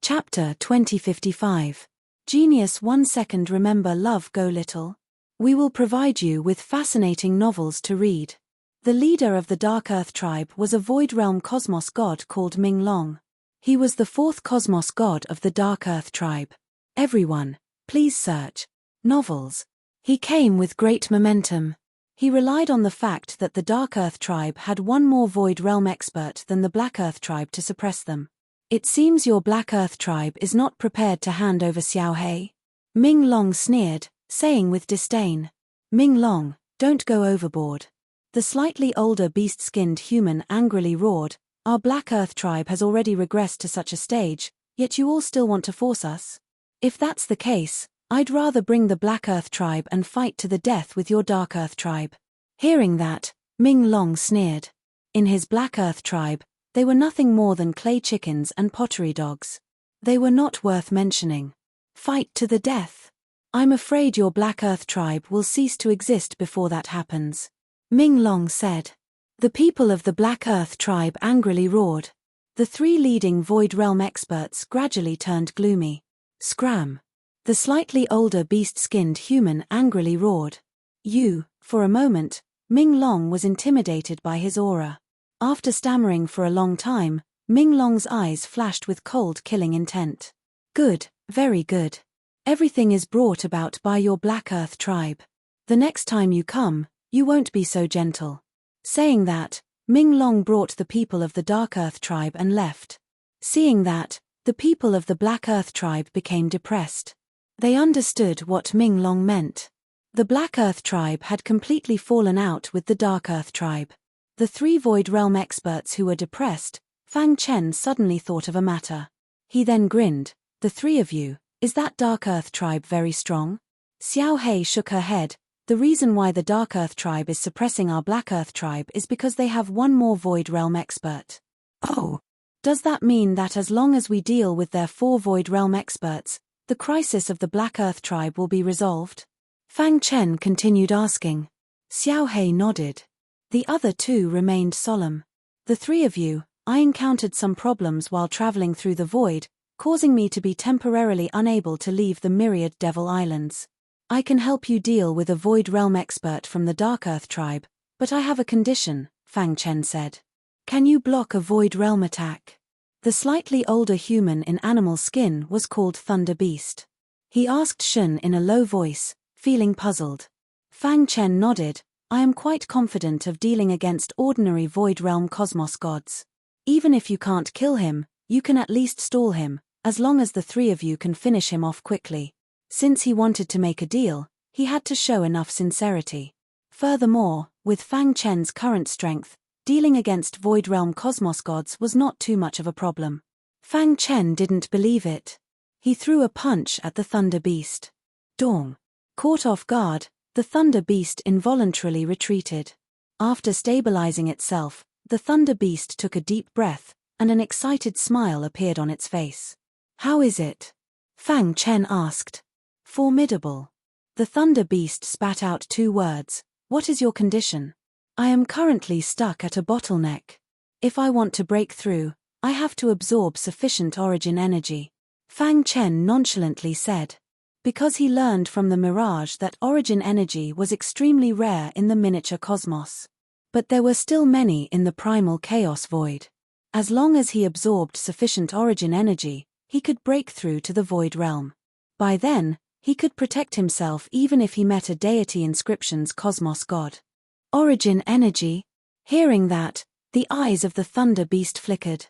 Chapter 2055. Genius 1 second. Remember Love Go Little? We will provide you with fascinating novels to read. The leader of the Dark Earth tribe was a Void Realm Cosmos god called Ming Long. He was the fourth Cosmos god of the Dark Earth tribe. Everyone, please search. Novels. He came with great momentum. He relied on the fact that the Dark Earth tribe had one more Void Realm expert than the Black Earth tribe to suppress them. It seems your Black Earth tribe is not prepared to hand over Xiao He. Ming Long sneered, saying with disdain. Ming Long, don't go overboard. The slightly older beast-skinned human angrily roared, our Black Earth tribe has already regressed to such a stage, yet you all still want to force us? If that's the case, I'd rather bring the Black Earth tribe and fight to the death with your Dark Earth tribe. Hearing that, Ming Long sneered. In his Black Earth tribe, they were nothing more than clay chickens and pottery dogs. They were not worth mentioning. Fight to the death. I'm afraid your Black Earth tribe will cease to exist before that happens. Ming Long said. The people of the Black Earth tribe angrily roared. The three leading Void Realm experts gradually turned gloomy. Scram. The slightly older beast-skinned human angrily roared. For a moment, Ming Long was intimidated by his aura. After stammering for a long time, Ming Long's eyes flashed with cold killing intent. Good, very good. Everything is brought about by your Black Earth tribe. The next time you come, you won't be so gentle. Saying that, Ming Long brought the people of the Dark Earth tribe and left. Seeing that, the people of the Black Earth tribe became depressed. They understood what Ming Long meant. The Black Earth tribe had completely fallen out with the Dark Earth tribe. The three Void Realm experts who were depressed, Fang Chen suddenly thought of a matter. He then grinned. The three of you, is that Dark Earth tribe very strong? Xiao He shook her head. The reason why the Dark Earth tribe is suppressing our Black Earth tribe is because they have one more Void Realm expert. Oh. Does that mean that as long as we deal with their 4 Void Realm experts, the crisis of the Black Earth tribe will be resolved? Fang Chen continued asking. Xiao He nodded. The other 2 remained solemn. The 3 of you, I encountered some problems while traveling through the void, causing me to be temporarily unable to leave the myriad Devil Islands. I can help you deal with a Void Realm expert from the Dark Earth tribe, but I have a condition, Fang Chen said. Can you block a Void Realm attack? The slightly older human in animal skin was called Thunder Beast. He asked Shun in a low voice, feeling puzzled. Fang Chen nodded. I am quite confident of dealing against ordinary Void Realm Cosmos gods. Even if you can't kill him, you can at least stall him, as long as the 3 of you can finish him off quickly. Since he wanted to make a deal, he had to show enough sincerity. Furthermore, with Fang Chen's current strength, dealing against Void Realm Cosmos gods was not too much of a problem. Fang Chen didn't believe it. He threw a punch at the Thunder Beast. Dong. Caught off guard, the Thunder Beast involuntarily retreated. After stabilizing itself, the Thunder Beast took a deep breath, and an excited smile appeared on its face. How is it? Fang Chen asked. Formidable. The Thunder Beast spat out 2 words. What is your condition? I am currently stuck at a bottleneck. If I want to break through, I have to absorb sufficient origin energy. Fang Chen nonchalantly said. Because he learned from the mirage that origin energy was extremely rare in the miniature cosmos. But there were still many in the primal chaos void. As long as he absorbed sufficient origin energy, he could break through to the Void Realm. By then, he could protect himself even if he met a deity inscription's cosmos god. Origin energy? Hearing that, the eyes of the Thunder Beast flickered.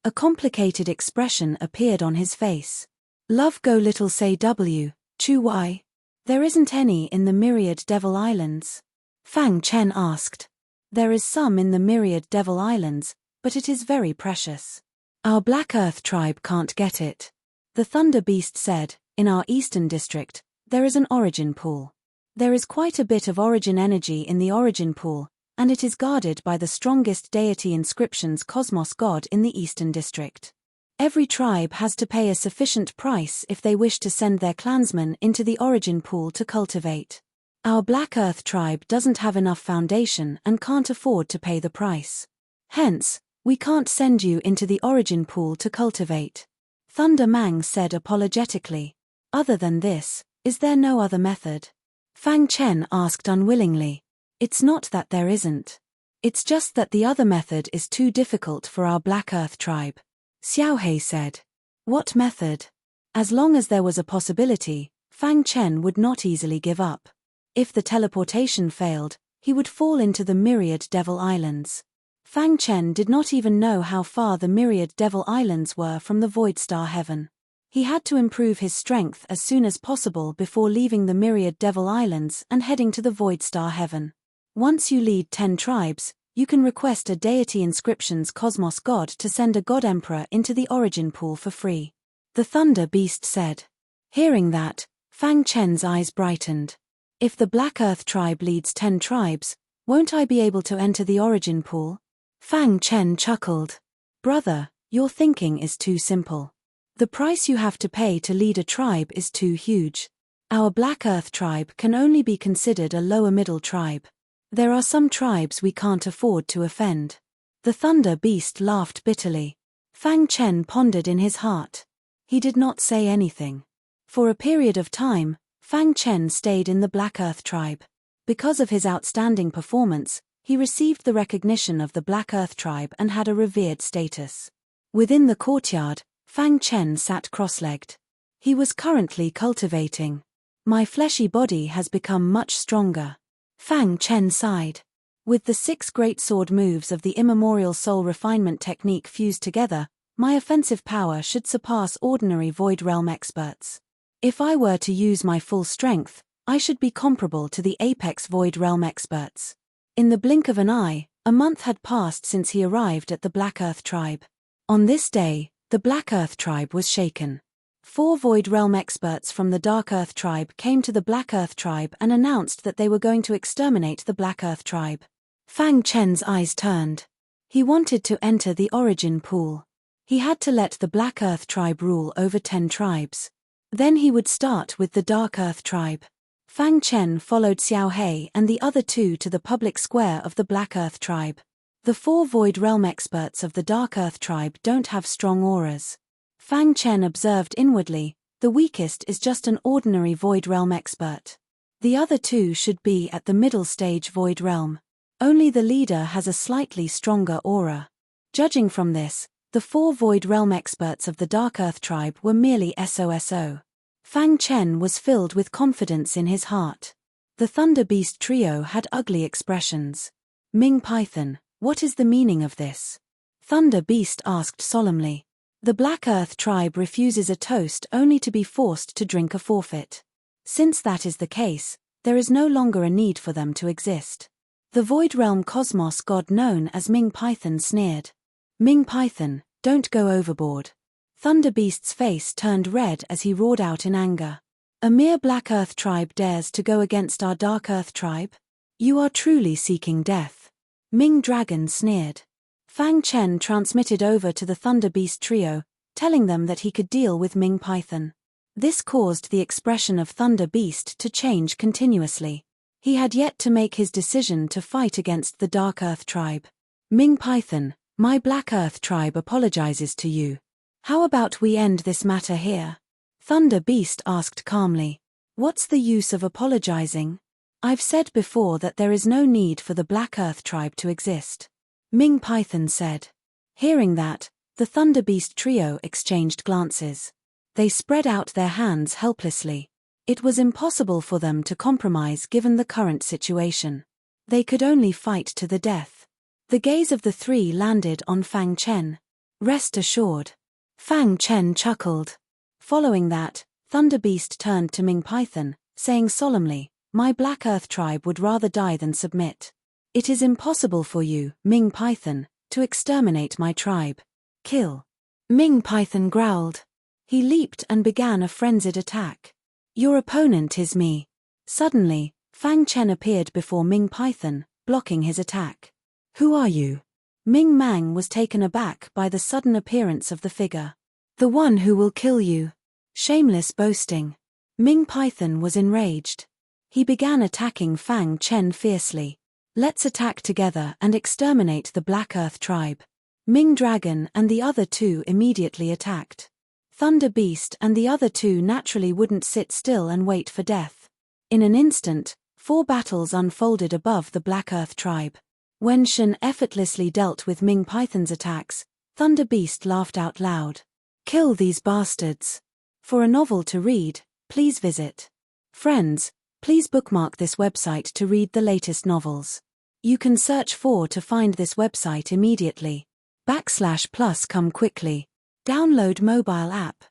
A complicated expression appeared on his face. Love Go Little say W. Chu why? There isn't any in the myriad Devil Islands? Fang Chen asked. There is some in the myriad Devil Islands, but it is very precious. Our Black Earth tribe can't get it. The Thunder Beast said, in our eastern district, there is an origin pool. There is quite a bit of origin energy in the origin pool, and it is guarded by the strongest deity inscription's cosmos god in the eastern district. Every tribe has to pay a sufficient price if they wish to send their clansmen into the origin pool to cultivate. Our Black Earth tribe doesn't have enough foundation and can't afford to pay the price. Hence, we can't send you into the origin pool to cultivate. Thunder Mang said apologetically. Other than this, is there no other method? Fang Chen asked unwillingly. It's not that there isn't. It's just that the other method is too difficult for our Black Earth tribe. Xiao He said. What method? As long as there was a possibility, Fang Chen would not easily give up. If the teleportation failed, he would fall into the Myriad Devil Islands. Fang Chen did not even know how far the Myriad Devil Islands were from the Void Star Heaven. He had to improve his strength as soon as possible before leaving the Myriad Devil Islands and heading to the Void Star Heaven. Once you lead 10 tribes, you can request a deity inscription's Cosmos God to send a God Emperor into the origin pool for free. The Thunder Beast said. Hearing that, Fang Chen's eyes brightened. If the Black Earth tribe leads 10 tribes, won't I be able to enter the origin pool? Fang Chen chuckled. Brother, your thinking is too simple. The price you have to pay to lead a tribe is too huge. Our Black Earth tribe can only be considered a lower middle tribe. There are some tribes we can't afford to offend. The Thunder Beast laughed bitterly. Fang Chen pondered in his heart. He did not say anything. For a period of time, Fang Chen stayed in the Black Earth tribe. Because of his outstanding performance, he received the recognition of the Black Earth tribe and had a revered status. Within the courtyard, Fang Chen sat cross-legged. He was currently cultivating. My fleshy body has become much stronger. Fang Chen sighed. With the 6 great sword moves of the immemorial soul refinement technique fused together, my offensive power should surpass ordinary Void Realm experts. If I were to use my full strength, I should be comparable to the apex Void Realm experts. In the blink of an eye, a month had passed since he arrived at the Black Earth tribe. On this day, the Black Earth tribe was shaken. 4 Void Realm experts from the Dark Earth tribe came to the Black Earth tribe and announced that they were going to exterminate the Black Earth tribe. Fang Chen's eyes turned. He wanted to enter the origin pool. He had to let the Black Earth tribe rule over 10 tribes. Then he would start with the Dark Earth tribe. Fang Chen followed Xiao He and the other 2 to the public square of the Black Earth tribe. The 4 Void Realm experts of the Dark Earth tribe don't have strong auras. Fang Chen observed inwardly, the weakest is just an ordinary Void Realm expert. The other 2 should be at the middle stage Void Realm. Only the leader has a slightly stronger aura. Judging from this, the 4 Void Realm experts of the Dark Earth tribe were merely SOSO. Fang Chen was filled with confidence in his heart. The Thunder Beast trio had ugly expressions. Ming Python, what is the meaning of this? Thunder Beast asked solemnly. The Black Earth tribe refuses a toast only to be forced to drink a forfeit. Since that is the case, there is no longer a need for them to exist. The Void Realm Cosmos God known as Ming Python sneered. Ming Python, don't go overboard. Thunder Beast's face turned red as he roared out in anger. A mere Black Earth tribe dares to go against our Dark Earth tribe? You are truly seeking death. Ming Dragon sneered. Fang Chen transmitted over to the Thunder Beast trio, telling them that he could deal with Ming Python. This caused the expression of Thunder Beast to change continuously. He had yet to make his decision to fight against the Dark Earth tribe. Ming Python, my Black Earth tribe apologizes to you. How about we end this matter here? Thunder Beast asked calmly. What's the use of apologizing? I've said before that there is no need for the Black Earth tribe to exist. Ming Python said. Hearing that, the Thunder Beast trio exchanged glances. They spread out their hands helplessly. It was impossible for them to compromise given the current situation. They could only fight to the death. The gaze of the 3 landed on Fang Chen. Rest assured. Fang Chen chuckled. Following that, Thunder Beast turned to Ming Python, saying solemnly, my Black Earth tribe would rather die than submit. It is impossible for you, Ming Python, to exterminate my tribe. Kill. Ming Python growled. He leaped and began a frenzied attack. Your opponent is me. Suddenly, Fang Chen appeared before Ming Python, blocking his attack. Who are you? Ming Mang was taken aback by the sudden appearance of the figure. The one who will kill you. Shameless boasting. Ming Python was enraged. He began attacking Fang Chen fiercely. Let's attack together and exterminate the Black Earth tribe. Ming Dragon and the other 2 immediately attacked. Thunder Beast and the other two naturally wouldn't sit still and wait for death. In an instant, 4 battles unfolded above the Black Earth tribe. When Shen effortlessly dealt with Ming Python's attacks, Thunder Beast laughed out loud. Kill these bastards. For a novel to read, please visit. Friends, please bookmark this website to read the latest novels. You can search for to find this website immediately. /+ come quickly. Download mobile app.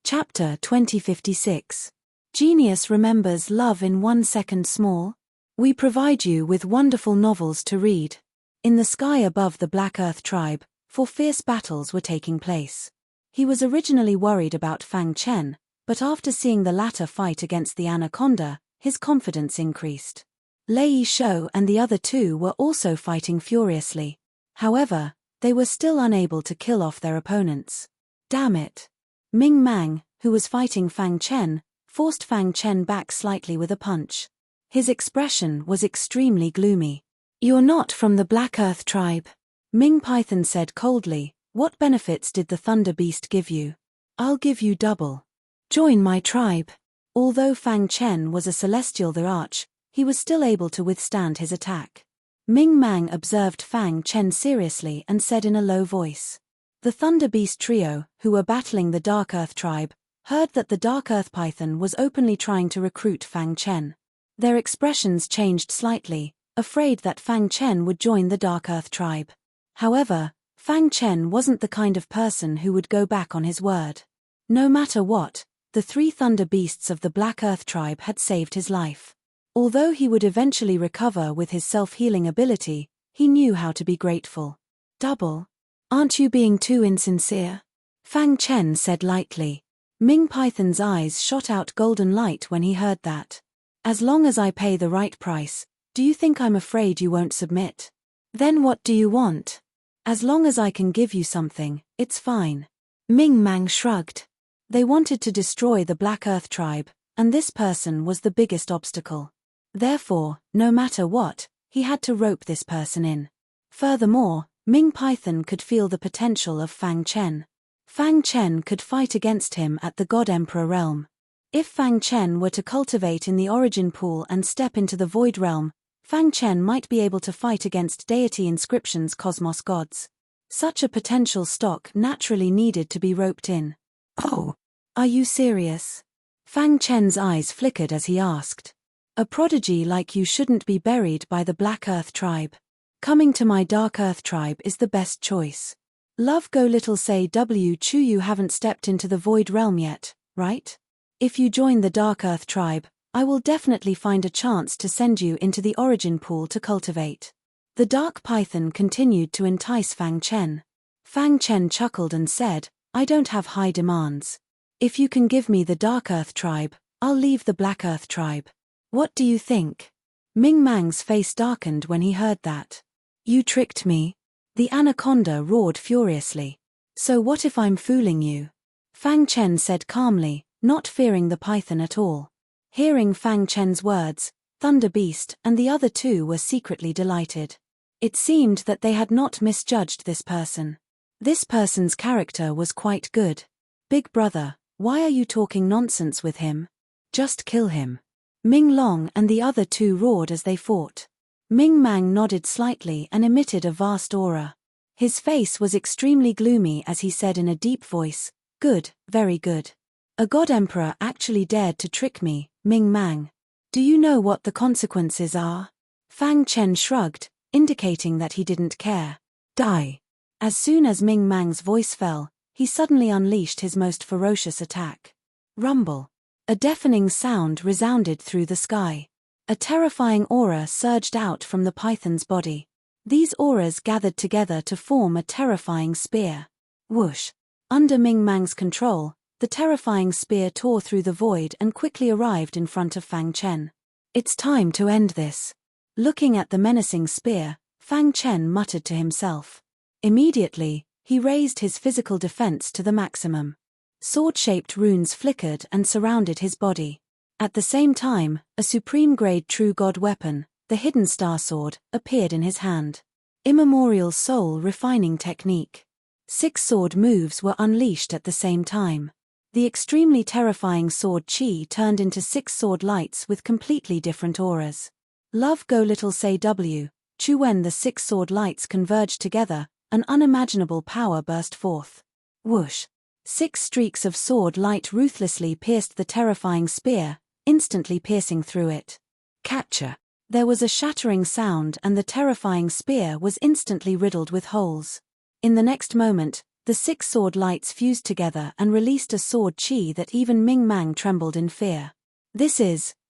Chapter 2056. Genius remembers love in 1 second small. We provide you with wonderful novels to read. In the sky above the Black Earth tribe, 4 fierce battles were taking place. He was originally worried about Fang Chen, but after seeing the latter fight against the anaconda, his confidence increased. Lei Shou and the other two were also fighting furiously. However, they were still unable to kill off their opponents. Damn it. Ming Mang, who was fighting Fang Chen, forced Fang Chen back slightly with a punch. His expression was extremely gloomy. You're not from the Black Earth tribe. Ming Python said coldly, what benefits did the Thunder Beast give you? I'll give you double. Join my tribe. Although Fang Chen was a celestial the arch, he was still able to withstand his attack. Ming Mang observed Fang Chen seriously and said in a low voice. The Thunder Beast trio, who were battling the Dark Earth tribe, heard that the Dark Earth Python was openly trying to recruit Fang Chen. Their expressions changed slightly, afraid that Fang Chen would join the Dark Earth tribe. However, Fang Chen wasn't the kind of person who would go back on his word. No matter what, the 3 Thunder Beasts of the Black Earth tribe had saved his life. Although he would eventually recover with his self-healing ability, he knew how to be grateful. Double? Aren't you being too insincere? Fang Chen said lightly. Ming Python's eyes shot out golden light when he heard that. As long as I pay the right price, do you think I'm afraid you won't submit? Then what do you want? As long as I can give you something, it's fine. Ming Mang shrugged. They wanted to destroy the Black Earth tribe, and this person was the biggest obstacle. Therefore, no matter what, he had to rope this person in. Furthermore, Ming Python could feel the potential of Fang Chen. Fang Chen could fight against him at the God Emperor realm. If Fang Chen were to cultivate in the origin pool and step into the Void realm, Fang Chen might be able to fight against deity inscriptions cosmos gods. Such a potential stock naturally needed to be roped in. Oh, are you serious? Fang Chen's eyes flickered as he asked. A prodigy like you shouldn't be buried by the Black Earth tribe. Coming to my Dark Earth tribe is the best choice. Love go little say Chu you haven't stepped into the Void realm yet, right? If you join the Dark Earth tribe, I will definitely find a chance to send you into the origin pool to cultivate. The Dark Python continued to entice Fang Chen. Fang Chen chuckled and said, I don't have high demands. If you can give me the Dark Earth tribe, I'll leave the Black Earth tribe. What do you think? Ming Mang's face darkened when he heard that. You tricked me. The anaconda roared furiously. So what if I'm fooling you? Fang Chen said calmly, not fearing the python at all. Hearing Fang Chen's words, Thunder Beast and the other two were secretly delighted. It seemed that they had not misjudged this person. This person's character was quite good. Big brother, why are you talking nonsense with him? Just kill him. Ming Long and the other two roared as they fought. Ming Mang nodded slightly and emitted a vast aura. His face was extremely gloomy as he said in a deep voice, good, very good. A god emperor actually dared to trick me, Ming Mang. Do you know what the consequences are? Fang Chen shrugged, indicating that he didn't care. Die. As soon as Ming Mang's voice fell, he suddenly unleashed his most ferocious attack. Rumble. A deafening sound resounded through the sky. A terrifying aura surged out from the python's body. These auras gathered together to form a terrifying spear. Whoosh. Under Ming Mang's control, the terrifying spear tore through the void and quickly arrived in front of Fang Chen. It's time to end this. Looking at the menacing spear, Fang Chen muttered to himself. Immediately, he raised his physical defense to the maximum. Sword-shaped runes flickered and surrounded his body. At the same time, a supreme-grade true god weapon, the hidden star sword, appeared in his hand. Immemorial soul refining technique. 6 sword moves were unleashed at the same time. The extremely terrifying sword chi turned into 6 sword lights with completely different auras. Love go little say W, Chu. When the 6 sword lights converged together, an unimaginable power burst forth. Whoosh! 6 streaks of sword light ruthlessly pierced the terrifying spear, instantly piercing through it. Capture! There was a shattering sound and the terrifying spear was instantly riddled with holes. In the next moment, the 6 sword lights fused together and released a sword chi that even Ming Mang trembled in fear.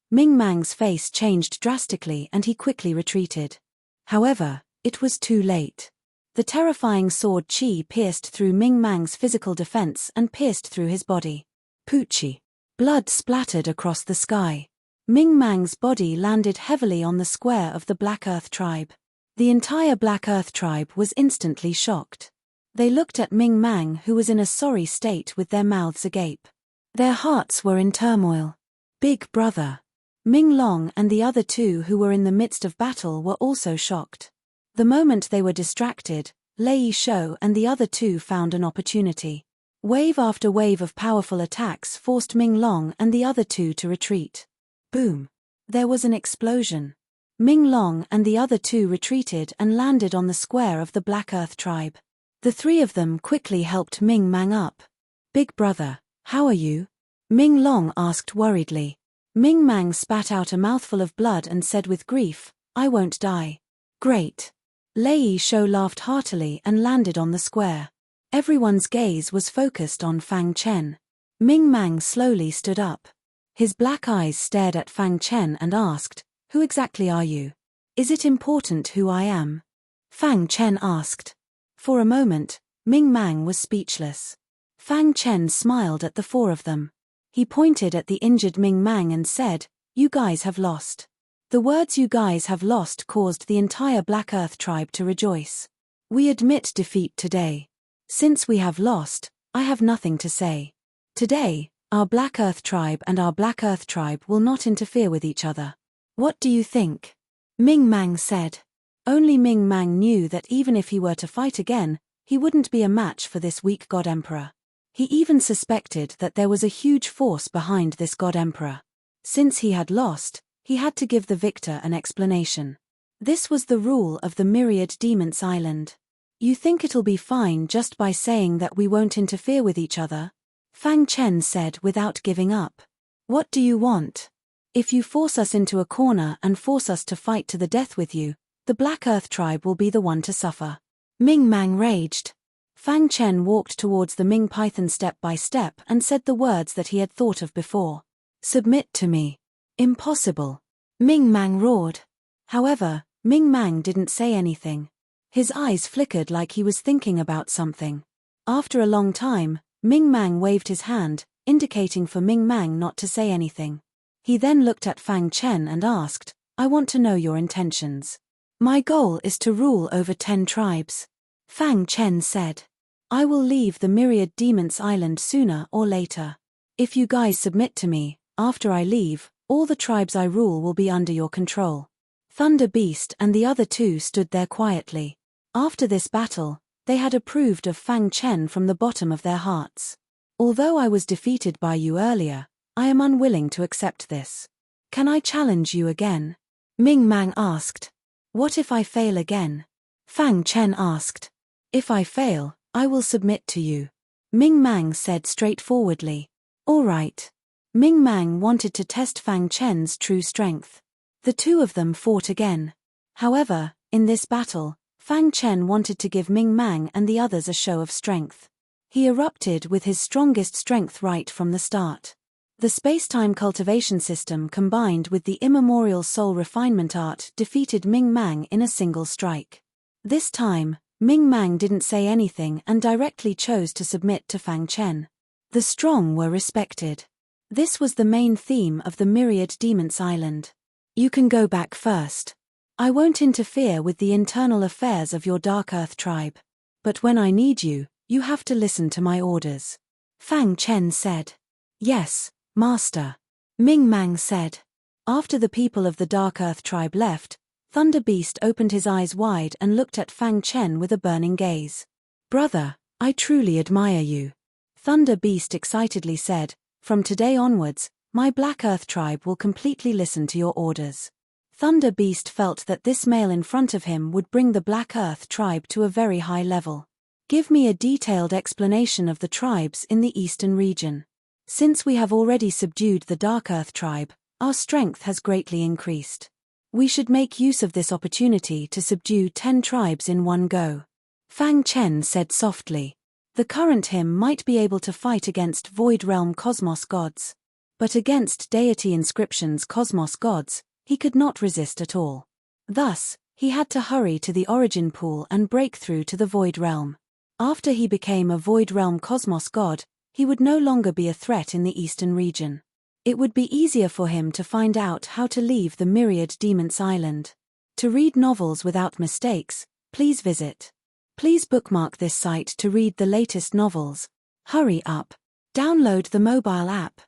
Ming Mang's face changed drastically and he quickly retreated. However, it was too late. The terrifying sword chi pierced through Ming Mang's physical defense and pierced through his body. Poochie! Blood splattered across the sky. Ming Mang's body landed heavily on the square of the Black Earth tribe. The entire Black Earth tribe was instantly shocked. They looked at Ming Mang, who was in a sorry state with their mouths agape. Their hearts were in turmoil. Big brother! Ming Long and the other 2 who were in the midst of battle were also shocked. The moment they were distracted, Lei Shou and the other 2 found an opportunity. Wave after wave of powerful attacks forced Ming Long and the other 2 to retreat. Boom! There was an explosion. Ming Long and the other 2 retreated and landed on the square of the Black Earth tribe. The 3 of them quickly helped Ming Mang up. Big brother, how are you? Ming Long asked worriedly. Ming Mang spat out a mouthful of blood and said with grief, I won't die. Great. Lei Shou laughed heartily and landed on the square. Everyone's gaze was focused on Fang Chen. Ming Mang slowly stood up. His black eyes stared at Fang Chen and asked, Who exactly are you? Is it important who I am? Fang Chen asked. For a moment, Ming Mang was speechless. Fang Chen smiled at the 4 of them. He pointed at the injured Ming Mang and said, You guys have lost. The words you guys have lost caused the entire Black Earth tribe to rejoice. We admit defeat today. Since we have lost, I have nothing to say. Today, our Black Earth tribe and our Black Earth tribe will not interfere with each other. What do you think? Ming Mang said. Only Ming Mang knew that even if he were to fight again, he wouldn't be a match for this weak God Emperor. He even suspected that there was a huge force behind this God Emperor. Since he had lost, he had to give the victor an explanation. This was the rule of the Myriad Demons Island. You think it'll be fine just by saying that we won't interfere with each other? Fang Chen said without giving up. What do you want? If you force us into a corner and force us to fight to the death with you, the Black Earth tribe will be the one to suffer. Ming Mang raged. Fang Chen walked towards the Ming Python step by step and said the words that he had thought of before. Submit to me. Impossible. Ming Mang roared. However, Ming Mang didn't say anything. His eyes flickered like he was thinking about something. After a long time, Ming Mang waved his hand, indicating for Ming Mang not to say anything. He then looked at Fang Chen and asked, I want to know your intentions. My goal is to rule over 10 tribes. Fang Chen said. I will leave the Myriad Demons Island sooner or later. If you guys submit to me, after I leave, all the tribes I rule will be under your control. Thunder Beast and the other 2 stood there quietly. After this battle, they had approved of Fang Chen from the bottom of their hearts. Although I was defeated by you earlier, I am unwilling to accept this. Can I challenge you again? Ming Mang asked. What if I fail again? Fang Chen asked. If I fail, I will submit to you. Ming Mang said straightforwardly. All right. Ming Mang wanted to test Fang Chen's true strength. The 2 of them fought again. However, in this battle, Fang Chen wanted to give Ming Mang and the others a show of strength. He erupted with his strongest strength right from the start. The space-time cultivation system combined with the immemorial soul refinement art defeated Ming Mang in a single strike. This time, Ming Mang didn't say anything and directly chose to submit to Fang Chen. The strong were respected. This was the main theme of the Myriad Demons Island. You can go back first. I won't interfere with the internal affairs of your Dark Earth tribe. But when I need you, you have to listen to my orders. Fang Chen said. Yes, Master. Ming Mang said. After the people of the Dark Earth tribe left, Thunder Beast opened his eyes wide and looked at Fang Chen with a burning gaze. Brother, I truly admire you. Thunder Beast excitedly said, "From today onwards, my Black Earth tribe will completely listen to your orders." Thunder Beast felt that this male in front of him would bring the Black Earth tribe to a very high level. "Give me a detailed explanation of the tribes in the eastern region. Since we have already subdued the Dark Earth tribe, our strength has greatly increased. We should make use of this opportunity to subdue 10 tribes in one go." Fang Chen said softly. The current him might be able to fight against Void Realm Cosmos gods. But against Deity Inscription's Cosmos gods, he could not resist at all. Thus, he had to hurry to the origin pool and break through to the Void Realm. After he became a Void Realm Cosmos god, he would no longer be a threat in the eastern region. It would be easier for him to find out how to leave the Myriad Demons Island. To read novels without mistakes, please visit. Please bookmark this site to read the latest novels. Hurry up. Download the mobile app.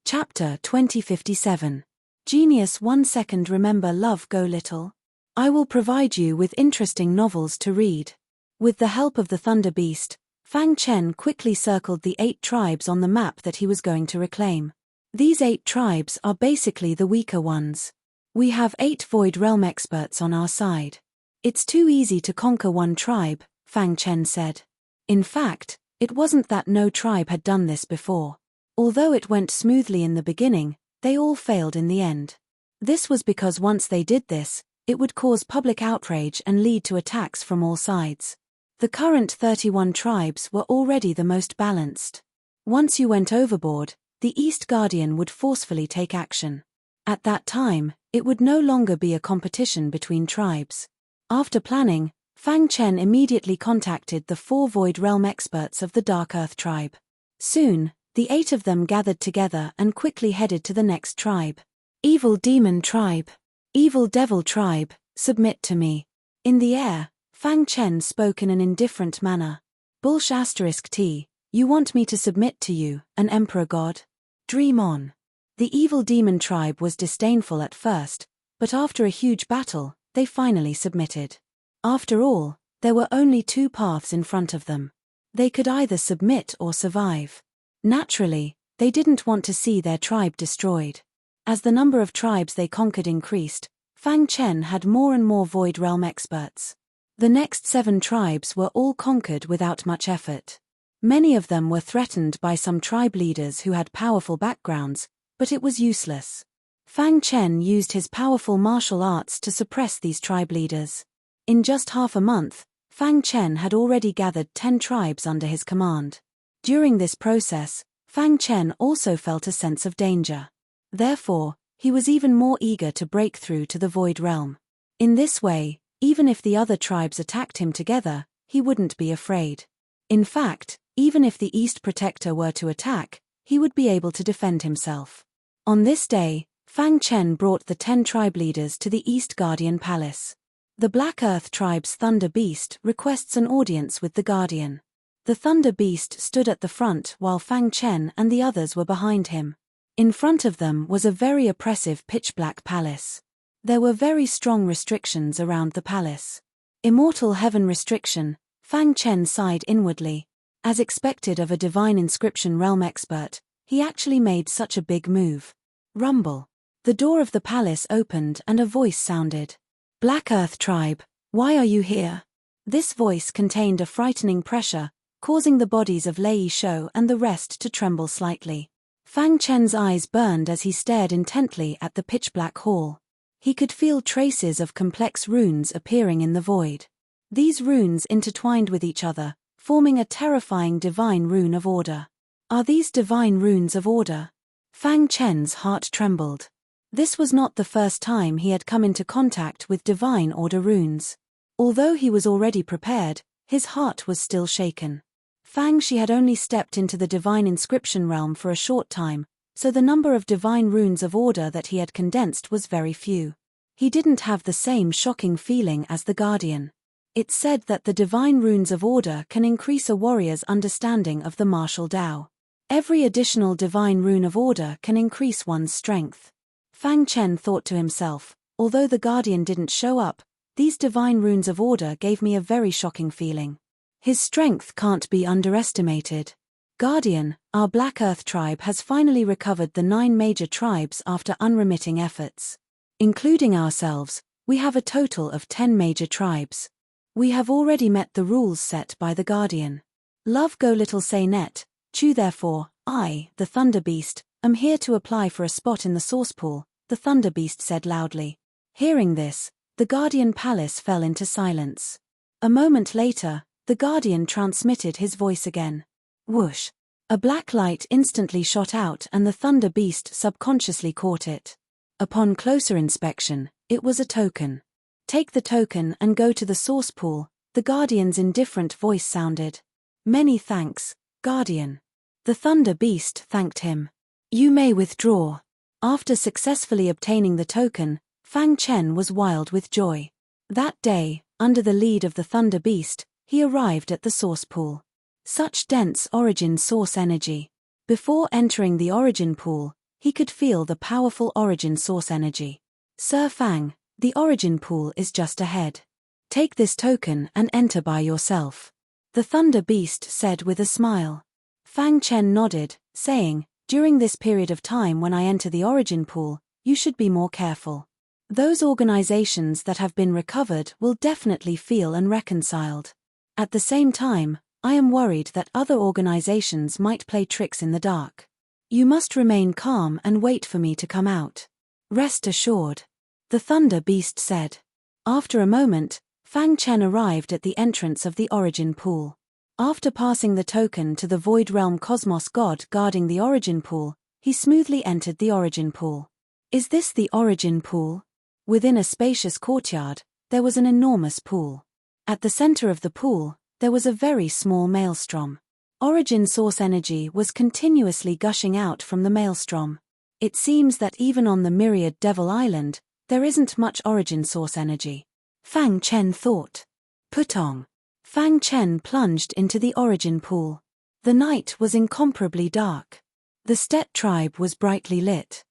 Chapter 2057. Genius 1 second. Remember love go little. I will provide you with interesting novels to read. With the help of the Thunder Beast, Fang Chen quickly circled the 8 tribes on the map that he was going to reclaim. These 8 tribes are basically the weaker ones. We have 8 Void Realm experts on our side. It's too easy to conquer one tribe, Fang Chen said. In fact, it wasn't that no tribe had done this before. Although it went smoothly in the beginning, they all failed in the end. This was because once they did this, it would cause public outrage and lead to attacks from all sides. The current 31 tribes were already the most balanced. Once you went overboard, the East Guardian would forcefully take action. At that time, it would no longer be a competition between tribes. After planning, Fang Chen immediately contacted the 4 Void Realm experts of the Dark Earth tribe. Soon, the 8 of them gathered together and quickly headed to the next tribe. Evil Demon Tribe. Evil Devil Tribe, submit to me. In the air, Fang Chen spoke in an indifferent manner. T, you want me to submit to you, an emperor god? Dream on. The Evil Demon Tribe was disdainful at first, but after a huge battle, they finally submitted. After all, there were only 2 paths in front of them. They could either submit or survive. Naturally, they didn't want to see their tribe destroyed. As the number of tribes they conquered increased, Fang Chen had more and more Void Realm experts. The next 7 tribes were all conquered without much effort. Many of them were threatened by some tribe leaders who had powerful backgrounds, but it was useless. Fang Chen used his powerful martial arts to suppress these tribe leaders. In just half a month, Fang Chen had already gathered 10 tribes under his command. During this process, Fang Chen also felt a sense of danger. Therefore, he was even more eager to break through to the Void Realm. In this way, even if the other tribes attacked him together, he wouldn't be afraid. In fact, even if the East Protector were to attack, he would be able to defend himself. On this day, Fang Chen brought the 10 tribe leaders to the East Guardian Palace. The Black Earth tribe's Thunder Beast requests an audience with the Guardian. The Thunder Beast stood at the front while Fang Chen and the others were behind him. In front of them was a very oppressive pitch-black palace. There were very strong restrictions around the palace. Immortal Heaven restriction, Fang Chen sighed inwardly. As expected of a Divine Inscription realm expert, he actually made such a big move. Rumble. The door of the palace opened and a voice sounded. Black Earth tribe, why are you here? This voice contained a frightening pressure, causing the bodies of Lei Shou and the rest to tremble slightly. Fang Chen's eyes burned as he stared intently at the pitch-black hall. He could feel traces of complex runes appearing in the void. These runes intertwined with each other, forming a terrifying divine rune of order. Are these divine runes of order? Fang Chen's heart trembled. This was not the first time he had come into contact with divine order runes. Although he was already prepared, his heart was still shaken. Fang Shi had only stepped into the divine inscription realm for a short time, so the number of divine runes of order that he had condensed was very few. He didn't have the same shocking feeling as the Guardian. It said that the divine runes of order can increase a warrior's understanding of the martial Tao. Every additional divine rune of order can increase one's strength. Fang Chen thought to himself, although the Guardian didn't show up, these divine runes of order gave me a very shocking feeling. His strength can't be underestimated. Guardian, our Black Earth tribe has finally recovered the 9 major tribes after unremitting efforts. Including ourselves, we have a total of 10 major tribes. We have already met the rules set by the Guardian. Love go little say net, chew therefore, I, the Thunder Beast, am here to apply for a spot in the source pool, the Thunder Beast said loudly. Hearing this, the Guardian Palace fell into silence. A moment later, the Guardian transmitted his voice again. Whoosh! A black light instantly shot out and the Thunder Beast subconsciously caught it. Upon closer inspection, it was a token. Take the token and go to the source pool, the Guardian's indifferent voice sounded. Many thanks, Guardian. The Thunder Beast thanked him. You may withdraw. After successfully obtaining the token, Fang Chen was wild with joy. That day, under the lead of the Thunder Beast, he arrived at the source pool. Such dense origin source energy. Before entering the origin pool, he could feel the powerful origin source energy. Sir Fang, the origin pool is just ahead. Take this token and enter by yourself. The Thunder Beast said with a smile. Fang Chen nodded, saying, during this period of time when I enter the origin pool, you should be more careful. Those organizations that have been recovered will definitely feel unreconciled. At the same time, I am worried that other organizations might play tricks in the dark. You must remain calm and wait for me to come out. Rest assured. The Thunder Beast said. After a moment, Fang Chen arrived at the entrance of the origin pool. After passing the token to the Void Realm Cosmos God guarding the origin pool, he smoothly entered the origin pool. Is this the origin pool? Within a spacious courtyard, there was an enormous pool. At the center of the pool, there was a very small maelstrom. Origin source energy was continuously gushing out from the maelstrom. It seems that even on the Myriad Devil Island, there isn't much origin source energy. Fang Chen thought. Putong. Fang Chen plunged into the origin pool. The night was incomparably dark. The Stet tribe was brightly lit.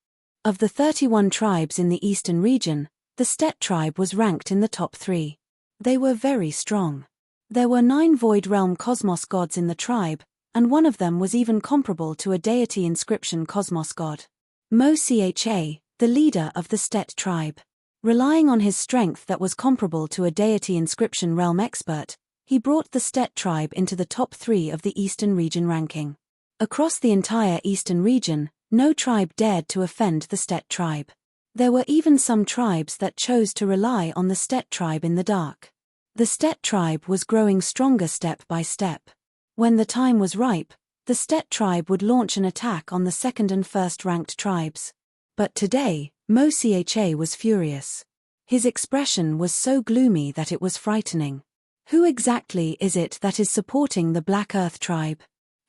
Of the 31 tribes in the eastern region, the Stet tribe was ranked in the top 3. They were very strong. There were 9 Void Realm Cosmos gods in the tribe, and one of them was even comparable to a deity inscription Cosmos god. Mo Cha, the leader of the Stet tribe. Relying on his strength that was comparable to a deity inscription realm expert, he brought the Stet tribe into the top 3 of the Eastern region ranking. Across the entire Eastern region, no tribe dared to offend the Stet tribe. There were even some tribes that chose to rely on the Stet tribe in the dark. The Stet tribe was growing stronger step by step. When the time was ripe, the Stet tribe would launch an attack on the second and first ranked tribes. But today, Mo Cha was furious. His expression was so gloomy that it was frightening. Who exactly is it that is supporting the Black Earth tribe?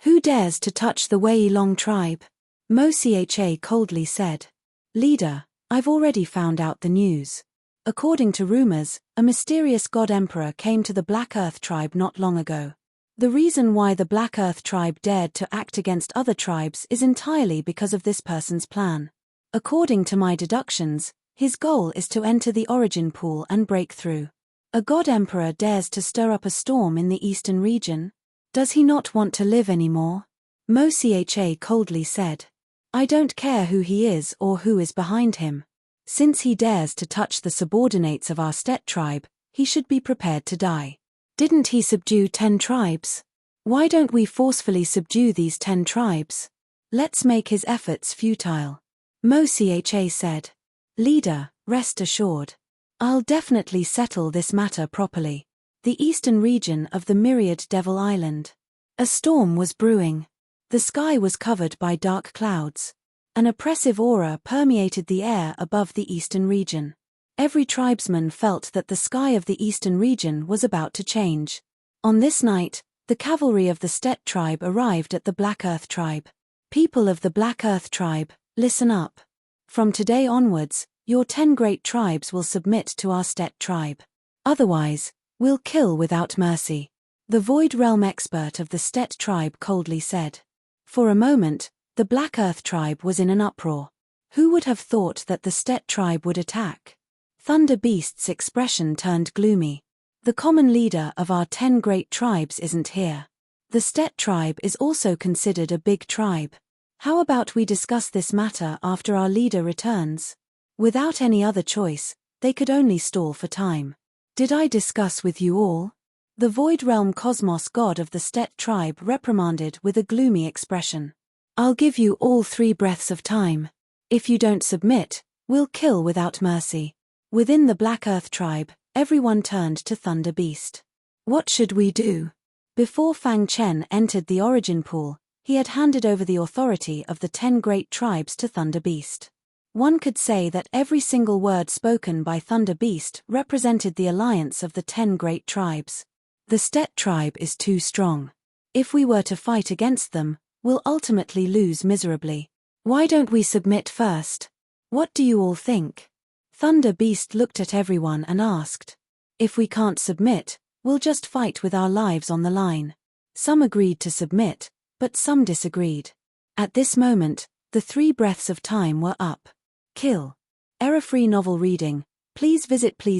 Who dares to touch the Wei Long tribe? Mo Cha coldly said. Leader, I've already found out the news. According to rumors, a mysterious god emperor came to the Black Earth tribe not long ago. The reason why the Black Earth tribe dared to act against other tribes is entirely because of this person's plan. According to my deductions, his goal is to enter the origin pool and break through. A god emperor dares to stir up a storm in the eastern region? Does he not want to live anymore? Mo Cha coldly said. I don't care who he is or who is behind him. Since he dares to touch the subordinates of our Stet tribe, he should be prepared to die. Didn't he subdue 10 tribes? Why don't we forcefully subdue these 10 tribes? Let's make his efforts futile. Mo Cha said. Leader, rest assured. I'll definitely settle this matter properly. The eastern region of the Myriad Devil Island. A storm was brewing. The sky was covered by dark clouds. An oppressive aura permeated the air above the eastern region. Every tribesman felt that the sky of the eastern region was about to change. On this night, the cavalry of the Stet tribe arrived at the Black Earth tribe. People of the Black Earth tribe, listen up. From today onwards, your 10 great tribes will submit to our Stet tribe. Otherwise, we'll kill without mercy. The Void Realm expert of the Stet tribe coldly said. For a moment, the Black Earth tribe was in an uproar. Who would have thought that the Stet tribe would attack? Thunder Beast's expression turned gloomy. The common leader of our 10 great tribes isn't here. The Stet tribe is also considered a big tribe. How about we discuss this matter after our leader returns? Without any other choice, they could only stall for time. Did I discuss with you all? The Void Realm Cosmos god of the Stet tribe reprimanded with a gloomy expression. I'll give you all 3 breaths of time. If you don't submit, we'll kill without mercy. Within the Black Earth tribe, everyone turned to Thunder Beast. What should we do? Before Fang Chen entered the origin pool, he had handed over the authority of the 10 great tribes to Thunder Beast. One could say that every single word spoken by Thunder Beast represented the alliance of the 10 great tribes. The Stet tribe is too strong. If we were to fight against them, we'll ultimately lose miserably. Why don't we submit first? What do you all think? Thunder Beast looked at everyone and asked. If we can't submit, we'll just fight with our lives on the line. Some agreed to submit, but some disagreed. At this moment, the 3 breaths of time were up. Kill. Error-free novel reading. Please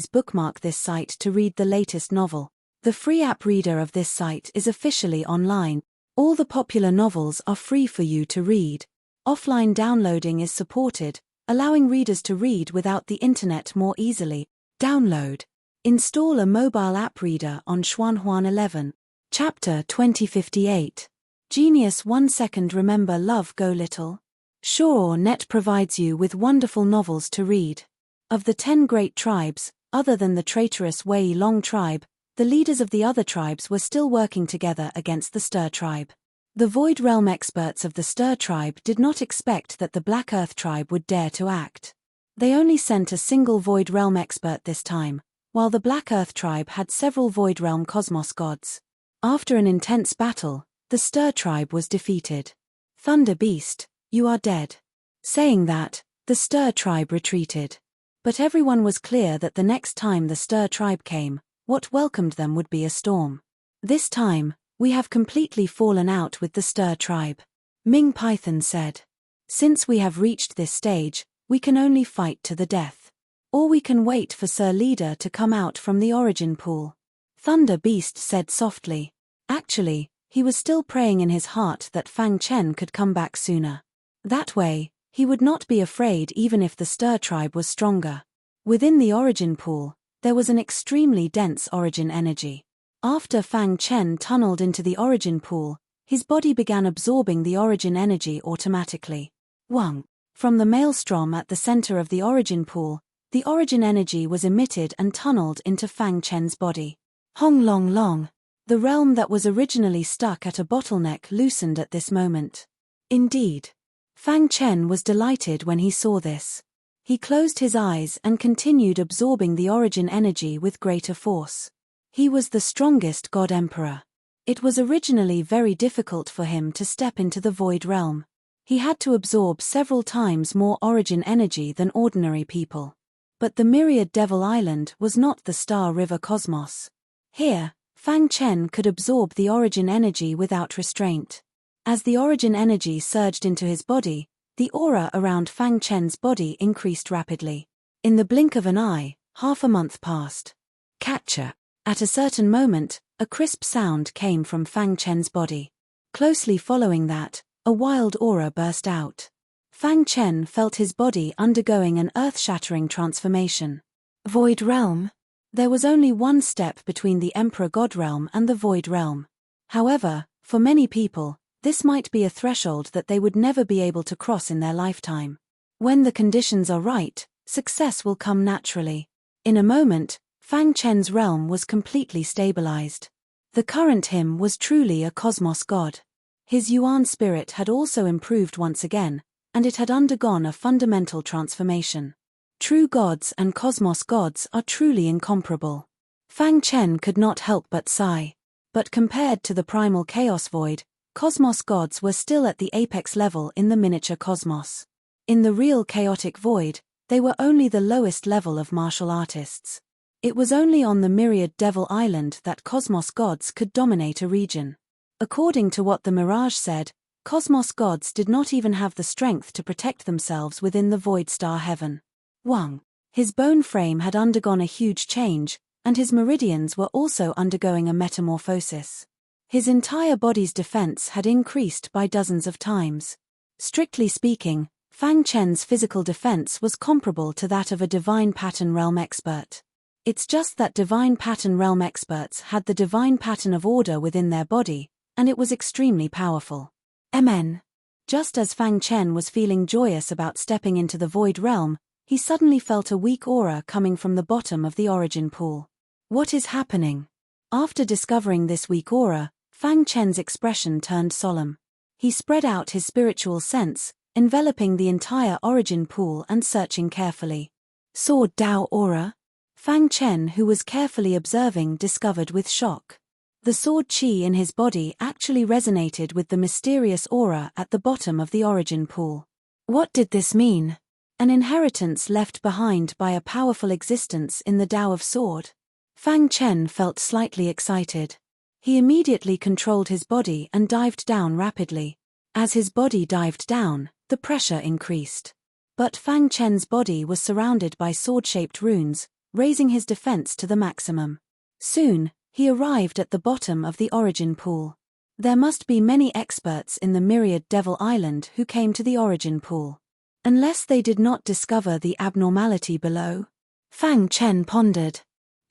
bookmark this site to read the latest novel. The free app reader of this site is officially online. All the popular novels are free for you to read. Offline downloading is supported, allowing readers to read without the internet more easily. Download. Install a mobile app reader on Xuanhuan 11. Chapter 2058. Genius 1 second remember love go little. Sure, Net provides you with wonderful novels to read. Of the 10 great tribes, other than the traitorous Wei Long tribe, the leaders of the other tribes were still working together against the Stir tribe. The Void Realm experts of the Stir tribe did not expect that the Black Earth tribe would dare to act. They only sent a single Void Realm expert this time, while the Black Earth tribe had several Void Realm Cosmos gods. After an intense battle, the Stir tribe was defeated. Thunder Beast, you are dead. Saying that, the Stir tribe retreated. But everyone was clear that the next time the Stir tribe came, what welcomed them would be a storm. This time, we have completely fallen out with the Stir tribe. Ming Python said. Since we have reached this stage, we can only fight to the death. Or we can wait for Sir Leader to come out from the origin pool. Thunder Beast said softly. Actually, he was still praying in his heart that Fang Chen could come back sooner. That way, he would not be afraid even if the Stir tribe was stronger. Within the origin pool, there was an extremely dense origin energy. After Fang Chen tunneled into the origin pool, his body began absorbing the origin energy automatically. Wang. From the maelstrom at the center of the origin pool, the origin energy was emitted and tunneled into Fang Chen's body. Hong Long Long. The realm that was originally stuck at a bottleneck loosened at this moment. Indeed. Fang Chen was delighted when he saw this. He closed his eyes and continued absorbing the origin energy with greater force. He was the strongest God Emperor. It was originally very difficult for him to step into the Void Realm. He had to absorb several times more origin energy than ordinary people. But the Myriad Devil Island was not the Star River Cosmos. Here, Fang Chen could absorb the origin energy without restraint. As the origin energy surged into his body, the aura around Fang Chen's body increased rapidly. In the blink of an eye, half a month passed. Catcher. At a certain moment, a crisp sound came from Fang Chen's body. Closely following that, a wild aura burst out. Fang Chen felt his body undergoing an earth-shattering transformation. Void Realm? There was only one step between the Emperor God Realm and the Void Realm. However, for many people, this might be a threshold that they would never be able to cross in their lifetime. When the conditions are right, success will come naturally. In a moment, Fang Chen's realm was completely stabilized. The current him was truly a cosmos god. His Yuan spirit had also improved once again, and it had undergone a fundamental transformation. True gods and cosmos gods are truly incomparable. Fang Chen could not help but sigh. But compared to the primal chaos void, cosmos gods were still at the apex level in the miniature cosmos. In the real chaotic void, they were only the lowest level of martial artists. It was only on the Myriad Devil Island that cosmos gods could dominate a region. According to what the Mirage said, cosmos gods did not even have the strength to protect themselves within the void star heaven. Wang. His bone frame had undergone a huge change, and his meridians were also undergoing a metamorphosis. His entire body's defense had increased by dozens of times. Strictly speaking, Fang Chen's physical defense was comparable to that of a divine pattern realm expert. It's just that divine pattern realm experts had the divine pattern of order within their body, and it was extremely powerful. Amen. Just as Fang Chen was feeling joyous about stepping into the void realm, he suddenly felt a weak aura coming from the bottom of the origin pool. What is happening? After discovering this weak aura, Fang Chen's expression turned solemn. He spread out his spiritual sense, enveloping the entire origin pool and searching carefully. Sword Dao aura? Fang Chen, who was carefully observing, discovered with shock. The sword qi in his body actually resonated with the mysterious aura at the bottom of the origin pool. What did this mean? An inheritance left behind by a powerful existence in the Dao of Sword? Fang Chen felt slightly excited. He immediately controlled his body and dived down rapidly. As his body dived down, the pressure increased. But Fang Chen's body was surrounded by sword-shaped runes, raising his defense to the maximum. Soon, he arrived at the bottom of the origin pool. There must be many experts in the myriad Devil Island who came to the origin pool. Unless they did not discover the abnormality below. Fang Chen pondered.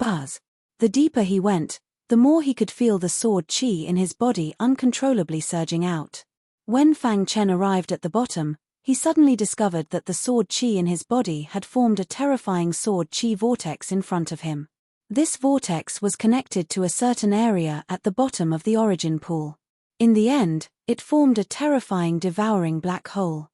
Buzz. The deeper he went, the more he could feel the sword qi in his body uncontrollably surging out. When Fang Chen arrived at the bottom, he suddenly discovered that the sword qi in his body had formed a terrifying sword qi vortex in front of him. This vortex was connected to a certain area at the bottom of the origin pool. In the end, it formed a terrifying devouring black hole.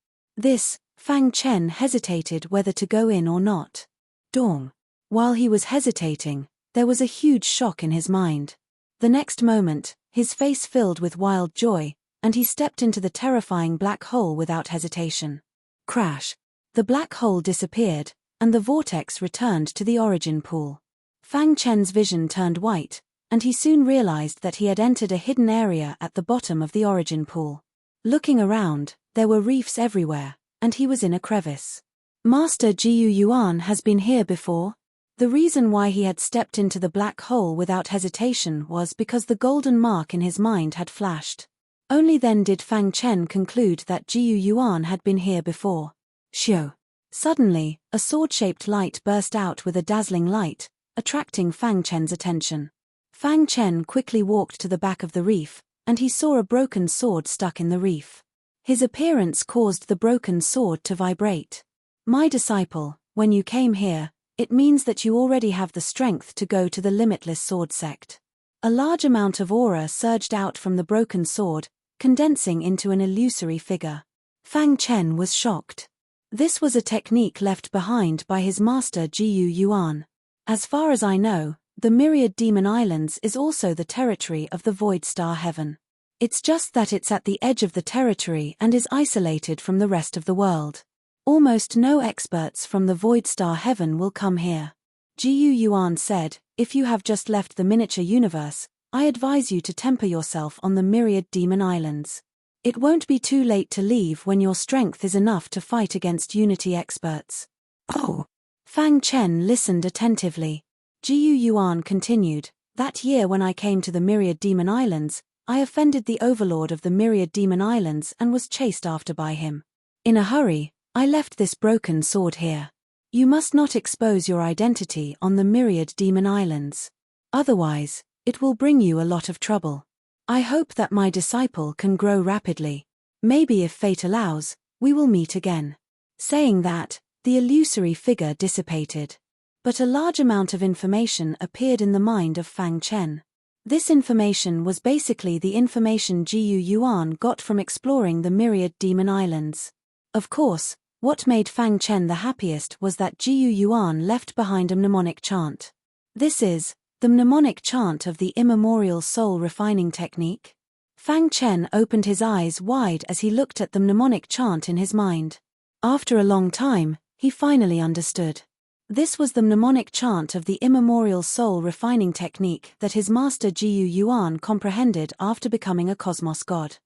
Fang Chen hesitated whether to go in or not. Dong. While he was hesitating, there was a huge shock in his mind. The next moment, his face filled with wild joy, and he stepped into the terrifying black hole without hesitation. Crash. The black hole disappeared, and the vortex returned to the origin pool. Fang Chen's vision turned white, and he soon realized that he had entered a hidden area at the bottom of the origin pool. Looking around, there were reefs everywhere, and he was in a crevice. Master Jiyu Yuan has been here before? The reason why he had stepped into the black hole without hesitation was because the golden mark in his mind had flashed. Only then did Fang Chen conclude that Jiyu Yuan had been here before. Xiu. Suddenly, a sword-shaped light burst out with a dazzling light, attracting Fang Chen's attention. Fang Chen quickly walked to the back of the reef, and he saw a broken sword stuck in the reef. His appearance caused the broken sword to vibrate. My disciple, when you came here, it means that you already have the strength to go to the limitless sword sect. A large amount of aura surged out from the broken sword, condensing into an illusory figure. Fang Chen was shocked. This was a technique left behind by his master Jiyu Yuan. As far as I know, the Myriad Demon Islands is also the territory of the Void Star Heaven. It's just that it's at the edge of the territory and is isolated from the rest of the world. Almost no experts from the Void Star Heaven will come here. Jiyu Yuan said, if you have just left the miniature universe, I advise you to temper yourself on the Myriad Demon Islands. It won't be too late to leave when your strength is enough to fight against Unity experts. Oh. Fang Chen listened attentively. Jiyu Yuan continued, that year when I came to the Myriad Demon Islands, I offended the overlord of the Myriad Demon Islands and was chased after by him. In a hurry, I left this broken sword here. You must not expose your identity on the Myriad Demon Islands. Otherwise, it will bring you a lot of trouble. I hope that my disciple can grow rapidly. Maybe if fate allows, we will meet again. Saying that, the illusory figure dissipated. But a large amount of information appeared in the mind of Fang Chen. This information was basically the information Jiyu Yuan got from exploring the Myriad Demon Islands. Of course, what made Fang Chen the happiest was that Jiyu Yuan left behind a mnemonic chant. This is the mnemonic chant of the immemorial soul refining technique. Fang Chen opened his eyes wide as he looked at the mnemonic chant in his mind. After a long time, he finally understood. This was the mnemonic chant of the immemorial soul refining technique that his master Jiyu Yuan comprehended after becoming a cosmos god.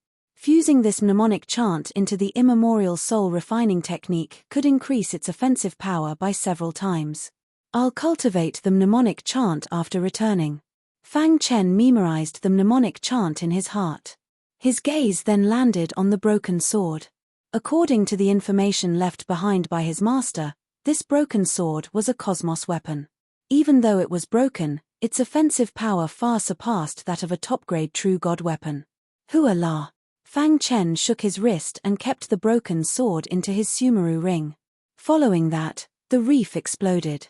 Fusing this mnemonic chant into the immemorial soul refining technique could increase its offensive power by several times. I'll cultivate the mnemonic chant after returning. Fang Chen memorized the mnemonic chant in his heart. His gaze then landed on the broken sword. According to the information left behind by his master, this broken sword was a cosmos weapon. Even though it was broken, its offensive power far surpassed that of a top-grade true god weapon. Hua la! Fang Chen shook his wrist and kept the broken sword into his Sumeru ring. Following that, the reef exploded.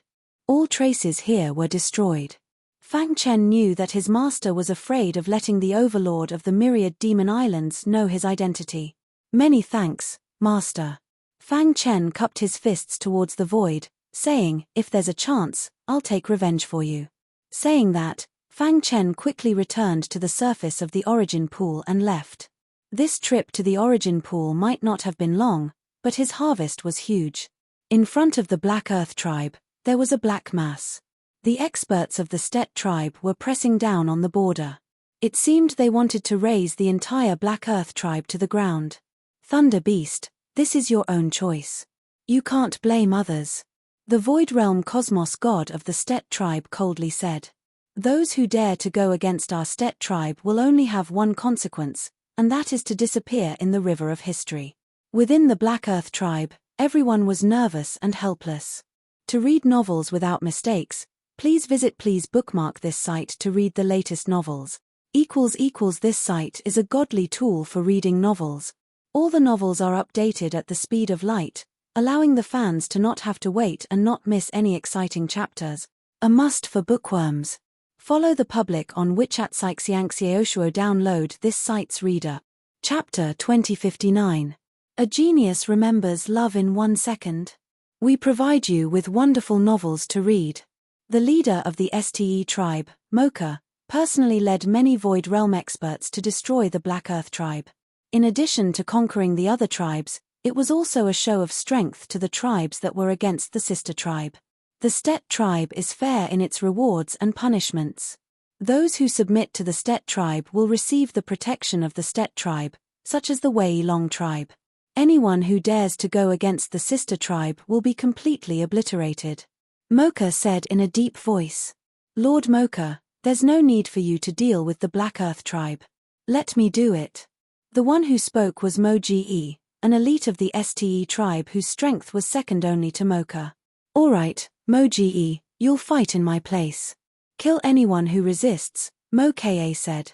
All traces here were destroyed. Fang Chen knew that his master was afraid of letting the overlord of the myriad demon islands know his identity. Many thanks, master. Fang Chen cupped his fists towards the void, saying, if there's a chance, I'll take revenge for you. Saying that, Fang Chen quickly returned to the surface of the origin pool and left. This trip to the origin pool might not have been long, but his harvest was huge. In front of the Black Earth tribe, there was a black mass. The experts of the Stet tribe were pressing down on the border. It seemed they wanted to raze the entire Black Earth tribe to the ground. Thunder Beast, this is your own choice. You can't blame others. The Void Realm Cosmos God of the Stet tribe coldly said. Those who dare to go against our Stet tribe will only have one consequence, and that is to disappear in the river of history. Within the Black Earth tribe, everyone was nervous and helpless. To read novels without mistakes, please bookmark this site to read the latest novels. This site is a godly tool for reading novels. All the novels are updated at the speed of light, allowing the fans to not have to wait and not miss any exciting chapters. A must for bookworms. Follow the public on which at Xiangxiaoshuo download this site's reader. Chapter 2059. A genius remembers love in 1 second. We provide you with wonderful novels to read. The leader of the Ste tribe, Mocha, personally led many Void Realm experts to destroy the Black Earth tribe. In addition to conquering the other tribes, it was also a show of strength to the tribes that were against the sister tribe. The Stet tribe is fair in its rewards and punishments. Those who submit to the Stet tribe will receive the protection of the Stet tribe, such as the Wei Long tribe. Anyone who dares to go against the sister tribe will be completely obliterated. Mocha said in a deep voice. Lord Mocha, there's no need for you to deal with the Black Earth tribe. Let me do it. The one who spoke was Mo Ge, an elite of the Ste tribe whose strength was second only to Mocha. Alright, Mo Ge, you'll fight in my place. Kill anyone who resists, Mo Ka said.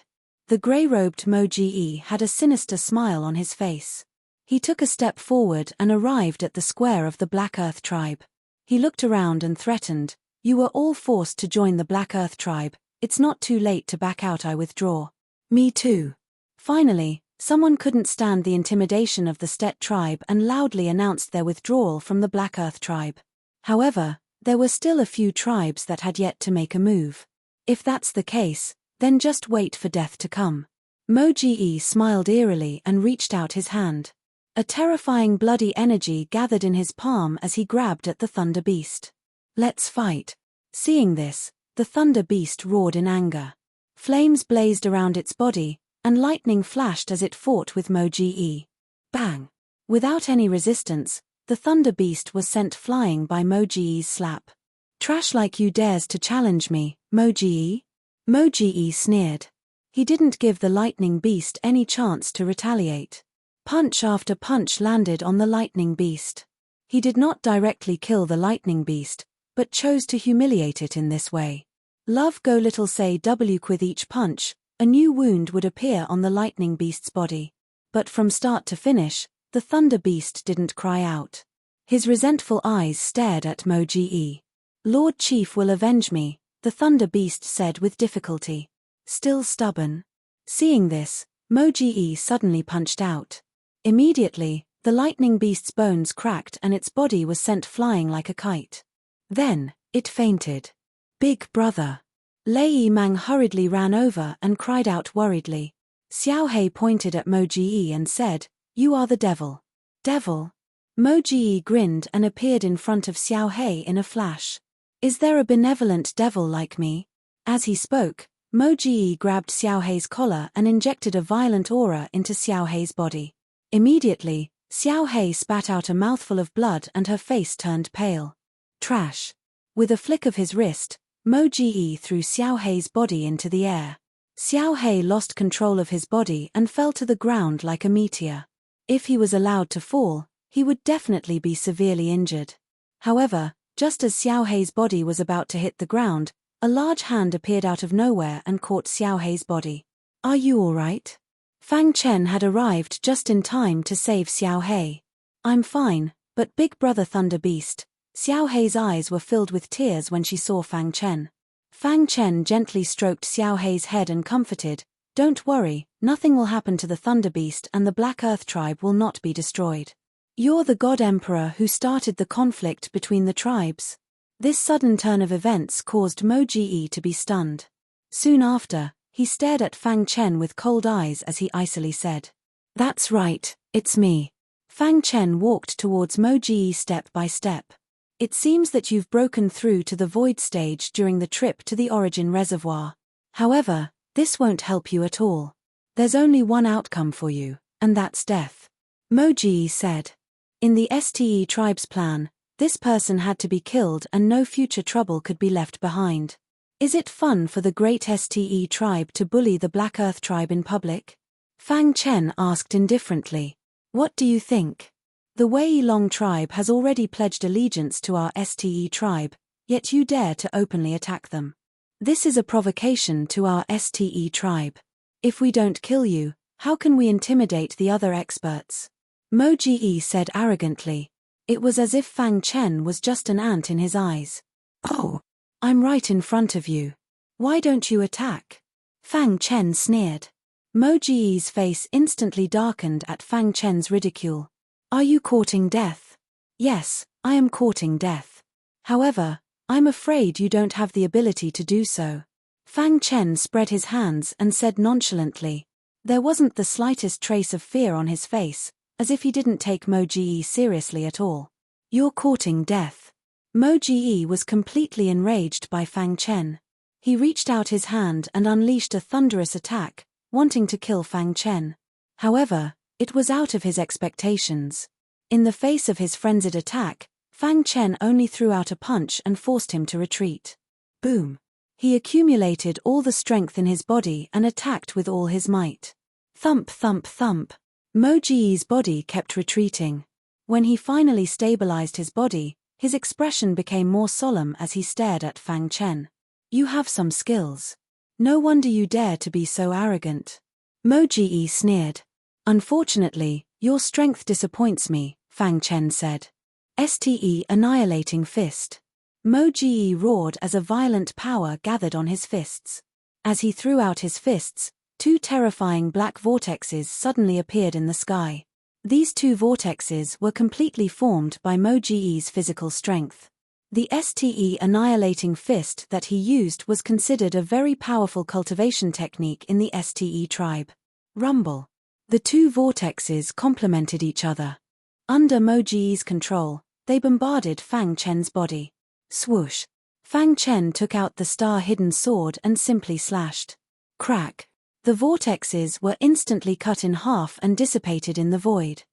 The grey-robed Mo Ge had a sinister smile on his face. He took a step forward and arrived at the square of the Black Earth tribe. He looked around and threatened, you were all forced to join the Black Earth tribe, it's not too late to back out, I withdraw. Me too. Finally, someone couldn't stand the intimidation of the Stet tribe and loudly announced their withdrawal from the Black Earth tribe. However, there were still a few tribes that had yet to make a move. If that's the case, then just wait for death to come. Mo Ge smiled eerily and reached out his hand. A terrifying bloody energy gathered in his palm as he grabbed at the Thunder Beast. Let's fight. Seeing this, the Thunder Beast roared in anger. Flames blazed around its body, and lightning flashed as it fought with Mo Ge. Bang! Without any resistance, the Thunder Beast was sent flying by Mo Ge's slap. Trash like you dares to challenge me, Mo Ge? Mo Ge sneered. He didn't give the lightning beast any chance to retaliate. Punch after punch landed on the lightning beast. He did not directly kill the lightning beast, but chose to humiliate it in this way. Love go little say with each punch, a new wound would appear on the lightning beast's body. But from start to finish, the Thunder Beast didn't cry out. His resentful eyes stared at Mo Ge. Lord Chief will avenge me, the Thunder Beast said with difficulty. Still stubborn. Seeing this, Mo Ge suddenly punched out. Immediately, the lightning beast's bones cracked and its body was sent flying like a kite. Then, it fainted. Big brother. Lei Mang hurriedly ran over and cried out worriedly. Xiao Hei pointed at Mo Ge and said, You are the devil. Devil? Mo Ge grinned and appeared in front of Xiao Hei in a flash. Is there a benevolent devil like me? As he spoke, Mo Ge grabbed Xiao Hei's collar and injected a violent aura into Xiao Hei's body. Immediately, Xiao Hei spat out a mouthful of blood and her face turned pale. Trash. With a flick of his wrist, Mo Ji threw Xiao Hei's body into the air. Xiao Hei lost control of his body and fell to the ground like a meteor. If he was allowed to fall, he would definitely be severely injured. However, just as Xiao Hei's body was about to hit the ground, a large hand appeared out of nowhere and caught Xiao Hei's body. "Are you all right?" Fang Chen had arrived just in time to save Xiao Hei. "I'm fine, but Big Brother Thunder Beast." Xiao Hei's eyes were filled with tears when she saw Fang Chen. Fang Chen gently stroked Xiao Hei's head and comforted, "Don't worry, nothing will happen to the Thunder Beast and the Black Earth tribe will not be destroyed. You're the God Emperor who started the conflict between the tribes." This sudden turn of events caused Mo Ji to be stunned. Soon after, he stared at Fang Chen with cold eyes as he icily said, "That's right, it's me." Fang Chen walked towards Mo Ji step by step. "It seems that you've broken through to the void stage during the trip to the origin reservoir. However, this won't help you at all. There's only one outcome for you, and that's death." Mo Ji said. In the STE tribe's plan, this person had to be killed and no future trouble could be left behind. Is it fun for the great STE tribe to bully the Black Earth tribe in public? Fang Chen asked indifferently. "What do you think? The Wei Long tribe has already pledged allegiance to our STE tribe, yet you dare to openly attack them. This is a provocation to our STE tribe. If we don't kill you, how can we intimidate the other experts?" Mo Ji said arrogantly. It was as if Fang Chen was just an ant in his eyes. "Oh, I'm right in front of you. Why don't you attack?" Fang Chen sneered. Mo Ji's face instantly darkened at Fang Chen's ridicule. "Are you courting death?" "Yes, I am courting death. However, I'm afraid you don't have the ability to do so." Fang Chen spread his hands and said nonchalantly. There wasn't the slightest trace of fear on his face, as if he didn't take Mo Ji seriously at all. "You're courting death." Mo Ji was completely enraged by Fang Chen. He reached out his hand and unleashed a thunderous attack, wanting to kill Fang Chen. However, it was out of his expectations. In the face of his frenzied attack, Fang Chen only threw out a punch and forced him to retreat. Boom! He accumulated all the strength in his body and attacked with all his might. Thump thump thump. Mo Ji's body kept retreating. When he finally stabilized his body, his expression became more solemn as he stared at Fang Chen. "You have some skills. No wonder you dare to be so arrogant." Mo Ji sneered. "Unfortunately, your strength disappoints me," Fang Chen said. "STE annihilating fist." Mo Ji roared as a violent power gathered on his fists. As he threw out his fists, two terrifying black vortexes suddenly appeared in the sky. These two vortexes were completely formed by Mo Ji's physical strength. The STE annihilating fist that he used was considered a very powerful cultivation technique in the STE tribe. Rumble. The two vortexes complemented each other. Under Mo Ji's control, they bombarded Fang Chen's body. Swoosh. Fang Chen took out the star-hidden sword and simply slashed. Crack. The vortexes were instantly cut in half and dissipated in the void.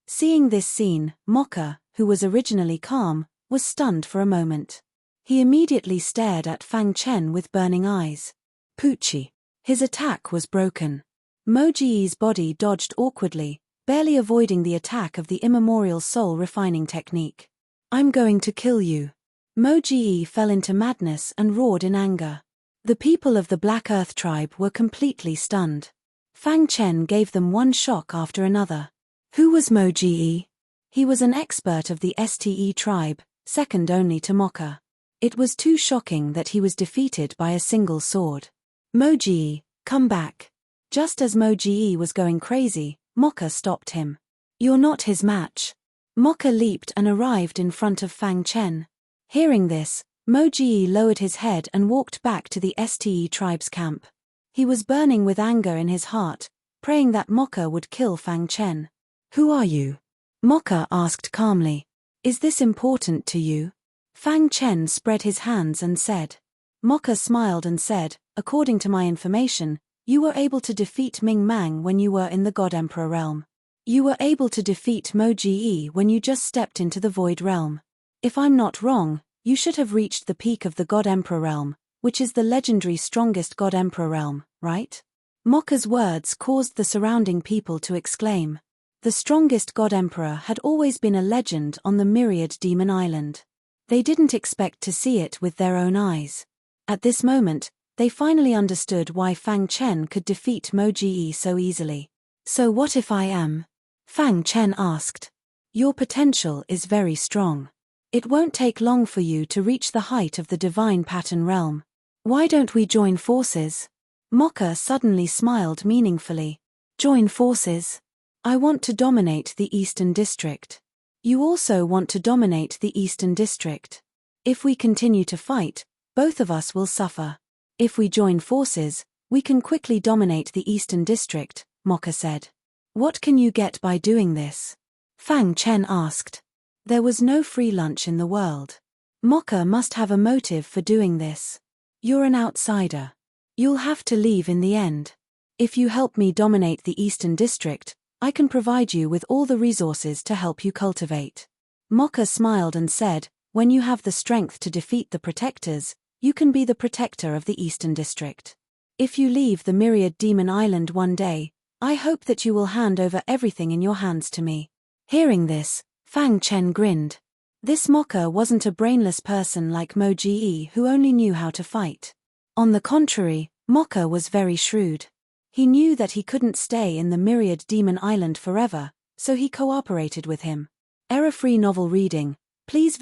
Seeing this scene, Mocha, who was originally calm, was stunned for a moment. He immediately stared at Fang Chen with burning eyes. Poochie. His attack was broken. Mo Ji's body dodged awkwardly, barely avoiding the attack of the immemorial soul refining technique. "I'm going to kill you." Mo Ji fell into madness and roared in anger. The people of the Black Earth tribe were completely stunned. Fang Chen gave them one shock after another. Who was Mo Ji? He was an expert of the STE tribe, second only to Mocha. It was too shocking that he was defeated by a single sword. "Mo Ji, come back." Just as Mo Ji was going crazy, Mocha stopped him. "You're not his match." Mocha leaped and arrived in front of Fang Chen. Hearing this, Mo Ji lowered his head and walked back to the STE tribe's camp. He was burning with anger in his heart, praying that Mocha would kill Fang Chen. "Who are you?" Mocha asked calmly. "Is this important to you?" Fang Chen spread his hands and said. Mocha smiled and said, "According to my information, you were able to defeat Ming Mang when you were in the God Emperor realm. You were able to defeat Mo Ji when you just stepped into the Void realm. If I'm not wrong, You should have reached the peak of the God-Emperor realm, which is the legendary strongest God-Emperor realm, right? Mokka's words caused the surrounding people to exclaim. The strongest God-Emperor had always been a legend on the Myriad Demon Island. They didn't expect to see it with their own eyes. At this moment, they finally understood why Fang Chen could defeat Mo Ji so easily. So what if I am? Fang Chen asked. Your potential is very strong. It won't take long for you to reach the height of the divine pattern realm. Why don't we join forces? Mokka suddenly smiled meaningfully. Join forces? I want to dominate the Eastern District. You also want to dominate the Eastern District. If we continue to fight, both of us will suffer. If we join forces, we can quickly dominate the Eastern District, Mokka said. What can you get by doing this? Fang Chen asked. There was no free lunch in the world. Mokka must have a motive for doing this. You're an outsider. You'll have to leave in the end. If you help me dominate the Eastern District, I can provide you with all the resources to help you cultivate. Mokka smiled and said, when you have the strength to defeat the protectors, you can be the protector of the Eastern District. If you leave the Myriad Demon Island one day, I hope that you will hand over everything in your hands to me. Hearing this, Fang Chen grinned. This Mokka wasn't a brainless person like Mo Ji who only knew how to fight. On the contrary, Mokka was very shrewd. He knew that he couldn't stay in the Myriad Demon Island forever, so he cooperated with him. Error-free novel reading. Please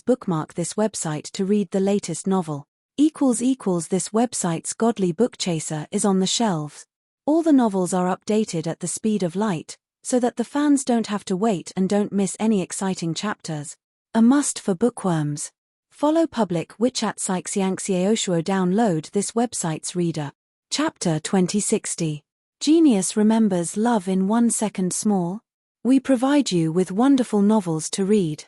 bookmark this website to read the latest novel. This website's godly book chaser is on the shelves. All the novels are updated at the speed of light, so that the fans don't have to wait and don't miss any exciting chapters. A must for bookworms. Follow public which at Saixiangxiaoshuo download this website's reader. Chapter 2060. Genius remembers love in 1 second small. We provide you with wonderful novels to read.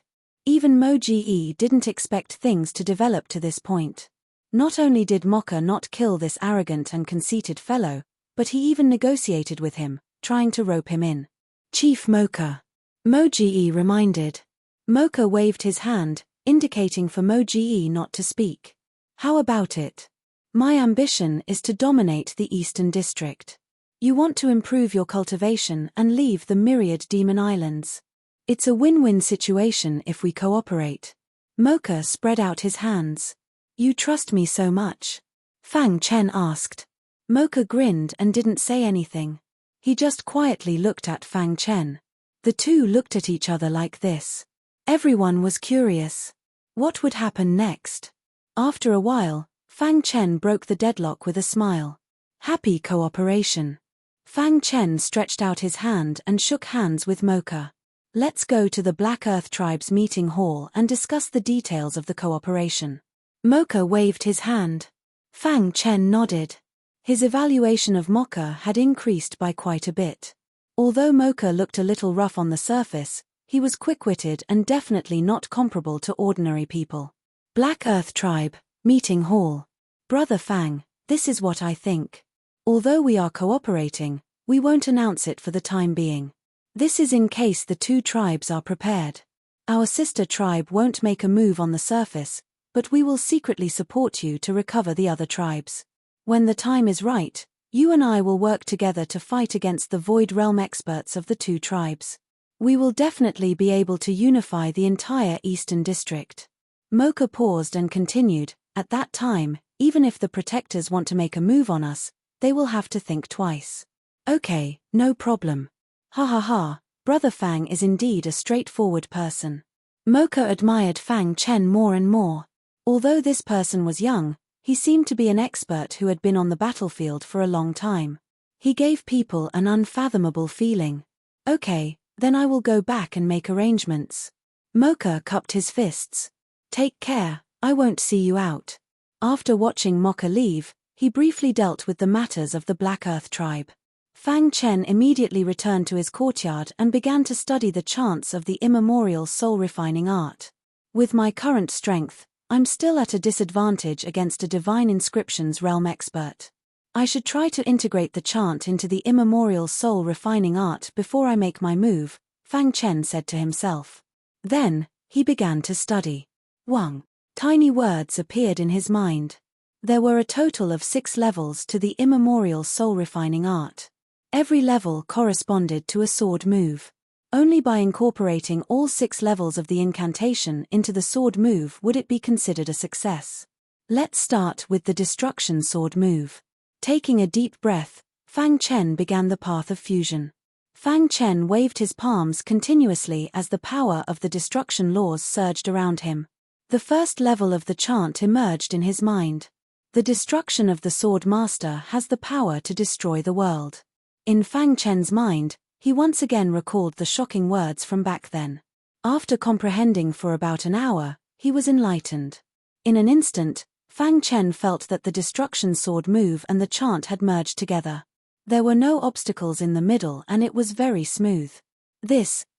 Even Mo Ji didn't expect things to develop to this point. Not only did Mokka not kill this arrogant and conceited fellow, but he even negotiated with him, trying to rope him in. Chief Mokka. Mo Ji reminded. Mokka waved his hand, indicating for Mo Ji not to speak. How about it? My ambition is to dominate the Eastern District. You want to improve your cultivation and leave the Myriad Demon Islands. It's a win-win situation if we cooperate. Mokka spread out his hands. You trust me so much? Fang Chen asked. Mokka grinned and didn't say anything. He just quietly looked at Fang Chen. The two looked at each other like this. Everyone was curious. What would happen next? After a while, Fang Chen broke the deadlock with a smile. Happy cooperation. Fang Chen stretched out his hand and shook hands with Mokka. Let's go to the Black Earth Tribe's meeting hall and discuss the details of the cooperation. Mokka waved his hand. Fang Chen nodded. His evaluation of Mokka had increased by quite a bit. Although Mokka looked a little rough on the surface, he was quick-witted and definitely not comparable to ordinary people. Black Earth Tribe, meeting hall. Brother Fang, this is what I think. Although we are cooperating, we won't announce it for the time being. This is in case the two tribes are prepared. Our sister tribe won't make a move on the surface, but we will secretly support you to recover the other tribes. When the time is right, you and I will work together to fight against the Void Realm experts of the two tribes. We will definitely be able to unify the entire Eastern District. Mokka paused and continued, at that time, even if the protectors want to make a move on us, they will have to think twice. Okay, no problem. Ha ha ha, Brother Fang is indeed a straightforward person. Mokka admired Fang Chen more and more. Although this person was young, he seemed to be an expert who had been on the battlefield for a long time. He gave people an unfathomable feeling. Okay, then I will go back and make arrangements. Mokka cupped his fists. Take care, I won't see you out. After watching Mokka leave, he briefly dealt with the matters of the Black Earth Tribe. Fang Chen immediately returned to his courtyard and began to study the chants of the immemorial soul-refining art. With my current strength, I'm still at a disadvantage against a divine inscriptions realm expert. I should try to integrate the chant into the immemorial soul-refining art before I make my move, Fang Chen said to himself. Then, he began to study. 1. Tiny words appeared in his mind. There were a total of 6 levels to the immemorial soul-refining art. Every level corresponded to a sword move. Only by incorporating all 6 levels of the incantation into the sword move would it be considered a success. Let's start with the destruction sword move. Taking a deep breath, Fang Chen began the path of fusion. Fang Chen waved his palms continuously as the power of the destruction laws surged around him. The first level of the chant emerged in his mind. The destruction of the sword master has the power to destroy the world. In Fang Chen's mind, he once again recalled the shocking words from back then. After comprehending for about an hour, he was enlightened. In an instant, Fang Chen felt that the destruction sword move and the chant had merged together. There were no obstacles in the middle and it was very smooth.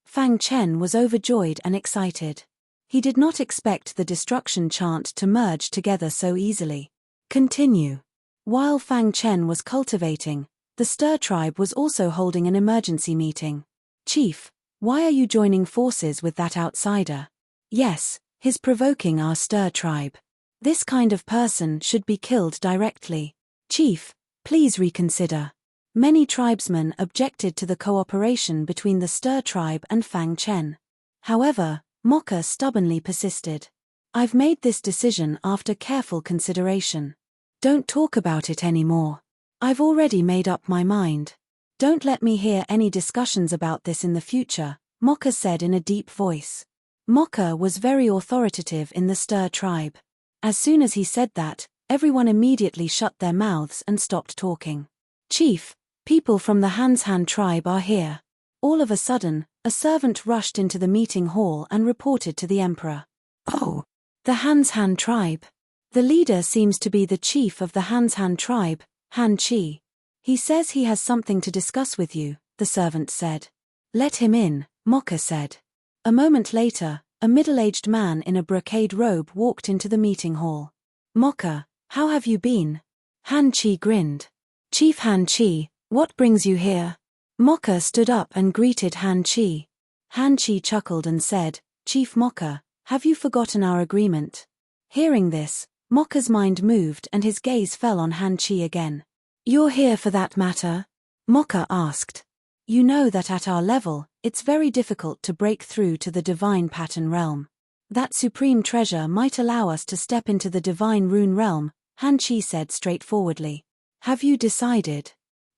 Fang Chen was overjoyed and excited. He did not expect the destruction chant to merge together so easily. Continue. While Fang Chen was cultivating, the Stir tribe was also holding an emergency meeting. Chief, why are you joining forces with that outsider? Yes, he's provoking our Stir tribe. This kind of person should be killed directly. Chief, please reconsider. Many tribesmen objected to the cooperation between the Stir tribe and Fang Chen. However, Mokka stubbornly persisted. I've made this decision after careful consideration. Don't talk about it anymore. I've already made up my mind. Don't let me hear any discussions about this in the future, Mokka said in a deep voice. Mokka was very authoritative in the Stir tribe. As soon as he said that, everyone immediately shut their mouths and stopped talking. Chief, people from the Han tribe are here. All of a sudden, a servant rushed into the meeting hall and reported to the emperor. Oh, the Han tribe. The leader seems to be the chief of the Han tribe, Han Chi. He says he has something to discuss with you, the servant said. Let him in, Mokka said. A moment later, a middle-aged man in a brocade robe walked into the meeting hall. Mokka, how have you been? Han Chi grinned. Chief Han Chi, what brings you here? Mokka stood up and greeted Han Chi. Han Chi chuckled and said, Chief Mokka, have you forgotten our agreement? Hearing this, Mokka's mind moved and his gaze fell on Han Chi again. You're here for that matter? Mokka asked. You know that at our level, it's very difficult to break through to the divine pattern realm. That supreme treasure might allow us to step into the divine rune realm, Han Chi said straightforwardly. Have you decided?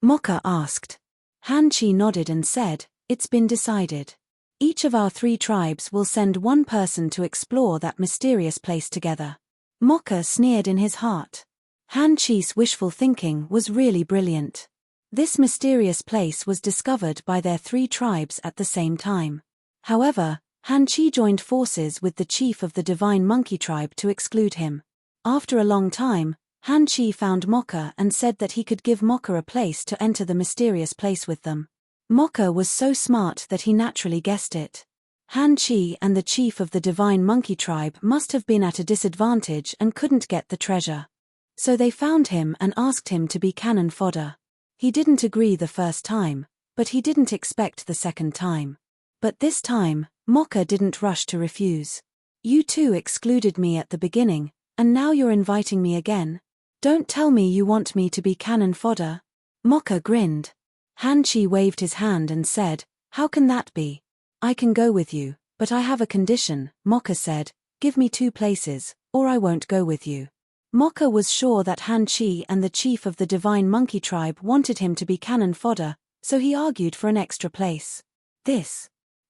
Mokka asked. Han Chi nodded and said, it's been decided. Each of our 3 tribes will send one person to explore that mysterious place together. Mokka sneered in his heart. Han Chi's wishful thinking was really brilliant. This mysterious place was discovered by their 3 tribes at the same time. However, Han Chi joined forces with the chief of the Divine Monkey tribe to exclude him. After a long time, Han Chi found Mokka and said that he could give Mokka a place to enter the mysterious place with them. Mokka was so smart that he naturally guessed it. Han Chi and the chief of the Divine Monkey tribe must have been at a disadvantage and couldn't get the treasure. So they found him and asked him to be cannon fodder. He didn't agree the first time, but he didn't expect the second time. But this time, Mokka didn't rush to refuse. You two excluded me at the beginning, and now you're inviting me again? Don't tell me you want me to be cannon fodder. Mokka grinned. Han Chi waved his hand and said, how can that be? I can go with you, but I have a condition, Mokka said, give me 2 places, or I won't go with you. Mokka was sure that Han Chi and the chief of the Divine Monkey tribe wanted him to be cannon fodder, so he argued for an extra place.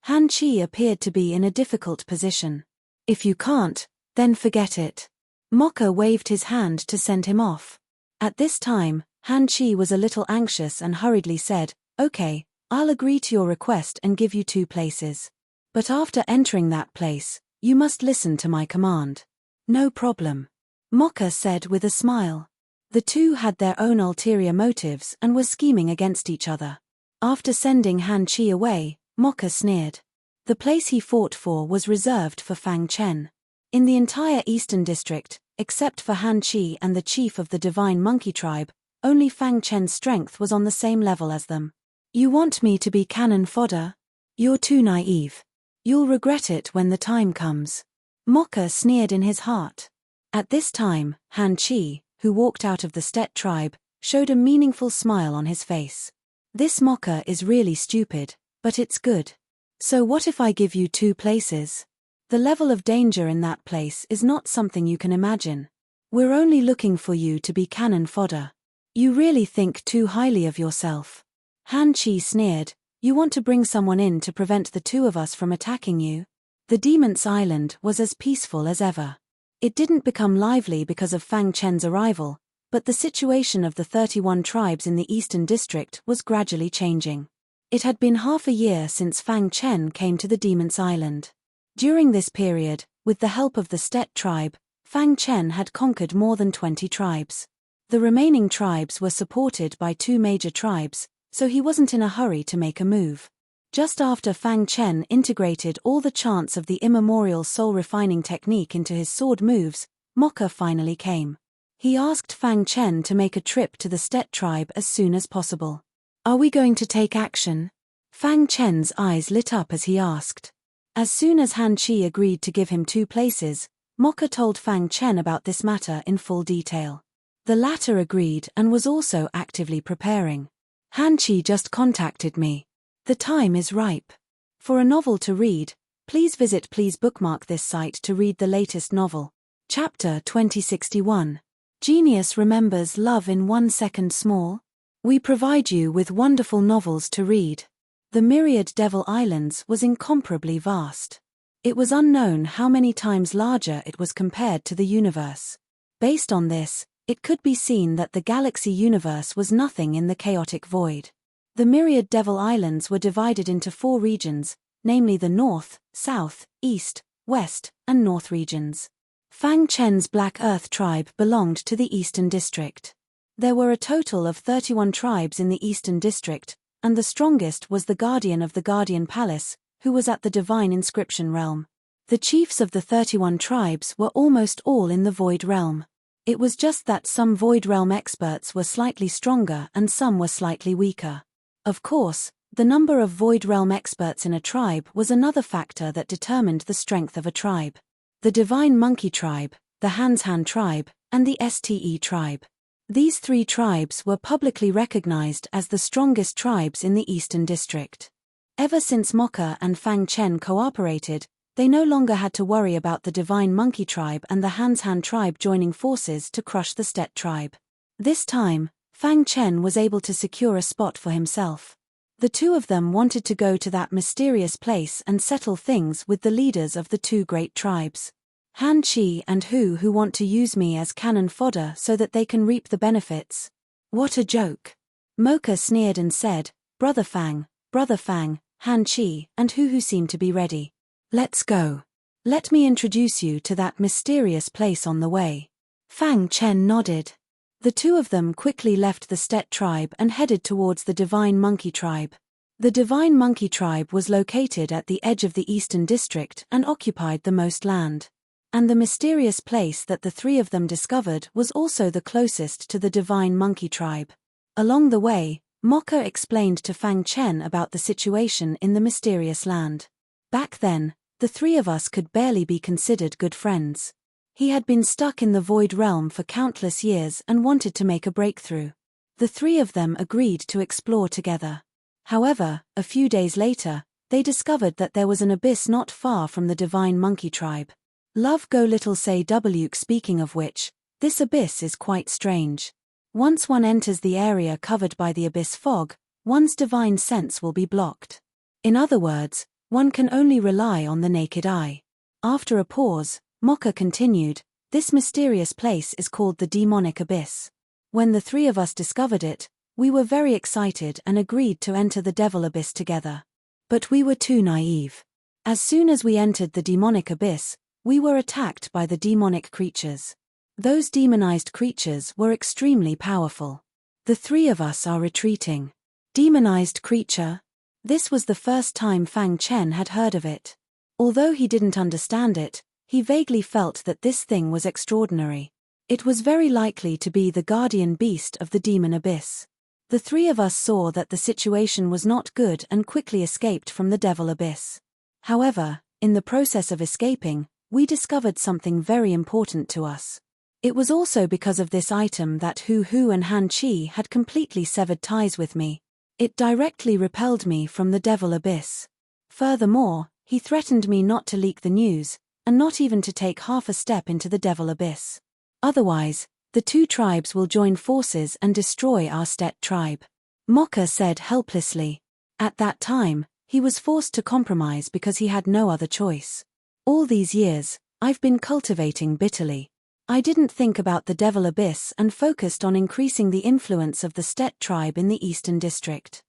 Han Chi appeared to be in a difficult position. If you can't, then forget it. Mokka waved his hand to send him off. At this time, Han Chi was a little anxious and hurriedly said, okay, I'll agree to your request and give you 2 places. But after entering that place, you must listen to my command. No problem. Mokka said with a smile. The two had their own ulterior motives and were scheming against each other. After sending Han Chi away, Mokka sneered. The place he fought for was reserved for Fang Chen. In the entire Eastern District, except for Han Chi and the chief of the Divine Monkey tribe, only Fang Chen's strength was on the same level as them. You want me to be cannon fodder? You're too naive. You'll regret it when the time comes. Mocker sneered in his heart. At this time, Han Chi, who walked out of the Stet tribe, showed a meaningful smile on his face. This Mocker is really stupid, but it's good. So what if I give you 2 places? The level of danger in that place is not something you can imagine. We're only looking for you to be cannon fodder. You really think too highly of yourself. Han Chi sneered, you want to bring someone in to prevent the 2 of us from attacking you? The Demon's Island was as peaceful as ever. It didn't become lively because of Fang Chen's arrival, but the situation of the 31 tribes in the Eastern District was gradually changing. It had been half a year since Fang Chen came to the Demon's Island. During this period, with the help of the Stet tribe, Fang Chen had conquered more than 20 tribes. The remaining tribes were supported by 2 major tribes, so he wasn't in a hurry to make a move. Just after Fang Chen integrated all the chants of the immemorial soul-refining technique into his sword moves, Mocker finally came. He asked Fang Chen to make a trip to the Stet tribe as soon as possible. Are we going to take action? Fang Chen's eyes lit up as he asked. As soon as Han Chi agreed to give him 2 places, Mocker told Fang Chen about this matter in full detail. The latter agreed and was also actively preparing. Han Chi just contacted me. The time is ripe. For a novel to read, please bookmark this site to read the latest novel. Chapter 2061. Genius remembers love in 1 second small. We provide you with wonderful novels to read. The myriad Devil Islands was incomparably vast. It was unknown how many times larger it was compared to the universe. Based on this, it could be seen that the galaxy universe was nothing in the chaotic void. The myriad Devil Islands were divided into 4 regions, namely the North, South, East, West, and North regions. Fang Chen's Black Earth tribe belonged to the Eastern District. There were a total of 31 tribes in the Eastern District, and the strongest was the Guardian of the Guardian Palace, who was at the Divine Inscription Realm. The chiefs of the 31 tribes were almost all in the Void Realm. It was just that some Void Realm experts were slightly stronger and some were slightly weaker. Of course, the number of Void Realm experts in a tribe was another factor that determined the strength of a tribe. The Divine Monkey tribe, the Hanshan tribe, and the Ste tribe. These 3 tribes were publicly recognized as the strongest tribes in the Eastern District. Ever since Mocker and Fang Chen cooperated, they no longer had to worry about the Divine Monkey tribe and the Hanshan tribe joining forces to crush the Stet tribe. This time, Fang Chen was able to secure a spot for himself. The 2 of them wanted to go to that mysterious place and settle things with the leaders of the 2 great tribes. Han Chi and who want to use me as cannon fodder so that they can reap the benefits. What a joke. Mocha sneered and said, Brother Fang, Han Chi, and who seem to be ready. Let's go. Let me introduce you to that mysterious place on the way. Fang Chen nodded. The 2 of them quickly left the Stet tribe and headed towards the Divine Monkey tribe. The Divine Monkey tribe was located at the edge of the Eastern District and occupied the most land. And the mysterious place that the 3 of them discovered was also the closest to the Divine Monkey tribe. Along the way, Mocker explained to Fang Chen about the situation in the mysterious land. Back then, the 3 of us could barely be considered good friends. He had been stuck in the Void Realm for countless years and wanted to make a breakthrough. The 3 of them agreed to explore together. However, a few days later, they discovered that there was an abyss not far from the Divine Monkey tribe. Love go little say W. Speaking of which, this abyss is quite strange. Once one enters the area covered by the abyss fog, one's divine sense will be blocked. In other words, one can only rely on the naked eye. After a pause, Mocker continued, this mysterious place is called the Demonic Abyss. When the 3 of us discovered it, we were very excited and agreed to enter the Devil Abyss together. But we were too naive. As soon as we entered the Demonic Abyss, we were attacked by the demonic creatures. Those demonized creatures were extremely powerful. The 3 of us are retreating. Demonized creature? This was the first time Fang Chen had heard of it. Although he didn't understand it, he vaguely felt that this thing was extraordinary. It was very likely to be the guardian beast of the demon abyss. The 3 of us saw that the situation was not good and quickly escaped from the Devil Abyss. However, in the process of escaping, we discovered something very important to us. It was also because of this item that Hu Hu and Han Chi had completely severed ties with me. It directly repelled me from the Devil Abyss. Furthermore, he threatened me not to leak the news, and not even to take half a step into the Devil Abyss. Otherwise, the two tribes will join forces and destroy our Stet tribe. Mokka said helplessly. At that time, he was forced to compromise because he had no other choice. All these years, I've been cultivating bitterly. I didn't think about the Devil Abyss and focused on increasing the influence of the Stet tribe in the Eastern District.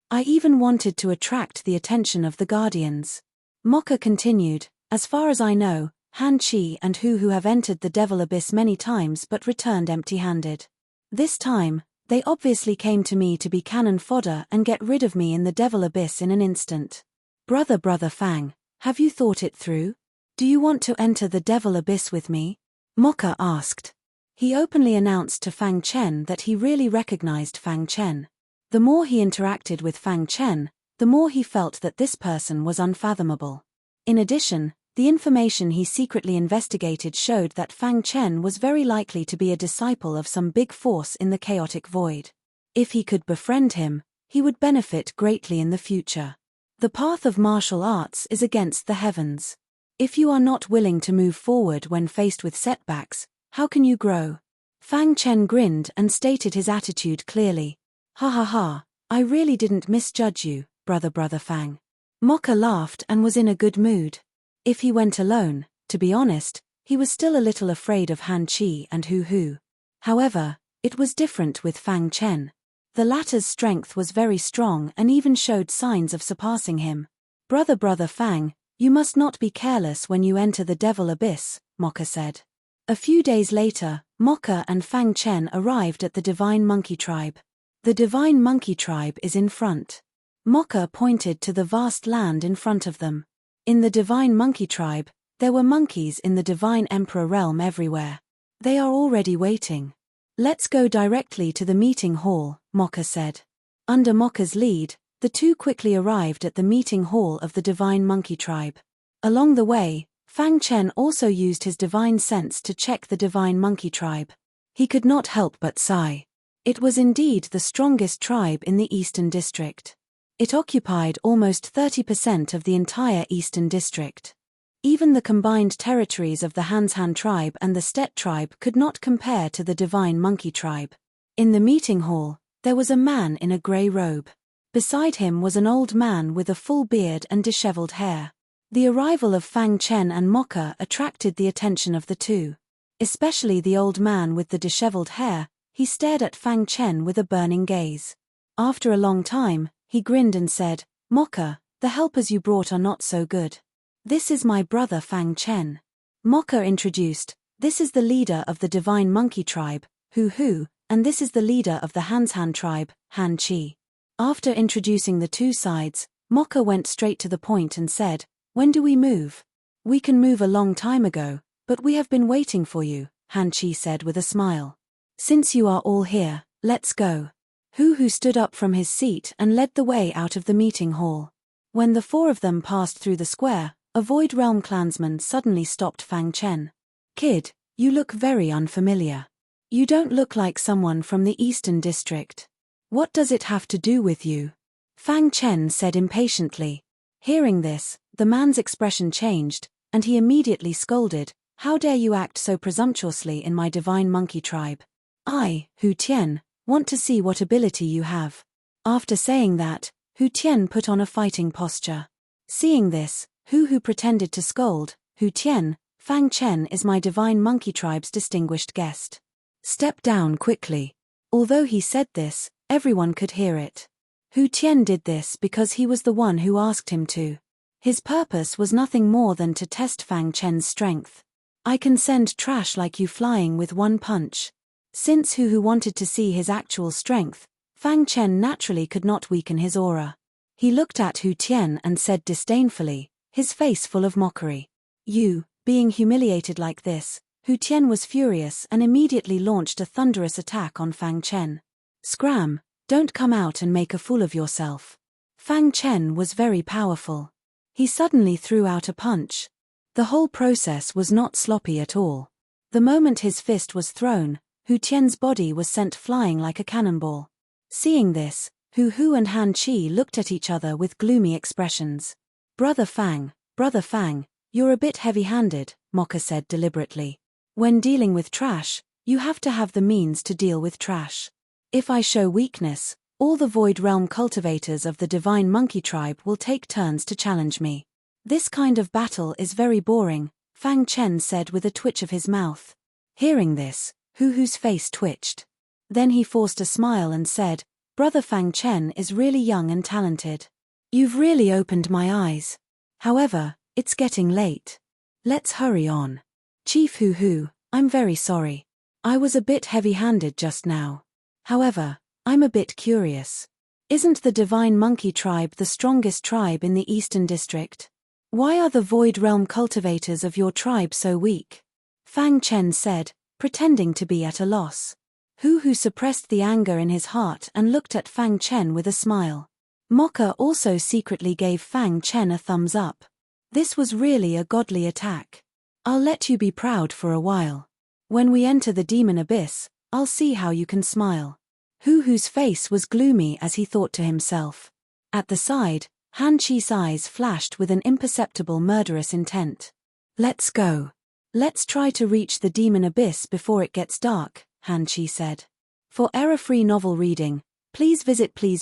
I even wanted to attract the attention of the Guardians. Mokka continued, as far as I know, Han Chi and Hu Hu have entered the Devil Abyss many times but returned empty-handed. This time, they obviously came to me to be cannon fodder and get rid of me in the Devil Abyss in an instant. Brother Fang, have you thought it through? Do you want to enter the Devil Abyss with me? Mokka asked. He openly announced to Fang Chen that he really recognized Fang Chen. The more he interacted with Fang Chen, the more he felt that this person was unfathomable. In addition, the information he secretly investigated showed that Fang Chen was very likely to be a disciple of some big force in the chaotic void. If he could befriend him, he would benefit greatly in the future. The path of martial arts is against the heavens. If you are not willing to move forward when faced with setbacks, how can you grow? Fang Chen grinned and stated his attitude clearly. Ha ha ha, I really didn't misjudge you, brother Fang. Mokka laughed and was in a good mood. If he went alone, to be honest, he was still a little afraid of Han Chi and Hu Hu. However, it was different with Fang Chen. The latter's strength was very strong and even showed signs of surpassing him. Brother Fang, you must not be careless when you enter the Devil Abyss, Mokka said. A few days later, Mokka and Fang Chen arrived at the Divine Monkey Tribe. The Divine Monkey Tribe is in front. Mokka pointed to the vast land in front of them. In the Divine Monkey Tribe, there were monkeys in the Divine Emperor realm everywhere. They are already waiting. Let's go directly to the meeting hall, Mokka said. Under Mokka's lead, the two quickly arrived at the meeting hall of the Divine Monkey Tribe. Along the way, Fang Chen also used his divine sense to check the Divine Monkey Tribe. He could not help but sigh. It was indeed the strongest tribe in the Eastern District. It occupied almost 30% of the entire Eastern District. Even the combined territories of the Han tribe and the Stet tribe could not compare to the Divine Monkey Tribe. In the meeting hall, there was a man in a grey robe. Beside him was an old man with a full beard and disheveled hair. The arrival of Fang Chen and Mokka attracted the attention of the two. Especially the old man with the disheveled hair, he stared at Fang Chen with a burning gaze. After a long time, he grinned and said, Mokka, the helpers you brought are not so good. This is my brother Fang Chen. Mokka introduced, this is the leader of the Divine Monkey Tribe, Hu Hu, and this is the leader of the Han tribe, Han Chi. After introducing the two sides, Mokka went straight to the point and said, when do we move? We can move a long time ago, but we have been waiting for you, Han Chi said with a smile. Since you are all here, let's go. Hu Hu stood up from his seat and led the way out of the meeting hall. When the four of them passed through the square, a Void Realm clansman suddenly stopped Fang Chen. Kid, you look very unfamiliar. You don't look like someone from the Eastern District. What does it have to do with you? Fang Chen said impatiently. Hearing this, the man's expression changed, and he immediately scolded, how dare you act so presumptuously in my Divine Monkey Tribe? I, Hu Tian, want to see what ability you have. After saying that, Hu Tian put on a fighting posture. Seeing this, Hu Hu pretended to scold, Hu Tian, Fang Chen is my Divine Monkey Tribe's distinguished guest. Step down quickly. Although he said this, everyone could hear it. Hu Tian did this because he was the one who asked him to. His purpose was nothing more than to test Fang Chen's strength. I can send trash like you flying with one punch. Since Hu Hu wanted to see his actual strength, Fang Chen naturally could not weaken his aura. He looked at Hu Tian and said disdainfully, his face full of mockery. You, being humiliated like this, Hu Tian was furious and immediately launched a thunderous attack on Fang Chen. Scram, don't come out and make a fool of yourself. Fang Chen was very powerful. He suddenly threw out a punch. The whole process was not sloppy at all. The moment his fist was thrown, Hu Tian's body was sent flying like a cannonball. Seeing this, Hu and Han Qi looked at each other with gloomy expressions. Brother Fang, you're a bit heavy-handed, Mocha said deliberately. When dealing with trash, you have to have the means to deal with trash. If I show weakness, all the Void Realm cultivators of the Divine Monkey Tribe will take turns to challenge me. This kind of battle is very boring, Fang Chen said with a twitch of his mouth. Hearing this, Hu's face twitched. Then he forced a smile and said, Brother Fang Chen is really young and talented. You've really opened my eyes. However, it's getting late. Let's hurry on. Chief Hu, I'm very sorry. I was a bit heavy-handed just now. However, I'm a bit curious. Isn't the Divine Monkey Tribe the strongest tribe in the Eastern District? Why are the Void Realm cultivators of your tribe so weak? Fang Chen said, pretending to be at a loss. Hu suppressed the anger in his heart and looked at Fang Chen with a smile. Mocha also secretly gave Fang Chen a thumbs up. This was really a godly attack. I'll let you be proud for a while. When we enter the demon abyss, I'll see how you can smile. Hu's face was gloomy as he thought to himself. At the side, Han Qi's eyes flashed with an imperceptible murderous intent. Let's go. Let's try to reach the demon abyss before it gets dark, Han Qi said. For error-free novel reading, please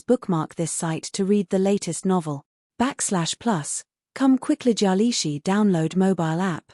bookmark this site to read the latest novel. /+ Come quickly Jialishi download mobile app.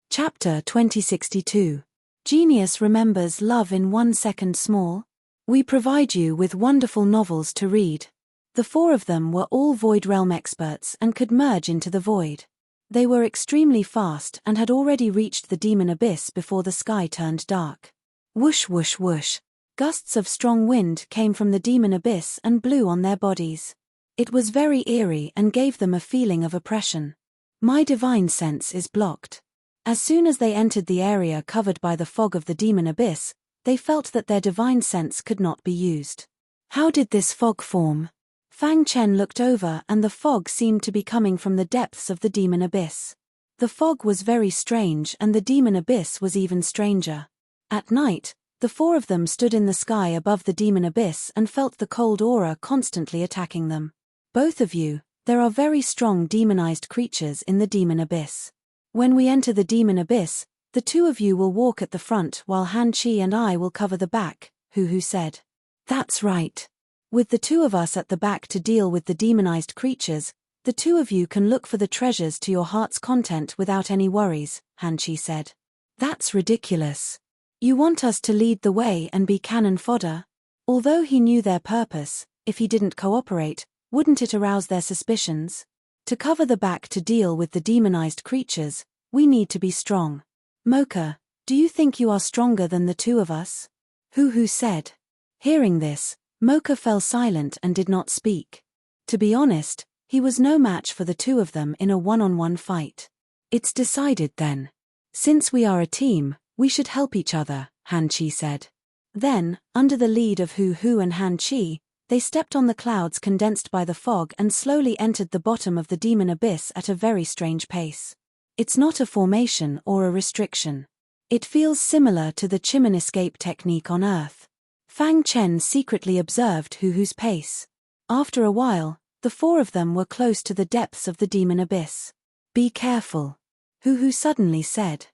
Chapter 2062. Genius remembers love in 1 second small. We provide you with wonderful novels to read. The 4 of them were all Void Realm experts and could merge into the void. They were extremely fast and had already reached the demon abyss before the sky turned dark. Whoosh whoosh whoosh. Gusts of strong wind came from the demon abyss and blew on their bodies. It was very eerie and gave them a feeling of oppression. My divine sense is blocked. As soon as they entered the area covered by the fog of the demon abyss, they felt that their divine sense could not be used. How did this fog form? Fang Chen looked over and the fog seemed to be coming from the depths of the demon abyss. The fog was very strange and the demon abyss was even stranger. At night, the 4 of them stood in the sky above the demon abyss and felt the cold aura constantly attacking them. Both of you, there are very strong demonized creatures in the demon abyss. When we enter the demon abyss, the 2 of you will walk at the front while Han Qi and I will cover the back, Hu said. That's right. With the 2 of us at the back to deal with the demonized creatures, the 2 of you can look for the treasures to your heart's content without any worries, Han Qi said. That's ridiculous. You want us to lead the way and be cannon fodder? Although he knew their purpose, if he didn't cooperate, wouldn't it arouse their suspicions? To cover the back to deal with the demonized creatures, we need to be strong. Mocha, do you think you are stronger than the 2 of us? Hu said. Hearing this, Mocha fell silent and did not speak. To be honest, he was no match for the 2 of them in a one-on-one fight. It's decided then. Since we are a team, we should help each other, Han Qi said. Then, under the lead of Hu and Han Qi, they stepped on the clouds condensed by the fog and slowly entered the bottom of the demon abyss at a very strange pace. It's not a formation or a restriction. It feels similar to the Chimney escape technique on Earth. Fang Chen secretly observed Hu's pace. After a while, the 4 of them were close to the depths of the demon abyss. Be careful. Hu suddenly said.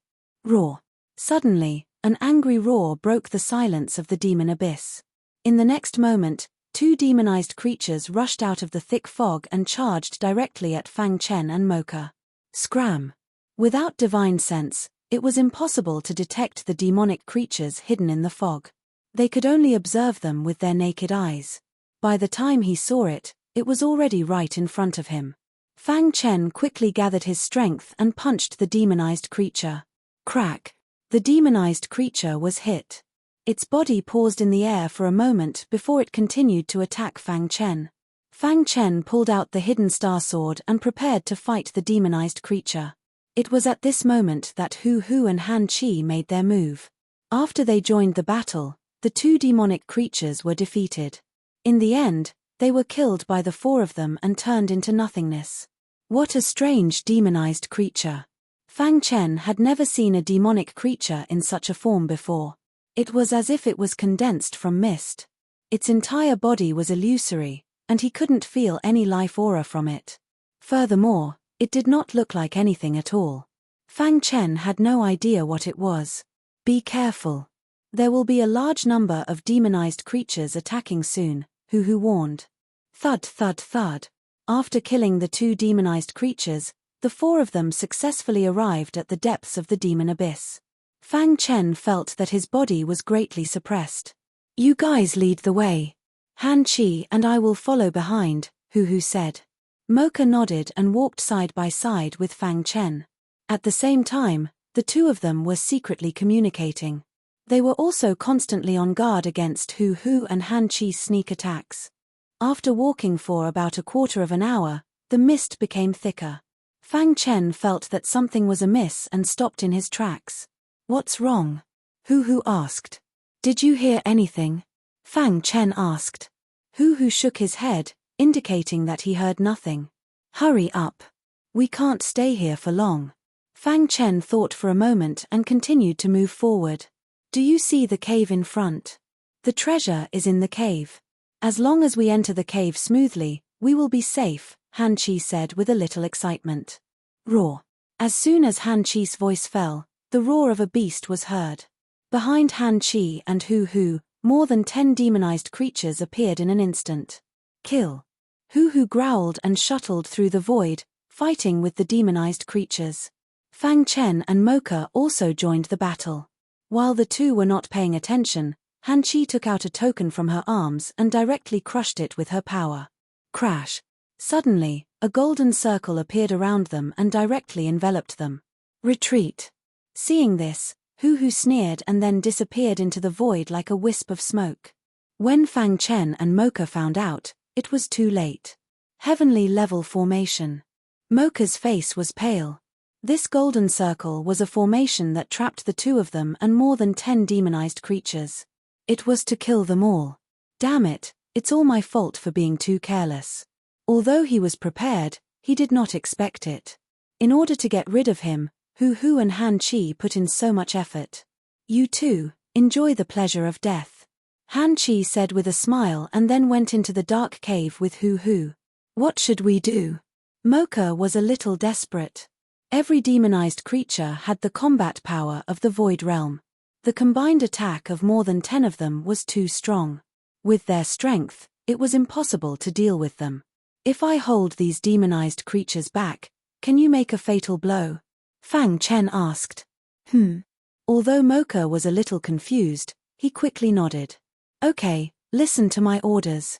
Roar. Suddenly, an angry roar broke the silence of the demon abyss. In the next moment, 2 demonized creatures rushed out of the thick fog and charged directly at Fang Chen and Mocha. Scram. Without divine sense, it was impossible to detect the demonic creatures hidden in the fog. They could only observe them with their naked eyes. By the time he saw it, it was already right in front of him. Fang Chen quickly gathered his strength and punched the demonized creature. Crack. The demonized creature was hit. Its body paused in the air for a moment before it continued to attack Fang Chen. Fang Chen pulled out the hidden star sword and prepared to fight the demonized creature. It was at this moment that Hu and Han Qi made their move. After they joined the battle, the 2 demonic creatures were defeated. In the end, they were killed by the 4 of them and turned into nothingness. What a strange demonized creature. Fang Chen had never seen a demonic creature in such a form before. It was as if it was condensed from mist. Its entire body was illusory, and he couldn't feel any life aura from it. Furthermore, it did not look like anything at all. Fang Chen had no idea what it was. Be careful. There will be a large number of demonized creatures attacking soon, Hu warned. Thud thud thud. After killing the 2 demonized creatures, the 4 of them successfully arrived at the depths of the demon abyss. Fang Chen felt that his body was greatly suppressed. You guys lead the way. Han Qi and I will follow behind, Hu said. Mocha nodded and walked side by side with Fang Chen. At the same time, the 2 of them were secretly communicating. They were also constantly on guard against Hu and Han Qi's sneak attacks. After walking for about a quarter of an hour, the mist became thicker. Fang Chen felt that something was amiss and stopped in his tracks. What's wrong? Hu asked. Did you hear anything? Fang Chen asked. Hu shook his head, indicating that he heard nothing. Hurry up. We can't stay here for long. Fang Chen thought for a moment and continued to move forward. Do you see the cave in front? The treasure is in the cave. As long as we enter the cave smoothly, we will be safe, Han Qi said with a little excitement. Roar. As soon as Han Qi's voice fell, the roar of a beast was heard. Behind Han Qi and Hu, more than 10 demonized creatures appeared in an instant. Kill. Hu growled and shuttled through the void, fighting with the demonized creatures. Fang Chen and Mocha also joined the battle. While the 2 were not paying attention, Han Qi took out a token from her arms and directly crushed it with her power. Crash. Suddenly, a golden circle appeared around them and directly enveloped them. Retreat. Seeing this, Hu sneered and then disappeared into the void like a wisp of smoke. When Fang Chen and Mocha found out, it was too late. Heavenly level formation. Mocha's face was pale. This golden circle was a formation that trapped the 2 of them and more than 10 demonized creatures. It was to kill them all. Damn it, it's all my fault for being too careless. Although he was prepared, he did not expect it. In order to get rid of him, Hu and Han Qi put in so much effort. You 2, enjoy the pleasure of death. Han Qi said with a smile and then went into the dark cave with Hu. What should we do? Mocha was a little desperate. Every demonized creature had the combat power of the Void Realm. The combined attack of more than 10 of them was too strong. With their strength, it was impossible to deal with them. If I hold these demonized creatures back, can you make a fatal blow? Fang Chen asked. Although Mocha was a little confused, he quickly nodded. Okay, listen to my orders.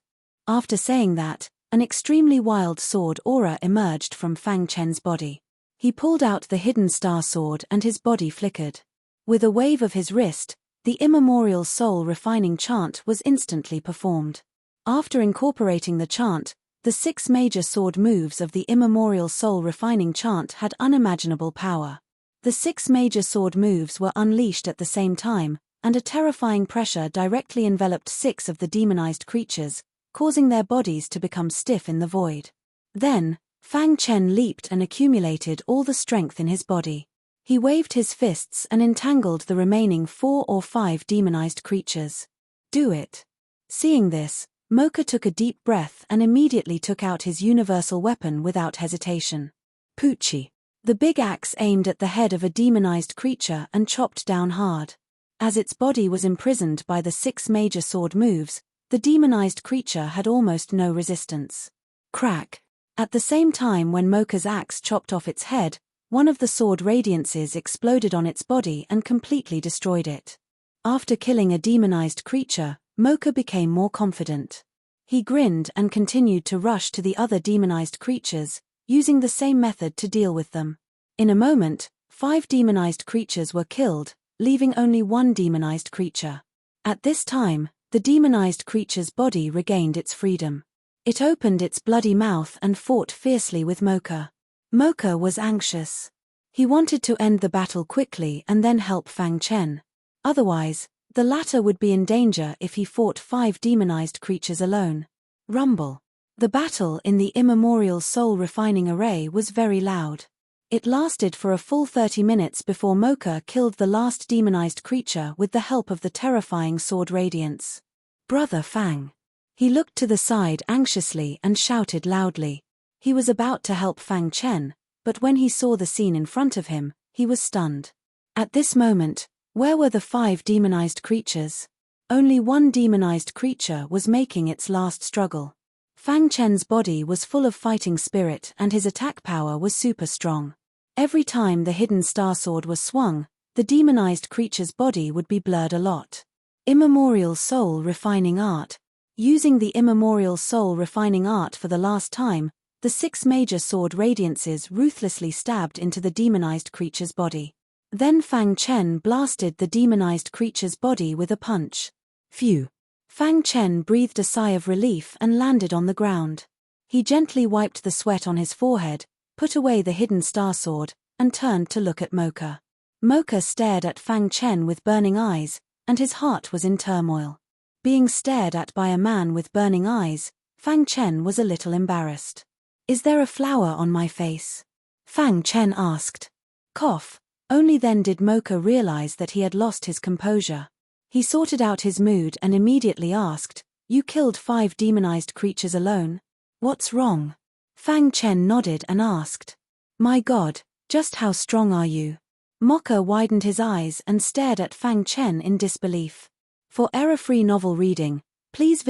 After saying that, an extremely wild sword aura emerged from Fang Chen's body. He pulled out the hidden star sword and his body flickered. With a wave of his wrist, the immemorial soul refining chant was instantly performed. After incorporating the chant, the 6 major sword moves of the immemorial soul refining chant had unimaginable power. The 6 major sword moves were unleashed at the same time, and a terrifying pressure directly enveloped 6 of the demonized creatures, causing their bodies to become stiff in the void. Then, Fang Chen leaped and accumulated all the strength in his body. He waved his fists and entangled the remaining 4 or 5 demonized creatures. Do it. Seeing this, Mocha took a deep breath and immediately took out his universal weapon without hesitation. Poochie. The big axe aimed at the head of a demonized creature and chopped down hard. As its body was imprisoned by the 6 major sword moves, the demonized creature had almost no resistance. Crack. At the same time when Mocha's axe chopped off its head, one of the sword radiances exploded on its body and completely destroyed it. After killing a demonized creature, Mocha became more confident. He grinned and continued to rush to the other demonized creatures, using the same method to deal with them. In a moment, 5 demonized creatures were killed, leaving only 1 demonized creature. At this time, the demonized creature's body regained its freedom. It opened its bloody mouth and fought fiercely with Mocha. Mocha was anxious. He wanted to end the battle quickly and then help Fang Chen. Otherwise, the latter would be in danger if he fought 5 demonized creatures alone. Rumble. The battle in the immemorial soul refining array was very loud. It lasted for a full 30 minutes before Mocha killed the last demonized creature with the help of the terrifying sword radiance. Brother Fang. He looked to the side anxiously and shouted loudly. He was about to help Fang Chen, but when he saw the scene in front of him, he was stunned. At this moment, where were the 5 demonized creatures? Only one demonized creature was making its last struggle. Fang Chen's body was full of fighting spirit and his attack power was super strong. Every time the hidden star sword was swung, the demonized creature's body would be blurred a lot. Immemorial soul refining art. Using the immemorial soul refining art for the last time, the 6 major sword radiances ruthlessly stabbed into the demonized creature's body. Then Fang Chen blasted the demonized creature's body with a punch. Phew! Fang Chen breathed a sigh of relief and landed on the ground. He gently wiped the sweat on his forehead, put away the hidden star sword, and turned to look at Mocha. Mocha stared at Fang Chen with burning eyes, and his heart was in turmoil. Being stared at by a man with burning eyes, Fang Chen was a little embarrassed. "Is there a flower on my face?" Fang Chen asked. Cough. Only then did Mocha realize that he had lost his composure. He sorted out his mood and immediately asked, "You killed 5 demonized creatures alone? What's wrong?" Fang Chen nodded and asked, "My God, just how strong are you?" Mocha widened his eyes and stared at Fang Chen in disbelief. For error-free novel reading, please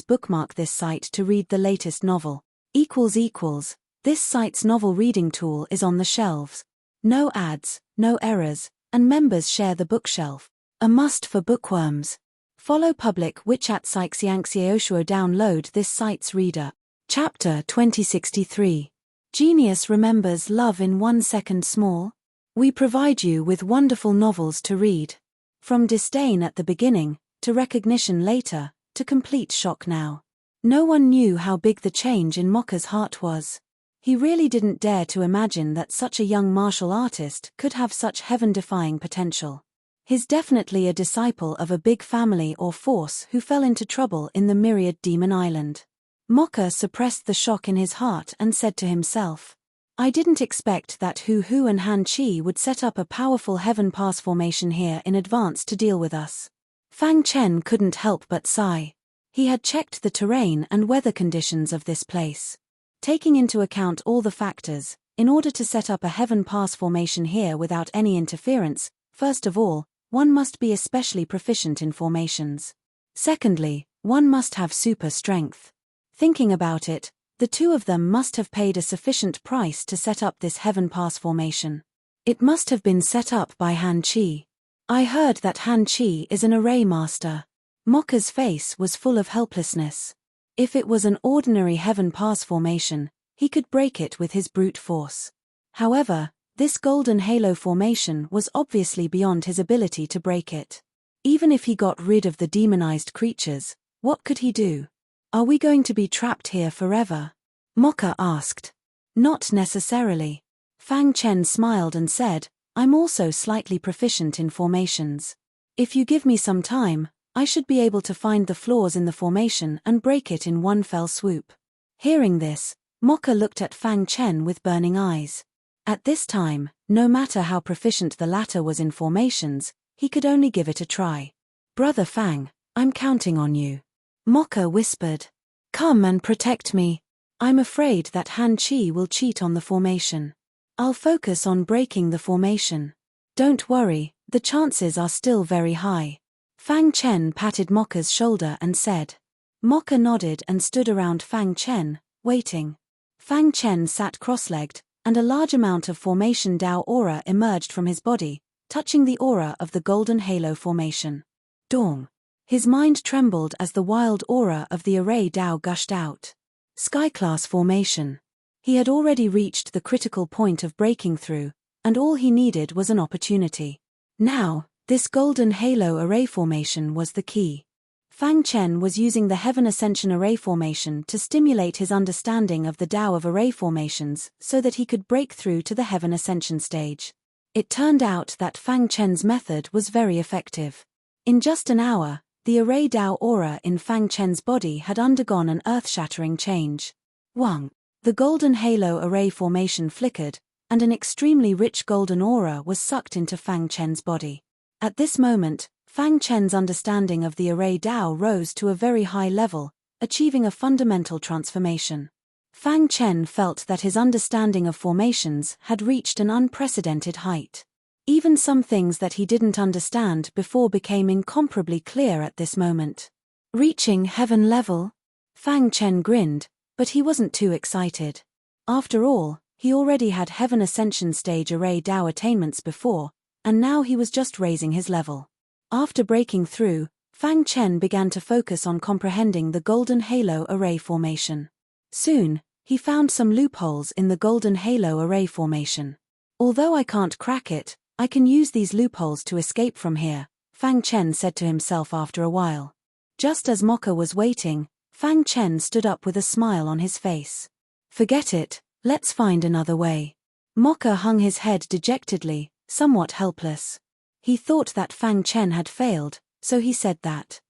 bookmark this site to read the latest novel. This site's novel reading tool is on the shelves. No ads, no errors, and members share the bookshelf. A must for bookworms. Follow public which at Saixiangxiaoshuo download this site's reader. Chapter 2063. Genius remembers love in 1 second small. We provide you with wonderful novels to read. From disdain at the beginning, to recognition later, to complete shock now. No one knew how big the change in Mocha's heart was. He really didn't dare to imagine that such a young martial artist could have such heaven-defying potential. He's definitely a disciple of a big family or force who fell into trouble in the myriad demon island. Mocha suppressed the shock in his heart and said to himself, "I didn't expect that Hu and Han Chi would set up a powerful heaven pass formation here in advance to deal with us." Fang Chen couldn't help but sigh. He had checked the terrain and weather conditions of this place. Taking into account all the factors, in order to set up a heaven pass formation here without any interference, first of all, one must be especially proficient in formations. Secondly, one must have super strength. Thinking about it, the two of them must have paid a sufficient price to set up this heaven pass formation. It must have been set up by Han Chi. I heard that Han Chi is an array master. Mocha's face was full of helplessness. If it was an ordinary heaven pass formation, he could break it with his brute force. However, this golden halo formation was obviously beyond his ability to break it. Even if he got rid of the demonized creatures, what could he do? Are we going to be trapped here forever? Mocha asked. Not necessarily. Fang Chen smiled and said, I'm also slightly proficient in formations. If you give me some time, I should be able to find the flaws in the formation and break it in one fell swoop. Hearing this, Mocha looked at Fang Chen with burning eyes. At this time, no matter how proficient the latter was in formations, he could only give it a try. Brother Fang, I'm counting on you. Mocha whispered. Come and protect me. I'm afraid that Han Chi will cheat on the formation. I'll focus on breaking the formation. Don't worry, the chances are still very high. Fang Chen patted Mocha's shoulder and said. Mocha nodded and stood around Fang Chen, waiting. Fang Chen sat cross-legged, and a large amount of formation Dao aura emerged from his body, touching the aura of the golden halo formation. Dong. His mind trembled as the wild aura of the array Dao gushed out. Sky-class formation. He had already reached the critical point of breaking through, and all he needed was an opportunity. Now, this golden halo array formation was the key. Fang Chen was using the Heaven Ascension array formation to stimulate his understanding of the Tao of array formations so that he could break through to the Heaven Ascension stage. It turned out that Fang Chen's method was very effective. In just an hour, the array Tao aura in Fang Chen's body had undergone an earth-shattering change. Wang. The golden halo array formation flickered, and an extremely rich golden aura was sucked into Fang Chen's body. At this moment, Fang Chen's understanding of the array Dao rose to a very high level, achieving a fundamental transformation. Fang Chen felt that his understanding of formations had reached an unprecedented height. Even some things that he didn't understand before became incomparably clear at this moment. Reaching heaven level? Fang Chen grinned, but he wasn't too excited. After all, he already had heaven ascension stage array Dao attainments before, and now he was just raising his level. After breaking through, Fang Chen began to focus on comprehending the golden halo array formation. Soon, he found some loopholes in the golden halo array formation. Although I can't crack it, I can use these loopholes to escape from here, Fang Chen said to himself after a while. Just as Mocha was waiting, Fang Chen stood up with a smile on his face. Forget it, let's find another way. Mocha hung his head dejectedly, somewhat helpless. He thought that Fang Chen had failed, so he said that.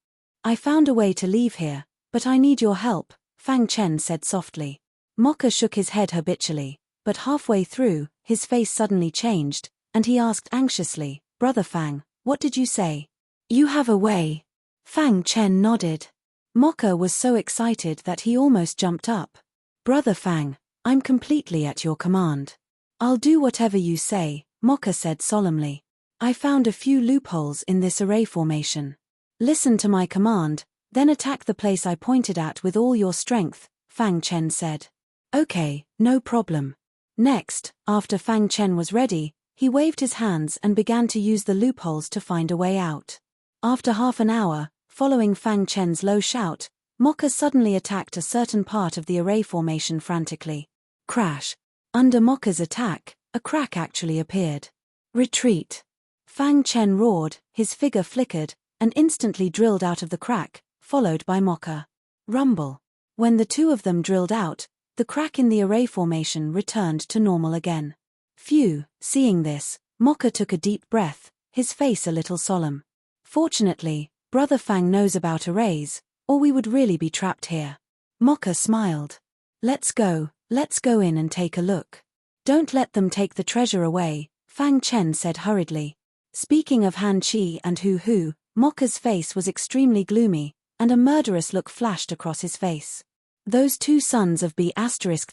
I found a way to leave here, but I need your help, Fang Chen said softly. Mocha shook his head habitually, but halfway through, his face suddenly changed, and he asked anxiously, Brother Fang, what did you say? You have a way. Fang Chen nodded. Mocha was so excited that he almost jumped up. Brother Fang, I'm completely at your command. I'll do whatever you say, Mocha said solemnly. I found a few loopholes in this array formation. Listen to my command, then attack the place I pointed at with all your strength, Fang Chen said. Okay, no problem. Next, after Fang Chen was ready, he waved his hands and began to use the loopholes to find a way out. After half an hour, following Fang Chen's low shout, Mocha suddenly attacked a certain part of the array formation frantically. Crash! Under Mocha's attack, a crack actually appeared. Retreat! Fang Chen roared, his figure flickered, and instantly drilled out of the crack, followed by Mocha. Rumble! When the two of them drilled out, the crack in the array formation returned to normal again. Phew, seeing this, Mocha took a deep breath, his face a little solemn. Fortunately, Brother Fang knows about arrays, or we would really be trapped here. Mocha smiled. Let's go in and take a look. Don't let them take the treasure away, Fang Chen said hurriedly. Speaking of Han Chi and Hu, Mocha's face was extremely gloomy, and a murderous look flashed across his face. Those two sons of B**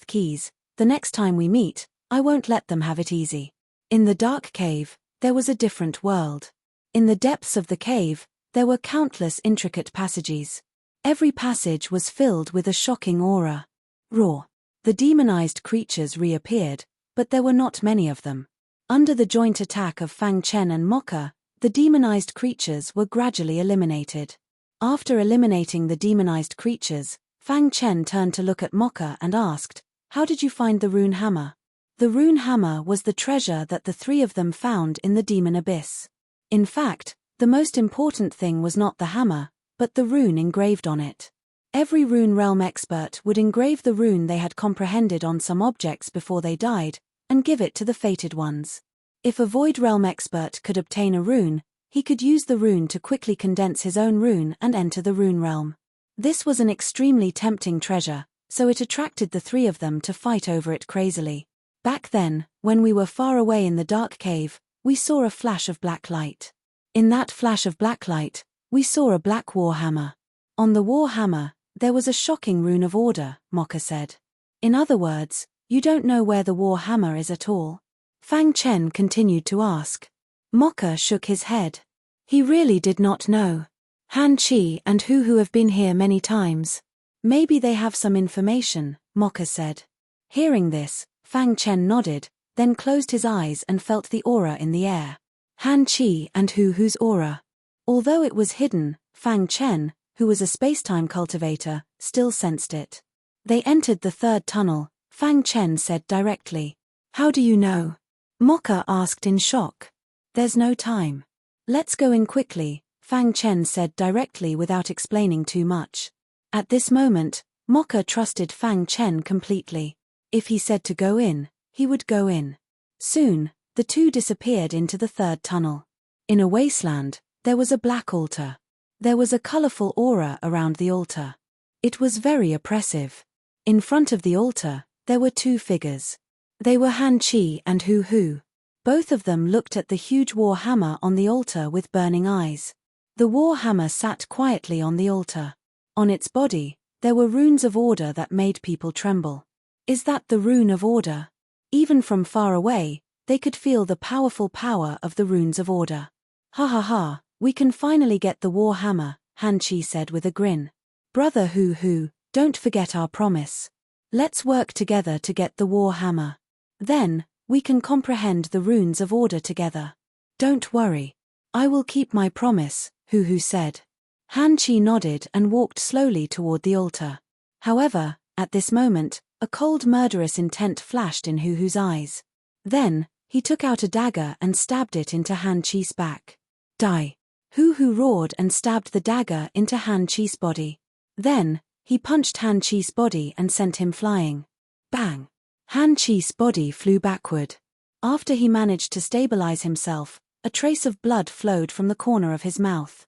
keys, the next time we meet, I won't let them have it easy. In the dark cave, there was a different world. In the depths of the cave, there were countless intricate passages. Every passage was filled with a shocking aura. Roar! The demonized creatures reappeared, but there were not many of them. Under the joint attack of Fang Chen and Mocha, the demonized creatures were gradually eliminated. After eliminating the demonized creatures, Fang Chen turned to look at Mocha and asked, How did you find the rune hammer? The rune hammer was the treasure that the three of them found in the demon abyss. In fact, the most important thing was not the hammer, but the rune engraved on it. Every rune realm expert would engrave the rune they had comprehended on some objects before they died, and give it to the fated ones. If a void realm expert could obtain a rune, he could use the rune to quickly condense his own rune and enter the rune realm. This was an extremely tempting treasure, so it attracted the three of them to fight over it crazily. Back then, when we were far away in the dark cave, we saw a flash of black light. In that flash of black light, we saw a black war hammer. On the war hammer, there was a shocking rune of order, Mocha said. In other words, you don't know where the war hammer is at all? Fang Chen continued to ask. Mocha shook his head. He really did not know. Han Chi and Hu have been here many times. Maybe they have some information, Mocha said. Hearing this, Fang Chen nodded, then closed his eyes and felt the aura in the air. Han Chi and Hu's aura. Although it was hidden, Fang Chen, who was a space-time cultivator, still sensed it. They entered the third tunnel, Fang Chen said directly. How do you know? Mocha asked in shock. There's no time. Let's go in quickly, Fang Chen said directly without explaining too much. At this moment, Mocha trusted Fang Chen completely. If he said to go in, he would go in. Soon, the two disappeared into the third tunnel. In a wasteland, there was a black altar. There was a colorful aura around the altar. It was very oppressive. In front of the altar, there were two figures. They were Han Chi and Hu Hu. Both of them looked at the huge war hammer on the altar with burning eyes. The war hammer sat quietly on the altar. On its body, there were runes of order that made people tremble. Is that the rune of order? Even from far away, they could feel the powerful power of the runes of order. Ha ha ha, we can finally get the war hammer, Han Chi said with a grin. Brother Hu Hu, don't forget our promise. Let's work together to get the war hammer. Then, we can comprehend the runes of order together. Don't worry. I will keep my promise, Hu Hu said. Han Chi nodded and walked slowly toward the altar. However, at this moment, a cold murderous intent flashed in Hu Hu's eyes. Then, he took out a dagger and stabbed it into Han Chi's back. Die! Hu Hu roared and stabbed the dagger into Han Chi's body. Then, he punched Han Chi's body and sent him flying. Bang! Han Chi's body flew backward. After he managed to stabilize himself, a trace of blood flowed from the corner of his mouth.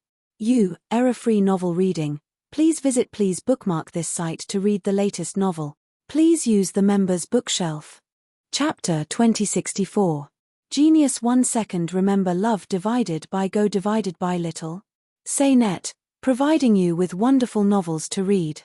Error-free novel reading. Please bookmark this site to read the latest novel. Please use the members bookshelf. Chapter 2064. Genius 1 second remember love divided by go divided by little. Say net, providing you with wonderful novels to read.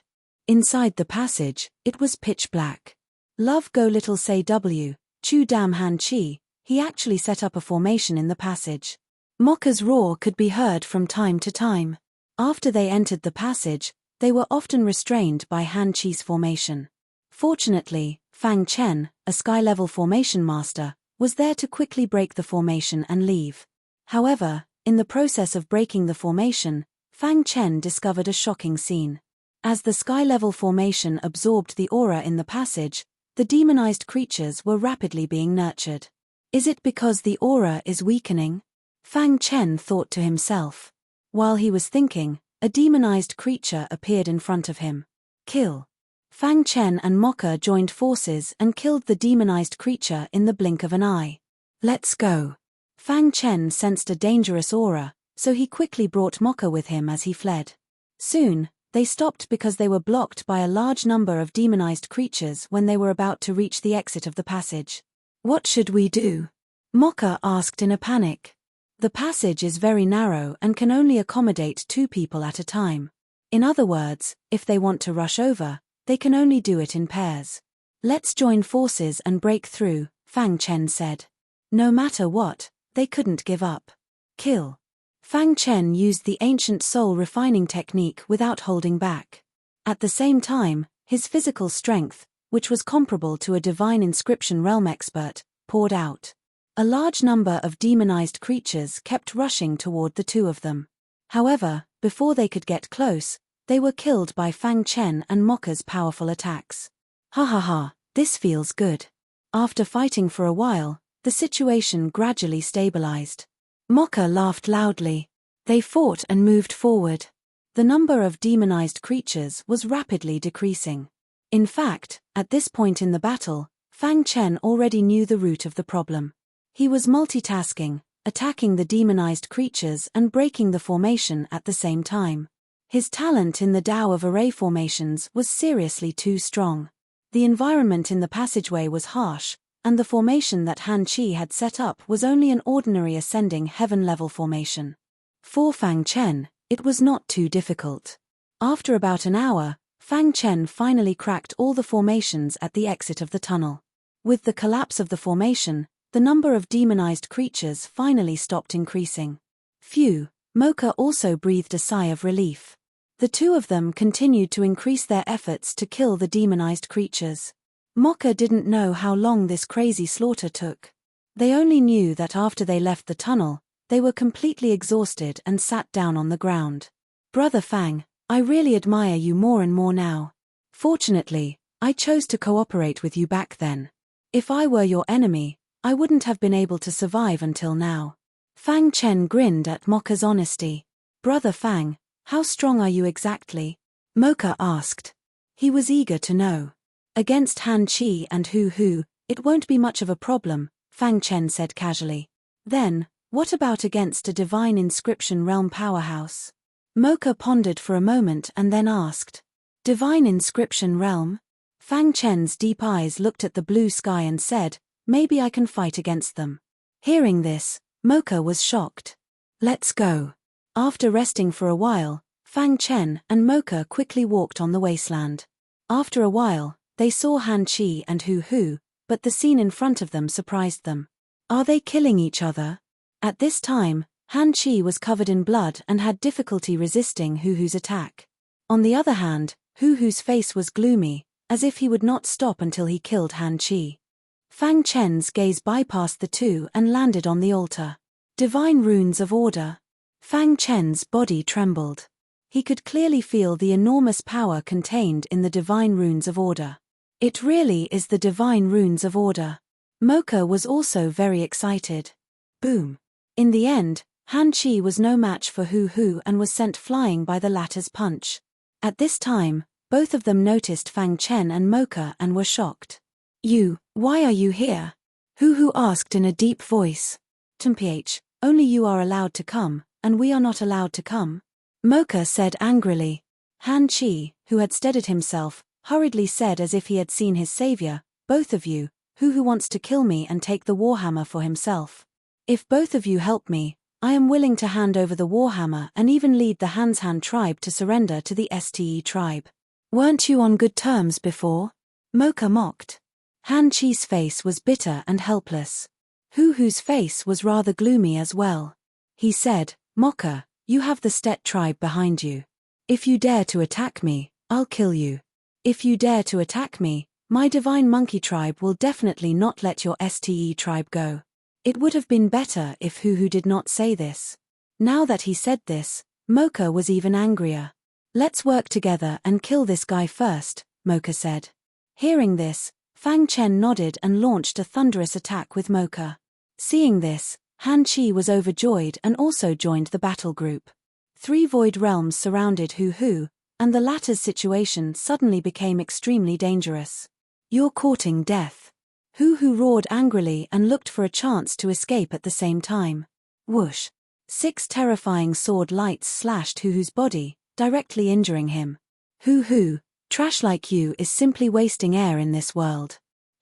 Inside the passage, it was pitch black. Love go little say W, Chu damn Han Chi, he actually set up a formation in the passage. Mokka's roar could be heard from time to time. After they entered the passage, they were often restrained by Han Chi's formation. Fortunately, Fang Chen, a sky-level formation master, was there to quickly break the formation and leave. However, in the process of breaking the formation, Fang Chen discovered a shocking scene. As the sky-level formation absorbed the aura in the passage, the demonized creatures were rapidly being nurtured. Is it because the aura is weakening? Fang Chen thought to himself. While he was thinking, a demonized creature appeared in front of him. Kill. Fang Chen and Mokka joined forces and killed the demonized creature in the blink of an eye. Let's go. Fang Chen sensed a dangerous aura, so he quickly brought Mokka with him as he fled. Soon, they stopped because they were blocked by a large number of demonized creatures when they were about to reach the exit of the passage. What should we do? Mokka asked in a panic. The passage is very narrow and can only accommodate 2 people at a time. In other words, if they want to rush over, they can only do it in pairs. Let's join forces and break through, Fang Chen said. No matter what, they couldn't give up. Kill. Fang Chen used the ancient soul refining technique without holding back. At the same time, his physical strength, which was comparable to a divine inscription realm expert, poured out. A large number of demonized creatures kept rushing toward the 2 of them. However, before they could get close, they were killed by Fang Chen and Mokka's powerful attacks. Ha ha ha, this feels good. After fighting for a while, the situation gradually stabilized. Mokka laughed loudly. They fought and moved forward. The number of demonized creatures was rapidly decreasing. In fact, at this point in the battle, Fang Chen already knew the root of the problem. He was multitasking, attacking the demonized creatures and breaking the formation at the same time. His talent in the Tao of array formations was seriously too strong. The environment in the passageway was harsh, and the formation that Han Chi had set up was only an ordinary ascending heaven-level formation. For Fang Chen, it was not too difficult. After about an hour, Fang Chen finally cracked all the formations at the exit of the tunnel. With the collapse of the formation, the number of demonized creatures finally stopped increasing. Phew, Mokka also breathed a sigh of relief. The 2 of them continued to increase their efforts to kill the demonized creatures. Mokka didn't know how long this crazy slaughter took. They only knew that after they left the tunnel, they were completely exhausted and sat down on the ground. Brother Fang, I really admire you more and more now. Fortunately, I chose to cooperate with you back then. If I were your enemy, I wouldn't have been able to survive until now. Fang Chen grinned at Mokka's honesty. Brother Fang, how strong are you exactly? Mokka asked. He was eager to know. Against Han Chi and Hu Hu, it won't be much of a problem, Fang Chen said casually. Then, what about against a divine inscription realm powerhouse? Mokka pondered for a moment and then asked. Divine inscription realm? Fang Chen's deep eyes looked at the blue sky and said, "Maybe I can fight against them." Hearing this, Mocha was shocked. "Let's go." After resting for a while, Fang Chen and Mocha quickly walked on the wasteland. After a while, they saw Han Chi and Hu Hu, but the scene in front of them surprised them. Are they killing each other? At this time, Han Chi was covered in blood and had difficulty resisting Hu Hu's attack. On the other hand, Hu Hu's face was gloomy, as if he would not stop until he killed Han Chi. Fang Chen's gaze bypassed the two and landed on the altar. Divine runes of order. Fang Chen's body trembled. He could clearly feel the enormous power contained in the divine runes of order. It really is the divine runes of order. Mocha was also very excited. Boom. In the end, Han Chi was no match for Hu Hu and was sent flying by the latter's punch. At this time, both of them noticed Fang Chen and Mocha and were shocked. Why are you here? Hu Hu asked in a deep voice. "Mph, only you are allowed to come, and we are not allowed to come," Mocha said angrily. Han Chi, who had steadied himself, hurriedly said as if he had seen his savior, "Both of you, Hu wants to kill me and take the warhammer for himself. If both of you help me, I am willing to hand over the warhammer and even lead the Han tribe to surrender to the Ste tribe." "Weren't you on good terms before?" Mocha mocked. Han Chi's face was bitter and helpless. Hu Hu's face was rather gloomy as well. He said, "Mocha, you have the Stet tribe behind you. If you dare to attack me, I'll kill you. If you dare to attack me, my divine monkey tribe will definitely not let your Ste tribe go." It would have been better if Hu Hu did not say this. Now that he said this, Mocha was even angrier. "Let's work together and kill this guy first," Mocha said. Hearing this, Fang Chen nodded and launched a thunderous attack with Mocha. Seeing this, Han Chi was overjoyed and also joined the battle group. 3 void realms surrounded Hu Hu, and the latter's situation suddenly became extremely dangerous. "You're courting death." Hu Hu roared angrily and looked for a chance to escape at the same time. Whoosh! 6 terrifying sword lights slashed Hu Hu's body, directly injuring him. "Hu Hu, trash like you is simply wasting air in this world,"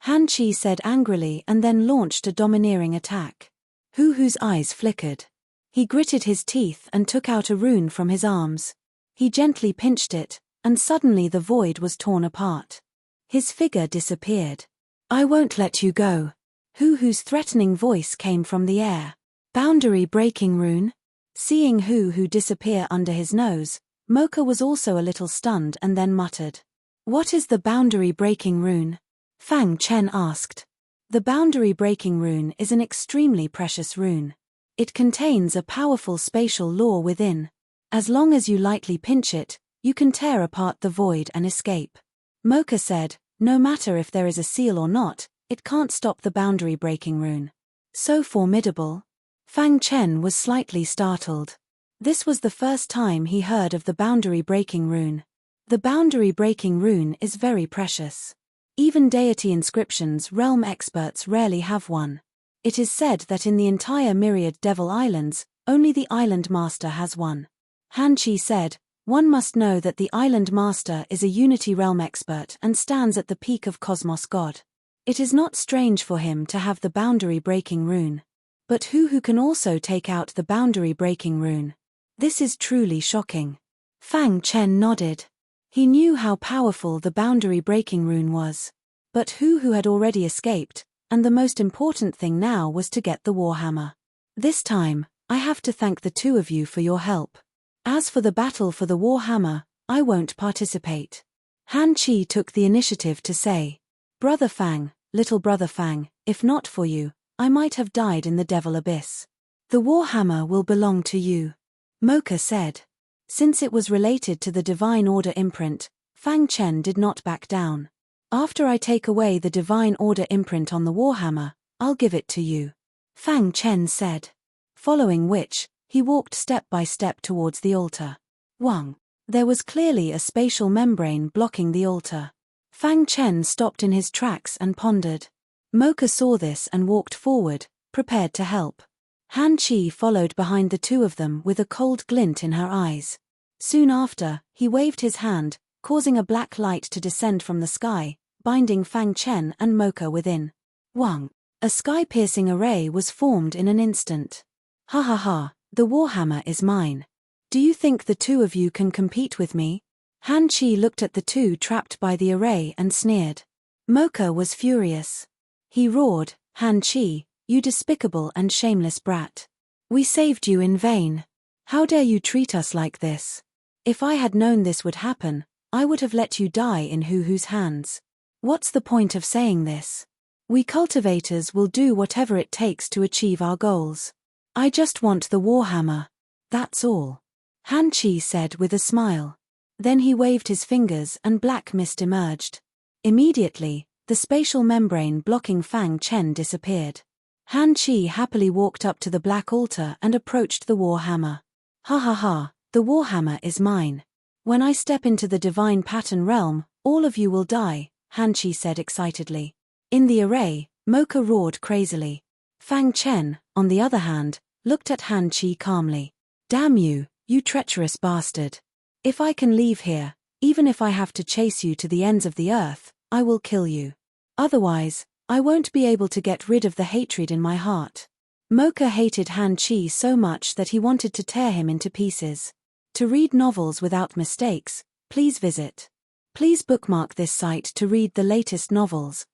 Han Chi said angrily and then launched a domineering attack. Hu Hu's eyes flickered. He gritted his teeth and took out a rune from his arms. He gently pinched it, and suddenly the void was torn apart. His figure disappeared. "I won't let you go." Hu Hu's threatening voice came from the air. "Boundary breaking rune?" Seeing Hu Hu disappear under his nose, Mocha was also a little stunned and then muttered, "What is the boundary breaking rune?" Fang Chen asked. The boundary breaking rune is an extremely precious rune. It contains a powerful spatial law within. As long as you lightly pinch it, you can tear apart the void and escape. Mocha said, "No matter if there is a seal or not, it can't stop the boundary breaking rune." So formidable. Fang Chen was slightly startled. This was the first time he heard of the boundary breaking rune. The boundary breaking rune is very precious. Even deity inscriptions realm experts rarely have one. It is said that in the entire myriad Devil Islands, only the Island Master has one. Han Chi said, "One must know that the Island Master is a Unity realm expert and stands at the peak of Cosmos God. It is not strange for him to have the boundary breaking rune. But who can also take out the boundary breaking rune? This is truly shocking." Fang Chen nodded. He knew how powerful the boundary breaking rune was. But who had already escaped, and the most important thing now was to get the warhammer. "This time, I have to thank the two of you for your help. As for the battle for the warhammer, I won't participate." Han Chi took the initiative to say, "Brother Fang, little brother Fang, if not for you, I might have died in the Devil Abyss. The warhammer will belong to you," Mocha said. Since it was related to the Divine Order imprint, Fang Chen did not back down. "After I take away the Divine Order imprint on the warhammer, I'll give it to you," Fang Chen said. Following which, he walked step by step towards the altar. Wang. There was clearly a spatial membrane blocking the altar. Fang Chen stopped in his tracks and pondered. Mocha saw this and walked forward, prepared to help. Han Chi followed behind the two of them with a cold glint in her eyes. Soon after, he waved his hand, causing a black light to descend from the sky, binding Fang Chen and Mocha within. Wang. A sky-piercing array was formed in an instant. Ha ha ha, the warhammer is mine. Do you think the two of you can compete with me? Han Chi looked at the two trapped by the array and sneered. Mocha was furious. He roared, Han Chi, you despicable and shameless brat. We saved you in vain. How dare you treat us like this? If I had known this would happen, I would have let you die in Hu's hands. What's the point of saying this? We cultivators will do whatever it takes to achieve our goals. I just want the warhammer. That's all. Han Chi said with a smile. Then he waved his fingers and black mist emerged. Immediately, the spatial membrane blocking Fang Chen disappeared. Han Chi happily walked up to the black altar and approached the warhammer. Ha ha ha, the warhammer is mine. When I step into the divine pattern realm, all of you will die, Han Chi said excitedly. In the array, Mocha roared crazily. Fang Chen, on the other hand, looked at Han Chi calmly. Damn you, you treacherous bastard. If I can leave here, even if I have to chase you to the ends of the earth, I will kill you. Otherwise, I won't be able to get rid of the hatred in my heart. Mocha hated Han Chi so much that he wanted to tear him into pieces. To read novels without mistakes, please visit. Please bookmark this site to read the latest novels.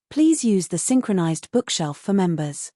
Please use the synchronized bookshelf for members.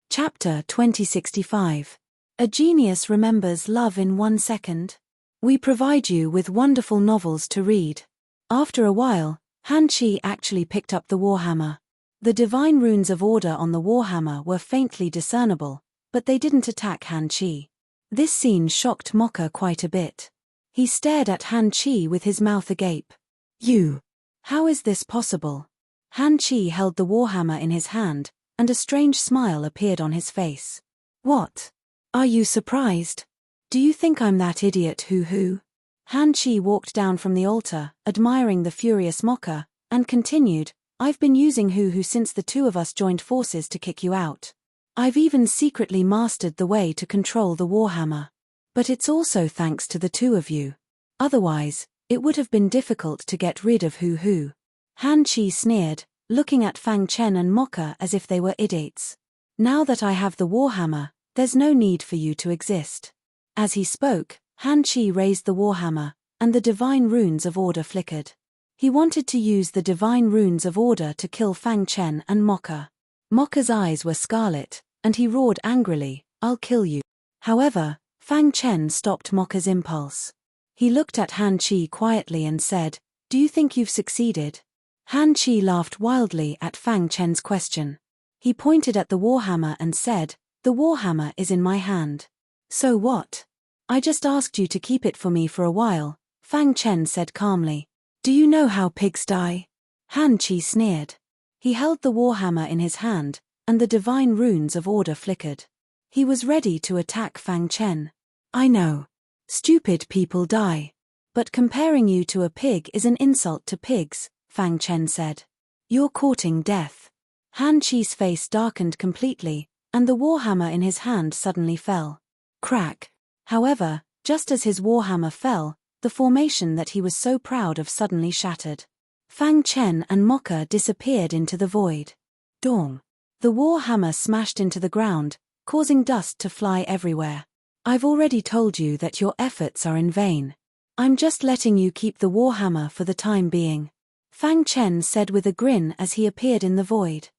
Chapter 2065. A genius remembers love in 1 second. We provide you with wonderful novels to read. After a while, Han Chi actually picked up the warhammer. The divine runes of order on the warhammer were faintly discernible, but they didn't attack Han Chi. This scene shocked Mocha quite a bit. He stared at Han Chi with his mouth agape. You! How is this possible? Han Chi held the warhammer in his hand, and a strange smile appeared on his face. What? Are you surprised? Do you think I'm that idiot Hu? Han Chi walked down from the altar, admiring the furious Mocha, and continued, I've been using Hu since the two of us joined forces to kick you out. I've even secretly mastered the way to control the warhammer. But it's also thanks to the two of you. Otherwise, it would have been difficult to get rid of Hu. Han Chi sneered, looking at Fang Chen and Mocha as if they were idiots. Now that I have the warhammer, there's no need for you to exist. As he spoke, Han Chi raised the warhammer, and the divine runes of order flickered. He wanted to use the divine runes of order to kill Fang Chen and Mocha. Mocha's eyes were scarlet, and he roared angrily, I'll kill you. However, Fang Chen stopped Mocha's impulse. He looked at Han Chi quietly and said, Do you think you've succeeded? Han Chi laughed wildly at Fang Chen's question. He pointed at the warhammer and said, The warhammer is in my hand. So what? I just asked you to keep it for me for a while, Fang Chen said calmly. Do you know how pigs die? Han Chi sneered. He held the warhammer in his hand, and the divine runes of order flickered. He was ready to attack Fang Chen. I know. Stupid people die. But comparing you to a pig is an insult to pigs, Fang Chen said. You're courting death. Han Chi's face darkened completely, and the warhammer in his hand suddenly fell. Crack. However, just as his warhammer fell, the formation that he was so proud of suddenly shattered. Fang Chen and Mocha disappeared into the void. Dong. The warhammer smashed into the ground, causing dust to fly everywhere. I've already told you that your efforts are in vain. I'm just letting you keep the warhammer for the time being. Fang Chen said with a grin as he appeared in the void.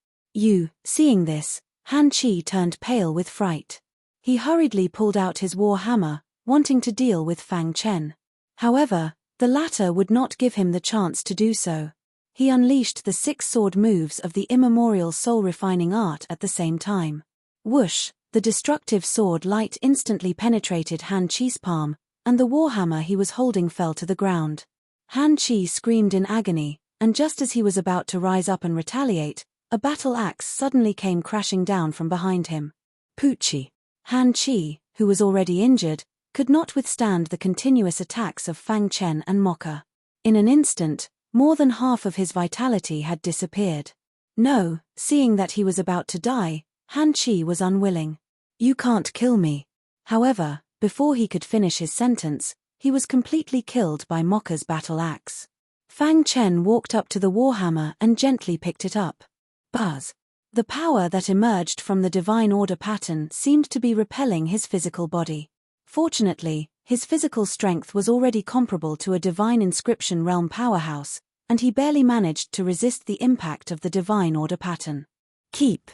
Seeing this, Han Chi turned pale with fright. He hurriedly pulled out his warhammer, wanting to deal with Fang Chen. However, the latter would not give him the chance to do so. He unleashed the 6 sword moves of the immemorial soul-refining art at the same time. Whoosh, the destructive sword light instantly penetrated Han Chi's palm, and the warhammer he was holding fell to the ground. Han Chi screamed in agony, and just as he was about to rise up and retaliate, a battle axe suddenly came crashing down from behind him. Poochie. Han Chi, who was already injured, could not withstand the continuous attacks of Fang Chen and Mocha. In an instant, more than half of his vitality had disappeared. No, seeing that he was about to die, Han Chi was unwilling. You can't kill me. However, before he could finish his sentence, he was completely killed by Mocha's battle axe. Fang Chen walked up to the warhammer and gently picked it up. Buzz. The power that emerged from the divine order pattern seemed to be repelling his physical body. Fortunately, his physical strength was already comparable to a divine inscription realm powerhouse, and he barely managed to resist the impact of the divine order pattern. Keep.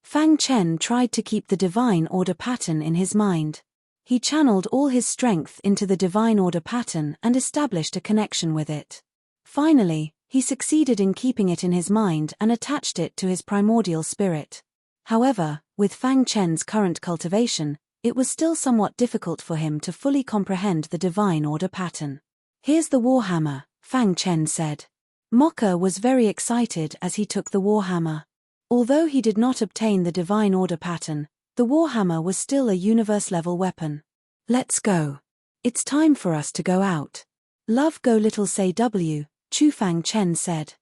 Fang Chen tried to keep the divine order pattern in his mind. He channeled all his strength into the divine order pattern and established a connection with it. Finally, he succeeded in keeping it in his mind and attached it to his primordial spirit. However, with Fang Chen's current cultivation, it was still somewhat difficult for him to fully comprehend the divine order pattern. "Here's the warhammer," Fang Chen said. Mocha was very excited as he took the warhammer. Although he did not obtain the divine order pattern, the warhammer was still a universe-level weapon. "Let's go. It's time for us to go out. Love go little say W," Fang Chen said.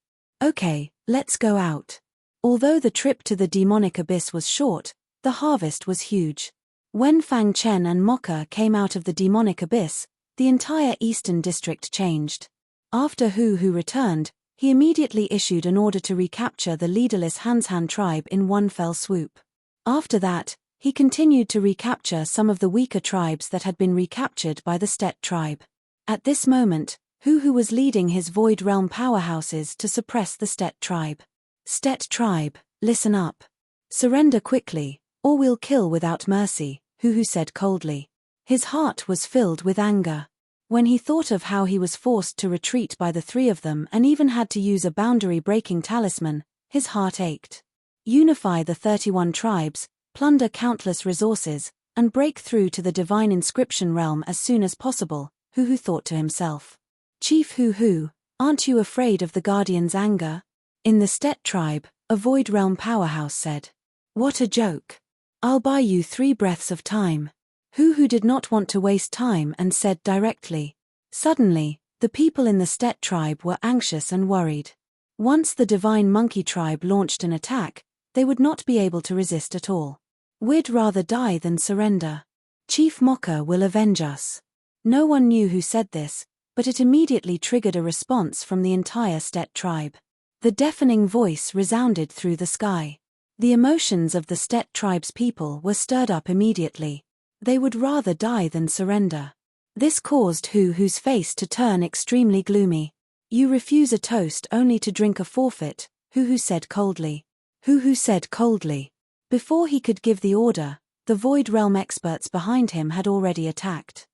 "Okay, let's go out." Although the trip to the demonic abyss was short, the harvest was huge. When Fang Chen and Mocha came out of the demonic abyss, the entire eastern district changed. After Hu returned, he immediately issued an order to recapture the leaderless Hanshan tribe in one fell swoop. After that, he continued to recapture some of the weaker tribes that had been recaptured by the Stet tribe. At this moment, Hu was leading his Void Realm powerhouses to suppress the Stet tribe. "Stet tribe, listen up. Surrender quickly, or we'll kill without mercy," Hu said coldly. His heart was filled with anger. When he thought of how he was forced to retreat by the three of them and even had to use a boundary-breaking talisman, his heart ached. Unify the 31 tribes, plunder countless resources, and break through to the divine inscription realm as soon as possible, Hu thought to himself. "Chief Hu, aren't you afraid of the Guardian's anger?" In the Stet tribe, a Void Realm powerhouse said. "What a joke. I'll buy you 3 breaths of time." Hu did not want to waste time and said directly. Suddenly, the people in the Stet tribe were anxious and worried. Once the Divine Monkey tribe launched an attack, they would not be able to resist at all. "We'd rather die than surrender. Chief Mocha will avenge us." No one knew who said this, but it immediately triggered a response from the entire Stet tribe. The deafening voice resounded through the sky. The emotions of the Stet tribe's people were stirred up immediately. They would rather die than surrender. This caused Hu's face to turn extremely gloomy. "You refuse a toast only to drink a forfeit," Hu said coldly. Hu said coldly. Before he could give the order, the Void Realm experts behind him had already attacked.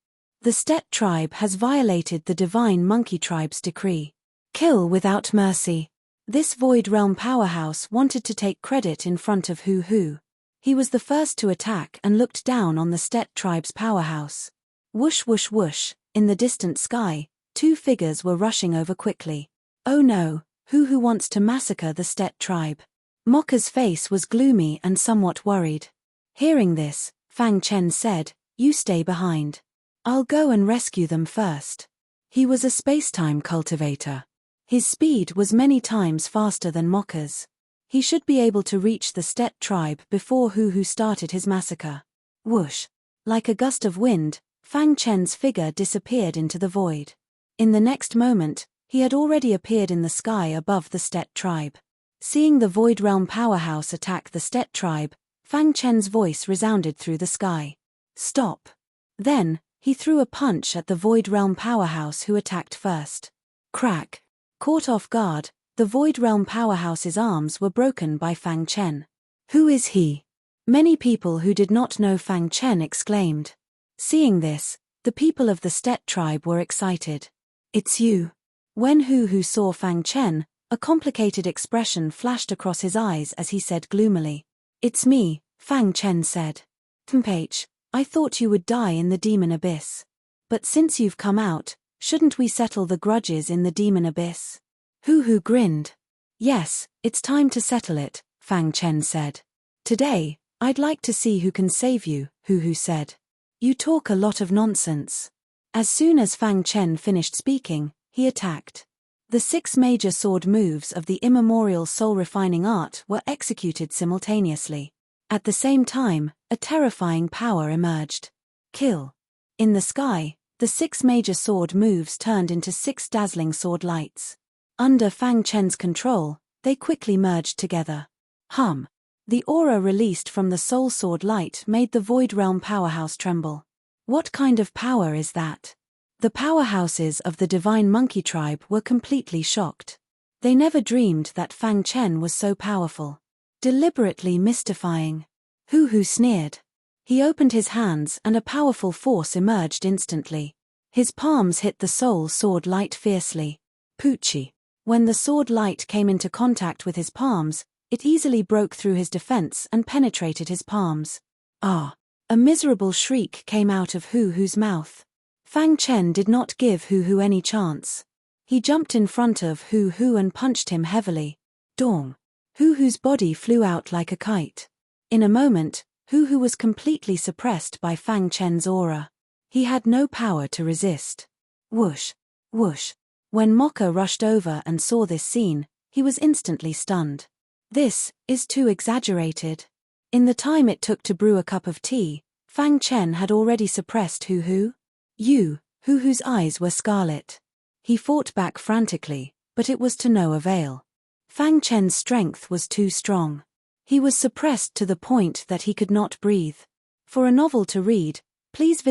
"The Stet tribe has violated the Divine Monkey tribe's decree. Kill without mercy." This Void Realm powerhouse wanted to take credit in front of Hu. He was the first to attack and looked down on the Stet tribe's powerhouse. Whoosh whoosh whoosh, in the distant sky, 2 figures were rushing over quickly. "Oh no, Hu wants to massacre the Stet tribe." Mocha's face was gloomy and somewhat worried. Hearing this, Fang Chen said, "You stay behind. I'll go and rescue them first." He was a spacetime cultivator. His speed was many times faster than Mocha's. He should be able to reach the Stet tribe before Hu started his massacre. Whoosh! Like a gust of wind, Fang Chen's figure disappeared into the void. In the next moment, he had already appeared in the sky above the Stet tribe. Seeing the Void Realm powerhouse attack the Stet tribe, Fang Chen's voice resounded through the sky. "Stop!" Then, he threw a punch at the Void Realm powerhouse who attacked first. Crack! Caught off guard, the Void Realm powerhouse's arms were broken by Fang Chen. "Who is he?" Many people who did not know Fang Chen exclaimed. Seeing this, the people of the Stet tribe were excited. "It's you." When Hu saw Fang Chen, a complicated expression flashed across his eyes as he said gloomily. "It's me," Fang Chen said. "Tempage, I thought you would die in the demon abyss. But since you've come out, shouldn't we settle the grudges in the demon abyss?" Hu grinned. "Yes, it's time to settle it," Fang Chen said. "Today, I'd like to see who can save you," Hu said. "You talk a lot of nonsense." As soon as Fang Chen finished speaking, he attacked. The 6 major sword moves of the immemorial soul-refining art were executed simultaneously. At the same time, a terrifying power emerged. Kill. In the sky, the 6 major sword moves turned into 6 dazzling sword lights. Under Fang Chen's control, they quickly merged together. Hum. The aura released from the soul sword light made the Void Realm powerhouse tremble. What kind of power is that? The powerhouses of the Divine Monkey Tribe were completely shocked. They never dreamed that Fang Chen was so powerful. Deliberately mystifying. Hu sneered. He opened his hands and a powerful force emerged instantly. His palms hit the soul sword light fiercely. Poochie. When the sword light came into contact with his palms, it easily broke through his defense and penetrated his palms. Ah! A miserable shriek came out of Hu's mouth. Fang Chen did not give Hu any chance. He jumped in front of Hu and punched him heavily. Dong! Hu's body flew out like a kite. In a moment, Hu was completely suppressed by Fang Chen's aura. He had no power to resist. Whoosh! Whoosh! When Mocha rushed over and saw this scene, he was instantly stunned. This is too exaggerated. In the time it took to brew a cup of tea, Fang Chen had already suppressed Hu's eyes were scarlet. He fought back frantically, but it was to no avail. Fang Chen's strength was too strong. He was suppressed to the point that he could not breathe. For a novel to read, please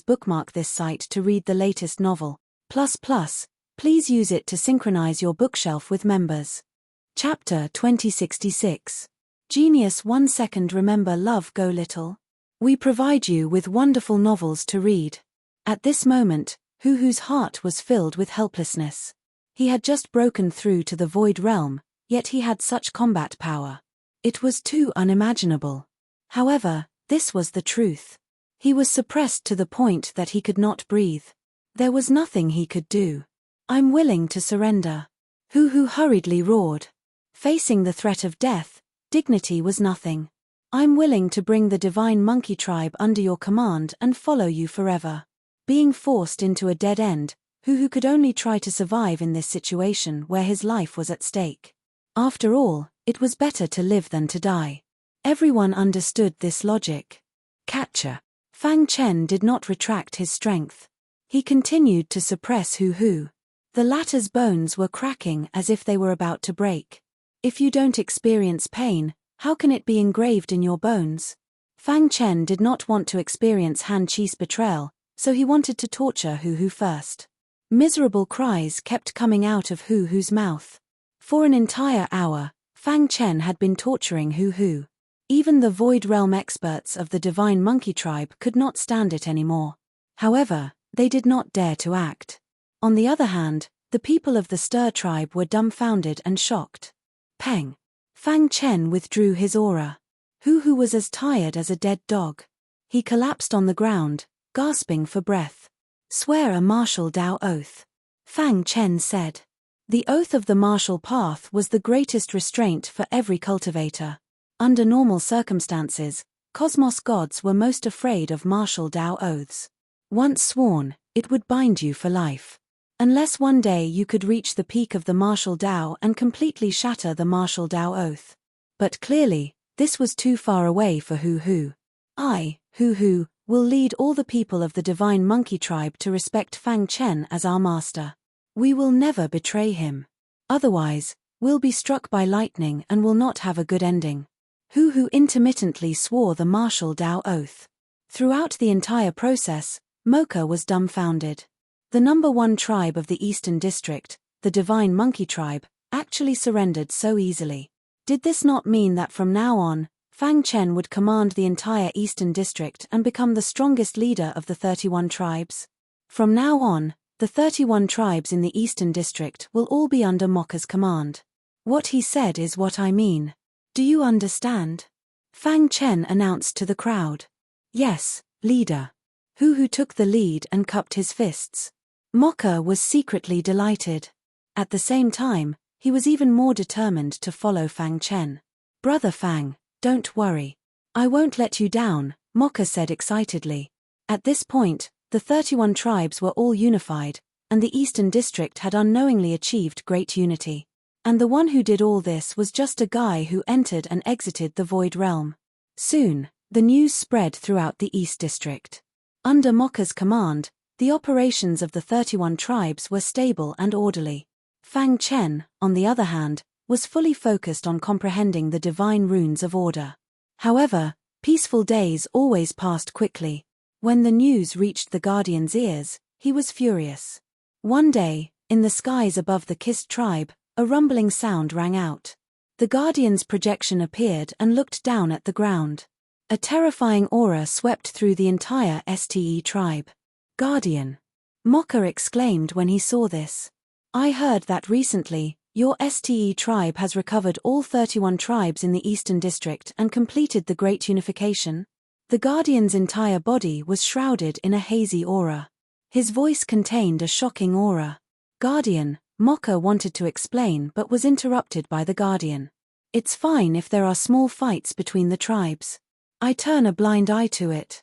bookmark this site to read the latest novel. Please use it to synchronize your bookshelf with members. Chapter 2066. Genius 1 second. Remember love go little. We provide you with wonderful novels to read. At this moment, Hu's heart was filled with helplessness. He had just broken through to the Void Realm, yet he had such combat power. It was too unimaginable. However, this was the truth. He was suppressed to the point that he could not breathe. There was nothing he could do. I'm willing to surrender. Hu hurriedly roared. Facing the threat of death, dignity was nothing. I'm willing to bring the Divine Monkey Tribe under your command and follow you forever. Being forced into a dead end, Hu could only try to survive in this situation where his life was at stake. After all, it was better to live than to die. Everyone understood this logic. Catcher. Fang Chen did not retract his strength. He continued to suppress Hu. The latter's bones were cracking as if they were about to break. If you don't experience pain, how can it be engraved in your bones? Fang Chen did not want to experience Han Chi's betrayal, so he wanted to torture Hu first. Miserable cries kept coming out of Hu's mouth. For an entire hour, Fang Chen had been torturing Hu. Even the Void Realm experts of the Divine Monkey Tribe could not stand it anymore. However, they did not dare to act. On the other hand, the people of the Stir Tribe were dumbfounded and shocked. Peng. Fang Chen withdrew his aura. Hu was as tired as a dead dog. He collapsed on the ground, gasping for breath. Swear a martial Dao oath. Fang Chen said. The oath of the martial path was the greatest restraint for every cultivator. Under normal circumstances, cosmos gods were most afraid of martial Dao oaths. Once sworn, it would bind you for life. Unless one day you could reach the peak of the martial Dao and completely shatter the martial Dao oath. But clearly, this was too far away for Hu. I, Hu, will lead all the people of the Divine Monkey Tribe to respect Fang Chen as our master. We will never betray him. Otherwise, we'll be struck by lightning and will not have a good ending. Hu intermittently swore the martial Dao oath. Throughout the entire process, Mocha was dumbfounded. The number 1 tribe of the Eastern District, the Divine Monkey Tribe, actually surrendered so easily. Did this not mean that from now on, Fang Chen would command the entire Eastern District and become the strongest leader of the 31 tribes? From now on, the 31 tribes in the Eastern District will all be under Mocha's command. What he said is what I mean. Do you understand? Fang Chen announced to the crowd. Yes, leader. Hu took the lead and cupped his fists. Mocha was secretly delighted. At the same time, he was even more determined to follow Fang Chen. Brother Fang, don't worry. I won't let you down, Mocha said excitedly. At this point, the 31 tribes were all unified, and the Eastern District had unknowingly achieved great unity. And the one who did all this was just a guy who entered and exited the Void Realm. Soon, the news spread throughout the East District. Under Mocha's command, the operations of the 31 tribes were stable and orderly. Fang Chen, on the other hand, was fully focused on comprehending the divine runes of order. However, peaceful days always passed quickly. When the news reached the Guardian's ears, he was furious. One day, in the skies above the Kist tribe, a rumbling sound rang out. The Guardian's projection appeared and looked down at the ground. A terrifying aura swept through the entire Ste tribe. "Guardian!" Mocha exclaimed when he saw this. "I heard that recently, your Ste tribe has recovered all 31 tribes in the Eastern District and completed the Great Unification." The Guardian's entire body was shrouded in a hazy aura. His voice contained a shocking aura. "Guardian," Mocha wanted to explain but was interrupted by the Guardian. "It's fine if there are small fights between the tribes. I turn a blind eye to it.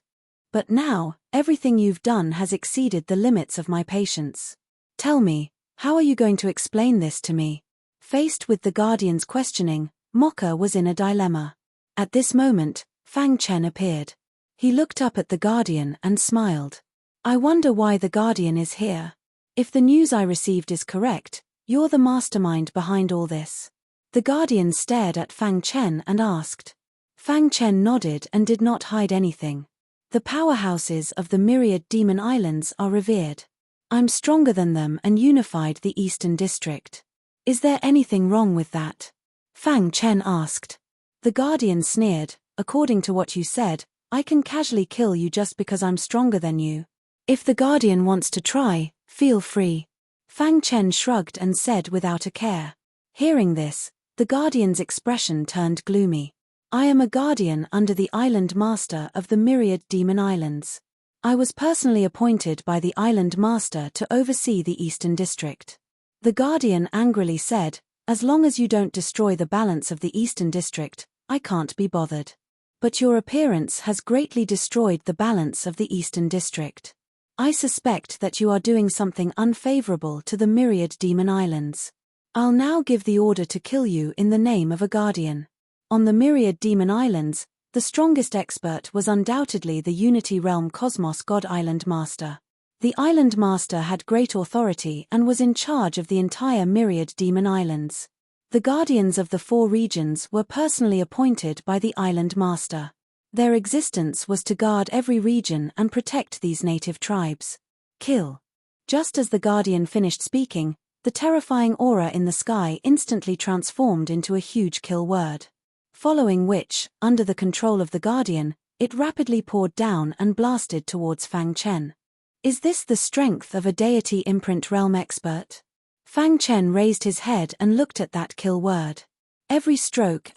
But now, everything you've done has exceeded the limits of my patience. Tell me, how are you going to explain this to me?" Faced with the Guardian's questioning, Mocha was in a dilemma. At this moment, Fang Chen appeared. He looked up at the Guardian and smiled. "I wonder why the Guardian is here. If the news I received is correct, you're the mastermind behind all this." The Guardian stared at Fang Chen and asked. Fang Chen nodded and did not hide anything. "The powerhouses of the myriad demon islands are revered. I'm stronger than them and unified the Eastern District. Is there anything wrong with that?" Fang Chen asked. The Guardian sneered. "According to what you said, I can casually kill you just because I'm stronger than you. If the Guardian wants to try, feel free." Fang Chen shrugged and said without a care. Hearing this, the Guardian's expression turned gloomy. "I am a Guardian under the Island Master of the Myriad Demon Islands. I was personally appointed by the Island Master to oversee the Eastern District." The Guardian angrily said, "As long as you don't destroy the balance of the Eastern District, I can't be bothered. But your appearance has greatly destroyed the balance of the Eastern District. I suspect that you are doing something unfavorable to the Myriad Demon Islands. I'll now give the order to kill you in the name of a Guardian." On the Myriad Demon Islands, the strongest expert was undoubtedly the Unity Realm Cosmos God Island Master. The Island Master had great authority and was in charge of the entire Myriad Demon Islands. The Guardians of the 4 regions were personally appointed by the Island Master. Their existence was to guard every region and protect these native tribes. "Kill." Just as the Guardian finished speaking, the terrifying aura in the sky instantly transformed into a huge kill word. Following which, under the control of the Guardian, it rapidly poured down and blasted towards Fang Chen. Is this the strength of a deity imprint realm expert? Fang Chen raised his head and looked at that kill word. Every stroke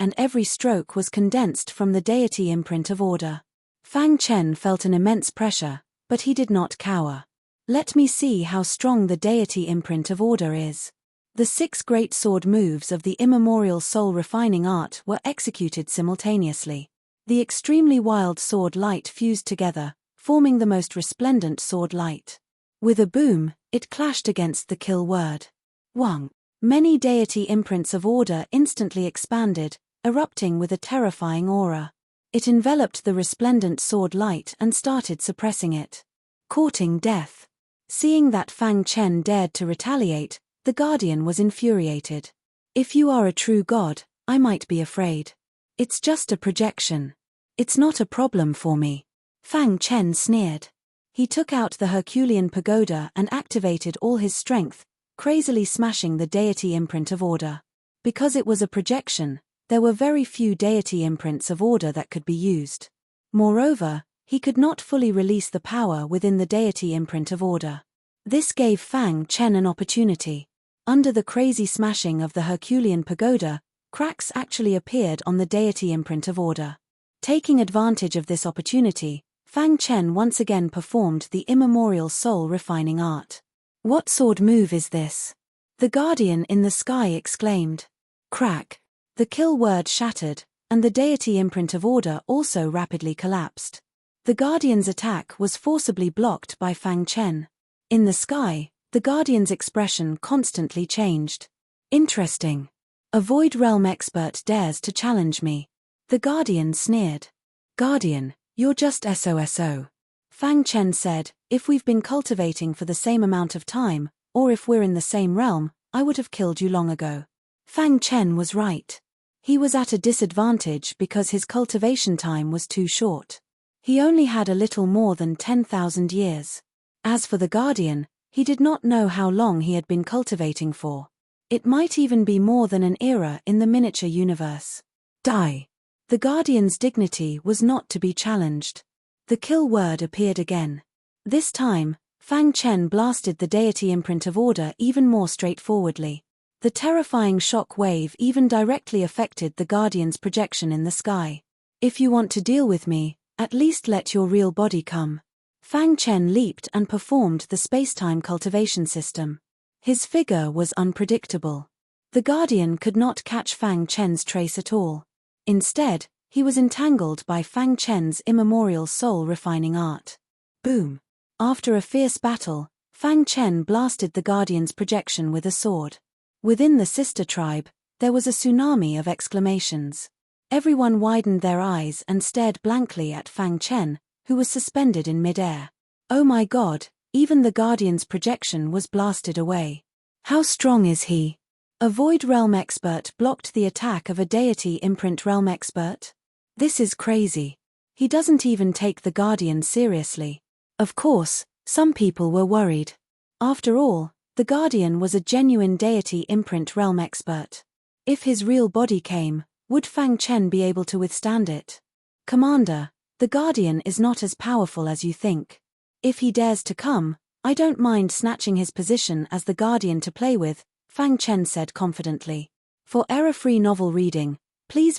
was condensed from the deity imprint of order. Fang Chen felt an immense pressure, but he did not cower. Let me see how strong the deity imprint of order is. The 6 great sword moves of the immemorial soul refining art were executed simultaneously. The extremely wild sword light fused together, forming the most resplendent sword light. With a boom, it clashed against the kill word. Wang. Many deity imprints of order instantly expanded, erupting with a terrifying aura. It enveloped the resplendent sword light and started suppressing it. Courting death. Seeing that Fang Chen dared to retaliate, the Guardian was infuriated. "If you are a true god, I might be afraid. It's just a projection. It's not a problem for me." Fang Chen sneered. He took out the Herculean pagoda and activated all his strength, crazily smashing the deity imprint of order. Because it was a projection, there were very few deity imprints of order that could be used. Moreover, he could not fully release the power within the deity imprint of order. This gave Fang Chen an opportunity. Under the crazy smashing of the Herculean pagoda, cracks actually appeared on the deity imprint of order. Taking advantage of this opportunity, Fang Chen once again performed the immemorial soul refining art. "What sword move is this?" the Guardian in the sky exclaimed. Crack! The kill word shattered, and the deity imprint of order also rapidly collapsed. The Guardian's attack was forcibly blocked by Fang Chen. In the sky, the Guardian's expression constantly changed. "Interesting. A Void Realm expert dares to challenge me." The Guardian sneered. "Guardian, you're just SOSO. Fang Chen said, "If we've been cultivating for the same amount of time, or if we're in the same realm, I would have killed you long ago. Fang Chen was right. He was at a disadvantage because his cultivation time was too short. He only had a little more than 10,000 years. As for the Guardian, he did not know how long he had been cultivating for. It might even be more than an era in the miniature universe. Die. The Guardian's dignity was not to be challenged. The kill word appeared again. This time, Fang Chen blasted the deity imprint of order even more straightforwardly. The terrifying shock wave even directly affected the Guardian's projection in the sky. If you want to deal with me, at least let your real body come. Fang Chen leaped and performed the space-time cultivation system. His figure was unpredictable. The Guardian could not catch Fang Chen's trace at all. Instead, he was entangled by Fang Chen's immemorial soul-refining art. Boom! After a fierce battle, Fang Chen blasted the Guardian's projection with a sword. Within the sister tribe, there was a tsunami of exclamations. Everyone widened their eyes and stared blankly at Fang Chen, who was suspended in mid-air. Oh my God, even the Guardian's projection was blasted away. How strong is he? A Void Realm expert blocked the attack of a Deity Imprint Realm expert? This is crazy. He doesn't even take the Guardian seriously. Of course, some people were worried. After all, the Guardian was a genuine Deity Imprint Realm expert. If his real body came, would Fang Chen be able to withstand it? Commander, the Guardian is not as powerful as you think. If he dares to come, I don't mind snatching his position as the Guardian to play with, Fang Chen said confidently. For error-free novel reading, please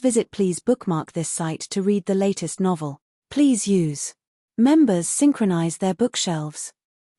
bookmark this site to read the latest novel. Please use. Members synchronize their bookshelves.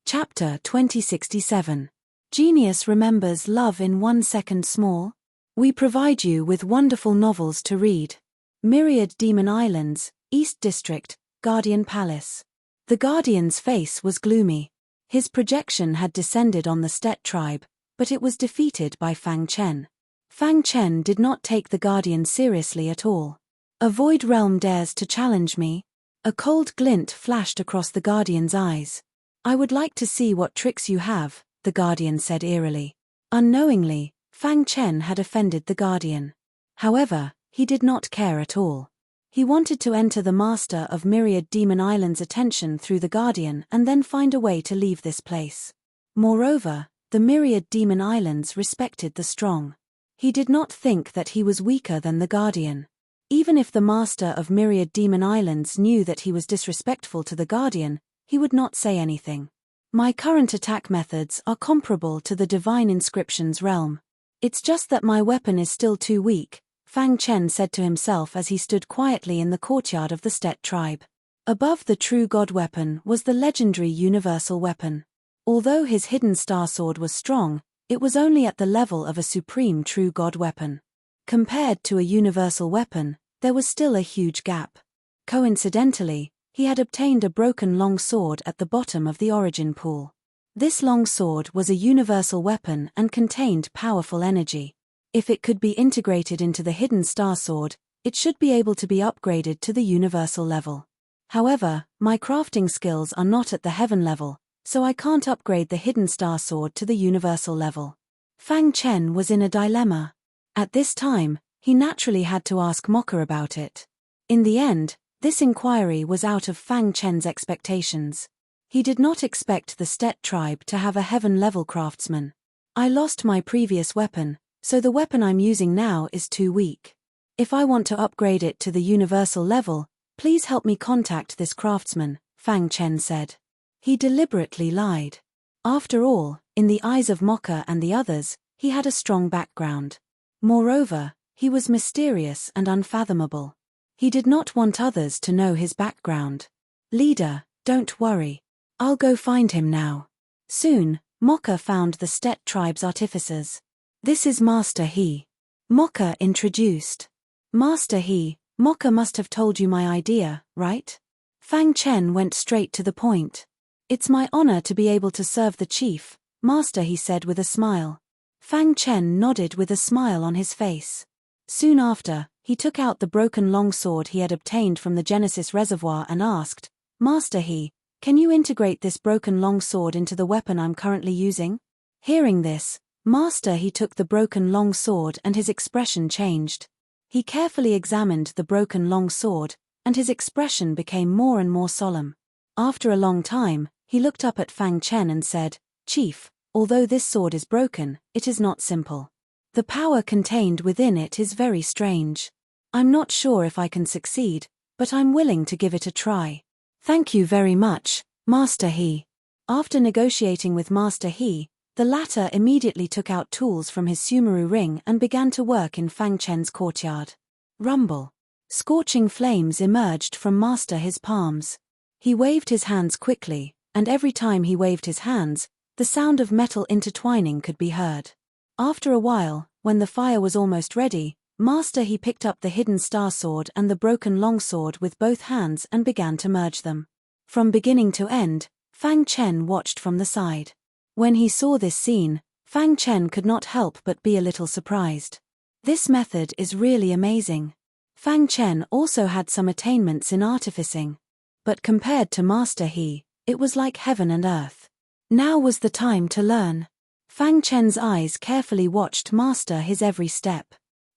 Chapter 2067. Genius remembers love in 1 second small. We provide you with wonderful novels to read. Myriad Demon Islands, East District, Guardian Palace. The Guardian's face was gloomy. His projection had descended on the Stet tribe, but it was defeated by Fang Chen. Fang Chen did not take the Guardian seriously at all. A Void Realm dares to challenge me? A cold glint flashed across the Guardian's eyes. I would like to see what tricks you have, the Guardian said eerily. Unknowingly, Fang Chen had offended the Guardian. However, he did not care at all. He wanted to enter the Master of Myriad Demon Island's attention through the Guardian and then find a way to leave this place. Moreover, the Myriad Demon Islands respected the strong. He did not think that he was weaker than the Guardian. Even if the Master of Myriad Demon Islands knew that he was disrespectful to the Guardian, he would not say anything. My current attack methods are comparable to the Divine Inscription's realm. It's just that my weapon is still too weak, Fang Chen said to himself as he stood quietly in the courtyard of the Stet tribe. Above the true God weapon was the legendary universal weapon. Although his hidden star sword was strong, it was only at the level of a supreme true God weapon. Compared to a universal weapon, there was still a huge gap. Coincidentally, he had obtained a broken long sword at the bottom of the origin pool. This long sword was a universal weapon and contained powerful energy. If it could be integrated into the hidden star sword, it should be able to be upgraded to the universal level. However, my crafting skills are not at the heaven level, so I can't upgrade the hidden star sword to the universal level. Fang Chen was in a dilemma. At this time, he naturally had to ask Mocha about it. In the end, this inquiry was out of Fang Chen's expectations. He did not expect the Stet tribe to have a heaven-level craftsman. I lost my previous weapon, so the weapon I'm using now is too weak. If I want to upgrade it to the universal level, please help me contact this craftsman, Fang Chen said. He deliberately lied. After all, in the eyes of Mocha and the others, he had a strong background. Moreover, he was mysterious and unfathomable. He did not want others to know his background. Leader, don't worry. I'll go find him now. Soon, Mocha found the Stet tribe's artificers. This is Master He. Mocha introduced. Master He, Mocha must have told you my idea, right? Fang Chen went straight to the point. It's my honor to be able to serve the chief, Master He said with a smile. Fang Chen nodded with a smile on his face. Soon after, he took out the broken longsword he had obtained from the Genesis Reservoir and asked, Master He, can you integrate this broken longsword into the weapon I'm currently using? Hearing this, Master, he took the broken long sword and his expression changed. He carefully examined the broken long sword, and his expression became more and more solemn. After a long time, he looked up at Fang Chen and said, "Chief, although this sword is broken, it is not simple. The power contained within it is very strange. I'm not sure if I can succeed, but I'm willing to give it a try." "Thank you very much, Master He." After negotiating with Master He, the latter immediately took out tools from his Sumeru ring and began to work in Fang Chen's courtyard. Rumble. Scorching flames emerged from Master He's palms. He waved his hands quickly, and every time he waved his hands, the sound of metal intertwining could be heard. After a while, when the fire was almost ready, Master He picked up the hidden star sword and the broken longsword with both hands and began to merge them. From beginning to end, Fang Chen watched from the side. When he saw this scene, Fang Chen could not help but be a little surprised. This method is really amazing. Fang Chen also had some attainments in artificing. But compared to Master He, it was like heaven and earth. Now was the time to learn. Fang Chen's eyes carefully watched Master He's every step.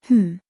The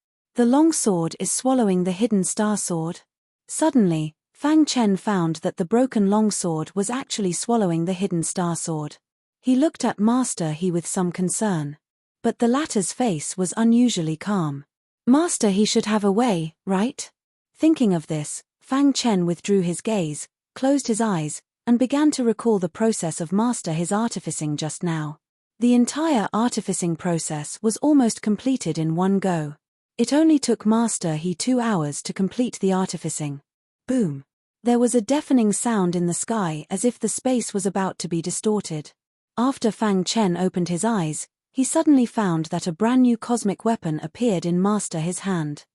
longsword is swallowing the hidden star sword. Suddenly, Fang Chen found that the broken longsword was actually swallowing the hidden star sword. He looked at Master He with some concern. But the latter's face was unusually calm. Master He should have a way, right? Thinking of this, Fang Chen withdrew his gaze, closed his eyes, and began to recall the process of Master He's artificing just now. The entire artificing process was almost completed in one go. It only took Master He 2 hours to complete the artificing. Boom! There was a deafening sound in the sky as if the space was about to be distorted. After Fang Chen opened his eyes, he suddenly found that a brand new cosmic weapon appeared in Master He's hand.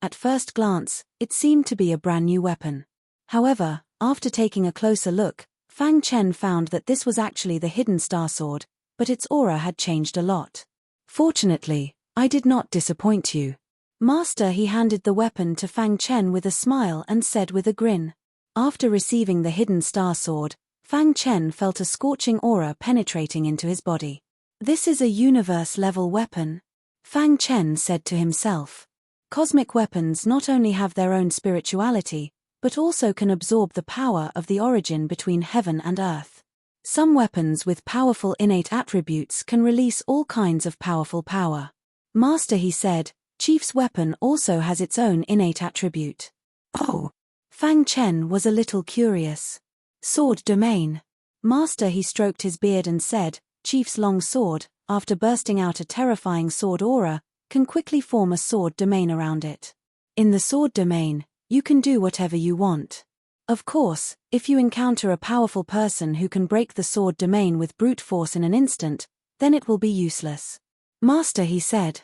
At first glance, it seemed to be a brand new weapon. However, after taking a closer look, Fang Chen found that this was actually the hidden star sword, but its aura had changed a lot. "Fortunately, I did not disappoint you." Master He handed the weapon to Fang Chen with a smile and said with a grin. After receiving the hidden star sword, Fang Chen felt a scorching aura penetrating into his body. "This is a universe-level weapon," Fang Chen said to himself. Cosmic weapons not only have their own spirituality, but also can absorb the power of the origin between heaven and earth. Some weapons with powerful innate attributes can release all kinds of powerful power. Master He said, "Chief's weapon also has its own innate attribute." Oh! Fang Chen was a little curious. Sword domain. Master He stroked his beard and said, "Chief's long sword, after bursting out a terrifying sword aura, can quickly form a sword domain around it. In the sword domain, you can do whatever you want. Of course, if you encounter a powerful person who can break the sword domain with brute force in an instant, then it will be useless." Master He said.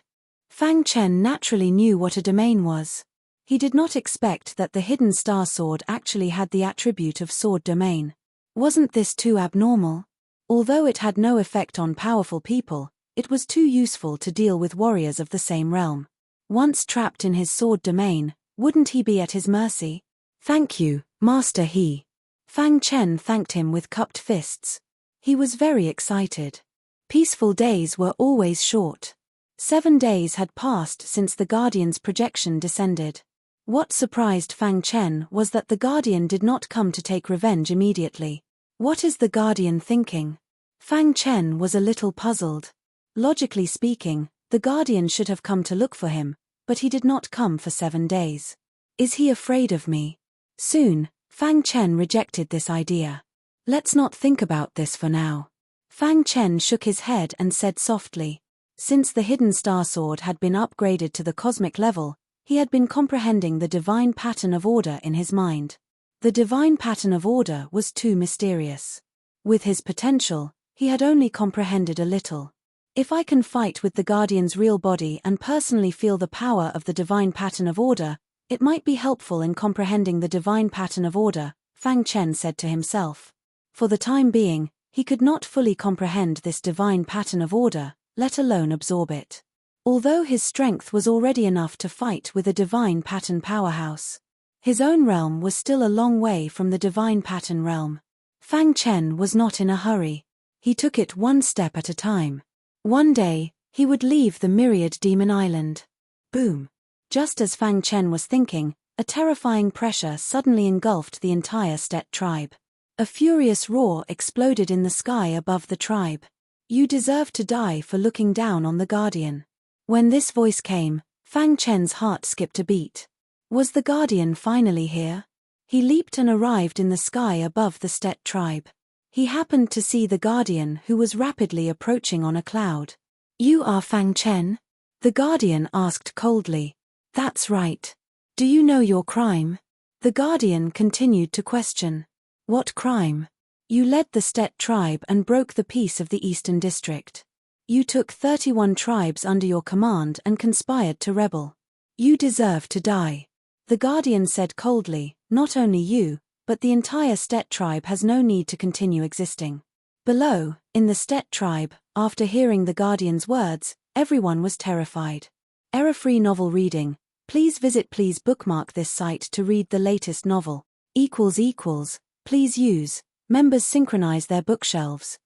Fang Chen naturally knew what a domain was. He did not expect that the hidden star sword actually had the attribute of sword domain. Wasn't this too abnormal? Although it had no effect on powerful people, it was too useful to deal with warriors of the same realm. Once trapped in his sword domain, wouldn't he be at his mercy? "Thank you, Master He." Fang Chen thanked him with cupped fists. He was very excited. Peaceful days were always short. 7 days had passed since the Guardian's projection descended. What surprised Fang Chen was that the Guardian did not come to take revenge immediately. What is the Guardian thinking? Fang Chen was a little puzzled. Logically speaking, the Guardian should have come to look for him, but he did not come for 7 days. Is he afraid of me? Soon, Fang Chen rejected this idea. Let's not think about this for now. Fang Chen shook his head and said softly. Since the hidden star sword had been upgraded to the cosmic level, he had been comprehending the divine pattern of order in his mind. The divine pattern of order was too mysterious. With his potential, he had only comprehended a little. If I can fight with the Guardian's real body and personally feel the power of the divine pattern of order, it might be helpful in comprehending the divine pattern of order, Fang Chen said to himself. For the time being, he could not fully comprehend this divine pattern of order, let alone absorb it. Although his strength was already enough to fight with a divine pattern powerhouse, his own realm was still a long way from the divine pattern realm. Fang Chen was not in a hurry. He took it one step at a time. One day, he would leave the myriad demon island. Boom! Just as Fang Chen was thinking, a terrifying pressure suddenly engulfed the entire Stet tribe. A furious roar exploded in the sky above the tribe. You deserve to die for looking down on the Guardian. When this voice came, Fang Chen's heart skipped a beat. Was the Guardian finally here? He leaped and arrived in the sky above the Stet tribe. He happened to see the Guardian, who was rapidly approaching on a cloud. "You are Fang Chen?" the Guardian asked coldly. "That's right. Do you know your crime?" The Guardian continued to question. "What crime?" "You led the Stet tribe and broke the peace of the Eastern District. You took 31 tribes under your command and conspired to rebel. You deserve to die." The Guardian said coldly, "Not only you, but the entire Stet tribe has no need to continue existing." Below, in the Stet tribe, after hearing the Guardian's words, everyone was terrified. Error-free novel reading. Please bookmark this site to read the latest novel. Please use. Members synchronize their bookshelves.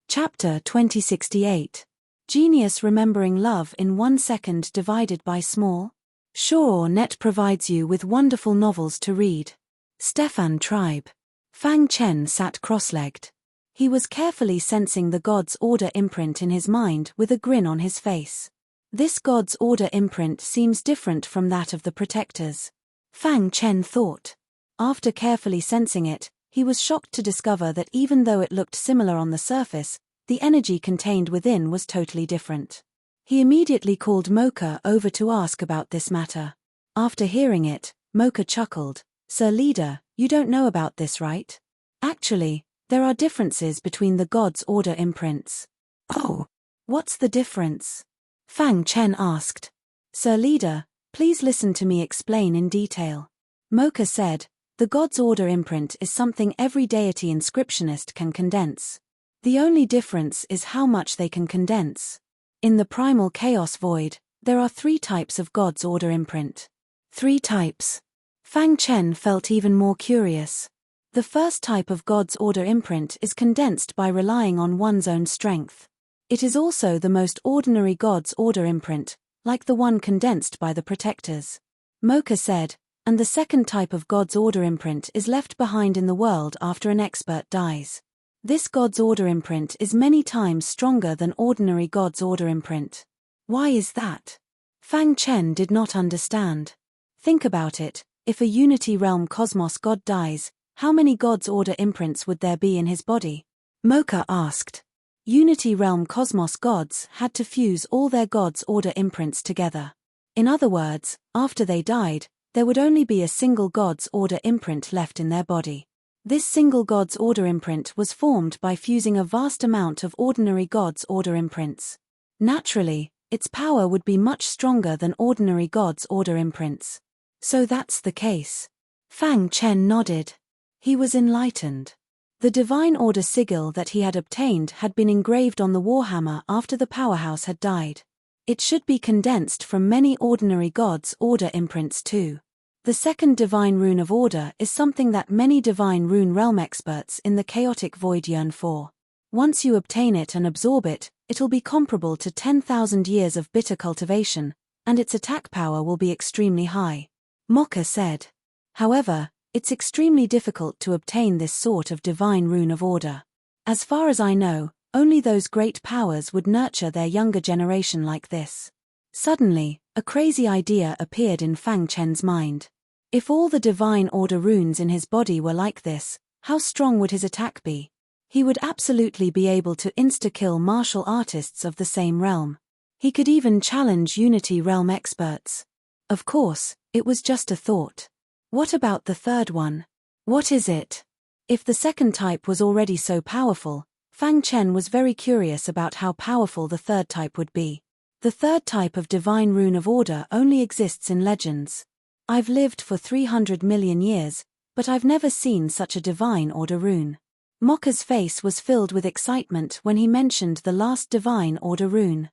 Chapter 2068. Genius Remembering Love in 1 Second Divided by Small. Sure, Net provides you with wonderful novels to read. Stefan Tribe. Fang Chen sat cross-legged. He was carefully sensing the God's Order imprint in his mind with a grin on his face. This God's Order imprint seems different from that of the Protectors. Fang Chen thought. After carefully sensing it, he was shocked to discover that even though it looked similar on the surface, the energy contained within was totally different. He immediately called Mocha over to ask about this matter. After hearing it, Mocha chuckled. "Sir Leader, you don't know about this, right? Actually, there are differences between the God's Order imprints." "Oh, what's the difference?" Fang Chen asked. "Sir Leader, please listen to me explain in detail." Mocha said, "The God's Order imprint is something every deity inscriptionist can condense. The only difference is how much they can condense. In the primal chaos void, there are 3 types of God's Order imprint." 3 types. Fang Chen felt even more curious. The first type of God's Order imprint is condensed by relying on one's own strength. It is also the most ordinary God's Order imprint, like the one condensed by the Protectors. Mocha said, and the second type of God's Order imprint is left behind in the world after an expert dies. This God's Order imprint is many times stronger than ordinary God's Order imprint. Why is that? Fang Chen did not understand. Think about it, if a Unity Realm Cosmos God dies, how many God's Order imprints would there be in his body? Mocha asked. Unity Realm Cosmos gods had to fuse all their God's Order imprints together. In other words, after they died, there would only be a single God's Order imprint left in their body. This single God's Order imprint was formed by fusing a vast amount of ordinary God's Order imprints. Naturally, its power would be much stronger than ordinary God's Order imprints. So that's the case. Fang Chen nodded. He was enlightened. The Divine Order sigil that he had obtained had been engraved on the Warhammer after the powerhouse had died. It should be condensed from many ordinary God's Order imprints too. The second Divine Rune of Order is something that many Divine Rune realm experts in the chaotic void yearn for. Once you obtain it and absorb it, it'll be comparable to 10,000 years of bitter cultivation, and its attack power will be extremely high. Mocha said. However, it's extremely difficult to obtain this sort of Divine Rune of Order. As far as I know, only those great powers would nurture their younger generation like this. Suddenly, a crazy idea appeared in Fang Chen's mind. If all the Divine Order runes in his body were like this, how strong would his attack be? He would absolutely be able to insta-kill martial artists of the same realm. He could even challenge Unity Realm experts. Of course, it was just a thought. What about the third one? What is it? If the second type was already so powerful, Fang Chen was very curious about how powerful the third type would be. The third type of Divine Rune of Order only exists in legends. I've lived for 300 million years, but I've never seen such a Divine Order rune. Mocha's face was filled with excitement when he mentioned the last Divine Order rune.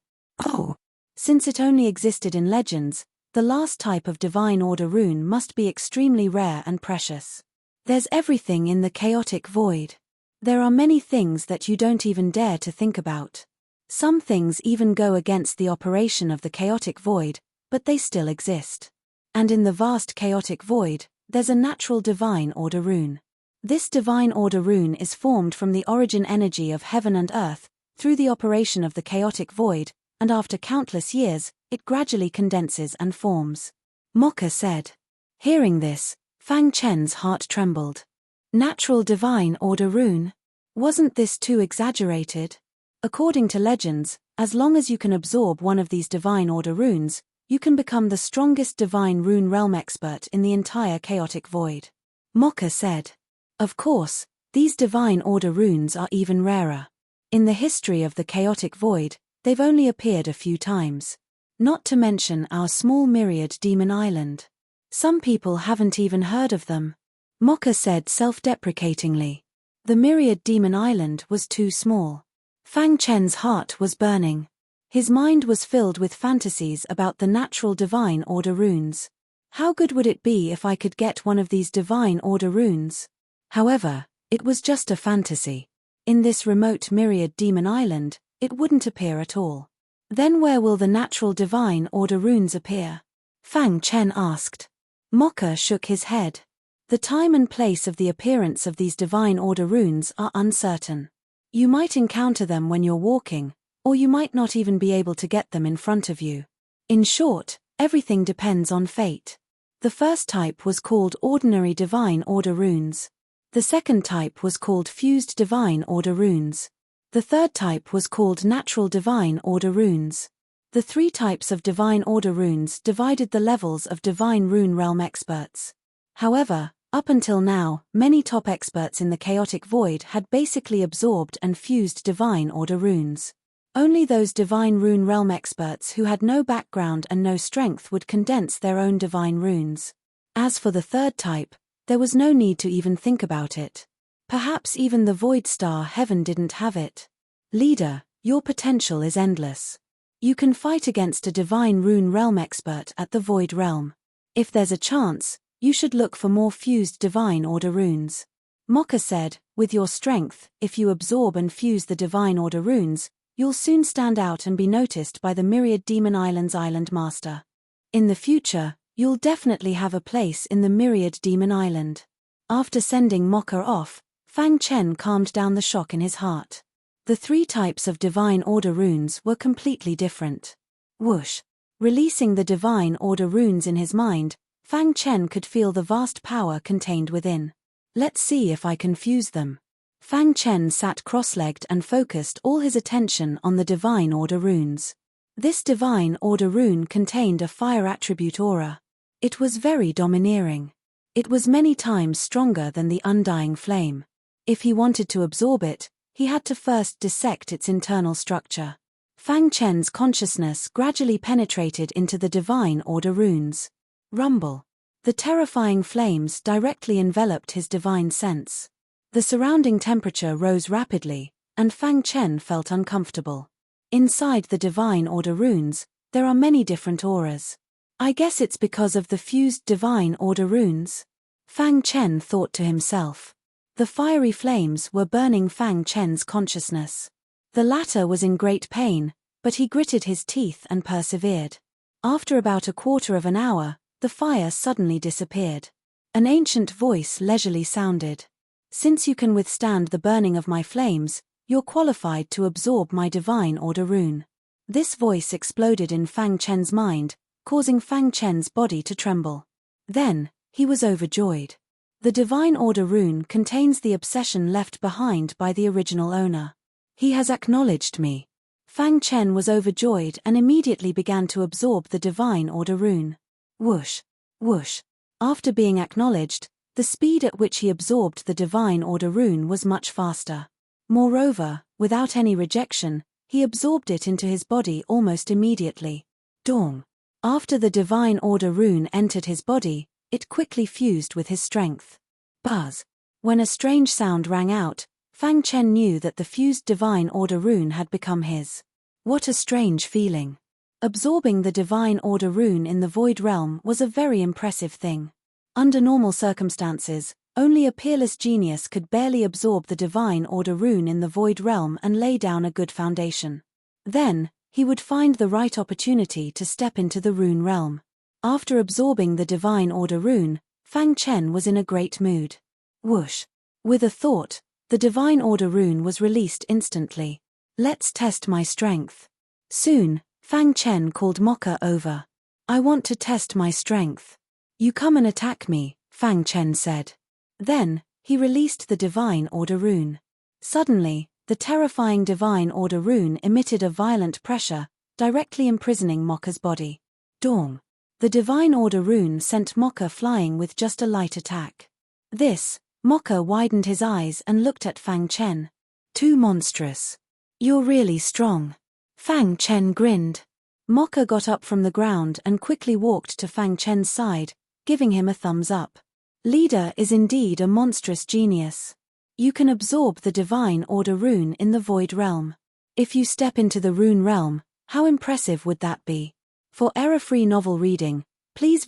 Oh! Since it only existed in legends, the last type of Divine Order rune must be extremely rare and precious. There's everything in the chaotic void. There are many things that you don't even dare to think about. Some things even go against the operation of the chaotic void, but they still exist. And in the vast chaotic void, there's a natural divine order rune. This divine order rune is formed from the origin energy of heaven and earth, through the operation of the chaotic void, and after countless years, it gradually condenses and forms. Mocha said. Hearing this, Fang Chen's heart trembled. Natural divine order rune? Wasn't this too exaggerated? According to legends, as long as you can absorb one of these divine order runes, you can become the strongest divine rune realm expert in the entire chaotic void. Mocha said. Of course, these divine order runes are even rarer. In the history of the chaotic void, they've only appeared a few times. Not to mention our small myriad demon island. Some people haven't even heard of them. Mocha said self-deprecatingly. The myriad demon island was too small. Fang Chen's heart was burning. His mind was filled with fantasies about the natural divine order runes. How good would it be if I could get one of these divine order runes? However, it was just a fantasy. In this remote myriad demon island, it wouldn't appear at all. Then where will the natural divine order runes appear? Fang Chen asked. Mocha shook his head. The time and place of the appearance of these divine order runes are uncertain. You might encounter them when you're walking, or you might not even be able to get them in front of you. In short, everything depends on fate. The first type was called ordinary divine order runes. The second type was called fused divine order runes. The third type was called natural divine order runes. The three types of divine order runes divided the levels of divine rune realm experts. However, up until now, many top experts in the chaotic void had basically absorbed and fused divine order runes. Only those divine rune realm experts who had no background and no strength would condense their own divine runes. As for the third type, there was no need to even think about it. Perhaps even the void star heaven didn't have it. Leader, your potential is endless. You can fight against a divine rune realm expert at the void realm. If there's a chance, you should look for more fused divine order runes. Mocha said, with your strength, if you absorb and fuse the divine order runes, you'll soon stand out and be noticed by the myriad demon island's island master. In the future, you'll definitely have a place in the myriad demon island. After sending Mocha off, Fang Chen calmed down the shock in his heart. The three types of divine order runes were completely different. Whoosh! Releasing the divine order runes in his mind, Fang Chen could feel the vast power contained within. Let's see if I can fuse them. Fang Chen sat cross-legged and focused all his attention on the divine order runes. This divine order rune contained a fire attribute aura. It was very domineering. It was many times stronger than the undying flame. If he wanted to absorb it, he had to first dissect its internal structure. Fang Chen's consciousness gradually penetrated into the divine order runes. Rumble. The terrifying flames directly enveloped his divine sense. The surrounding temperature rose rapidly, and Fang Chen felt uncomfortable. Inside the divine order runes, there are many different auras. I guess it's because of the fused divine order runes. Fang Chen thought to himself. The fiery flames were burning Fang Chen's consciousness. The latter was in great pain, but he gritted his teeth and persevered. After about a quarter of an hour, the fire suddenly disappeared. An ancient voice leisurely sounded. Since you can withstand the burning of my flames, you're qualified to absorb my divine order rune. This voice exploded in Fang Chen's mind, causing Fang Chen's body to tremble. Then, he was overjoyed. The divine order rune contains the obsession left behind by the original owner. He has acknowledged me. Fang Chen was overjoyed and immediately began to absorb the divine order rune. Whoosh, whoosh. After being acknowledged, the speed at which he absorbed the divine order rune was much faster. Moreover, without any rejection, he absorbed it into his body almost immediately. Dong. After the divine order rune entered his body, it quickly fused with his strength. Buzz. When a strange sound rang out, Fang Chen knew that the fused divine order rune had become his. What a strange feeling. Absorbing the divine order rune in the void realm was a very impressive thing. Under normal circumstances, only a peerless genius could barely absorb the divine order rune in the void realm and lay down a good foundation. Then, he would find the right opportunity to step into the rune realm. After absorbing the Divine Order rune, Fang Chen was in a great mood. Whoosh! With a thought, the Divine Order rune was released instantly. Let's test my strength. Soon, Fang Chen called Mocha over. I want to test my strength. You come and attack me, Fang Chen said. Then, he released the Divine Order rune. Suddenly, the terrifying Divine Order rune emitted a violent pressure, directly imprisoning Mocha's body. Dong! The Divine Order rune sent Mocha flying with just a light attack. Mocha widened his eyes and looked at Fang Chen. Too monstrous. You're really strong. Fang Chen grinned. Mocha got up from the ground and quickly walked to Fang Chen's side, giving him a thumbs up. Leader is indeed a monstrous genius. You can absorb the Divine Order rune in the Void Realm. If you step into the Rune Realm, how impressive would that be? For error-free novel reading, please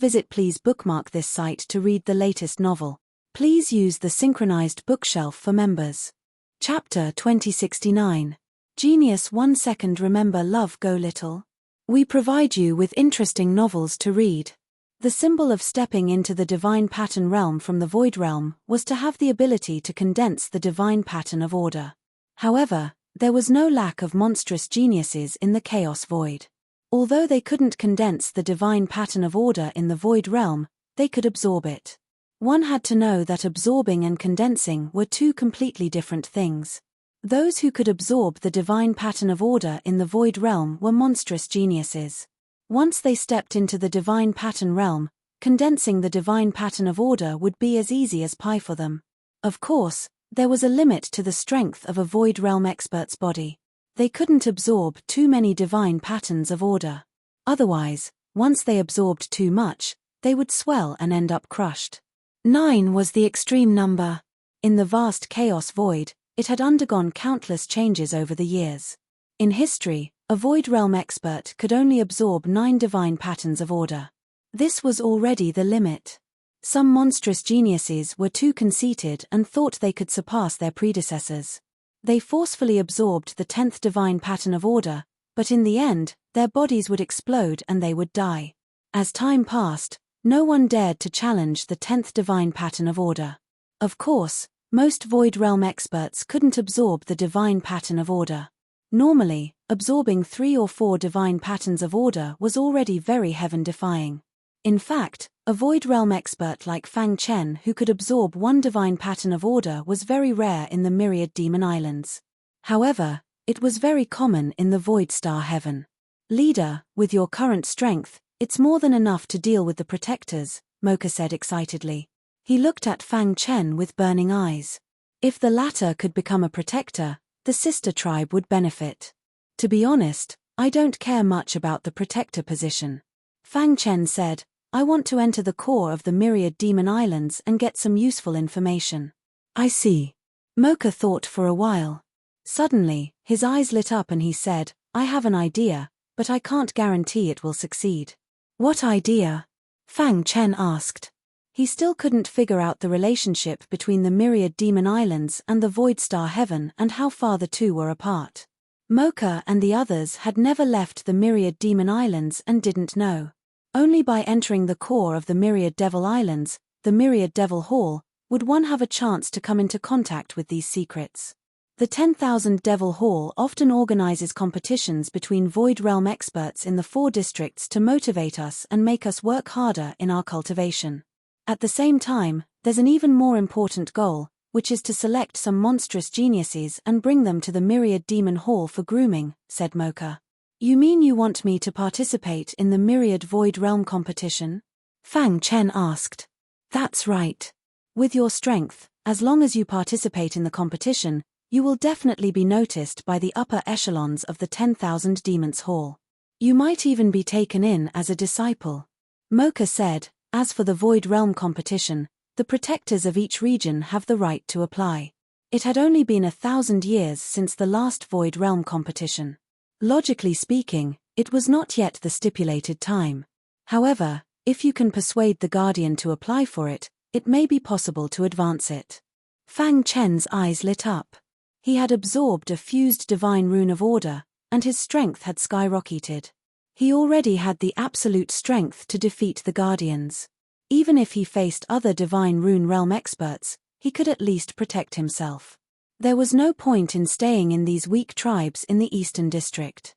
bookmark this site to read the latest novel. Please use the synchronized bookshelf for members. Chapter 2069. Genius 1 second remember love go little. We provide you with interesting novels to read. The symbol of stepping into the divine pattern realm from the void realm was to have the ability to condense the divine pattern of order. However, there was no lack of monstrous geniuses in the chaos void. Although they couldn't condense the divine pattern of order in the void realm, they could absorb it. One had to know that absorbing and condensing were two completely different things. Those who could absorb the divine pattern of order in the void realm were monstrous geniuses. Once they stepped into the divine pattern realm, condensing the divine pattern of order would be as easy as pie for them. Of course, there was a limit to the strength of a void realm expert's body. They couldn't absorb too many divine patterns of order. Otherwise, once they absorbed too much, they would swell and end up crushed. 9 was the extreme number. In the vast chaos void, it had undergone countless changes over the years. In history, a void realm expert could only absorb 9 divine patterns of order. This was already the limit. Some monstrous geniuses were too conceited and thought they could surpass their predecessors. They forcefully absorbed the 10th divine pattern of order, but in the end, their bodies would explode and they would die. As time passed, no one dared to challenge the 10th divine pattern of order. Of course, most void realm experts couldn't absorb the divine pattern of order. Normally, absorbing 3 or 4 divine patterns of order was already very heaven-defying. In fact, a void realm expert like Fang Chen who could absorb 1 divine pattern of order was very rare in the myriad demon islands. However, it was very common in the void star heaven. Leader, with your current strength, it's more than enough to deal with the protectors, Mocha said excitedly. He looked at Fang Chen with burning eyes. If the latter could become a protector, the sister tribe would benefit. To be honest, I don't care much about the protector position. Fang Chen said, I want to enter the core of the myriad demon islands and get some useful information. I see. Mocha thought for a while. Suddenly, his eyes lit up and he said, I have an idea, but I can't guarantee it will succeed. What idea? Fang Chen asked. He still couldn't figure out the relationship between the myriad demon islands and the void star heaven and how far the two were apart. Mocha and the others had never left the myriad demon islands and didn't know. Only by entering the core of the myriad devil islands, the myriad devil hall, would one have a chance to come into contact with these secrets. The 10,000 Devil Hall often organizes competitions between Void Realm experts in the 4 districts to motivate us and make us work harder in our cultivation. At the same time, there's an even more important goal, which is to select some monstrous geniuses and bring them to the Myriad Demon Hall for grooming, said Mocha. You mean you want me to participate in the Myriad Void Realm competition? Fang Chen asked. That's right. With your strength, as long as you participate in the competition, you will definitely be noticed by the upper echelons of the 10,000 Demons Hall. You might even be taken in as a disciple. Mocha said, as for the Void Realm competition, the protectors of each region have the right to apply. It had only been 1,000 years since the last Void Realm competition. Logically speaking, it was not yet the stipulated time. However, if you can persuade the Guardian to apply for it, it may be possible to advance it. Fang Chen's eyes lit up. He had absorbed a fused divine rune of order, and his strength had skyrocketed. He already had the absolute strength to defeat the Guardians. Even if he faced other Divine Rune Realm experts, he could at least protect himself. There was no point in staying in these weak tribes in the Eastern District.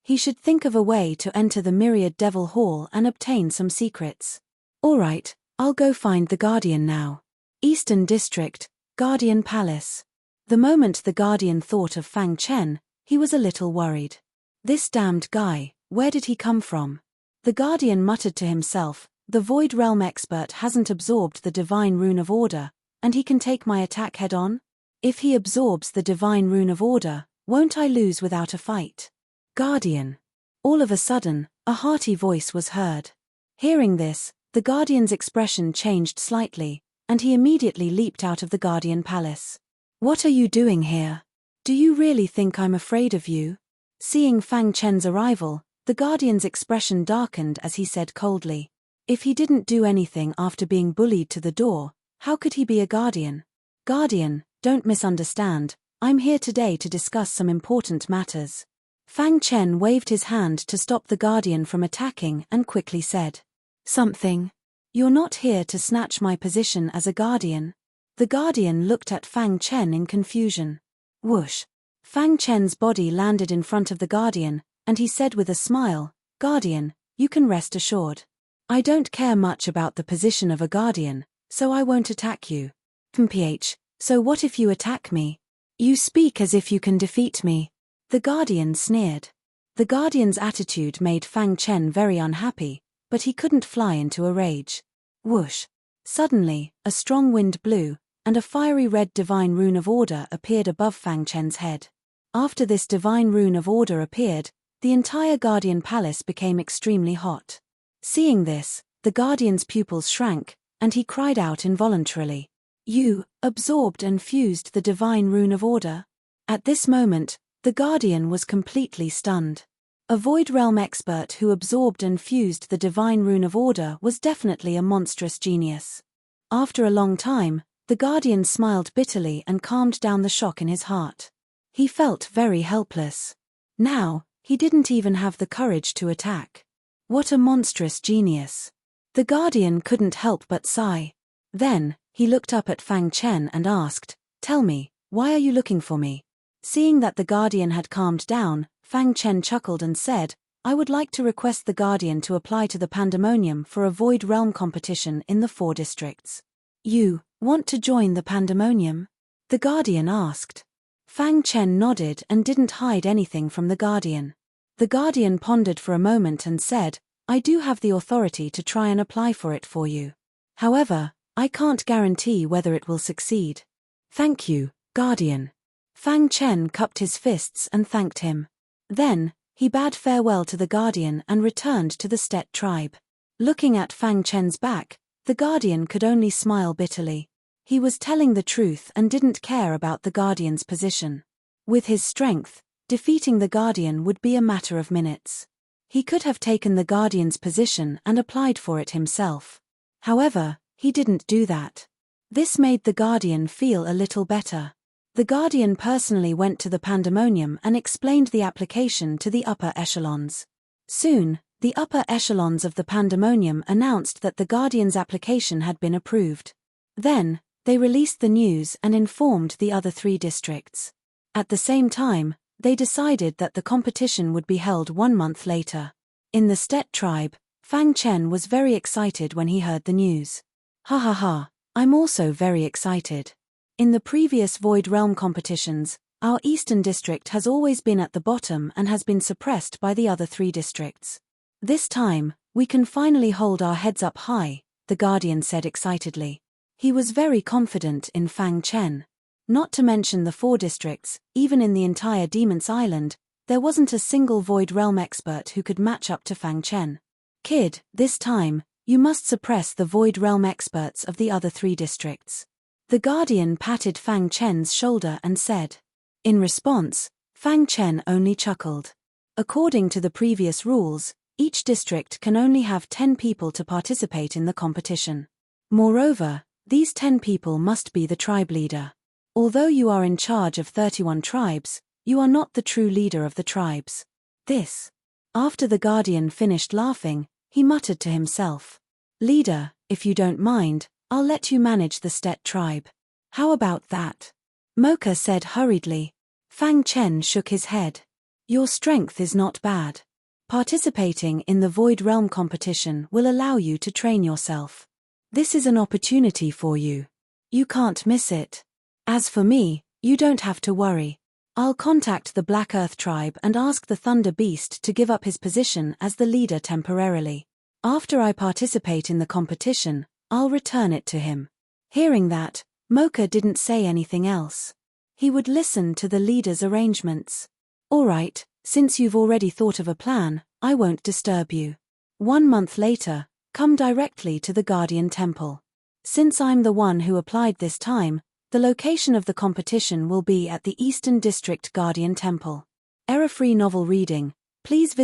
He should think of a way to enter the Myriad Devil Hall and obtain some secrets. Alright, I'll go find the Guardian now. Eastern District, Guardian Palace. The moment the Guardian thought of Fang Chen, he was a little worried. This damned guy, where did he come from? The Guardian muttered to himself, the Void Realm expert hasn't absorbed the Divine Rune of Order, and he can take my attack head-on? If he absorbs the Divine Rune of Order, won't I lose without a fight? Guardian. All of a sudden, a hearty voice was heard. Hearing this, the Guardian's expression changed slightly, and he immediately leaped out of the Guardian Palace. What are you doing here? Do you really think I'm afraid of you? Seeing Fang Chen's arrival, the Guardian's expression darkened as he said coldly. If he didn't do anything after being bullied to the door, how could he be a Guardian? Guardian, don't misunderstand, I'm here today to discuss some important matters. Fang Chen waved his hand to stop the Guardian from attacking and quickly said. Something? You're not here to snatch my position as a Guardian? The Guardian looked at Fang Chen in confusion. Whoosh! Fang Chen's body landed in front of the Guardian, and he said with a smile, Guardian, you can rest assured. I don't care much about the position of a Guardian, so I won't attack you. PH, so what if you attack me? You speak as if you can defeat me. The Guardian sneered. The Guardian's attitude made Fang Chen very unhappy, but he couldn't fly into a rage. Whoosh! Suddenly, a strong wind blew, and a fiery red Divine Rune of Order appeared above Fang Chen's head. After this Divine Rune of Order appeared, the entire Guardian Palace became extremely hot. Seeing this, the Guardian's pupils shrank, and he cried out involuntarily. You absorbed and fused the Divine Rune of Order? At this moment, the Guardian was completely stunned. A Void Realm expert who absorbed and fused the Divine Rune of Order was definitely a monstrous genius. After a long time, the Guardian smiled bitterly and calmed down the shock in his heart. He felt very helpless. Now, he didn't even have the courage to attack. What a monstrous genius. The Guardian couldn't help but sigh. Then, he looked up at Fang Chen and asked, Tell me, why are you looking for me? Seeing that the Guardian had calmed down, Fang Chen chuckled and said, I would like to request the Guardian to apply to the Pandemonium for a Void Realm competition in the 4 districts. You want to join the Pandemonium? The Guardian asked. Fang Chen nodded and didn't hide anything from the Guardian. The Guardian pondered for a moment and said, I do have the authority to try and apply for it for you. However, I can't guarantee whether it will succeed. Thank you, Guardian. Fang Chen cupped his fists and thanked him. Then, he bade farewell to the Guardian and returned to the Stet tribe. Looking at Fang Chen's back, the Guardian could only smile bitterly. He was telling the truth and didn't care about the Guardian's position. With his strength, defeating the Guardian would be a matter of minutes. He could have taken the Guardian's position and applied for it himself. However, he didn't do that. This made the Guardian feel a little better. The Guardian personally went to the Pandemonium and explained the application to the upper echelons. Soon, the upper echelons of the Pandemonium announced that the Guardian's application had been approved. Then, they released the news and informed the other 3 districts. At the same time, they decided that the competition would be held 1 month later. In the Stet tribe, Fang Chen was very excited when he heard the news. Ha ha ha, I'm also very excited. In the previous Void Realm competitions, our Eastern District has always been at the bottom and has been suppressed by the other 3 districts. This time, we can finally hold our heads up high, the Guardian said excitedly. He was very confident in Fang Chen. Not to mention the 4 districts, even in the entire Demon's Island, there wasn't a single Void Realm expert who could match up to Fang Chen. Kid, this time, you must suppress the Void Realm experts of the other 3 districts. The Guardian patted Fang Chen's shoulder and said. In response, Fang Chen only chuckled. According to the previous rules, each district can only have 10 people to participate in the competition. Moreover, these 10 people must be the tribe leader. Although you are in charge of 31 tribes, You are not the true leader of the tribes. This. After the guardian finished laughing, he muttered to himself. Leader, if you don't mind, I'll let you manage the Stet tribe. How about that? Mocha said hurriedly. Fang Chen shook his head. Your strength is not bad. Participating in the Void Realm competition will allow you to train yourself. This is an opportunity for you. You can't miss it. As for me, you don't have to worry. I'll contact the Black Earth tribe and ask the Thunder Beast to give up his position as the leader temporarily. After I participate in the competition, I'll return it to him. Hearing that, Mocha didn't say anything else. He would listen to the leader's arrangements. All right, since you've already thought of a plan, I won't disturb you. 1 month later, come directly to the Guardian Temple. Since I'm the one who applied this time, the location of the competition will be at the Eastern District Guardian Temple. Error-free novel reading. Please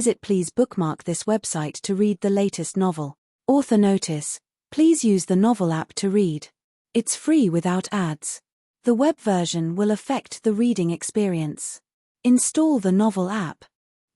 bookmark this website to read the latest novel. Author notice. Please use the novel app to read. It's free without ads. The web version will affect the reading experience. Install the novel app.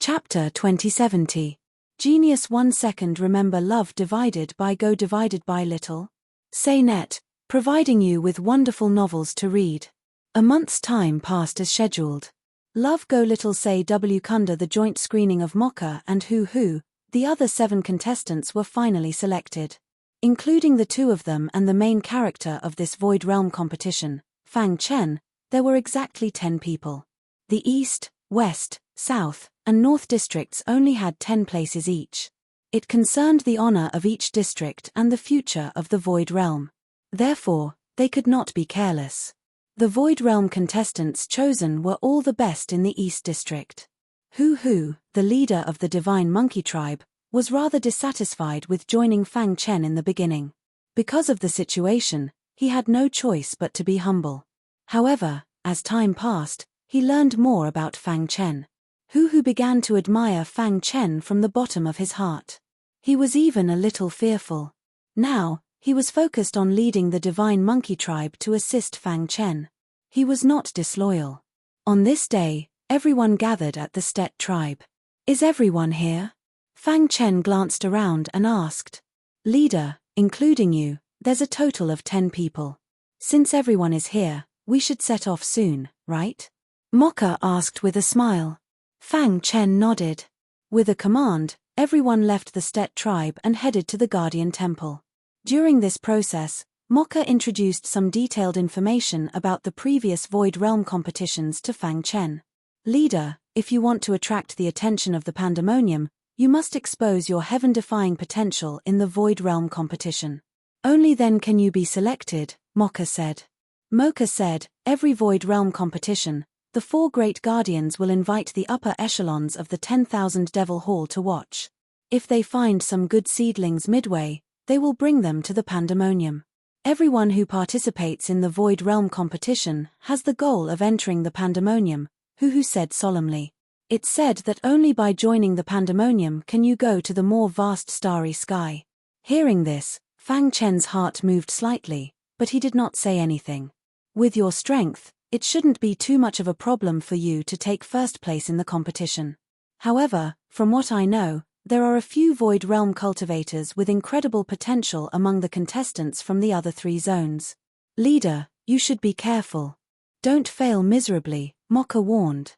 Chapter 2070. Genius 1 second remember love divided by go divided by little. Saynet, providing you with wonderful novels to read. A month's time passed as scheduled. Love Go Little Say W Kunda. The joint screening of Mocha and Who, the other 7 contestants were finally selected. Including the 2 of them and the main character of this Void Realm competition, Fang Chen, there were exactly 10 people. The East, West, South, and North districts only had 10 places each. It concerned the honor of each district and the future of the Void Realm. Therefore, they could not be careless. The Void Realm contestants chosen were all the best in the East District. Who, the leader of the Divine Monkey Tribe, was rather dissatisfied with joining Fang Chen in the beginning. Because of the situation, he had no choice but to be humble. However, as time passed, he learned more about Fang Chen. Who began to admire Fang Chen from the bottom of his heart. He was even a little fearful. Now, he was focused on leading the Divine Monkey Tribe to assist Fang Chen. He was not disloyal. On this day, everyone gathered at the Stet tribe. Is everyone here? Fang Chen glanced around and asked. Leader, including you, there's a total of 10 people. Since everyone is here, we should set off soon, right? Mocha asked with a smile. Fang Chen nodded. With a command, everyone left the Stet tribe and headed to the Guardian Temple. During this process, Mocha introduced some detailed information about the previous Void Realm competitions to Fang Chen. Leader, if you want to attract the attention of the Pandemonium, you must expose your heaven-defying potential in the Void Realm competition. Only then can you be selected, Mocha said. Mocha said, every Void Realm competition, the 4 great guardians will invite the upper echelons of the 10,000 Devil Hall to watch. If they find some good seedlings midway, they will bring them to the Pandemonium. Everyone who participates in the Void Realm competition has the goal of entering the Pandemonium, Who said solemnly. It's said that only by joining the Pandemonium can you go to the more vast starry sky. Hearing this, Fang Chen's heart moved slightly, but he did not say anything. With your strength, it shouldn't be too much of a problem for you to take first place in the competition. However, from what I know, there are a few Void Realm cultivators with incredible potential among the contestants from the other 3 zones. Leader, you should be careful. Don't fail miserably, Mocha warned.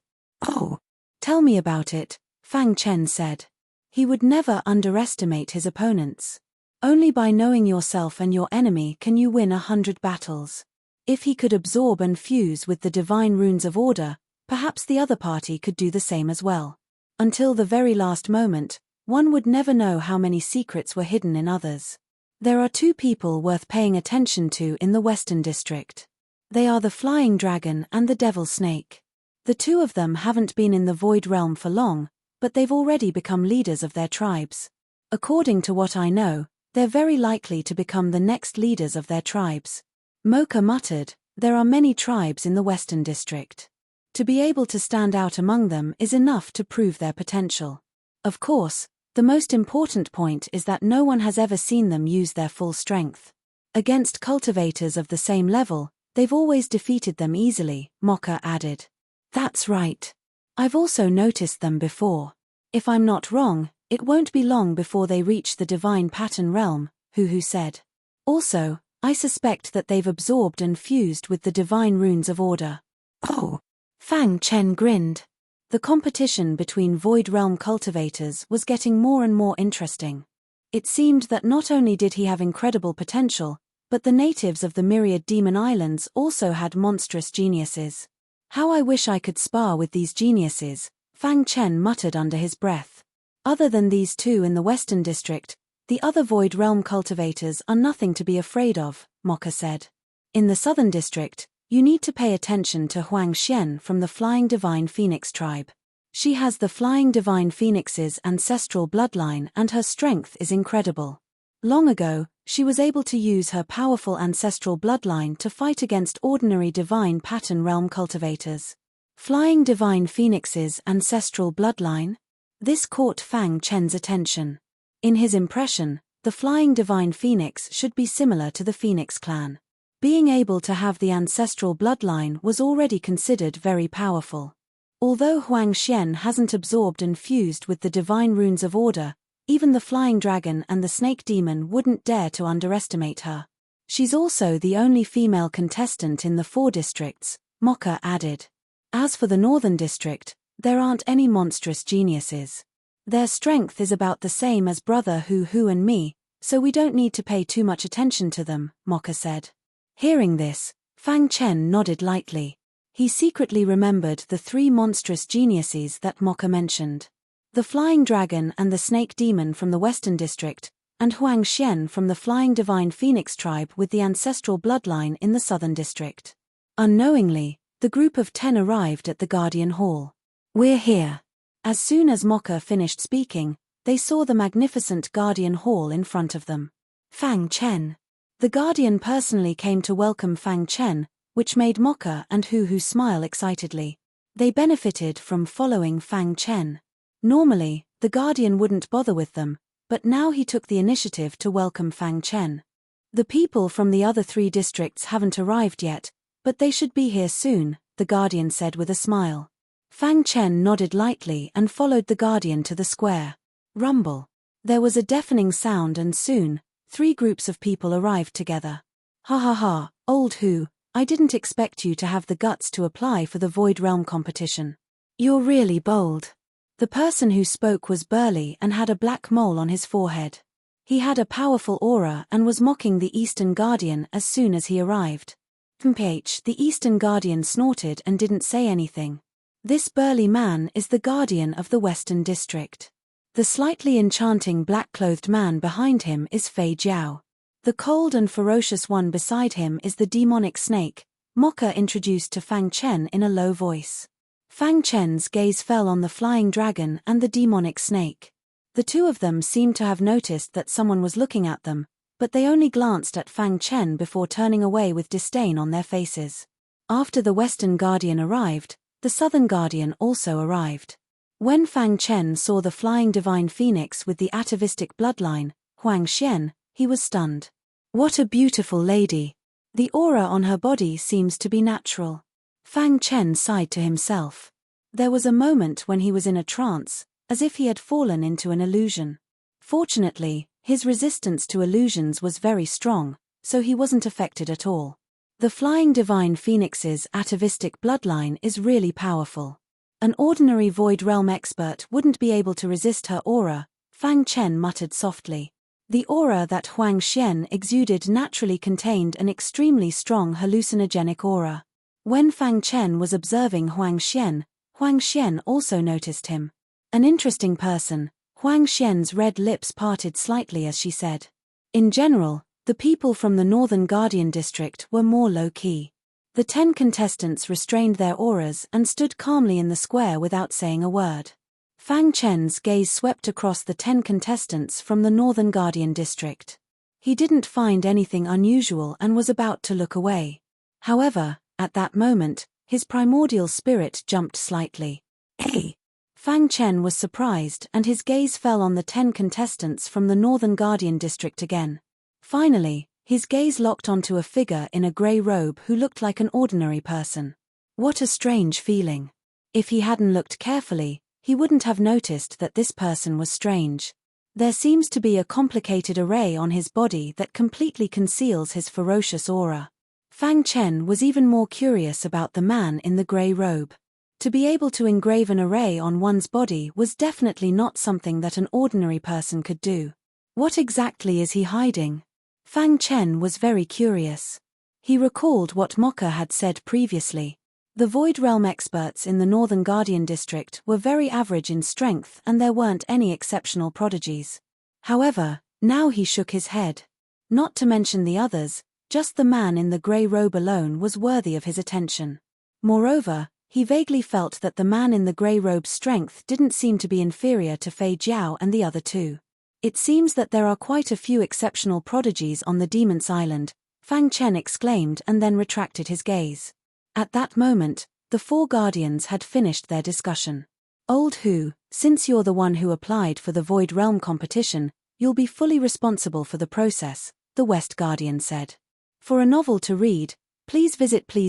Oh, tell me about it, Fang Chen said. He would never underestimate his opponents. Only by knowing yourself and your enemy can you win 100 battles. If he could absorb and fuse with the divine runes of order, perhaps the other party could do the same as well. Until the very last moment, one would never know how many secrets were hidden in others. There are 2 people worth paying attention to in the Western District. They are the Flying Dragon and the Devil Snake. The 2 of them haven't been in the Void Realm for long, but they've already become leaders of their tribes. According to what I know, they're very likely to become the next leaders of their tribes. Mocha muttered, there are many tribes in the Western District. To be able to stand out among them is enough to prove their potential. Of course, the most important point is that no one has ever seen them use their full strength. Against cultivators of the same level, they've always defeated them easily, Mocha added. That's right. I've also noticed them before. If I'm not wrong, it won't be long before they reach the divine pattern realm, Hu said. Also, I suspect that they've absorbed and fused with the divine runes of order. Oh! Fang Chen grinned. The competition between Void Realm cultivators was getting more and more interesting. It seemed that not only did he have incredible potential, but the natives of the myriad demon islands also had monstrous geniuses. How I wish I could spar with these geniuses, Fang Chen muttered under his breath. Other than these two in the Western District, the other Void Realm cultivators are nothing to be afraid of, Mocha said. In the Southern District, you need to pay attention to Huang Xian from the Flying Divine Phoenix tribe. She has the Flying Divine Phoenix's ancestral bloodline and her strength is incredible. Long ago, she was able to use her powerful ancestral bloodline to fight against ordinary divine pattern realm cultivators. Flying Divine Phoenix's ancestral bloodline? This caught Fang Chen's attention. In his impression, the Flying Divine Phoenix should be similar to the Phoenix clan. Being able to have the ancestral bloodline was already considered very powerful. Although Huang Xian hasn't absorbed and fused with the divine runes of order, even the flying dragon and the snake demon wouldn't dare to underestimate her. She's also the only female contestant in the 4 districts, Mocha added. As for the Northern District, there aren't any monstrous geniuses. Their strength is about the same as brother Hu and me, so we don't need to pay too much attention to them, Mocha said. Hearing this, Fang Chen nodded lightly. He secretly remembered the 3 monstrous geniuses that Mocha mentioned. The Flying Dragon and the Snake Demon from the Western District, and Huang Xian from the Flying Divine Phoenix tribe with the ancestral bloodline in the Southern District. Unknowingly, the group of 10 arrived at the Guardian Hall. We're here. As soon as Mocha finished speaking, they saw the magnificent Guardian Hall in front of them. Fang Chen. The Guardian personally came to welcome Fang Chen, which made Mocha and Hu smile excitedly. They benefited from following Fang Chen. Normally, the Guardian wouldn't bother with them, but now he took the initiative to welcome Fang Chen. The people from the other 3 districts haven't arrived yet, but they should be here soon, the Guardian said with a smile. Fang Chen nodded lightly and followed the Guardian to the square. Rumble. There was a deafening sound and soon, 3 groups of people arrived together. Ha ha ha, old Hu, I didn't expect you to have the guts to apply for the Void Realm competition. You're really bold. The person who spoke was burly and had a black mole on his forehead. He had a powerful aura and was mocking the Eastern Guardian as soon as he arrived. The Eastern Guardian snorted and didn't say anything. This burly man is the Guardian of the Western District. The slightly enchanting black-clothed man behind him is Fei Jiao. The cold and ferocious one beside him is the demonic snake, Mocha introduced to Fang Chen in a low voice. Fang Chen's gaze fell on the flying dragon and the demonic snake. The 2 of them seemed to have noticed that someone was looking at them, but they only glanced at Fang Chen before turning away with disdain on their faces. After the Western Guardian arrived, the Southern Guardian also arrived. When Fang Chen saw the Flying Divine Phoenix with the atavistic bloodline, Huang Xian, he was stunned. What a beautiful lady. The aura on her body seems to be natural. Fang Chen sighed to himself. There was a moment when he was in a trance, as if he had fallen into an illusion. Fortunately, his resistance to illusions was very strong, so he wasn't affected at all. The Flying Divine Phoenix's atavistic bloodline is really powerful. An ordinary Void Realm expert wouldn't be able to resist her aura, Fang Chen muttered softly. The aura that Huang Xian exuded naturally contained an extremely strong hallucinogenic aura. When Fang Chen was observing Huang Xian also noticed him. An interesting person, Huang Xian's red lips parted slightly as she said. In general, the people from the Northern Guardian District were more low-key. The 10 contestants restrained their auras and stood calmly in the square without saying a word. Fang Chen's gaze swept across the 10 contestants from the Northern Guardian District. He didn't find anything unusual and was about to look away. However, at that moment, his primordial spirit jumped slightly. Hey! Fang Chen was surprised and his gaze fell on the 10 contestants from the Northern Guardian District again. Finally, his gaze locked onto a figure in a grey robe who looked like an ordinary person. What a strange feeling. If he hadn't looked carefully, he wouldn't have noticed that this person was strange. There seems to be a complicated array on his body that completely conceals his ferocious aura. Fang Chen was even more curious about the man in the grey robe. To be able to engrave an array on one's body was definitely not something that an ordinary person could do. What exactly is he hiding? Fang Chen was very curious. He recalled what Mocha had said previously. The Void Realm experts in the Northern Guardian District were very average in strength and there weren't any exceptional prodigies. However, now he shook his head. Not to mention the others, just the man in the grey robe alone was worthy of his attention. Moreover, he vaguely felt that the man in the grey robe's strength didn't seem to be inferior to Fei Jiao and the other two. It seems that there are quite a few exceptional prodigies on the Demon's Island, Fang Chen exclaimed and then retracted his gaze. At that moment, the four guardians had finished their discussion. Old Hu, since you're the one who applied for the Void Realm competition, you'll be fully responsible for the process, the West Guardian said. For a novel to read, please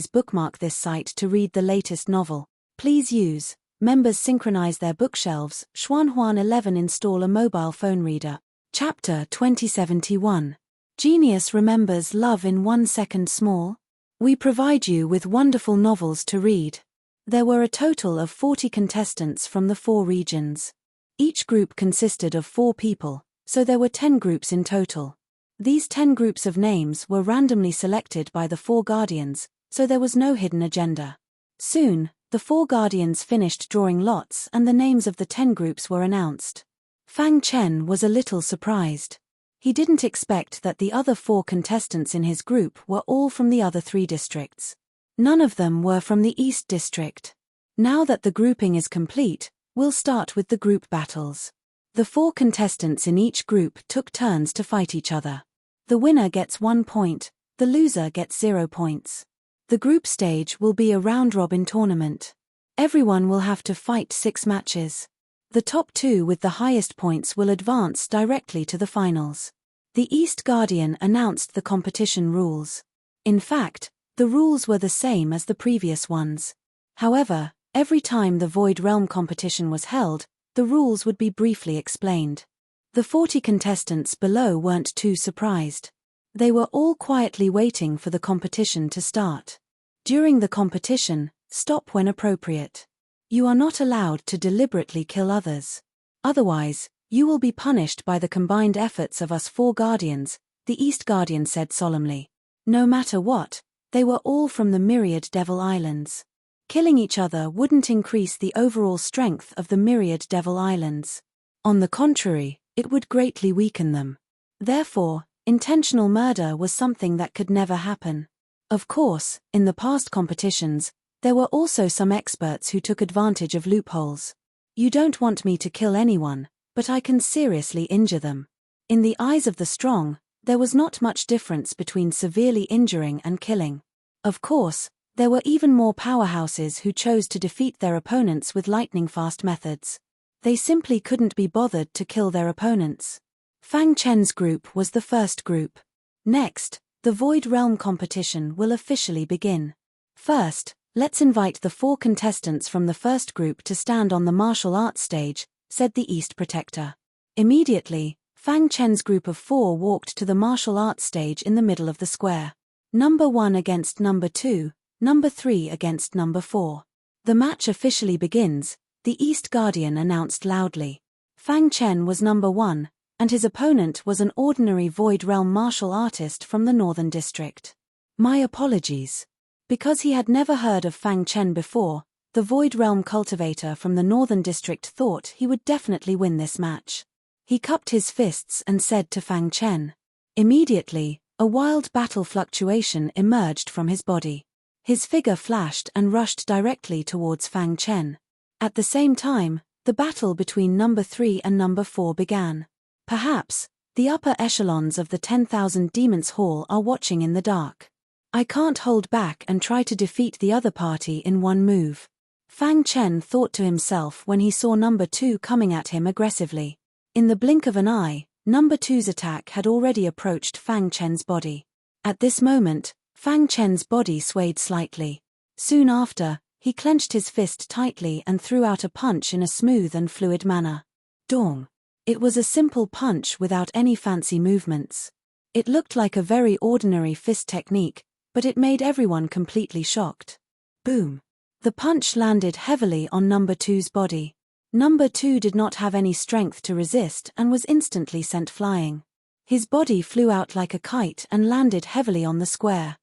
bookmark this site to read the latest novel. Please use, members synchronize their bookshelves, Xuanhuan 11 install a mobile phone reader. Chapter 2071. Genius remembers love in 1 second small? We provide you with wonderful novels to read. There were a total of 40 contestants from the 4 regions. Each group consisted of 4 people, so there were 10 groups in total. These 10 groups of names were randomly selected by the 4 guardians, so there was no hidden agenda. Soon, the 4 guardians finished drawing lots and the names of the 10 groups were announced. Fang Chen was a little surprised. He didn't expect that the other 4 contestants in his group were all from the other 3 districts. None of them were from the East District. Now that the grouping is complete, we'll start with the group battles. The 4 contestants in each group took turns to fight each other. The winner gets 1 point, the loser gets 0 points. The group stage will be a round-robin tournament. Everyone will have to fight 6 matches. The top 2 with the highest points will advance directly to the finals. The East Guardian announced the competition rules. In fact, the rules were the same as the previous ones. However, every time the Void Realm competition was held, the rules would be briefly explained. The 40 contestants below weren't too surprised. They were all quietly waiting for the competition to start. During the competition, stop when appropriate. You are not allowed to deliberately kill others. Otherwise, you will be punished by the combined efforts of us 4 guardians, the East Guardian said solemnly. No matter what, they were all from the myriad Devil Islands. Killing each other wouldn't increase the overall strength of the myriad Devil Islands. On the contrary, it would greatly weaken them. Therefore, intentional murder was something that could never happen. Of course, in the past competitions, there were also some experts who took advantage of loopholes. You don't want me to kill anyone, but I can seriously injure them. In the eyes of the strong, there was not much difference between severely injuring and killing. Of course, there were even more powerhouses who chose to defeat their opponents with lightning-fast methods. They simply couldn't be bothered to kill their opponents. Fang Chen's group was the first group. Next, the Void Realm competition will officially begin. First, let's invite the 4 contestants from the first group to stand on the martial arts stage, said the East Protector. Immediately, Fang Chen's group of 4 walked to the martial arts stage in the middle of the square. Number 1 against number 2, number 3 against number 4. The match officially begins, the East Guardian announced loudly. Fang Chen was number 1, and his opponent was an ordinary Void Realm martial artist from the Northern District. My apologies. Because he had never heard of Fang Chen before, the Void Realm cultivator from the Northern District thought he would definitely win this match. He cupped his fists and said to Fang Chen. Immediately, a wild battle fluctuation emerged from his body. His figure flashed and rushed directly towards Fang Chen. At the same time, the battle between number 3 and number 4 began. Perhaps, the upper echelons of the 10,000 Demons Hall are watching in the dark. I can't hold back and try to defeat the other party in one move. Fang Chen thought to himself when he saw number 2 coming at him aggressively. In the blink of an eye, number 2's attack had already approached Fang Chen's body. At this moment, Fang Chen's body swayed slightly. Soon after, He clenched his fist tightly and threw out a punch in a smooth and fluid manner. Dong! It was a simple punch without any fancy movements. It looked like a very ordinary fist technique, but it made everyone completely shocked. Boom! The punch landed heavily on number 2's body. Number 2 did not have any strength to resist and was instantly sent flying. His body flew out like a kite and landed heavily on the square.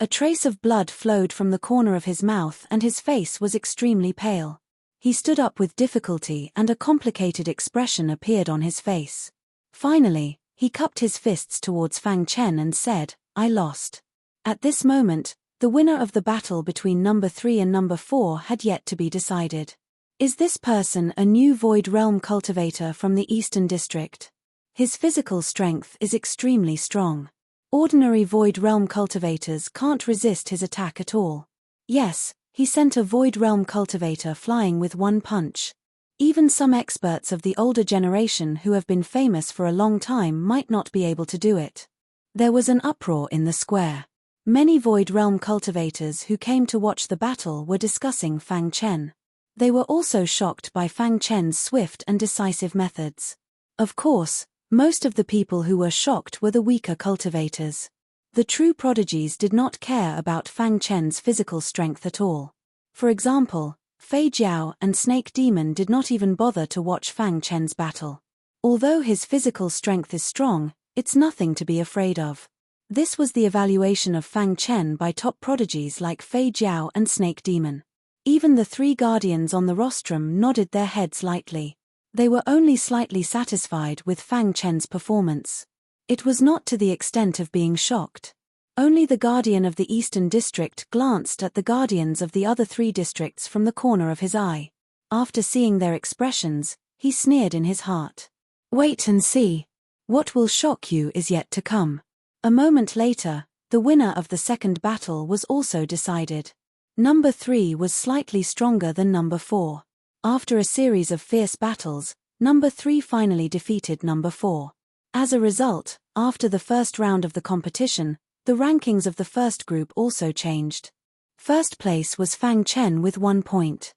A trace of blood flowed from the corner of his mouth and his face was extremely pale. He stood up with difficulty and a complicated expression appeared on his face. Finally, he cupped his fists towards Fang Chen and said, "I lost." At this moment, the winner of the battle between number 3 and number 4 had yet to be decided. Is this person a new Void Realm cultivator from the Eastern District? His physical strength is extremely strong. Ordinary Void Realm cultivators can't resist his attack at all. Yes, he sent a Void Realm cultivator flying with one punch. Even some experts of the older generation who have been famous for a long time might not be able to do it. There was an uproar in the square. Many Void Realm cultivators who came to watch the battle were discussing Fang Chen. They were also shocked by Fang Chen's swift and decisive methods. Of course, most of the people who were shocked were the weaker cultivators. The true prodigies did not care about Fang Chen's physical strength at all. For example, Fei Jiao and Snake Demon did not even bother to watch Fang Chen's battle. Although his physical strength is strong, it's nothing to be afraid of. This was the evaluation of Fang Chen by top prodigies like Fei Jiao and Snake Demon. Even the 3 guardians on the rostrum nodded their heads lightly. They were only slightly satisfied with Fang Chen's performance. It was not to the extent of being shocked. Only the guardian of the Eastern District glanced at the guardians of the other 3 districts from the corner of his eye. After seeing their expressions, he sneered in his heart. Wait and see. What will shock you is yet to come. A moment later, the winner of the second battle was also decided. Number 3 was slightly stronger than number 4. After a series of fierce battles, number 3 finally defeated number 4. As a result, after the first round of the competition, the rankings of the first group also changed. First place was Fang Chen with 1 point.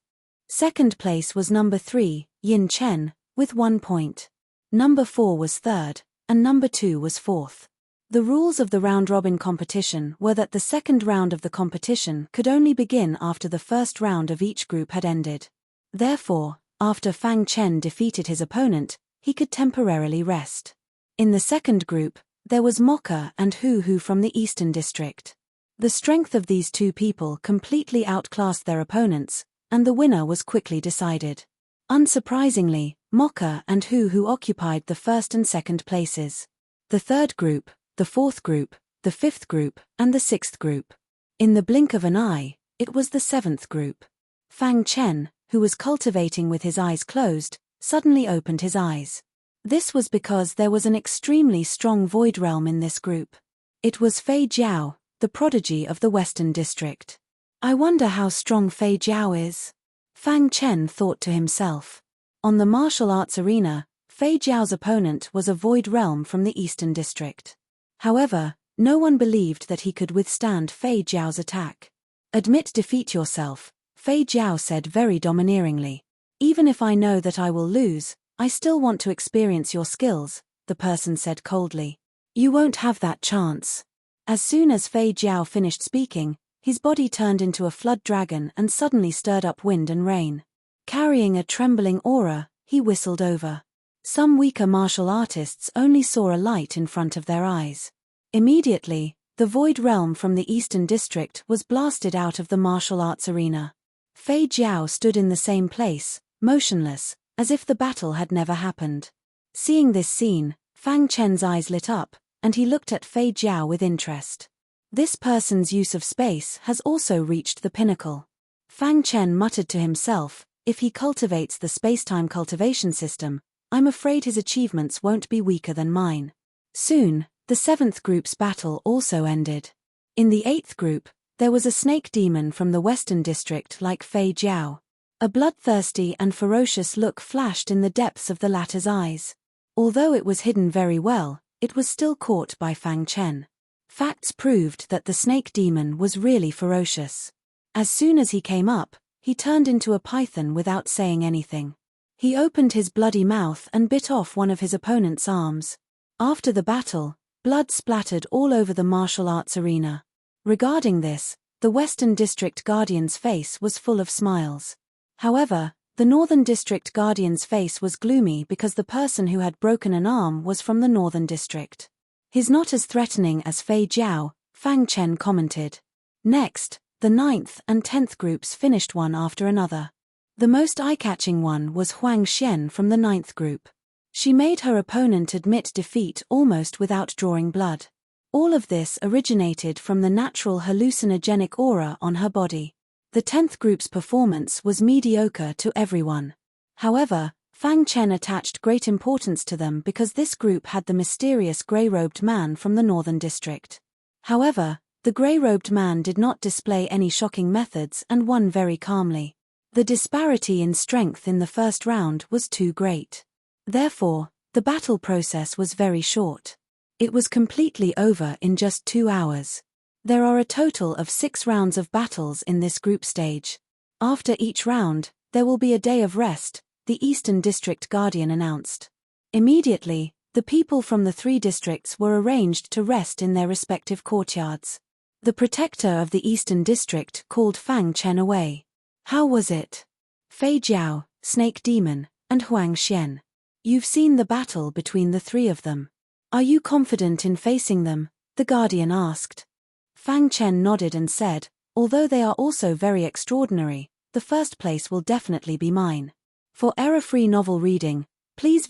Second place was number 3, Yin Chen, with 1 point. Number 4 was third, and number 2 was fourth. The rules of the round-robin competition were that the second round of the competition could only begin after the first round of each group had ended. Therefore, after Fang Chen defeated his opponent, he could temporarily rest. In the second group, there was Mocha and Hu from the Eastern District. The strength of these 2 people completely outclassed their opponents, and the winner was quickly decided. Unsurprisingly, Mocha and Hu occupied the first and second places. The third group, the fourth group, the fifth group, and the sixth group. In the blink of an eye, it was the seventh group. Fang Chen, who was cultivating with his eyes closed, suddenly opened his eyes. This was because there was an extremely strong void realm in this group. It was Fei Jiao, the prodigy of the Western District. I wonder how strong Fei Jiao is. Fang Chen thought to himself. On the martial arts arena, Fei Jiao's opponent was a void realm from the Eastern District. However, no one believed that he could withstand Fei Jiao's attack. Admit defeat yourself, Fei Jiao said very domineeringly. Even if I know that I will lose, I still want to experience your skills, the person said coldly. You won't have that chance. As soon as Fei Jiao finished speaking, his body turned into a flood dragon and suddenly stirred up wind and rain. Carrying a trembling aura, he whistled over. Some weaker martial artists only saw a light in front of their eyes. Immediately, the void realm from the Eastern District was blasted out of the martial arts arena. Fei Jiao stood in the same place, motionless, as if the battle had never happened. Seeing this scene, Fang Chen's eyes lit up, and he looked at Fei Jiao with interest. This person's use of space has also reached the pinnacle. Fang Chen muttered to himself, if he cultivates the spacetime cultivation system, I'm afraid his achievements won't be weaker than mine. Soon, the seventh group's battle also ended. In the eighth group, there was a snake demon from the Western District like Fei Jiao. A bloodthirsty and ferocious look flashed in the depths of the latter's eyes. Although it was hidden very well, it was still caught by Fang Chen. Facts proved that the snake demon was really ferocious. As soon as he came up, he turned into a python without saying anything. He opened his bloody mouth and bit off one of his opponent's arms. After the battle, blood splattered all over the martial arts arena. Regarding this, the Western District Guardian's face was full of smiles. However, the Northern District Guardian's face was gloomy because the person who had broken an arm was from the Northern District. "He's not as threatening as Fei Jiao," Fang Chen commented. Next, the 9th and 10th groups finished one after another. The most eye-catching one was Huang Xian from the 9th group. She made her opponent admit defeat almost without drawing blood. All of this originated from the natural hallucinogenic aura on her body. The 10th group's performance was mediocre to everyone. However, Fang Chen attached great importance to them because this group had the mysterious grey-robed man from the Northern District. However, the grey-robed man did not display any shocking methods and won very calmly. The disparity in strength in the first round was too great. Therefore, the battle process was very short. It was completely over in just 2 hours. There are a total of 6 rounds of battles in this group stage. After each round, there will be a day of rest, the Eastern District Guardian announced. Immediately, the people from the 3 districts were arranged to rest in their respective courtyards. The protector of the Eastern District called Fang Chen away. "How was it?" "Fei Jiao, Snake Demon, and Huang Xian. You've seen the battle between the 3 of them. Are you confident in facing them?" the Guardian asked. Fang Chen nodded and said, "Although they are also very extraordinary, the first place will definitely be mine." For error-free novel reading, please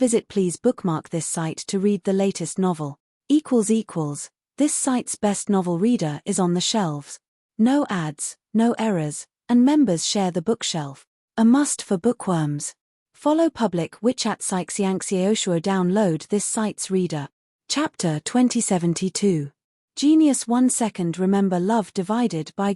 bookmark this site to read the latest novel. This site's best novel reader is on the shelves. No ads, no errors, and members share the bookshelf. A must for bookworms. Follow public which at Saixiangxiaoshuo download this site's reader. Chapter 2072. Genius 1 second. Remember love divided by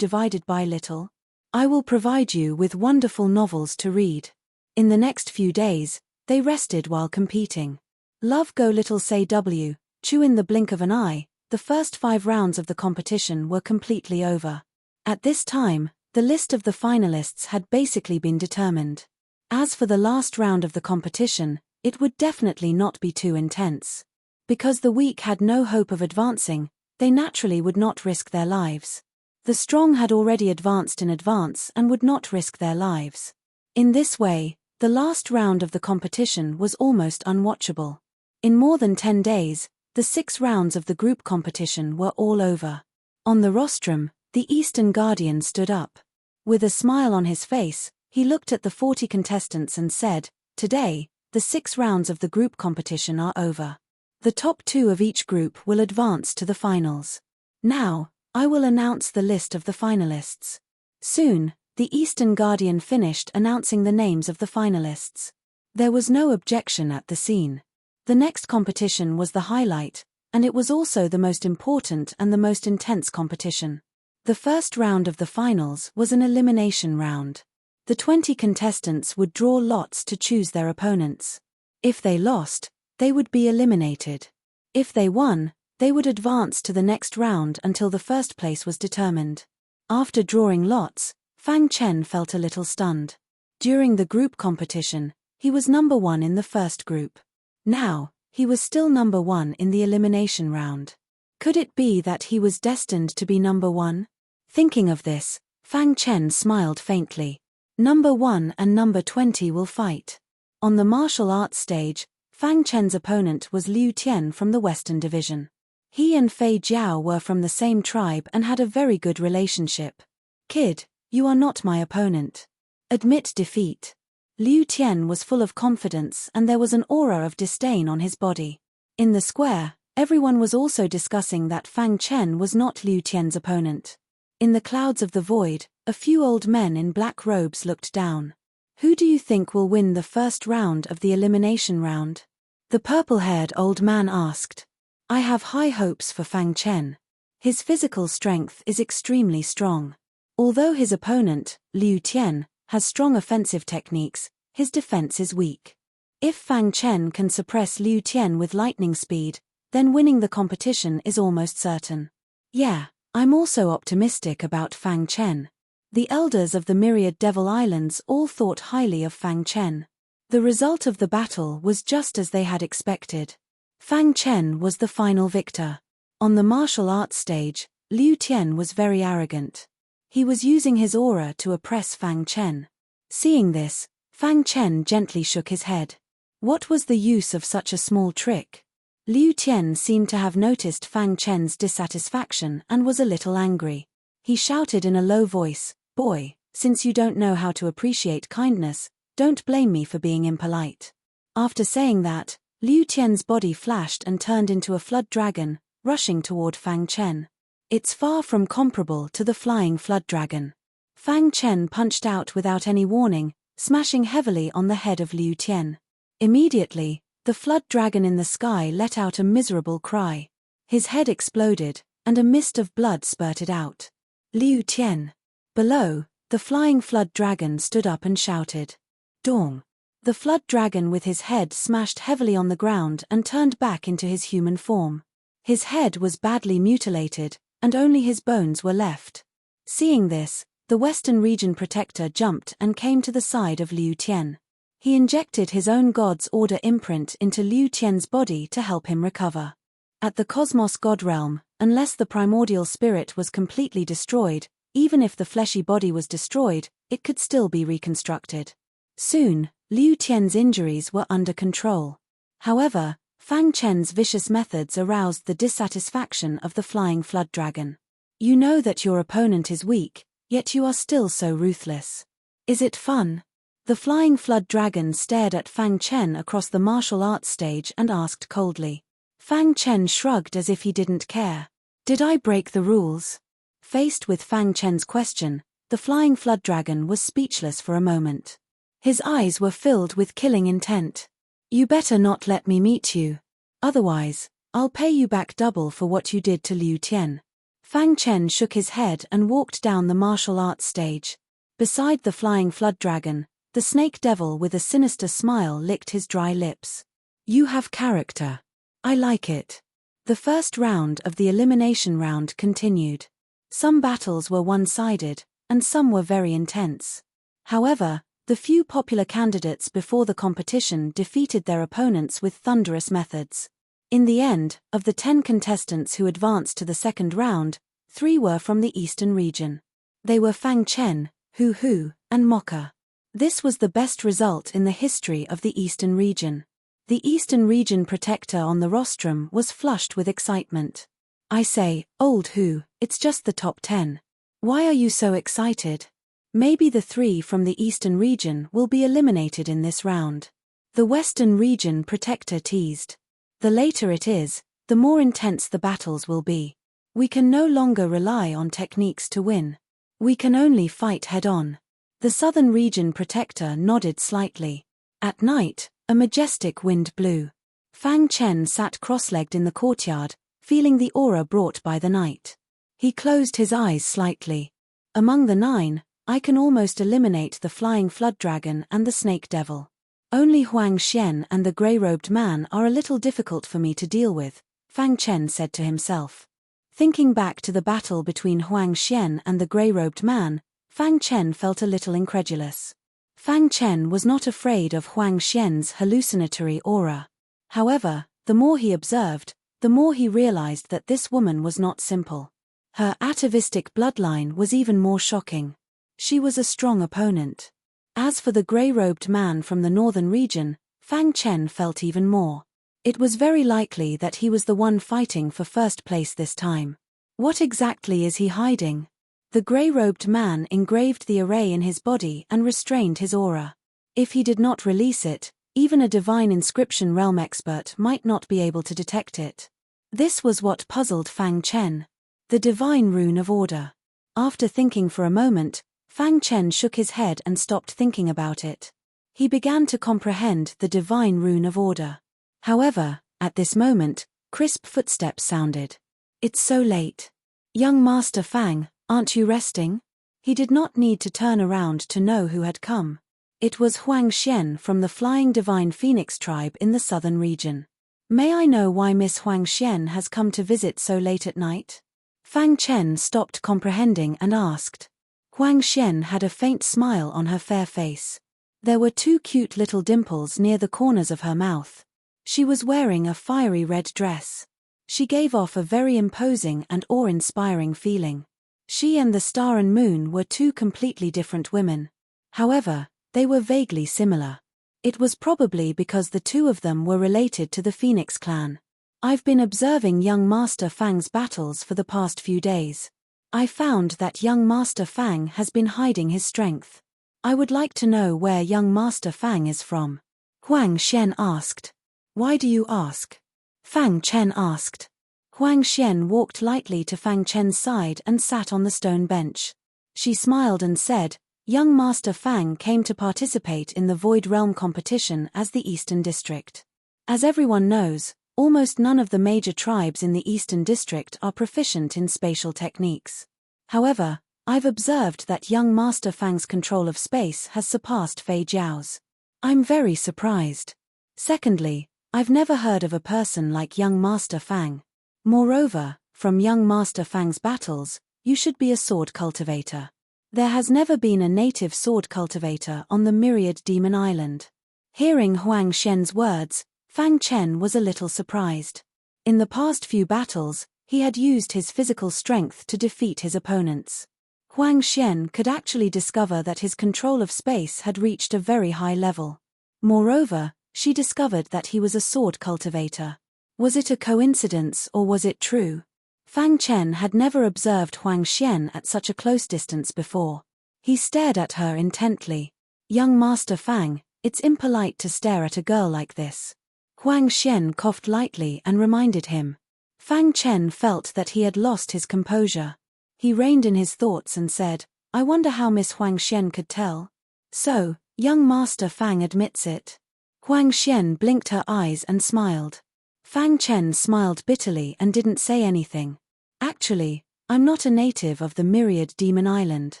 little? I will provide you with wonderful novels to read. In the next few days, they rested while competing. Love go little say W, chew in the blink of an eye. The first 5 rounds of the competition were completely over. At this time, the list of the finalists had basically been determined. As for the last round of the competition, it would definitely not be too intense. Because the weak had no hope of advancing, they naturally would not risk their lives. The strong had already advanced in advance and would not risk their lives. In this way, the last round of the competition was almost unwatchable. In more than 10 days, the 6 rounds of the group competition were all over. On the rostrum, the Eastern Guardian stood up. With a smile on his face, he looked at the 40 contestants and said, "Today, the 6 rounds of the group competition are over. The top 2 of each group will advance to the finals. Now, I will announce the list of the finalists." Soon, the Eastern Guardian finished announcing the names of the finalists. There was no objection at the scene. The next competition was the highlight, and it was also the most important and the most intense competition. The first round of the finals was an elimination round. The 20 contestants would draw lots to choose their opponents. If they lost, they would be eliminated. If they won, they would advance to the next round until the first place was determined. After drawing lots, Fang Chen felt a little stunned. During the group competition, he was number 1 in the first group. Now, he was still number 1 in the elimination round. Could it be that he was destined to be number 1? Thinking of this, Fang Chen smiled faintly. Number 1 and number 20 will fight. On the martial arts stage, Fang Chen's opponent was Liu Tian from the Western Division. He and Fei Jiao were from the same tribe and had a very good relationship. "Kid, you are not my opponent. Admit defeat." Liu Tian was full of confidence and there was an aura of disdain on his body. In the square, everyone was also discussing that Fang Chen was not Liu Tian's opponent. In the clouds of the void, a few old men in black robes looked down. "Who do you think will win the first round of the elimination round?" The purple-haired old man asked. "I have high hopes for Fang Chen. His physical strength is extremely strong. Although his opponent, Liu Tian, has strong offensive techniques, his defense is weak. If Fang Chen can suppress Liu Tian with lightning speed, then winning the competition is almost certain. Yeah, I'm also optimistic about Fang Chen." The elders of the myriad Devil Islands all thought highly of Fang Chen. The result of the battle was just as they had expected. Fang Chen was the final victor. On the martial arts stage, Liu Tian was very arrogant. He was using his aura to oppress Fang Chen. Seeing this, Fang Chen gently shook his head. What was the use of such a small trick? Liu Tian seemed to have noticed Fang Chen's dissatisfaction and was a little angry. He shouted in a low voice, "Boy, since you don't know how to appreciate kindness, don't blame me for being impolite." After saying that, Liu Tian's body flashed and turned into a flood dragon, rushing toward Fang Chen. It's far from comparable to the flying flood dragon. Fang Chen punched out without any warning, smashing heavily on the head of Liu Tian. Immediately, the flood dragon in the sky let out a miserable cry. His head exploded, and a mist of blood spurted out. Liu Tian. Below, the flying flood dragon stood up and shouted, "Dong!" The flood dragon with his head smashed heavily on the ground and turned back into his human form. His head was badly mutilated, and only his bones were left. Seeing this, the Western Region Protector jumped and came to the side of Liu Tian. He injected his own God's Order imprint into Liu Tian's body to help him recover. At the Cosmos God Realm, unless the primordial spirit was completely destroyed, even if the fleshy body was destroyed, it could still be reconstructed. Soon, Liu Tian's injuries were under control. However, Fang Chen's vicious methods aroused the dissatisfaction of the flying flood dragon. You know that your opponent is weak, yet you are still so ruthless. Is it fun? The flying flood dragon stared at Fang Chen across the martial arts stage and asked coldly. Fang Chen shrugged as if he didn't care. Did I break the rules? Faced with Fang Chen's question, the flying flood dragon was speechless for a moment. His eyes were filled with killing intent. You better not let me meet you. Otherwise, I'll pay you back double for what you did to Liu Tian. Fang Chen shook his head and walked down the martial arts stage. Beside the flying flood dragon, the snake devil with a sinister smile licked his dry lips. You have character. I like it. The first round of the elimination round continued. Some battles were one-sided, and some were very intense. However, the few popular candidates before the competition defeated their opponents with thunderous methods. In the end, of the 10 contestants who advanced to the second round, 3 were from the Eastern region. They were Fang Chen, Hu Hu, and Mocha. This was the best result in the history of the Eastern region. The Eastern region protector on the rostrum was flushed with excitement. I say, old Hu, it's just the top 10. Why are you so excited? Maybe the 3 from the Eastern region will be eliminated in this round. The Western region protector teased. The later it is, the more intense the battles will be. We can no longer rely on techniques to win. We can only fight head-on. The Southern region protector nodded slightly. At night, a majestic wind blew. Fang Chen sat cross-legged in the courtyard, feeling the aura brought by the night. He closed his eyes slightly. Among the 9, I can almost eliminate the flying flood dragon and the snake devil. Only Huang Xian and the grey-robed man are a little difficult for me to deal with, Fang Chen said to himself. Thinking back to the battle between Huang Xian and the grey-robed man, Fang Chen felt a little incredulous. Fang Chen was not afraid of Huang Xian's hallucinatory aura. However, the more he observed, the more he realized that this woman was not simple. Her atavistic bloodline was even more shocking. She was a strong opponent. As for the grey-robed man from the northern region, Fang Chen felt even more. It was very likely that he was the one fighting for first place this time. What exactly is he hiding? The grey-robed man engraved the array in his body and restrained his aura. If he did not release it, even a divine inscription realm expert might not be able to detect it. This was what puzzled Fang Chen. The divine rune of order. After thinking for a moment, Fang Chen shook his head and stopped thinking about it. He began to comprehend the divine rune of order. However, at this moment, crisp footsteps sounded. It's so late. Young Master Fang, aren't you resting? He did not need to turn around to know who had come. It was Huang Xian from the Flying Divine Phoenix tribe in the southern region. May I know why Miss Huang Xian has come to visit so late at night? Fang Chen stopped comprehending and asked. Huang Xian had a faint smile on her fair face. There were 2 cute little dimples near the corners of her mouth. She was wearing a fiery red dress. She gave off a very imposing and awe-inspiring feeling. She and the star and moon were 2 completely different women. However, they were vaguely similar. It was probably because the 2 of them were related to the Phoenix clan. I've been observing young Master Fang's battles for the past few days. I found that young Master Fang has been hiding his strength. I would like to know where young Master Fang is from. Huang Xian asked. Why do you ask? Fang Chen asked. Huang Xian walked lightly to Fang Chen's side and sat on the stone bench. She smiled and said, young Master Fang came to participate in the Void Realm competition as the Eastern District. As everyone knows, almost none of the major tribes in the Eastern District are proficient in spatial techniques. However, I've observed that young Master Fang's control of space has surpassed Fei Jiao's. I'm very surprised. Secondly, I've never heard of a person like young Master Fang. Moreover, from young Master Fang's battles, you should be a sword cultivator. There has never been a native sword cultivator on the Myriad Demon Island. Hearing Huang Xian's words, Fang Chen was a little surprised. In the past few battles, he had used his physical strength to defeat his opponents. Huang Xian could actually discover that his control of space had reached a very high level. Moreover, she discovered that he was a sword cultivator. Was it a coincidence or was it true? Fang Chen had never observed Huang Xian at such a close distance before. He stared at her intently. Young Master Fang, it's impolite to stare at a girl like this. Huang Xian coughed lightly and reminded him. Fang Chen felt that he had lost his composure. He reined in his thoughts and said, I wonder how Miss Huang Xian could tell. So, young Master Fang admits it. Huang Xian blinked her eyes and smiled. Fang Chen smiled bitterly and didn't say anything. Actually, I'm not a native of the Myriad Demon Island.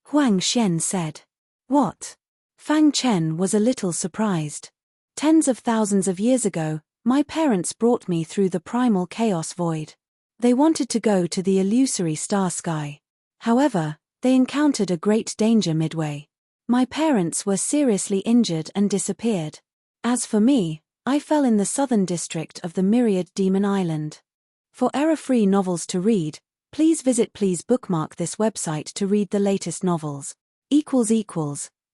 Huang Xian said. What? Fang Chen was a little surprised. Tens of thousands of years ago, my parents brought me through the primal chaos void. They wanted to go to the illusory star sky. However, they encountered a great danger midway. My parents were seriously injured and disappeared. As for me, I fell in the southern district of the Myriad Demon Island. For error-free novels to read, please bookmark this website to read the latest novels.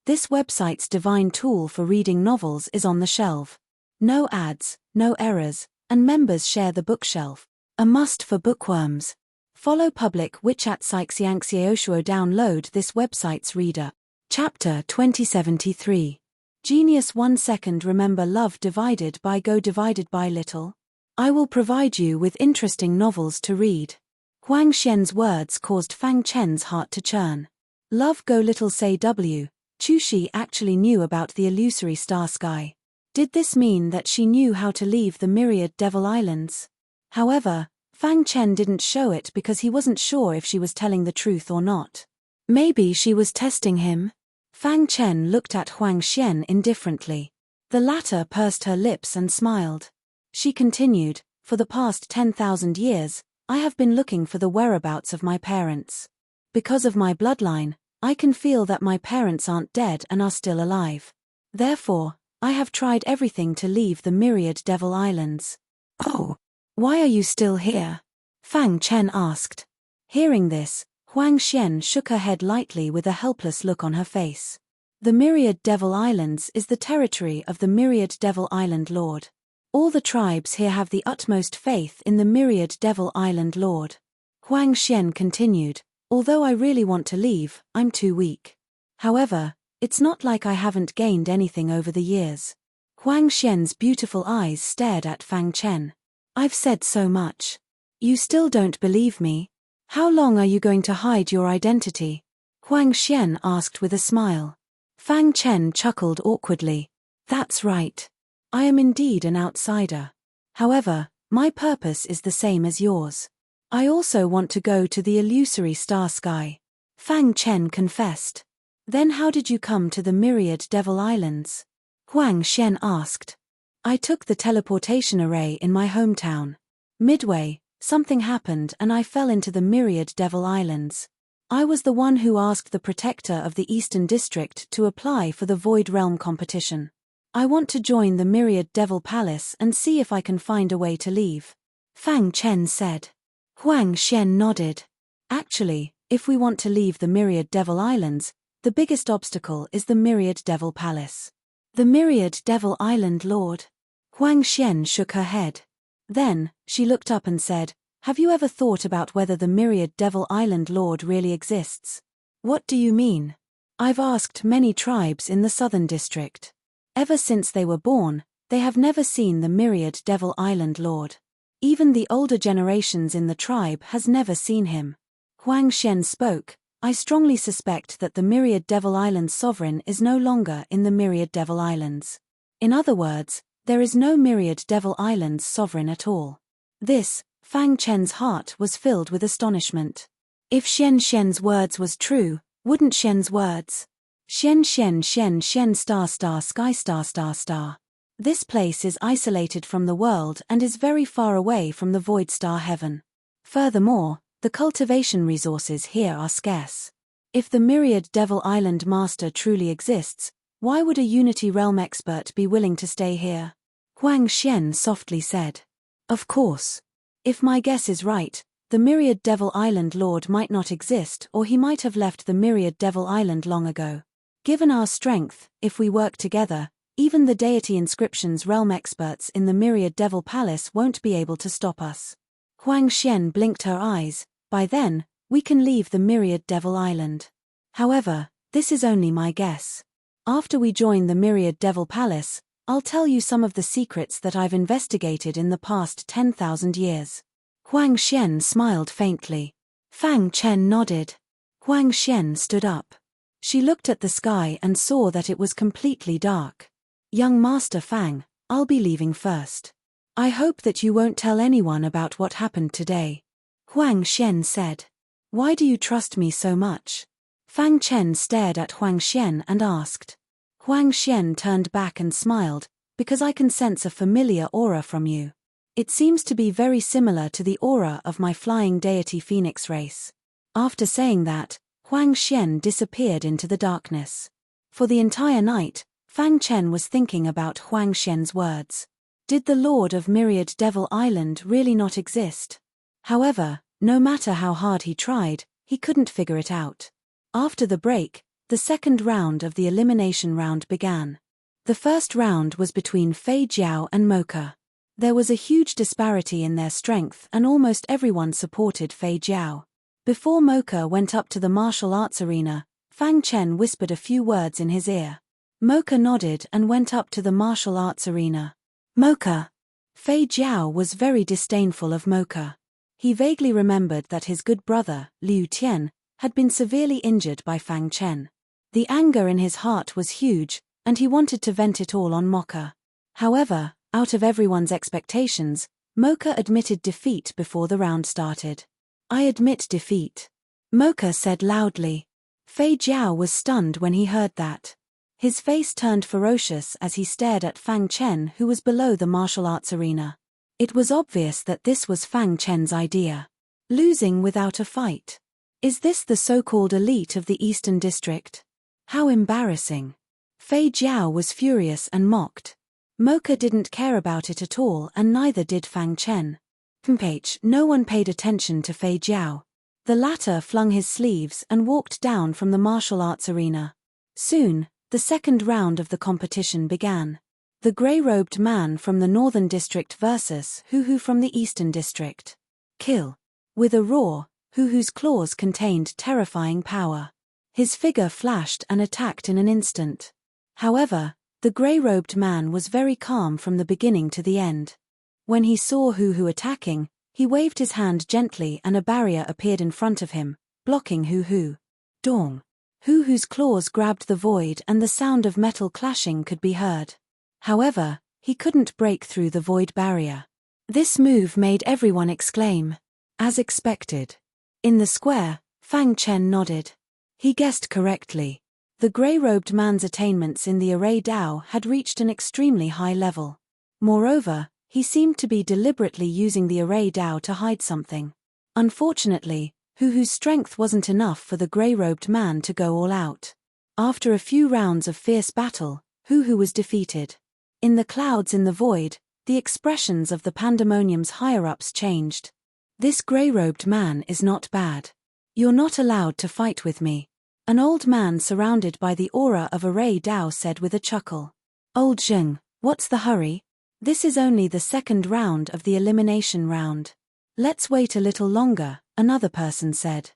This website's divine tool for reading novels is on the shelf. No ads, no errors, and members share the bookshelf. A must for bookworms. Follow public WeChat Xiangxiaoshuo download this website's reader. Chapter 2073. Genius 1 second remember love divided by little. I will provide you with interesting novels to read. Huang Xian's words caused Fang Chen's heart to churn. Love go little say W. Chushi actually knew about the illusory star sky. Did this mean that she knew how to leave the Myriad Devil Islands? However, Fang Chen didn't show it because he wasn't sure if she was telling the truth or not. Maybe she was testing him? Fang Chen looked at Huang Xian indifferently. The latter pursed her lips and smiled. She continued, for the past 10,000 years, I have been looking for the whereabouts of my parents. Because of my bloodline, I can feel that my parents aren't dead and are still alive. Therefore, I have tried everything to leave the Myriad Devil Islands. Oh, why are you still here? Fang Chen asked. Hearing this, Huang Xian shook her head lightly with a helpless look on her face. The Myriad Devil Islands is the territory of the Myriad Devil Island Lord. All the tribes here have the utmost faith in the Myriad Devil Island Lord. Huang Xian continued, although I really want to leave, I'm too weak. However, it's not like I haven't gained anything over the years. Huang Xian's beautiful eyes stared at Fang Chen. I've said so much. You still don't believe me? How long are you going to hide your identity? Huang Xian asked with a smile. Fang Chen chuckled awkwardly. That's right. I am indeed an outsider. However, my purpose is the same as yours. I also want to go to the illusory star sky. Fang Chen confessed. Then how did you come to the Myriad Devil Islands? Huang Xian asked. I took the teleportation array in my hometown. Midway, something happened and I fell into the Myriad Devil Islands. I was the one who asked the protector of the Eastern District to apply for the Void Realm competition. I want to join the Myriad Devil Palace and see if I can find a way to leave. Fang Chen said. Huang Xian nodded. Actually, if we want to leave the Myriad Devil Islands, the biggest obstacle is the Myriad Devil Palace. The Myriad Devil Island Lord? Huang Xian shook her head. Then, she looked up and said, have you ever thought about whether the Myriad Devil Island Lord really exists? What do you mean? I've asked many tribes in the Southern District. Ever since they were born, they have never seen the Myriad Devil Island Lord. Even the older generations in the tribe has never seen him. Huang Xian spoke. I strongly suspect that the Myriad Devil Island sovereign is no longer in the Myriad Devil Islands. In other words, there is no Myriad Devil Islands sovereign at all. This, Fang Chen's heart was filled with astonishment. If Xian's words was true, wouldn't Xian's words? Xian star sky star. This place is isolated from the world and is very far away from the void star heaven. Furthermore, the cultivation resources here are scarce. If the Myriad Devil Island Master truly exists, why would a Unity Realm expert be willing to stay here? Huang Xian softly said. Of course. If my guess is right, the Myriad Devil Island Lord might not exist, or he might have left the Myriad Devil Island long ago. Given our strength, if we work together, even the deity inscriptions realm experts in the Myriad Devil Palace won't be able to stop us. Huang Xian blinked her eyes. By then, we can leave the Myriad Devil Island. However, this is only my guess. After we join the Myriad Devil Palace, I'll tell you some of the secrets that I've investigated in the past 10,000 years. Huang Xian smiled faintly. Fang Chen nodded. Huang Xian stood up. She looked at the sky and saw that it was completely dark. Young Master Fang, I'll be leaving first. I hope that you won't tell anyone about what happened today. Huang Xian said. Why do you trust me so much? Fang Chen stared at Huang Xian and asked. Huang Xian turned back and smiled, because I can sense a familiar aura from you. It seems to be very similar to the aura of my flying deity Phoenix race. After saying that, Huang Xian disappeared into the darkness. For the entire night, Fang Chen was thinking about Huang Xian's words. Did the Lord of Myriad Devil Island really not exist? However, no matter how hard he tried, he couldn't figure it out. After the break, the second round of the elimination round began. The first round was between Fei Jiao and Mocha. There was a huge disparity in their strength and almost everyone supported Fei Jiao. Before Mocha went up to the martial arts arena, Fang Chen whispered a few words in his ear. Mocha nodded and went up to the martial arts arena. Mocha. Fei Jiao was very disdainful of Mocha. He vaguely remembered that his good brother, Liu Tian, had been severely injured by Fang Chen. The anger in his heart was huge, and he wanted to vent it all on Mocha. However, out of everyone's expectations, Mocha admitted defeat before the round started. I admit defeat. Mocha said loudly. Fei Jiao was stunned when he heard that. His face turned ferocious as he stared at Fang Chen, who was below the martial arts arena. It was obvious that this was Fang Chen's idea. Losing without a fight. Is this the so-called elite of the Eastern District? How embarrassing. Fei Jiao was furious and mocked. Mocha didn't care about it at all and neither did Fang Chen. No one paid attention to Fei Jiao. The latter flung his sleeves and walked down from the martial arts arena. Soon, the second round of the competition began. The grey-robed man from the Northern District versus Hu from the Eastern District. Kill. With a roar, Hu's claws contained terrifying power. His figure flashed and attacked in an instant. However, the grey-robed man was very calm from the beginning to the end. When he saw Hu attacking, he waved his hand gently and a barrier appeared in front of him, blocking Hu. Dong. Hu's claws grabbed the void and the sound of metal clashing could be heard. However, he couldn't break through the void barrier. This move made everyone exclaim. As expected. In the square, Fang Chen nodded. He guessed correctly. The grey-robed man's attainments in the array Dao had reached an extremely high level. Moreover, he seemed to be deliberately using the array Dao to hide something. Unfortunately, whose strength wasn't enough for the grey-robed man to go all out. After a few rounds of fierce battle, who was defeated. In the clouds in the void, the expressions of the pandemonium's higher-ups changed. This grey-robed man is not bad. You're not allowed to fight with me. An old man surrounded by the aura of a Ray Dao said with a chuckle. Old Zheng, what's the hurry? This is only the second round of the elimination round. Let's wait a little longer, another person said.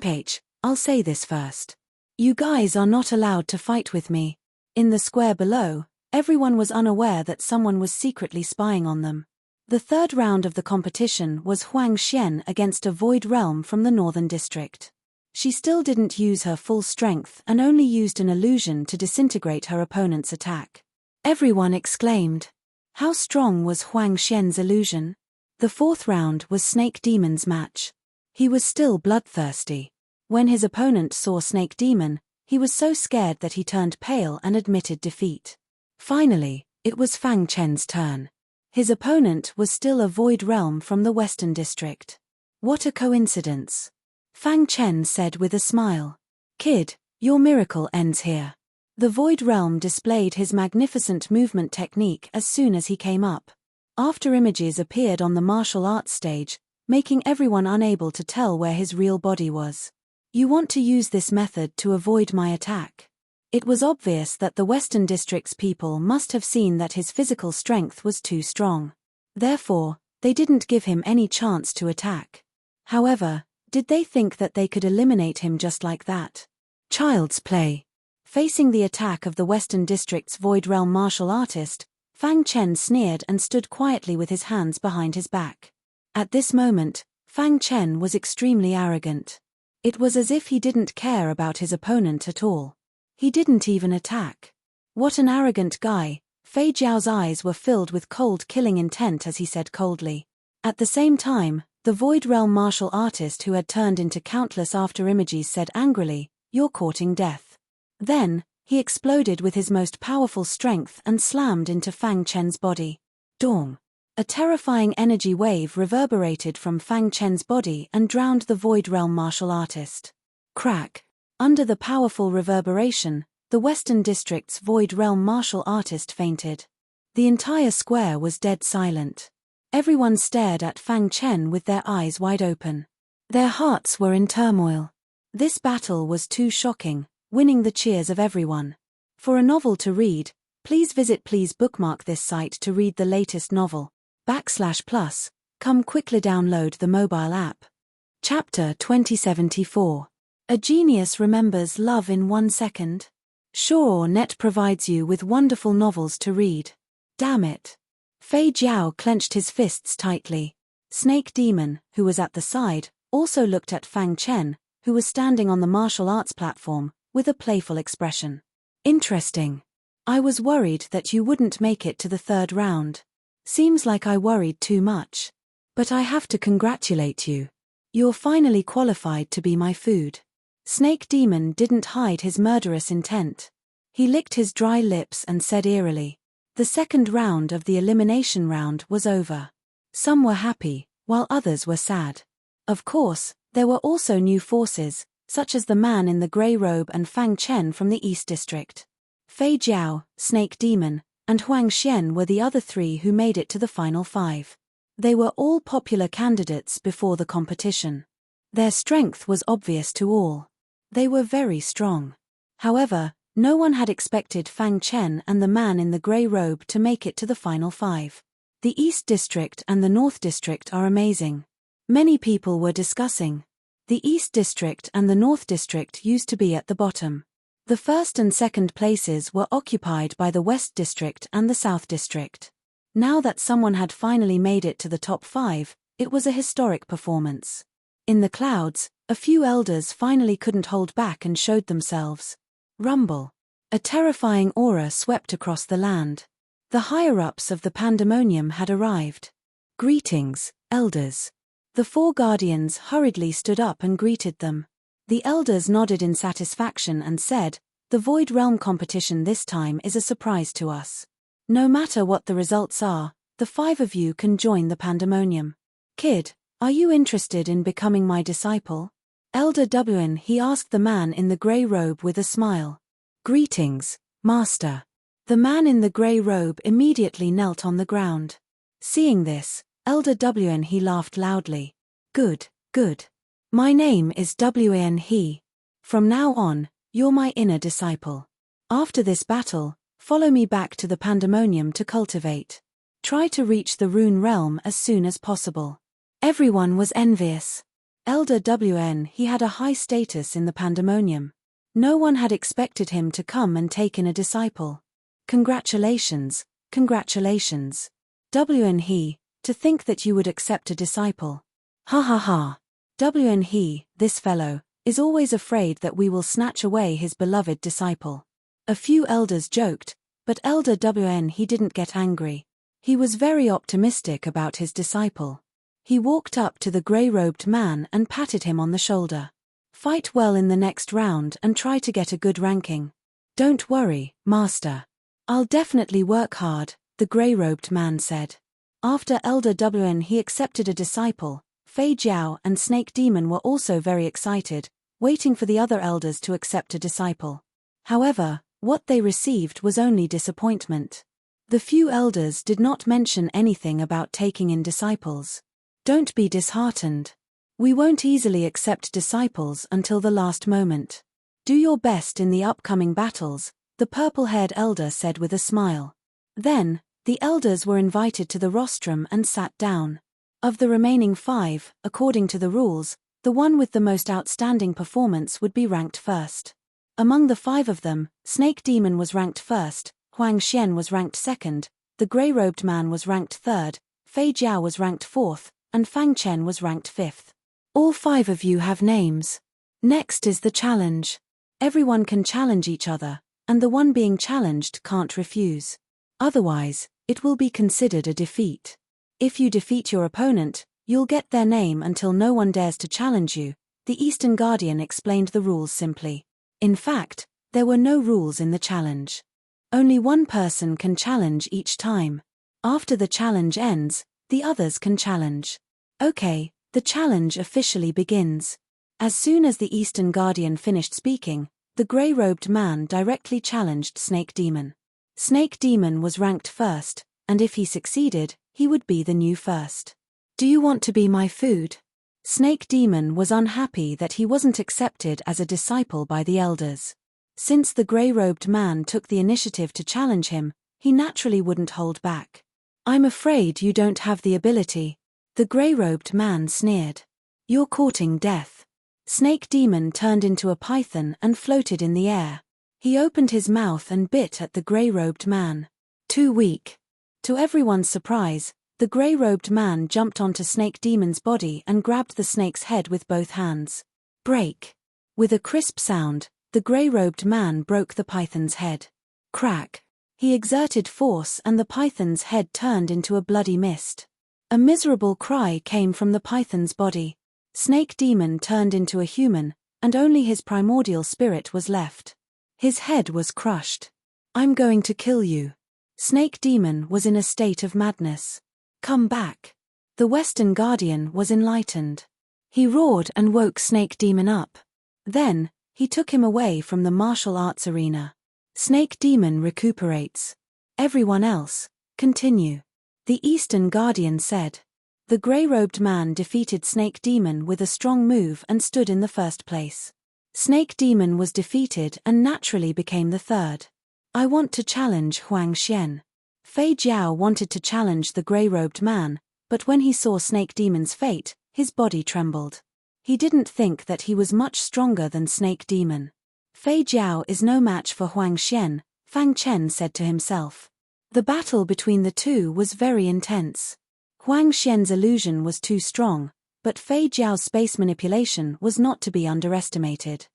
Page, I'll say this first. You guys are not allowed to fight with me. In the square below, everyone was unaware that someone was secretly spying on them. The third round of the competition was Huang Xian against a void realm from the northern district. She still didn't use her full strength and only used an illusion to disintegrate her opponent's attack. Everyone exclaimed. How strong was Huang Xian's illusion? The fourth round was Snake Demon's match. He was still bloodthirsty. When his opponent saw Snake Demon, he was so scared that he turned pale and admitted defeat. Finally, it was Fang Chen's turn. His opponent was still a void realm from the western district. What a coincidence. Fang Chen said with a smile. Kid, your miracle ends here. The void realm displayed his magnificent movement technique as soon as he came up. After images appeared on the martial arts stage, making everyone unable to tell where his real body was. You want to use this method to avoid my attack. It was obvious that the Western District's people must have seen that his physical strength was too strong. Therefore, they didn't give him any chance to attack. However, did they think that they could eliminate him just like that? Child's play. Facing the attack of the Western District's Void Realm martial artist, Fang Chen sneered and stood quietly with his hands behind his back. At this moment, Fang Chen was extremely arrogant. It was as if he didn't care about his opponent at all. He didn't even attack. What an arrogant guy. Fei Jiao's eyes were filled with cold killing intent as he said coldly. At the same time, the Void Realm martial artist who had turned into countless after-images said angrily, "You're courting death." Then, he exploded with his most powerful strength and slammed into Fang Chen's body. Dong! A terrifying energy wave reverberated from Fang Chen's body and drowned the Void Realm martial artist. Crack! Under the powerful reverberation, the Western District's Void Realm martial artist fainted. The entire square was dead silent. Everyone stared at Fang Chen with their eyes wide open. Their hearts were in turmoil. This battle was too shocking, winning the cheers of everyone. For a novel to read, please bookmark this site to read the latest novel. /+ Come quickly download the mobile app. Chapter 2074. A Genius Remembers Love in 1 Second. Sure, Net provides you with wonderful novels to read. Damn it. Fei Jiao clenched his fists tightly. Snake Demon, who was at the side, also looked at Fang Chen, who was standing on the martial arts platform, with a playful expression. Interesting. I was worried that you wouldn't make it to the third round. Seems like I worried too much. But I have to congratulate you. You're finally qualified to be my food. Snake Demon didn't hide his murderous intent. He licked his dry lips and said eerily. The second round of the elimination round was over. Some were happy, while others were sad. Of course, there were also new forces, such as the man in the grey robe and Fang Chen from the East District. Fei Jiao, Snake Demon, and Huang Xian were the other three who made it to the final 5. They were all popular candidates before the competition. Their strength was obvious to all. They were very strong. However, no one had expected Fang Chen and the man in the grey robe to make it to the final 5. The East District and the North District are amazing. Many people were discussing. The East District and the North District used to be at the bottom. The first and second places were occupied by the West District and the South District. Now that someone had finally made it to the top 5, it was a historic performance. In the clouds, a few elders finally couldn't hold back and showed themselves. Rumble. A terrifying aura swept across the land. The higher-ups of the pandemonium had arrived. Greetings, elders. The 4 guardians hurriedly stood up and greeted them. The elders nodded in satisfaction and said, "The Void Realm competition this time is a surprise to us. No matter what the results are, the 5 of you can join the pandemonium. Kid, are you interested in becoming my disciple?" Elder Wn, he asked the man in the grey robe with a smile. Greetings, Master. The man in the grey robe immediately knelt on the ground. Seeing this, Elder Wn, he laughed loudly. Good, good. My name is Wn he. From now on, you're my inner disciple. After this battle, follow me back to the pandemonium to cultivate. Try to reach the rune realm as soon as possible. Everyone was envious. Elder Wn, he had a high status in the pandemonium. No one had expected him to come and take in a disciple. Congratulations, congratulations. Wn he, to think that you would accept a disciple. Ha ha ha. Wn he, this fellow, is always afraid that we will snatch away his beloved disciple. A few elders joked, but Elder Wn he didn't get angry. He was very optimistic about his disciple. He walked up to the grey-robed man and patted him on the shoulder. Fight well in the next round and try to get a good ranking. Don't worry, Master. I'll definitely work hard, the grey-robed man said. After Elder Wn he accepted a disciple, Fei Jiao and Snake Demon were also very excited, waiting for the other elders to accept a disciple. However, what they received was only disappointment. The few elders did not mention anything about taking in disciples. Don't be disheartened. We won't easily accept disciples until the last moment. Do your best in the upcoming battles, the purple-haired elder said with a smile. Then, the elders were invited to the rostrum and sat down. Of the remaining 5, according to the rules, the one with the most outstanding performance would be ranked first. Among the 5 of them, Snake Demon was ranked first, Huang Xian was ranked second, the grey-robed man was ranked third, Fei Jiao was ranked fourth, and Fang Chen was ranked 5th. All 5 of you have names. Next is the challenge. Everyone can challenge each other, and the one being challenged can't refuse. Otherwise, it will be considered a defeat. If you defeat your opponent, you'll get their name until no one dares to challenge you. The Eastern Guardian explained the rules simply. In fact, there were no rules in the challenge. Only one person can challenge each time. After the challenge ends, the others can challenge. Okay, the challenge officially begins. As soon as the Eastern Guardian finished speaking, the grey-robed man directly challenged Snake Demon. Snake Demon was ranked first, and if he succeeded, he would be the new first. Do you want to be my food? Snake Demon was unhappy that he wasn't accepted as a disciple by the elders. Since the grey-robed man took the initiative to challenge him, he naturally wouldn't hold back. I'm afraid you don't have the ability. The grey-robed man sneered. You're courting death. Snake Demon turned into a python and floated in the air. He opened his mouth and bit at the grey-robed man. Too weak. To everyone's surprise, the grey-robed man jumped onto Snake Demon's body and grabbed the snake's head with both hands. Break. With a crisp sound, the grey-robed man broke the python's head. Crack. He exerted force and the python's head turned into a bloody mist. A miserable cry came from the python's body. Snake Demon turned into a human, and only his primordial spirit was left. His head was crushed. I'm going to kill you. Snake Demon was in a state of madness. Come back. The Western Guardian was enlightened. He roared and woke Snake Demon up. Then, he took him away from the martial arts arena. Snake Demon recuperates. Everyone else, continue. The Eastern Guardian said. The grey-robed man defeated Snake Demon with a strong move and stood in the first place. Snake Demon was defeated and naturally became the third. I want to challenge Huang Xian. Fei Jiao wanted to challenge the grey-robed man, but when he saw Snake Demon's fate, his body trembled. He didn't think that he was much stronger than Snake Demon. Fei Jiao is no match for Huang Xian, Fang Chen said to himself. The battle between the two was very intense. Huang Xian's illusion was too strong, but Fei Jiao's space manipulation was not to be underestimated.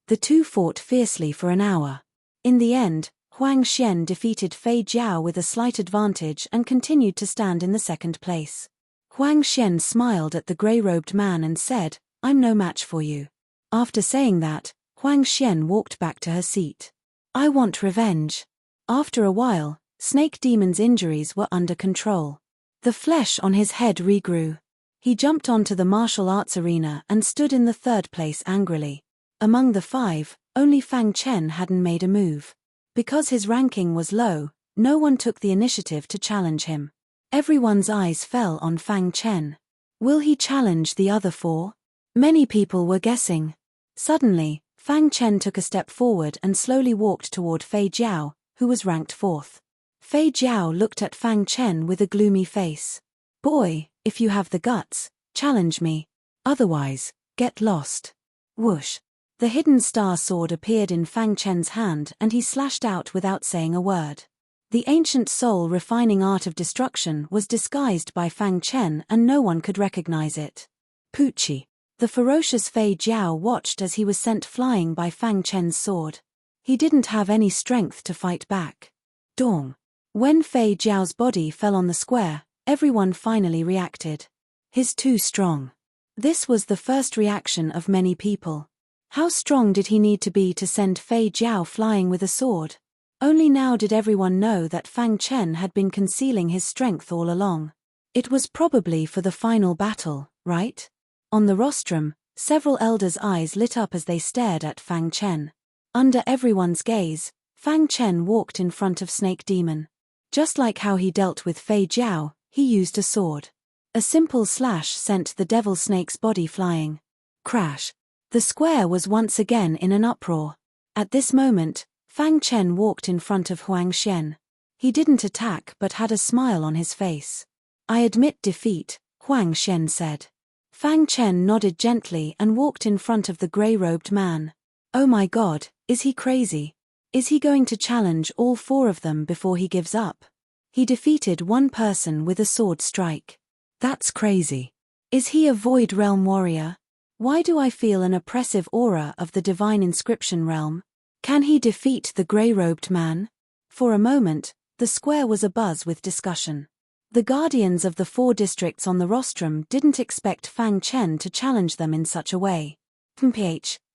The two fought fiercely for an hour. In the end, Huang Xian defeated Fei Jiao with a slight advantage and continued to stand in the second place. Huang Xian smiled at the grey-robed man and said, I'm no match for you. After saying that, Huang Xian walked back to her seat. I want revenge. After a while, Snake Demon's injuries were under control. The flesh on his head regrew. He jumped onto the martial arts arena and stood in the third place angrily. Among the 5, only Fang Chen hadn't made a move. Because his ranking was low, no one took the initiative to challenge him. Everyone's eyes fell on Fang Chen. Will he challenge the other 4? Many people were guessing. Suddenly, Fang Chen took a step forward and slowly walked toward Fei Jiao, who was ranked 4th. Fei Jiao looked at Fang Chen with a gloomy face. Boy, if you have the guts, challenge me. Otherwise, get lost. Whoosh. The hidden star sword appeared in Fang Chen's hand and he slashed out without saying a word. The ancient soul-refining art of destruction was disguised by Fang Chen and no one could recognize it. Poochie. The ferocious Fei Jiao watched as he was sent flying by Fang Chen's sword. He didn't have any strength to fight back. Dong. When Fei Jiao's body fell on the square, everyone finally reacted. He's too strong. This was the first reaction of many people. How strong did he need to be to send Fei Jiao flying with a sword? Only now did everyone know that Fang Chen had been concealing his strength all along. It was probably for the final battle, right? On the rostrum, several elders' eyes lit up as they stared at Fang Chen. Under everyone's gaze, Fang Chen walked in front of Snake Demon. Just like how he dealt with Fei Jiao, he used a sword. A simple slash sent the devil snake's body flying. Crash. The square was once again in an uproar. At this moment, Fang Chen walked in front of Huang Xian. He didn't attack but had a smile on his face. I admit defeat, Huang Xian said. Fang Chen nodded gently and walked in front of the grey-robed man. Oh my God, is he crazy? Is he going to challenge all 4 of them before he gives up? He defeated one person with a sword strike. That's crazy. Is he a Void Realm warrior? Why do I feel an oppressive aura of the divine inscription realm? Can he defeat the grey-robed man? For a moment, the square was abuzz with discussion. The guardians of the 4 districts on the rostrum didn't expect Fang Chen to challenge them in such a way.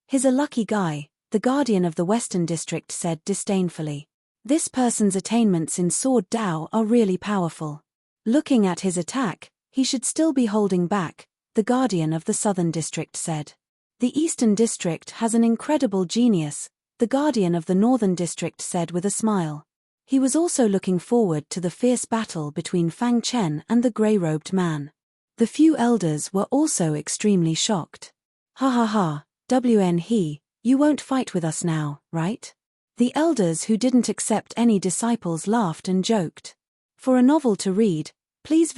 He's a lucky guy, the guardian of the Western District said disdainfully. This person's attainments in Sword Dao are really powerful. Looking at his attack, he should still be holding back, the guardian of the Southern District said. The Eastern District has an incredible genius, the guardian of the Northern District said with a smile. He was also looking forward to the fierce battle between Fang Chen and the grey-robed man. The few elders were also extremely shocked. Ha ha ha, you won't fight with us now, right? The elders who didn't accept any disciples laughed and joked. For a novel to read, please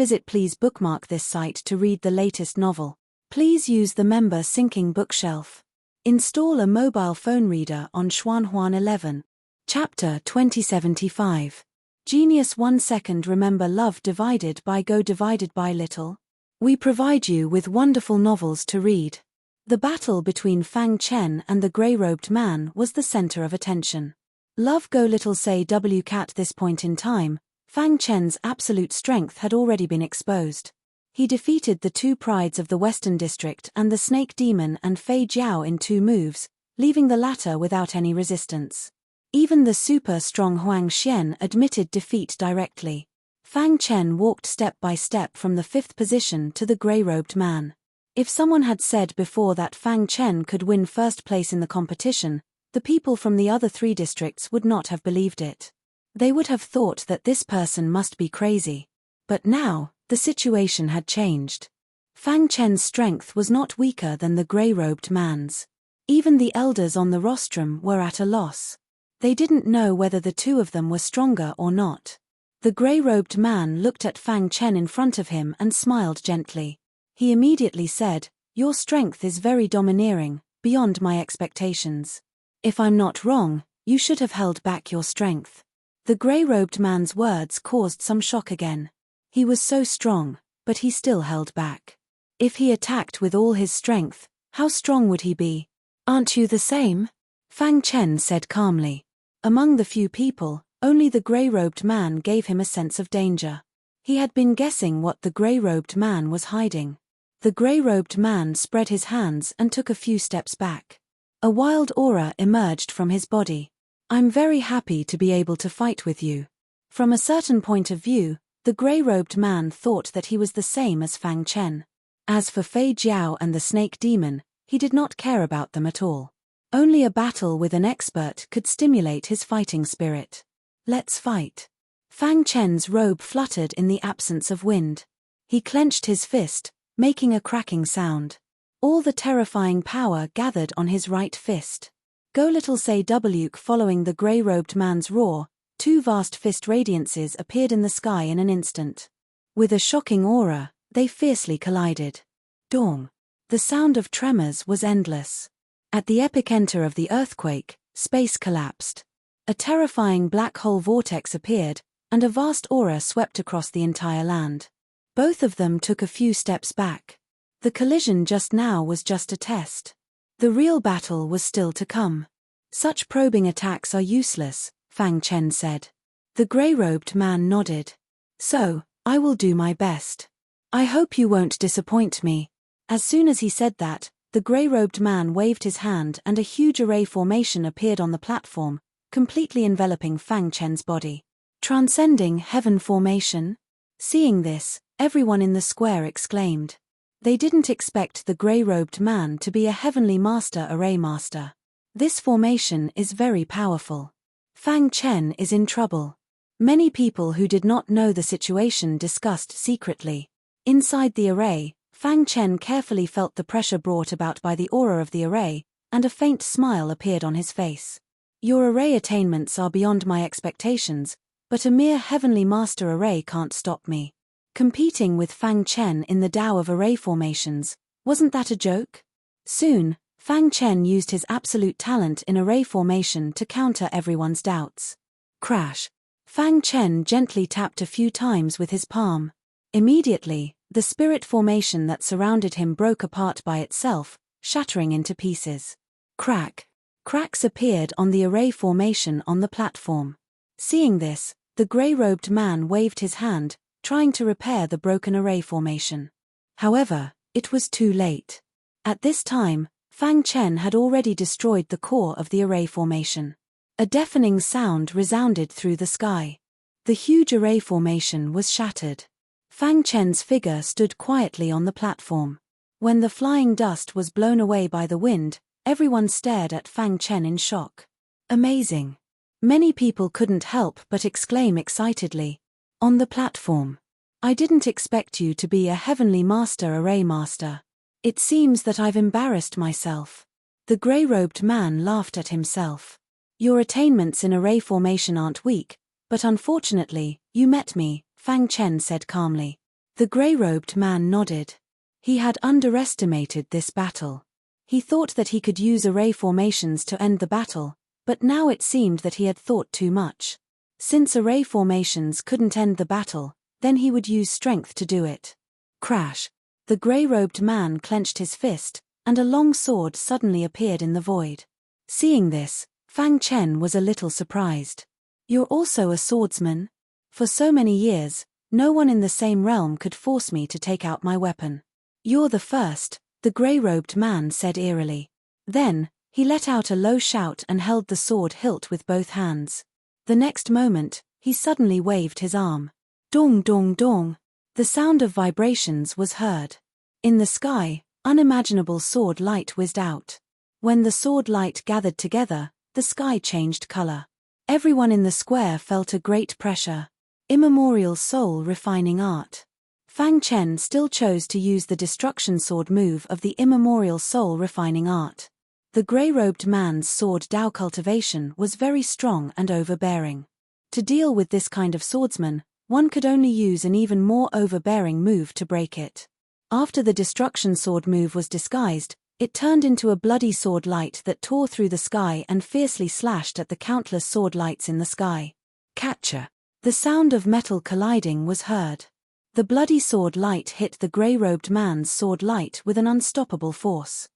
bookmark this site to read the latest novel. Please use the member syncing bookshelf. Install a mobile phone reader on Xuanhuan 11. Chapter 2075. Genius 1 second. Remember love divided by go divided by little? We provide you with wonderful novels to read. The battle between Fang Chen and the grey-robed man was the center of attention. Love go little say at this point in time, Fang Chen's absolute strength had already been exposed. He defeated the 2 prides of the Western District and the Snake Demon and Fei Jiao in 2 moves, leaving the latter without any resistance. Even the super-strong Huang Xian admitted defeat directly. Fang Chen walked step by step from the 5th position to the grey-robed man. If someone had said before that Fang Chen could win first place in the competition, the people from the other 3 districts would not have believed it. They would have thought that this person must be crazy. But now, the situation had changed. Fang Chen's strength was not weaker than the grey-robed man's. Even the elders on the rostrum were at a loss. They didn't know whether the 2 of them were stronger or not. The grey-robed man looked at Fang Chen in front of him and smiled gently. He immediately said, "Your strength is very domineering, beyond my expectations. If I'm not wrong, you should have held back your strength." The grey-robed man's words caused some shock again. He was so strong, but he still held back. If he attacked with all his strength, how strong would he be? "Aren't you the same?" Fang Chen said calmly. Among the few people, only the grey-robed man gave him a sense of danger. He had been guessing what the grey-robed man was hiding. The grey-robed man spread his hands and took a few steps back. A wild aura emerged from his body. "I'm very happy to be able to fight with you." From a certain point of view, the grey-robed man thought that he was the same as Fang Chen. As for Fei Jiao and the snake demon, he did not care about them at all. Only a battle with an expert could stimulate his fighting spirit. Let's fight. Fang Chen's robe fluttered in the absence of wind. He clenched his fist, making a cracking sound. All the terrifying power gathered on his right fist. Go little say Wk following the grey-robed man's roar, two vast fist radiances appeared in the sky in an instant. With a shocking aura, they fiercely collided. Dong. The sound of tremors was endless. At the epicenter of the earthquake, space collapsed. A terrifying black hole vortex appeared, and a vast aura swept across the entire land. Both of them took a few steps back. The collision just now was just a test. The real battle was still to come. Such probing attacks are useless, Fang Chen said. The grey-robed man nodded. So, I will do my best. I hope you won't disappoint me. As soon as he said that, the grey-robed man waved his hand and a huge array formation appeared on the platform, completely enveloping Fang Chen's body. Transcending heaven formation? Seeing this, everyone in the square exclaimed. They didn't expect the grey-robed man to be a heavenly master array master. This formation is very powerful. Fang Chen is in trouble. Many people who did not know the situation discussed secretly. Inside the array, Fang Chen carefully felt the pressure brought about by the aura of the array, and a faint smile appeared on his face. Your array attainments are beyond my expectations, but a mere heavenly master array can't stop me. Competing with Fang Chen in the Tao of array formations, wasn't that a joke? Soon, Fang Chen used his absolute talent in array formation to counter everyone's doubts. Crash. Fang Chen gently tapped a few times with his palm. Immediately, the spirit formation that surrounded him broke apart by itself, shattering into pieces. Crack. Cracks appeared on the array formation on the platform. Seeing this, the grey-robed man waved his hand, trying to repair the broken array formation. However, it was too late. At this time, Fang Chen had already destroyed the core of the array formation. A deafening sound resounded through the sky. The huge array formation was shattered. Fang Chen's figure stood quietly on the platform. When the flying dust was blown away by the wind, everyone stared at Fang Chen in shock. Amazing. Many people couldn't help but exclaim excitedly. On the platform. I didn't expect you to be a heavenly master array master. It seems that I've embarrassed myself. The grey-robed man laughed at himself. Your attainments in array formation aren't weak, but unfortunately, you met me, Fang Chen said calmly. The grey-robed man nodded. He had underestimated this battle. He thought that he could use array formations to end the battle, but now it seemed that he had thought too much. Since array formations couldn't end the battle, then he would use strength to do it. Crash. The grey-robed man clenched his fist, and a long sword suddenly appeared in the void. Seeing this, Fang Chen was a little surprised. You're also a swordsman? For so many years, no one in the same realm could force me to take out my weapon. You're the first, the grey-robed man said eerily. Then, he let out a low shout and held the sword hilt with both hands. The next moment, he suddenly waved his arm. Dong dong dong. The sound of vibrations was heard. In the sky, unimaginable sword light whizzed out. When the sword light gathered together, the sky changed color. Everyone in the square felt a great pressure. Immemorial soul refining art. Fang Chen still chose to use the destruction sword move of the immemorial soul refining art. The grey-robed man's sword Dao cultivation was very strong and overbearing. To deal with this kind of swordsman, one could only use an even more overbearing move to break it. After the destruction sword move was disguised, it turned into a bloody sword light that tore through the sky and fiercely slashed at the countless sword lights in the sky. Catcher. The sound of metal colliding was heard. The bloody sword light hit the grey-robed man's sword light with an unstoppable force.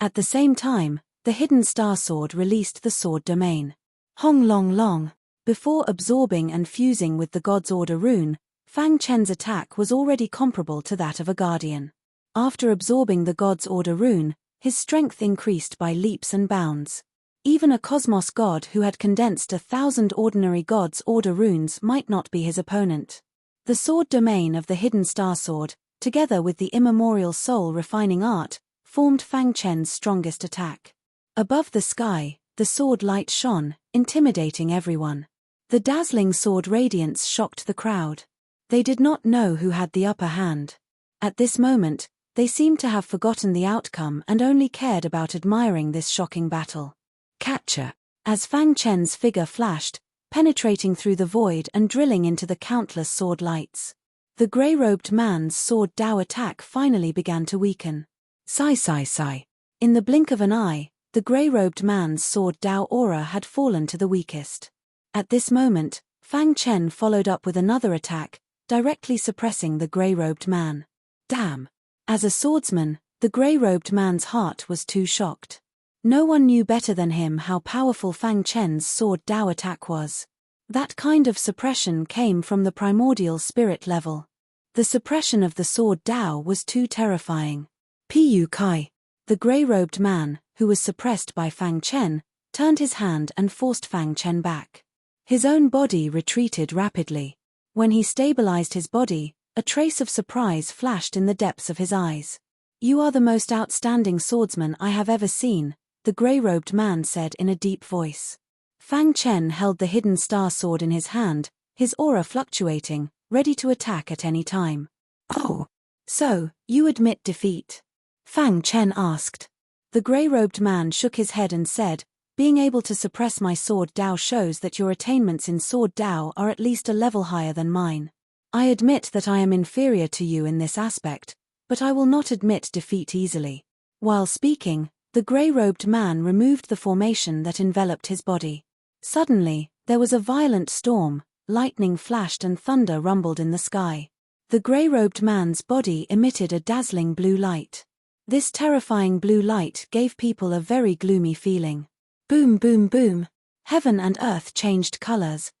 At the same time, the hidden star sword released the sword domain. Hong Long Long. Before absorbing and fusing with the God's Order rune, Fang Chen's attack was already comparable to that of a guardian. After absorbing the God's Order rune, his strength increased by leaps and bounds. Even a cosmos god who had condensed 1,000 ordinary God's Order runes might not be his opponent. The sword domain of the hidden star sword, together with the immemorial soul-refining art, formed Fang Chen's strongest attack. Above the sky, the sword light shone, intimidating everyone. The dazzling sword radiance shocked the crowd. They did not know who had the upper hand. At this moment, they seemed to have forgotten the outcome and only cared about admiring this shocking battle. Capture. As Fang Chen's figure flashed, penetrating through the void and drilling into the countless sword lights. The grey-robed man's sword Dao attack finally began to weaken. Sigh. In the blink of an eye, the grey-robed man's sword Dao aura had fallen to the weakest. At this moment, Fang Chen followed up with another attack, directly suppressing the grey-robed man. Damn! As a swordsman, the grey-robed man's heart was too shocked. No one knew better than him how powerful Fang Chen's sword Dao attack was. That kind of suppression came from the primordial spirit level. The suppression of the sword Dao was too terrifying. Pu Kai. The grey-robed man, who was suppressed by Fang Chen, turned his hand and forced Fang Chen back. His own body retreated rapidly. When he stabilized his body, a trace of surprise flashed in the depths of his eyes. "You are the most outstanding swordsman I have ever seen," the grey-robed man said in a deep voice. Fang Chen held the hidden star sword in his hand, his aura fluctuating, ready to attack at any time. "Oh, so, you admit defeat?" Fang Chen asked. The grey-robed man shook his head and said, "Being able to suppress my sword Dao shows that your attainments in sword Dao are at least a level higher than mine. I admit that I am inferior to you in this aspect, but I will not admit defeat easily." While speaking, the grey-robed man removed the formation that enveloped his body. Suddenly, there was a violent storm, lightning flashed and thunder rumbled in the sky. The grey-robed man's body emitted a dazzling blue light. This terrifying blue light gave people a very gloomy feeling. Boom boom boom. Heaven and earth changed colors.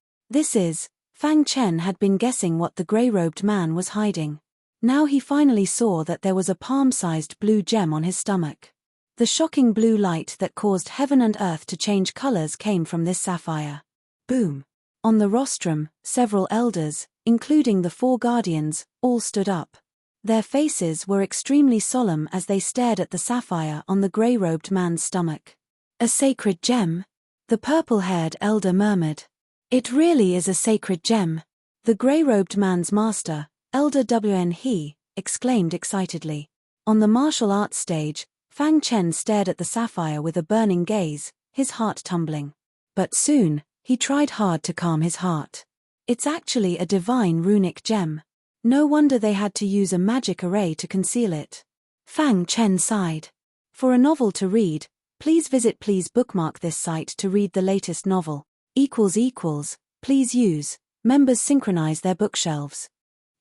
Fang Chen had been guessing what the grey-robed man was hiding. Now he finally saw that there was a palm-sized blue gem on his stomach. The shocking blue light that caused heaven and earth to change colors came from this sapphire. Boom. On the rostrum, several elders, including the 4 guardians, all stood up. Their faces were extremely solemn as they stared at the sapphire on the grey-robed man's stomach. "A sacred gem?" the purple-haired elder murmured. "It really is a sacred gem." The grey-robed man's master, Elder Wn He, exclaimed excitedly. On the martial arts stage, Fang Chen stared at the sapphire with a burning gaze, his heart tumbling. But soon, he tried hard to calm his heart. "It's actually a divine runic gem. No wonder they had to use a magic array to conceal it." Fang Chen sighed. For a novel to read, please bookmark this site to read the latest novel. Please use. Members synchronize their bookshelves.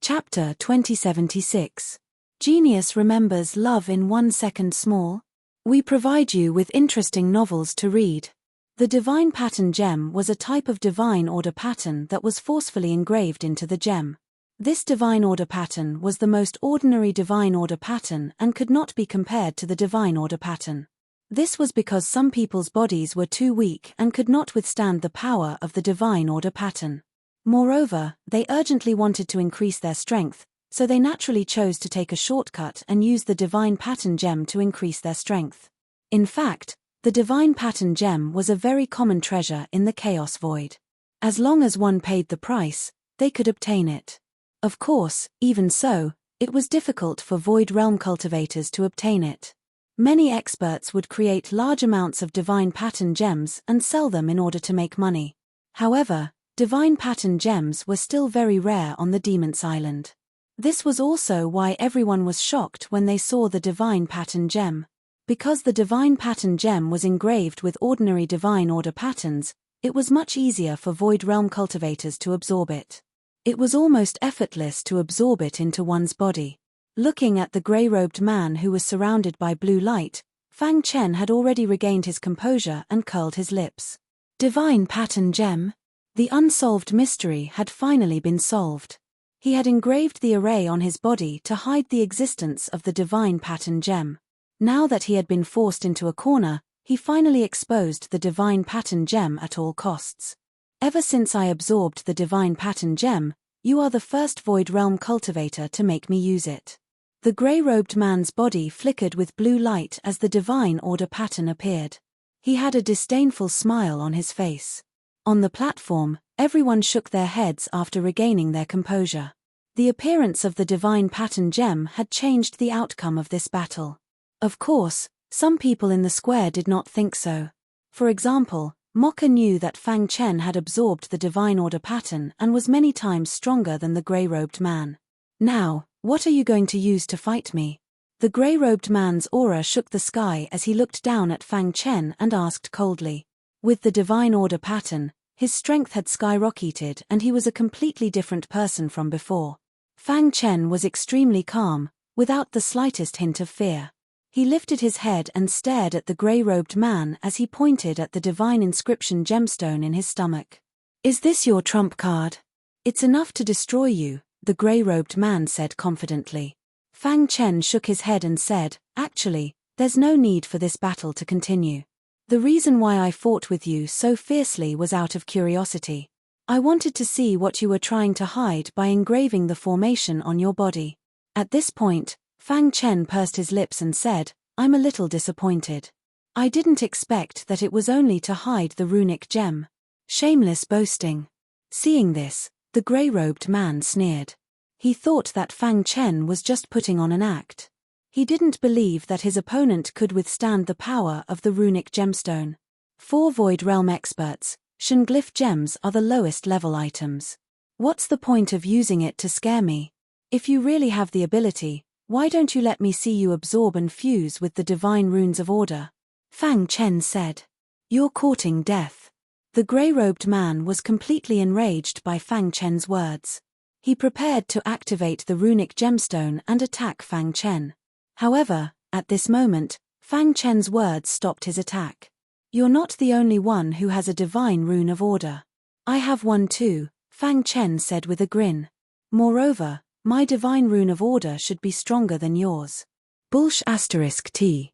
Chapter 2076. Genius remembers love in 1 second small. We provide you with interesting novels to read. The divine pattern gem was a type of divine order pattern that was forcefully engraved into the gem. This divine order pattern was the most ordinary divine order pattern and could not be compared to the divine order pattern. This was because some people's bodies were too weak and could not withstand the power of the divine order pattern. Moreover, they urgently wanted to increase their strength, so they naturally chose to take a shortcut and use the divine pattern gem to increase their strength. In fact, the divine pattern gem was a very common treasure in the chaos void. As long as one paid the price, they could obtain it. Of course, even so, it was difficult for void realm cultivators to obtain it. Many experts would create large amounts of divine pattern gems and sell them in order to make money. However, divine pattern gems were still very rare on the Demon's Island. This was also why everyone was shocked when they saw the divine pattern gem. Because the divine pattern gem was engraved with ordinary divine order patterns, it was much easier for void realm cultivators to absorb it. It was almost effortless to absorb it into one's body. Looking at the grey-robed man who was surrounded by blue light, Fang Chen had already regained his composure and curled his lips. Divine pattern gem? The unsolved mystery had finally been solved. He had engraved the array on his body to hide the existence of the divine pattern gem. Now that he had been forced into a corner, he finally exposed the divine pattern gem at all costs. Ever since I absorbed the divine pattern gem, you are the first void realm cultivator to make me use it. The grey-robed man's body flickered with blue light as the divine order pattern appeared. He had a disdainful smile on his face. On the platform, everyone shook their heads after regaining their composure. The appearance of the divine pattern gem had changed the outcome of this battle. Of course, some people in the square did not think so. For example, Mocha knew that Fang Chen had absorbed the divine order pattern and was many times stronger than the grey-robed man. Now, what are you going to use to fight me? The grey-robed man's aura shook the sky as he looked down at Fang Chen and asked coldly. With the divine order pattern, his strength had skyrocketed and he was a completely different person from before. Fang Chen was extremely calm, without the slightest hint of fear. He lifted his head and stared at the grey-robed man as he pointed at the divine inscription gemstone in his stomach. "Is this your trump card? It's enough to destroy you," the grey-robed man said confidently. Fang Chen shook his head and said, "Actually, there's no need for this battle to continue. The reason why I fought with you so fiercely was out of curiosity. I wanted to see what you were trying to hide by engraving the formation on your body." At this point, Fang Chen pursed his lips and said, "I'm a little disappointed. I didn't expect that it was only to hide the runic gem." Shameless boasting. Seeing this, the grey-robed man sneered. He thought that Fang Chen was just putting on an act. He didn't believe that his opponent could withstand the power of the runic gemstone. For Void Realm experts, Shanglyph gems are the lowest level items. What's the point of using it to scare me? If you really have the ability, why don't you let me see you absorb and fuse with the divine runes of order? Fang Chen said. "You're courting death." The grey-robed man was completely enraged by Fang Chen's words. He prepared to activate the runic gemstone and attack Fang Chen. However, at this moment, Fang Chen's words stopped his attack. "You're not the only one who has a divine rune of order. I have one too," Fang Chen said with a grin. "Moreover, my divine rune of order should be stronger than yours." *T.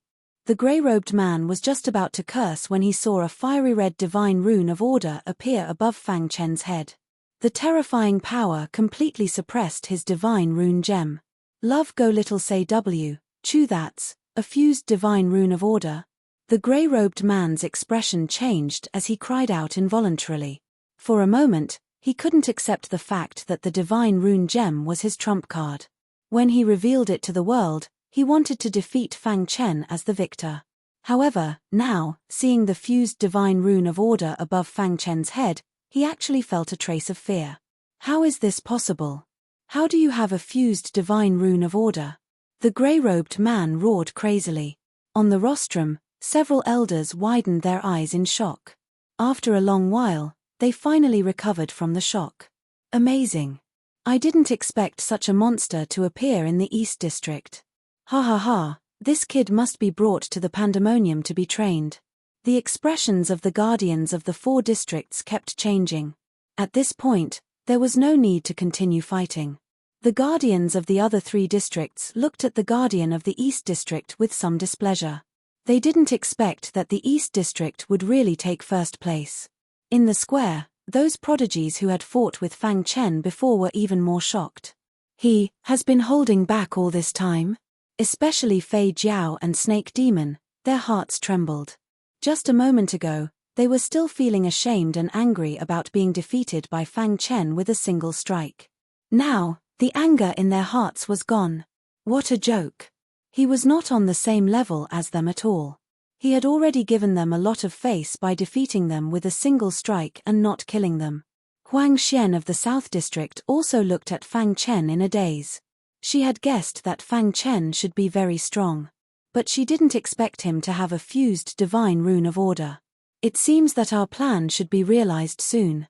The grey-robed man was just about to curse when he saw a fiery red divine rune of order appear above Fang Chen's head. The terrifying power completely suppressed his divine rune gem. "Love go little say W, chew that's, a fused divine rune of order." The grey-robed man's expression changed as he cried out involuntarily. For a moment, he couldn't accept the fact that the divine rune gem was his trump card. When he revealed it to the world, he wanted to defeat Fang Chen as the victor. However, now, seeing the fused divine rune of order above Fang Chen's head, he actually felt a trace of fear. How is this possible? How do you have a fused divine rune of order? The grey-robed man roared crazily. On the rostrum, several elders widened their eyes in shock. After a long while, they finally recovered from the shock. "Amazing. I didn't expect such a monster to appear in the East District. Ha ha ha, this kid must be brought to the Pandemonium to be trained." The expressions of the guardians of the 4 districts kept changing. At this point, there was no need to continue fighting. The guardians of the other 3 districts looked at the guardian of the East District with some displeasure. They didn't expect that the East District would really take first place. In the square, those prodigies who had fought with Fang Chen before were even more shocked. "He has been holding back all this time?" Especially Fei Jiao and Snake Demon, their hearts trembled. Just a moment ago, they were still feeling ashamed and angry about being defeated by Fang Chen with a single strike. Now, the anger in their hearts was gone. What a joke. He was not on the same level as them at all. He had already given them a lot of face by defeating them with a single strike and not killing them. Huang Xian of the South District also looked at Fang Chen in a daze. She had guessed that Fang Chen should be very strong. But she didn't expect him to have a fused divine rune of order. "It seems that our plan should be realized soon."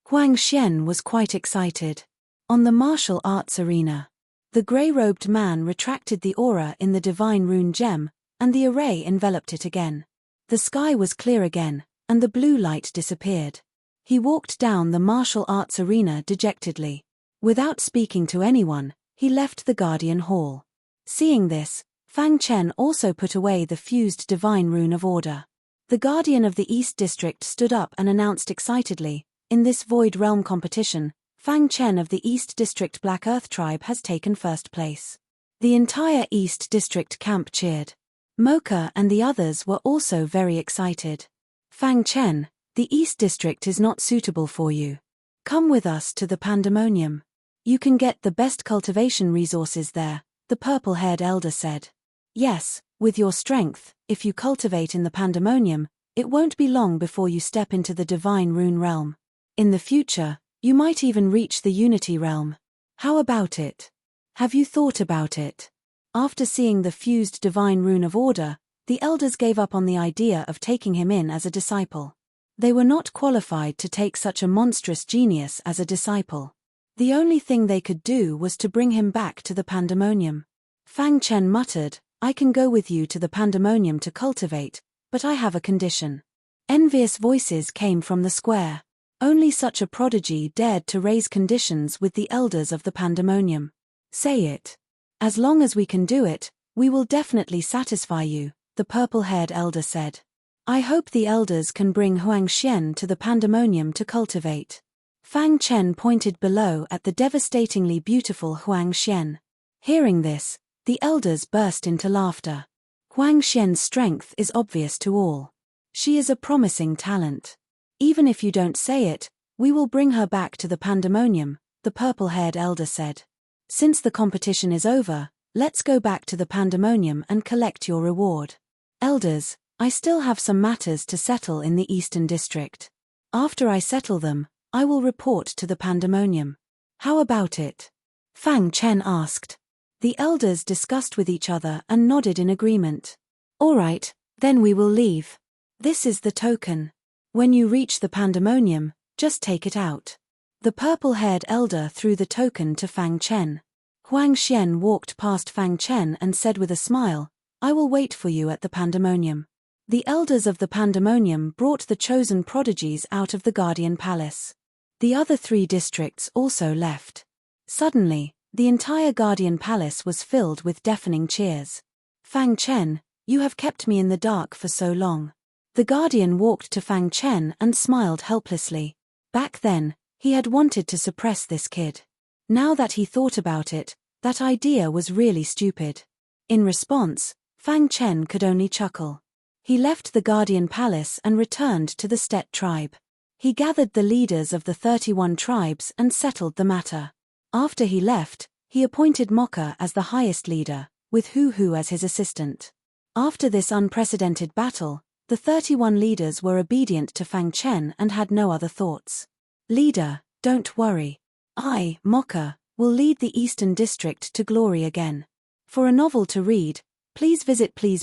Huang Xian was quite excited. On the martial arts arena, the grey-robed man retracted the aura in the divine rune gem, and the array enveloped it again. The sky was clear again, and the blue light disappeared. He walked down the martial arts arena dejectedly. Without speaking to anyone, he left the Guardian Hall. Seeing this, Fang Chen also put away the fused divine rune of order. The Guardian of the East District stood up and announced excitedly, "In this Void Realm competition, Fang Chen of the East District Black Earth Tribe has taken first place. The entire East District camp cheered. Mocha and the others were also very excited. Fang Chen, the East District is not suitable for you. Come with us to the Pandemonium. You can get the best cultivation resources there, the purple-haired elder said. Yes, with your strength, if you cultivate in the Pandemonium, it won't be long before you step into the Divine Rune Realm. In the future, you might even reach the Unity Realm. How about it? Have you thought about it? After seeing the fused Divine Rune of Order, the elders gave up on the idea of taking him in as a disciple. They were not qualified to take such a monstrous genius as a disciple. The only thing they could do was to bring him back to the Pandemonium. Fang Chen muttered, I can go with you to the Pandemonium to cultivate, but I have a condition. Envious voices came from the square. Only such a prodigy dared to raise conditions with the elders of the Pandemonium. Say it. As long as we can do it, we will definitely satisfy you, the purple-haired elder said. I hope the elders can bring Huang Xian to the Pandemonium to cultivate. Fang Chen pointed below at the devastatingly beautiful Huang Xian. Hearing this, the elders burst into laughter. Huang Xian's strength is obvious to all. She is a promising talent. Even if you don't say it, we will bring her back to the Pandemonium, the purple-haired elder said. Since the competition is over, let's go back to the Pandemonium and collect your reward. Elders, I still have some matters to settle in the Eastern District. After I settle them, I will report to the Pandemonium. How about it? Fang Chen asked. The elders discussed with each other and nodded in agreement. All right, then we will leave. This is the token. When you reach the Pandemonium, just take it out. The purple-haired elder threw the token to Fang Chen. Huang Xian walked past Fang Chen and said with a smile, I will wait for you at the Pandemonium. The elders of the Pandemonium brought the chosen prodigies out of the Guardian Palace. The other 3 districts also left. Suddenly, the entire Guardian Palace was filled with deafening cheers. Fang Chen, you have kept me in the dark for so long. The Guardian walked to Fang Chen and smiled helplessly. Back then, he had wanted to suppress this kid. Now that he thought about it, that idea was really stupid. In response, Fang Chen could only chuckle. He left the Guardian Palace and returned to the Stet tribe. He gathered the leaders of the 31 tribes and settled the matter. After he left, he appointed Mocha as the highest leader, with Hu as his assistant. After this unprecedented battle, the 31 leaders were obedient to Fang Chen and had no other thoughts. Leader, don't worry. I, Mocha, will lead the Eastern District to glory again. For a novel to read, please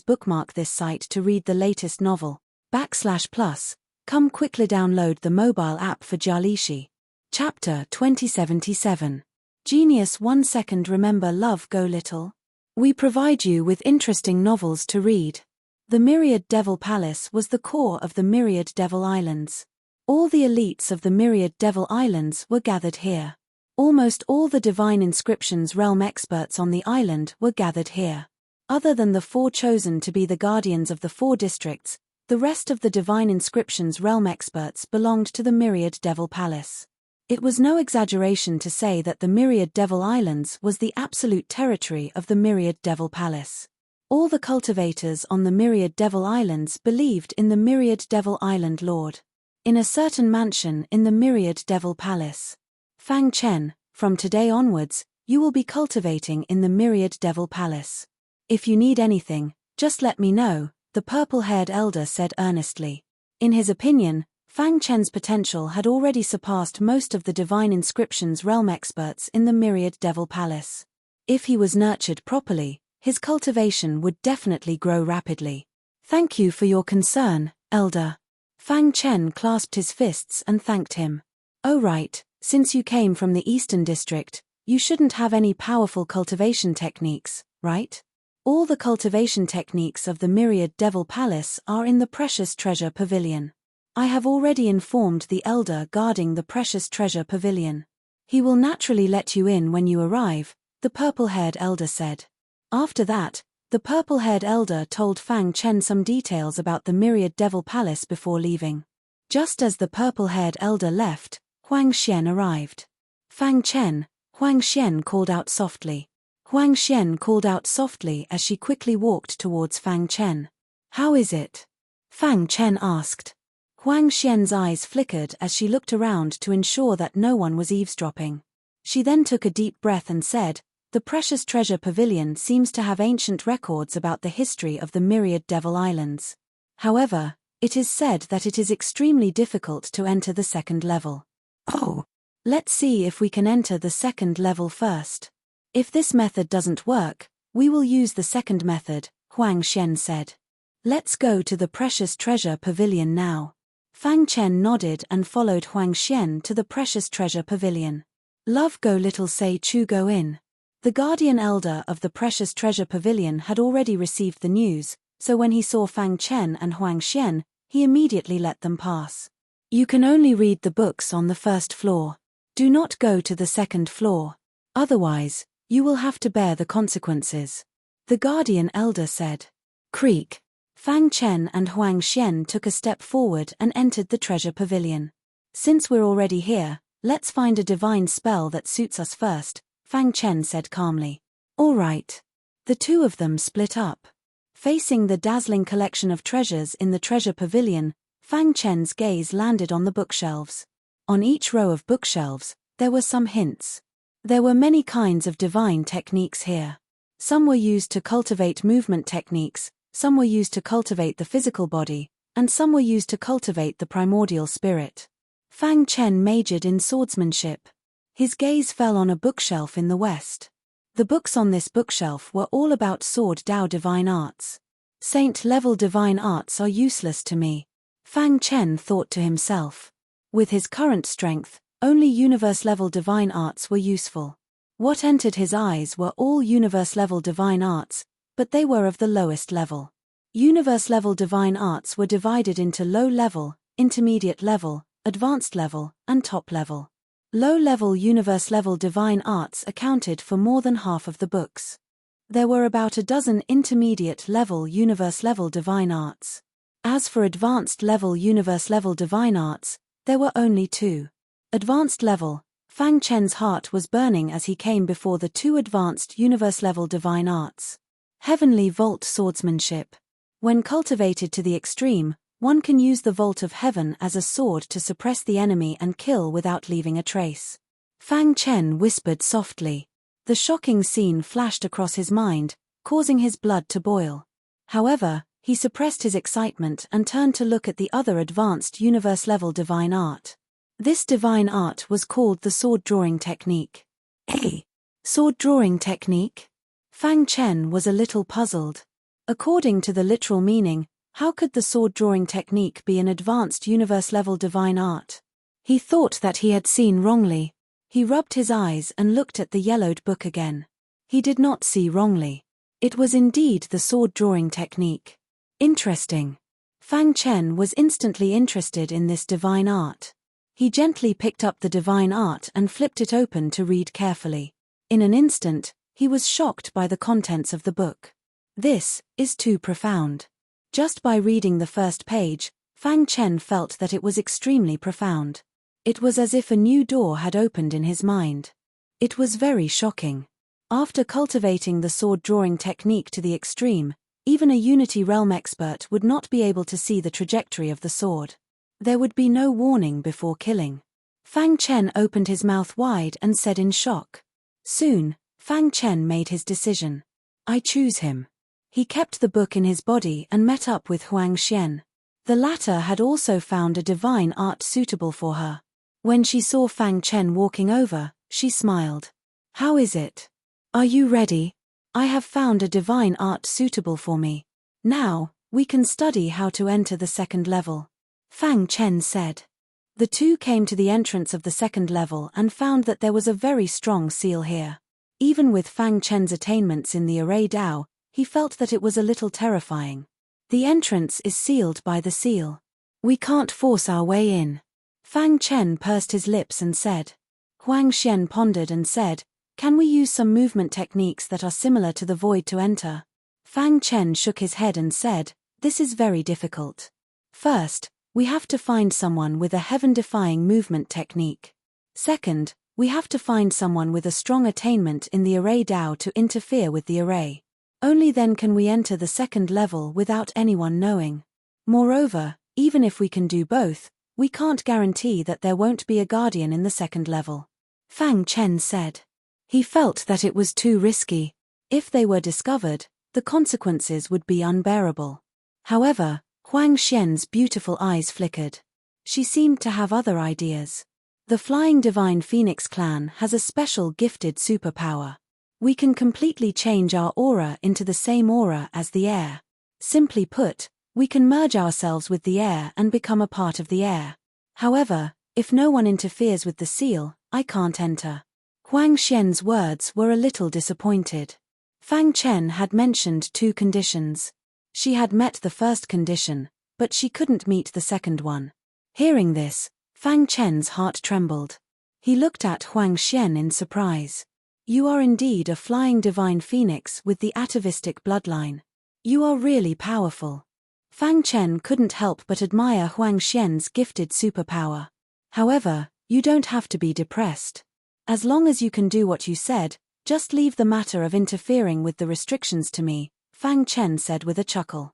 bookmark this site to read the latest novel, /+. Come quickly download the mobile app for Jialishi. Chapter 2077. Genius 1 second remember love go little. We provide you with interesting novels to read. The Myriad Devil Palace was the core of the Myriad Devil Islands. All the elites of the Myriad Devil Islands were gathered here. Almost all the Divine Inscriptions realm experts on the island were gathered here. Other than the 4 chosen to be the guardians of the 4 districts, the rest of the Divine Inscriptions realm experts belonged to the Myriad Devil Palace. It was no exaggeration to say that the Myriad Devil Islands was the absolute territory of the Myriad Devil Palace. All the cultivators on the Myriad Devil Islands believed in the Myriad Devil Island Lord. In a certain mansion in the Myriad Devil Palace. Fang Chen, from today onwards, you will be cultivating in the Myriad Devil Palace. If you need anything, just let me know, the purple-haired elder said earnestly. In his opinion, Fang Chen's potential had already surpassed most of the Divine Inscriptions realm experts in the Myriad Devil Palace. If he was nurtured properly, his cultivation would definitely grow rapidly. Thank you for your concern, elder. Fang Chen clasped his fists and thanked him. Oh right, since you came from the Eastern District, you shouldn't have any powerful cultivation techniques, right? All the cultivation techniques of the Myriad Devil Palace are in the Precious Treasure Pavilion. I have already informed the elder guarding the Precious Treasure Pavilion. He will naturally let you in when you arrive, the purple-haired elder said. After that, the purple-haired elder told Fang Chen some details about the Myriad Devil Palace before leaving. Just as the purple-haired elder left, Huang Xian arrived. Fang Chen, Huang Xian called out softly. Huang Xian called out softly as she quickly walked towards Fang Chen. How is it? Fang Chen asked. Huang Xian's eyes flickered as she looked around to ensure that no one was eavesdropping. She then took a deep breath and said, "The precious treasure pavilion seems to have ancient records about the history of the myriad Devil Islands. However, it is said that it is extremely difficult to enter the second level." "Oh, let's see if we can enter the second level first. If this method doesn't work, we will use the second method," Huang Xian said. "Let's go to the precious treasure pavilion now." Fang Chen nodded and followed Huang Xian to the precious treasure pavilion. Love go little say chu go in. The guardian elder of the precious treasure pavilion had already received the news, so when he saw Fang Chen and Huang Xian, he immediately let them pass. "You can only read the books on the first floor. Do not go to the second floor. Otherwise, you will have to bear the consequences," the guardian elder said. Creak. Fang Chen and Huang Xian took a step forward and entered the treasure pavilion. "Since we're already here, let's find a divine spell that suits us first," Fang Chen said calmly. "All right." The two of them split up. Facing the dazzling collection of treasures in the treasure pavilion, Fang Chen's gaze landed on the bookshelves. On each row of bookshelves, there were some hints. There were many kinds of divine techniques here. Some were used to cultivate movement techniques, some were used to cultivate the physical body, and some were used to cultivate the primordial spirit. Fang Chen majored in swordsmanship. His gaze fell on a bookshelf in the west. The books on this bookshelf were all about sword Dao divine arts. Saint-level divine arts are useless to me, Fang Chen thought to himself. With his current strength, only universe-level divine arts were useful. What entered his eyes were all universe-level divine arts, but they were of the lowest level. Universe-level divine arts were divided into low-level, intermediate-level, advanced-level, and top-level. Low-level universe-level divine arts accounted for more than half of the books. There were about a dozen intermediate-level universe-level divine arts. As for advanced-level universe-level divine arts, there were only two. Advanced level, Fang Chen's heart was burning as he came before the two advanced universe-level divine arts. Heavenly Vault Swordsmanship. When cultivated to the extreme, one can use the Vault of Heaven as a sword to suppress the enemy and kill without leaving a trace. Fang Chen whispered softly. The shocking scene flashed across his mind, causing his blood to boil. However, he suppressed his excitement and turned to look at the other advanced universe-level divine art. This divine art was called the sword drawing technique. Sword drawing technique? Fang Chen was a little puzzled. According to the literal meaning, how could the sword drawing technique be an advanced universe-level divine art? He thought that he had seen wrongly. He rubbed his eyes and looked at the yellowed book again. He did not see wrongly. It was indeed the sword drawing technique. Interesting. Fang Chen was instantly interested in this divine art. He gently picked up the divine art and flipped it open to read carefully. In an instant, he was shocked by the contents of the book. This is too profound. Just by reading the first page, Fang Chen felt that it was extremely profound. It was as if a new door had opened in his mind. It was very shocking. After cultivating the sword drawing technique to the extreme, even a Unity Realm expert would not be able to see the trajectory of the sword. There would be no warning before killing. Fang Chen opened his mouth wide and said in shock. Soon, Fang Chen made his decision. I choose him. He kept the book in his body and met up with Huang Xian. The latter had also found a divine art suitable for her. When she saw Fang Chen walking over, she smiled. How is it? Are you ready? I have found a divine art suitable for me. Now, we can study how to enter the second level. Fang Chen said. The two came to the entrance of the second level and found that there was a very strong seal here. Even with Fang Chen's attainments in the Array Dao, he felt that it was a little terrifying. The entrance is sealed by the seal. We can't force our way in. Fang Chen pursed his lips and said. Huang Xian pondered and said, can we use some movement techniques that are similar to the void to enter? Fang Chen shook his head and said, this is very difficult. First, we have to find someone with a heaven-defying movement technique. Second, We have to find someone with a strong attainment in the array Dao to interfere with the array. Only then can we enter the second level without anyone knowing. Moreover, even if we can do both, we can't guarantee that there won't be a guardian in the second level. Fang Chen said. He felt that it was too risky. If they were discovered, the consequences would be unbearable. However, Huang Xian's beautiful eyes flickered. She seemed to have other ideas. The Flying Divine Phoenix clan has a special gifted superpower. We can completely change our aura into the same aura as the air. Simply put, we can merge ourselves with the air and become a part of the air. However, if no one interferes with the seal, I can't enter. Huang Xian's words were a little disappointed. Fang Chen had mentioned 2 conditions. She had met the first condition, but she couldn't meet the second one. Hearing this, Fang Chen's heart trembled. He looked at Huang Xian in surprise. You are indeed a flying divine phoenix with the atavistic bloodline. You are really powerful. Fang Chen couldn't help but admire Huang Xian's gifted superpower. However, you don't have to be depressed. As long as you can do what you said, just leave the matter of interfering with the restrictions to me, Fang Chen said with a chuckle.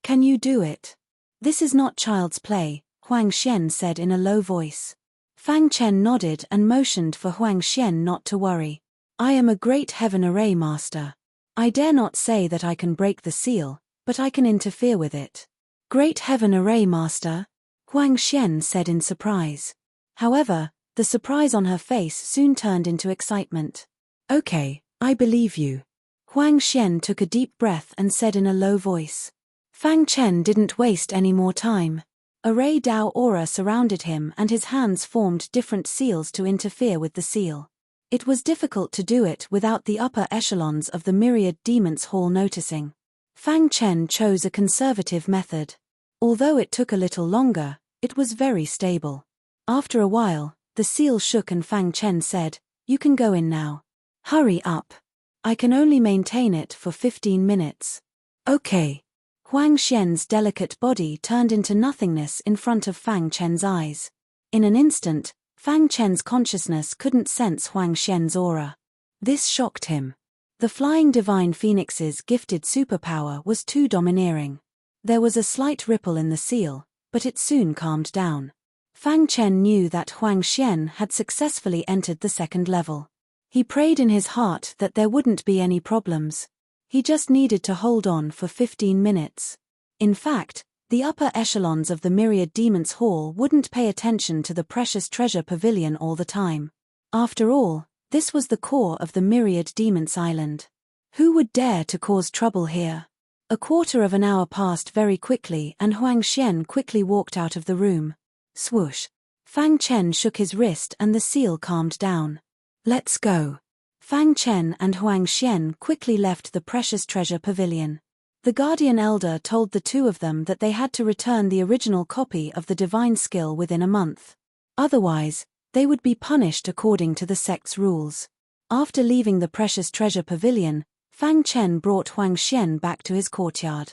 Can you do it? This is not child's play, Huang Xian said in a low voice. Fang Chen nodded and motioned for Huang Xian not to worry. I am a great heaven array master. I dare not say that I can break the seal, but I can interfere with it. Great heaven array master? Huang Xian said in surprise. However, the surprise on her face soon turned into excitement. Okay, I believe you. Huang Xian took a deep breath and said in a low voice. Fang Chen didn't waste any more time. Array Dao aura surrounded him and his hands formed different seals to interfere with the seal. It was difficult to do it without the upper echelons of the myriad demons hall noticing. Fang Chen chose a conservative method. Although it took a little longer, it was very stable. After a while, the seal shook and Fang Chen said, You can go in now. Hurry up. I can only maintain it for 15 minutes. Okay. Huang Xian's delicate body turned into nothingness in front of Fang Chen's eyes. In an instant, Fang Chen's consciousness couldn't sense Huang Xian's aura. This shocked him. The Flying Divine Phoenix's gifted superpower was too domineering. There was a slight ripple in the seal, but it soon calmed down. Fang Chen knew that Huang Xian had successfully entered the second level. He prayed in his heart that there wouldn't be any problems. He just needed to hold on for 15 minutes. In fact, the upper echelons of the Myriad Demons Hall wouldn't pay attention to the precious treasure pavilion all the time. After all, this was the core of the Myriad Demons Island. Who would dare to cause trouble here? A quarter of an hour passed very quickly and Huang Xian quickly walked out of the room. Swoosh. Fang Chen shook his wrist and the seal calmed down. Let's go. Fang Chen and Huang Xian quickly left the precious treasure pavilion. The guardian elder told the two of them that they had to return the original copy of the divine skill within a month. Otherwise, they would be punished according to the sect's rules. After leaving the precious treasure pavilion, Fang Chen brought Huang Xian back to his courtyard.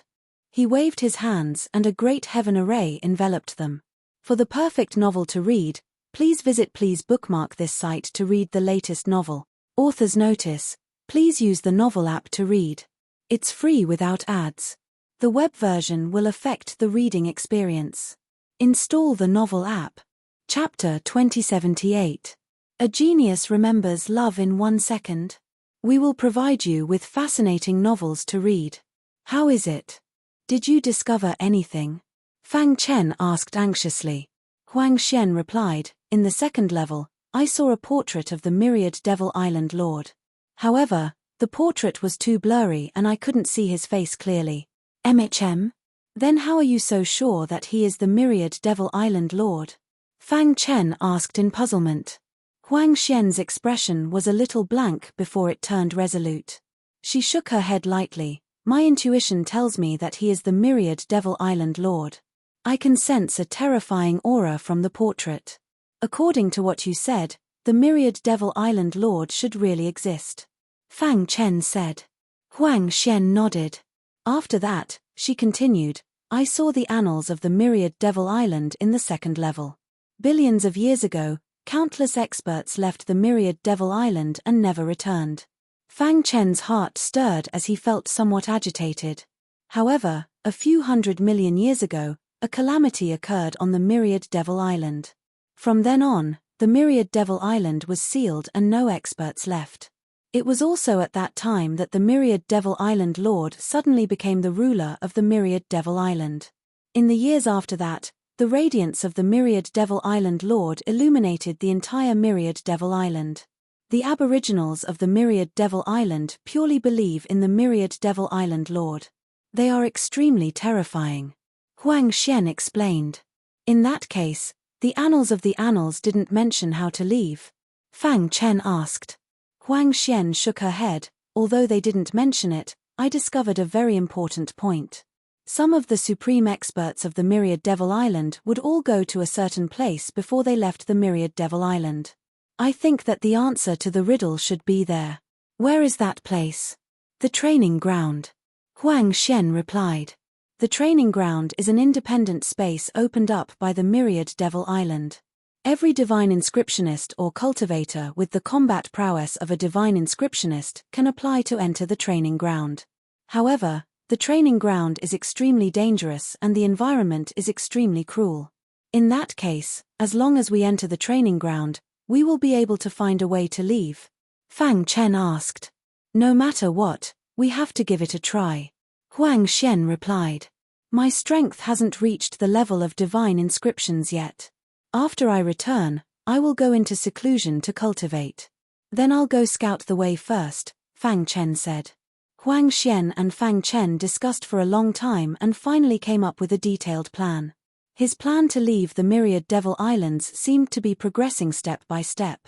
He waved his hands and a great heaven array enveloped them. For the perfect novel to read, please bookmark this site to read the latest novel. Author's notice, please use the novel app to read. It's free without ads. The web version will affect the reading experience. Install the novel app. Chapter 2078. A genius remembers love in 1 second. We will provide you with fascinating novels to read. How is it? Did you discover anything? Fang Chen asked anxiously. Huang Xian replied, In the second level, I saw a portrait of the Myriad Devil Island Lord. However, the portrait was too blurry and I couldn't see his face clearly. MHM? Then how are you so sure that he is the Myriad Devil Island Lord? Fang Chen asked in puzzlement. Huang Xian's expression was a little blank before it turned resolute. She shook her head lightly. My intuition tells me that he is the Myriad Devil Island Lord. I can sense a terrifying aura from the portrait. According to what you said, the Myriad Devil Island Lord should really exist. Fang Chen said. Huang Xian nodded. After that, she continued, I saw the annals of the Myriad Devil Island in the second level. Billions of years ago, Countless experts left the myriad Devil Island and never returned. Fang Chen's heart stirred as he felt somewhat agitated. However, a few 100 million years ago, a calamity occurred on the myriad Devil Island. From then on, the myriad Devil Island was sealed and no experts left. It was also at that time that the myriad Devil Island Lord suddenly became the ruler of the myriad Devil Island. In the years after that, the radiance of the myriad Devil Island Lord illuminated the entire myriad Devil Island. The aboriginals of the myriad Devil Island purely believe in the myriad Devil Island Lord. They are extremely terrifying. Huang Xian explained. In that case, the annals of the annals didn't mention how to leave? Fang Chen asked. Huang Xian shook her head. Although they didn't mention it, I discovered a very important point. Some of the supreme experts of the myriad Devil Island would all go to a certain place before they left the myriad Devil Island. I think that the answer to the riddle should be there. Where is that place? The training ground. Huang Xian replied. The training ground is an independent space opened up by the myriad Devil Island. Every divine inscriptionist or cultivator with the combat prowess of a divine inscriptionist can apply to enter the training ground. However, the training ground is extremely dangerous and the environment is extremely cruel. In that case, as long as we enter the training ground, we will be able to find a way to leave. Fang Chen asked. No matter what, we have to give it a try. Huang Xian replied. My strength hasn't reached the level of divine inscriptions yet. After I return, I will go into seclusion to cultivate. Then I'll go scout the way first, Fang Chen said. Huang Xian and Fang Chen discussed for a long time and finally came up with a detailed plan. His plan to leave the myriad Devil Islands seemed to be progressing step by step.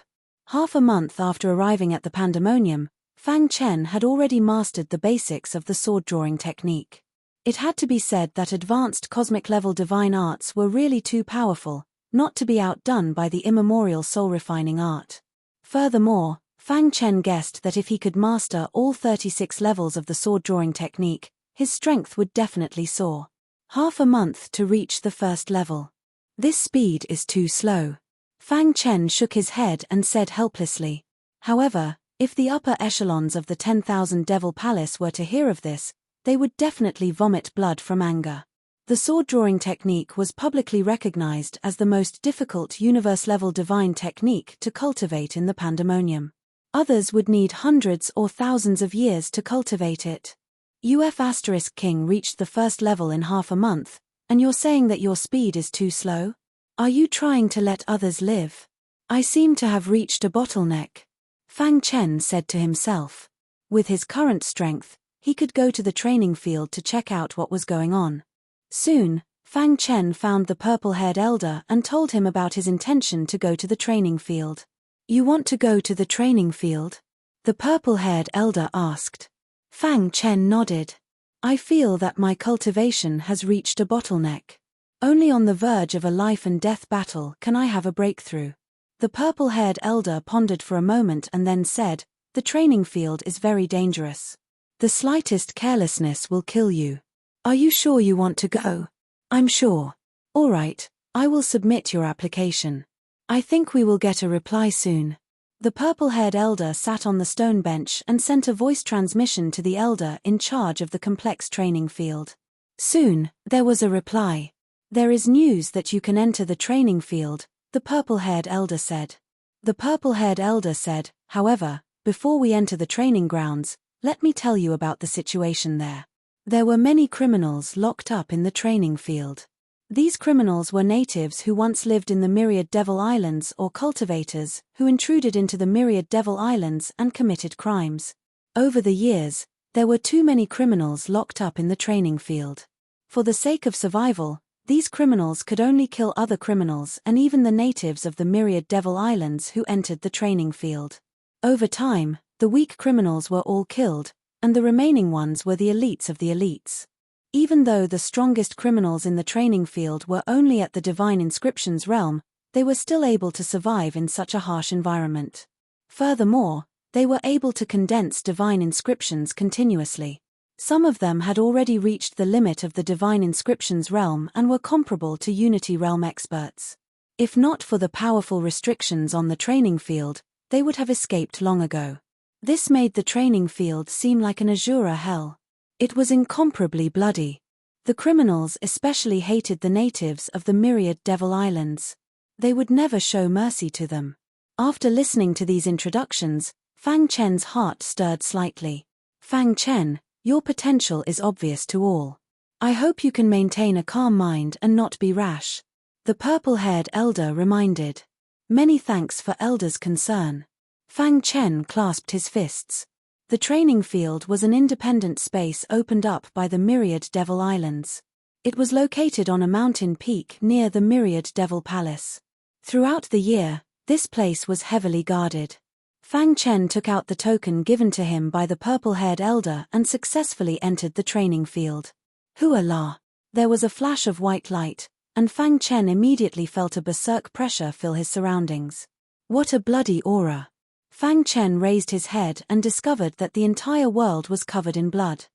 Half a month after arriving at the Pandemonium, Fang Chen had already mastered the basics of the sword-drawing technique. It had to be said that advanced cosmic-level divine arts were really too powerful, not to be outdone by the immemorial soul-refining art. Furthermore, Fang Chen guessed that if he could master all 36 levels of the sword-drawing technique, his strength would definitely soar. Half a month to reach the first level. This speed is too slow. Fang Chen shook his head and said helplessly. However, if the upper echelons of the 10,000 Devil Palace were to hear of this, they would definitely vomit blood from anger. The sword-drawing technique was publicly recognized as the most difficult universe-level divine technique to cultivate in the Pandemonium. Others would need hundreds or thousands of years to cultivate it. King reached the first level in half a month, and you're saying that your speed is too slow? Are you trying to let others live? I seem to have reached a bottleneck. Fang Chen said to himself. With his current strength, he could go to the training field to check out what was going on. Soon, Fang Chen found the purple-haired elder and told him about his intention to go to the training field. You want to go to the training field? The purple-haired elder asked. Fang Chen nodded. I feel that my cultivation has reached a bottleneck. Only on the verge of a life-and-death battle can I have a breakthrough. The purple-haired elder pondered for a moment and then said, the training field is very dangerous. The slightest carelessness will kill you. Are you sure you want to go? I'm sure. All right, I will submit your application. I think we will get a reply soon. The purple-haired elder sat on the stone bench and sent a voice transmission to the elder in charge of the complex training field. Soon, there was a reply. There is news that you can enter the training field, the purple-haired elder said. The purple-haired elder said, however, before we enter the training grounds, let me tell you about the situation there. There were many criminals locked up in the training field. These criminals were natives who once lived in the myriad Devil Islands or cultivators who intruded into the myriad Devil Islands and committed crimes. Over the years, there were too many criminals locked up in the training field. For the sake of survival, these criminals could only kill other criminals and even the natives of the myriad Devil Islands who entered the training field. Over time, the weak criminals were all killed, and the remaining ones were the elites of the elites. Even though the strongest criminals in the training field were only at the divine inscriptions realm, they were still able to survive in such a harsh environment. Furthermore, they were able to condense divine inscriptions continuously. Some of them had already reached the limit of the divine inscriptions realm and were comparable to Unity realm experts. If not for the powerful restrictions on the training field, they would have escaped long ago. This made the training field seem like an azure hell. It was incomparably bloody. The criminals especially hated the natives of the myriad Devil Islands. They would never show mercy to them. After listening to these introductions, Fang Chen's heart stirred slightly. Fang Chen, your potential is obvious to all. I hope you can maintain a calm mind and not be rash. The purple-haired elder reminded. Many thanks for elder's concern. Fang Chen clasped his fists. The training field was an independent space opened up by the myriad Devil Islands. It was located on a mountain peak near the myriad Devil Palace. Throughout the year, this place was heavily guarded. Fang Chen took out the token given to him by the purple-haired elder and successfully entered the training field. Hooah! There was a flash of white light, and Fang Chen immediately felt a berserk pressure fill his surroundings. What a bloody aura! Fang Chen raised his head and discovered that the entire world was covered in blood.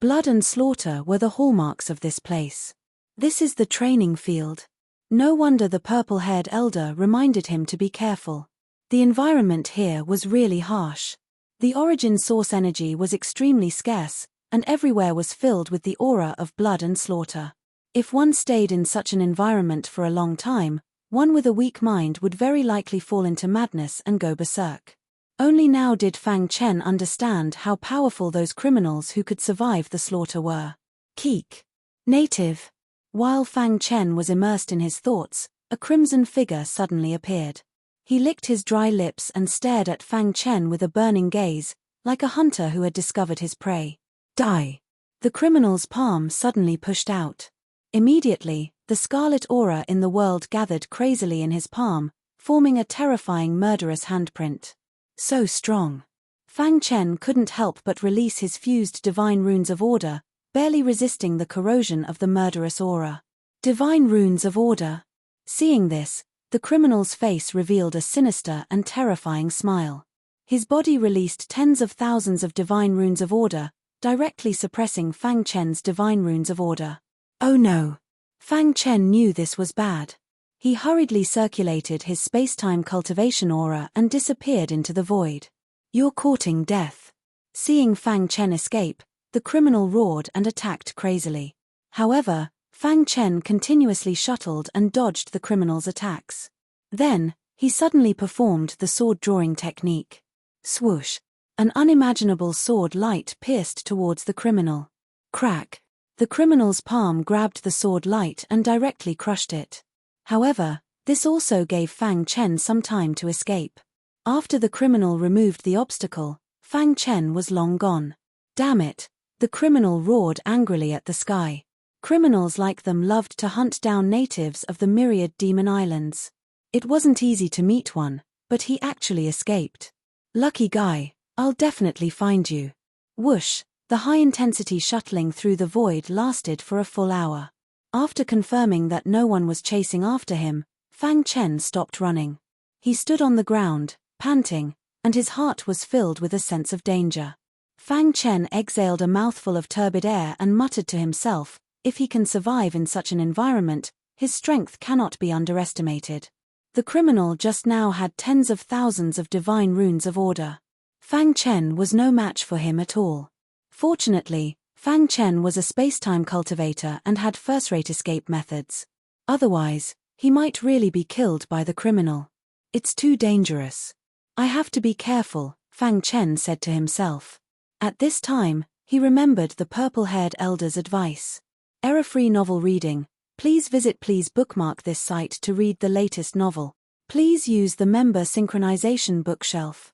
Blood and slaughter were the hallmarks of this place. This is the training field. No wonder the purple-haired elder reminded him to be careful. The environment here was really harsh. The origin source energy was extremely scarce, and everywhere was filled with the aura of blood and slaughter. If one stayed in such an environment for a long time, one with a weak mind would very likely fall into madness and go berserk. Only now did Fang Chen understand how powerful those criminals who could survive the slaughter were. Keek. Native. While Fang Chen was immersed in his thoughts, a crimson figure suddenly appeared. He licked his dry lips and stared at Fang Chen with a burning gaze, like a hunter who had discovered his prey. Die! The criminal's palm suddenly pushed out. Immediately, the scarlet aura in the world gathered crazily in his palm, forming a terrifying murderous handprint. So strong. Fang Chen couldn't help but release his fused divine runes of order, barely resisting the corrosion of the murderous aura. Divine runes of order. Seeing this, the criminal's face revealed a sinister and terrifying smile. His body released tens of thousands of divine runes of order, directly suppressing Fang Chen's divine runes of order. Oh no! Fang Chen knew this was bad. He hurriedly circulated his space-time cultivation aura and disappeared into the void. You're courting death. Seeing Fang Chen escape, the criminal roared and attacked crazily. However, Fang Chen continuously shuttled and dodged the criminal's attacks. Then, he suddenly performed the sword-drawing technique. Swoosh! An unimaginable sword light pierced towards the criminal. Crack! The criminal's palm grabbed the sword light and directly crushed it. However, this also gave Fang Chen some time to escape. After the criminal removed the obstacle, Fang Chen was long gone. Damn it! The criminal roared angrily at the sky. Criminals like them loved to hunt down natives of the myriad demon islands. It wasn't easy to meet one, but he actually escaped. Lucky guy, I'll definitely find you. Whoosh! The high-intensity shuttling through the void lasted for a full hour. After confirming that no one was chasing after him, Fang Chen stopped running. He stood on the ground, panting, and his heart was filled with a sense of danger. Fang Chen exhaled a mouthful of turbid air and muttered to himself, if he can survive in such an environment, his strength cannot be underestimated. The criminal just now had tens of thousands of divine runes of order. Fang Chen was no match for him at all. Fortunately, Fang Chen was a space-time cultivator and had first-rate escape methods. Otherwise, he might really be killed by the criminal. It's too dangerous. I have to be careful, Fang Chen said to himself. At this time, he remembered the purple-haired elder's advice. Error-free novel reading. Please bookmark this site to read the latest novel. Please use the member synchronization bookshelf.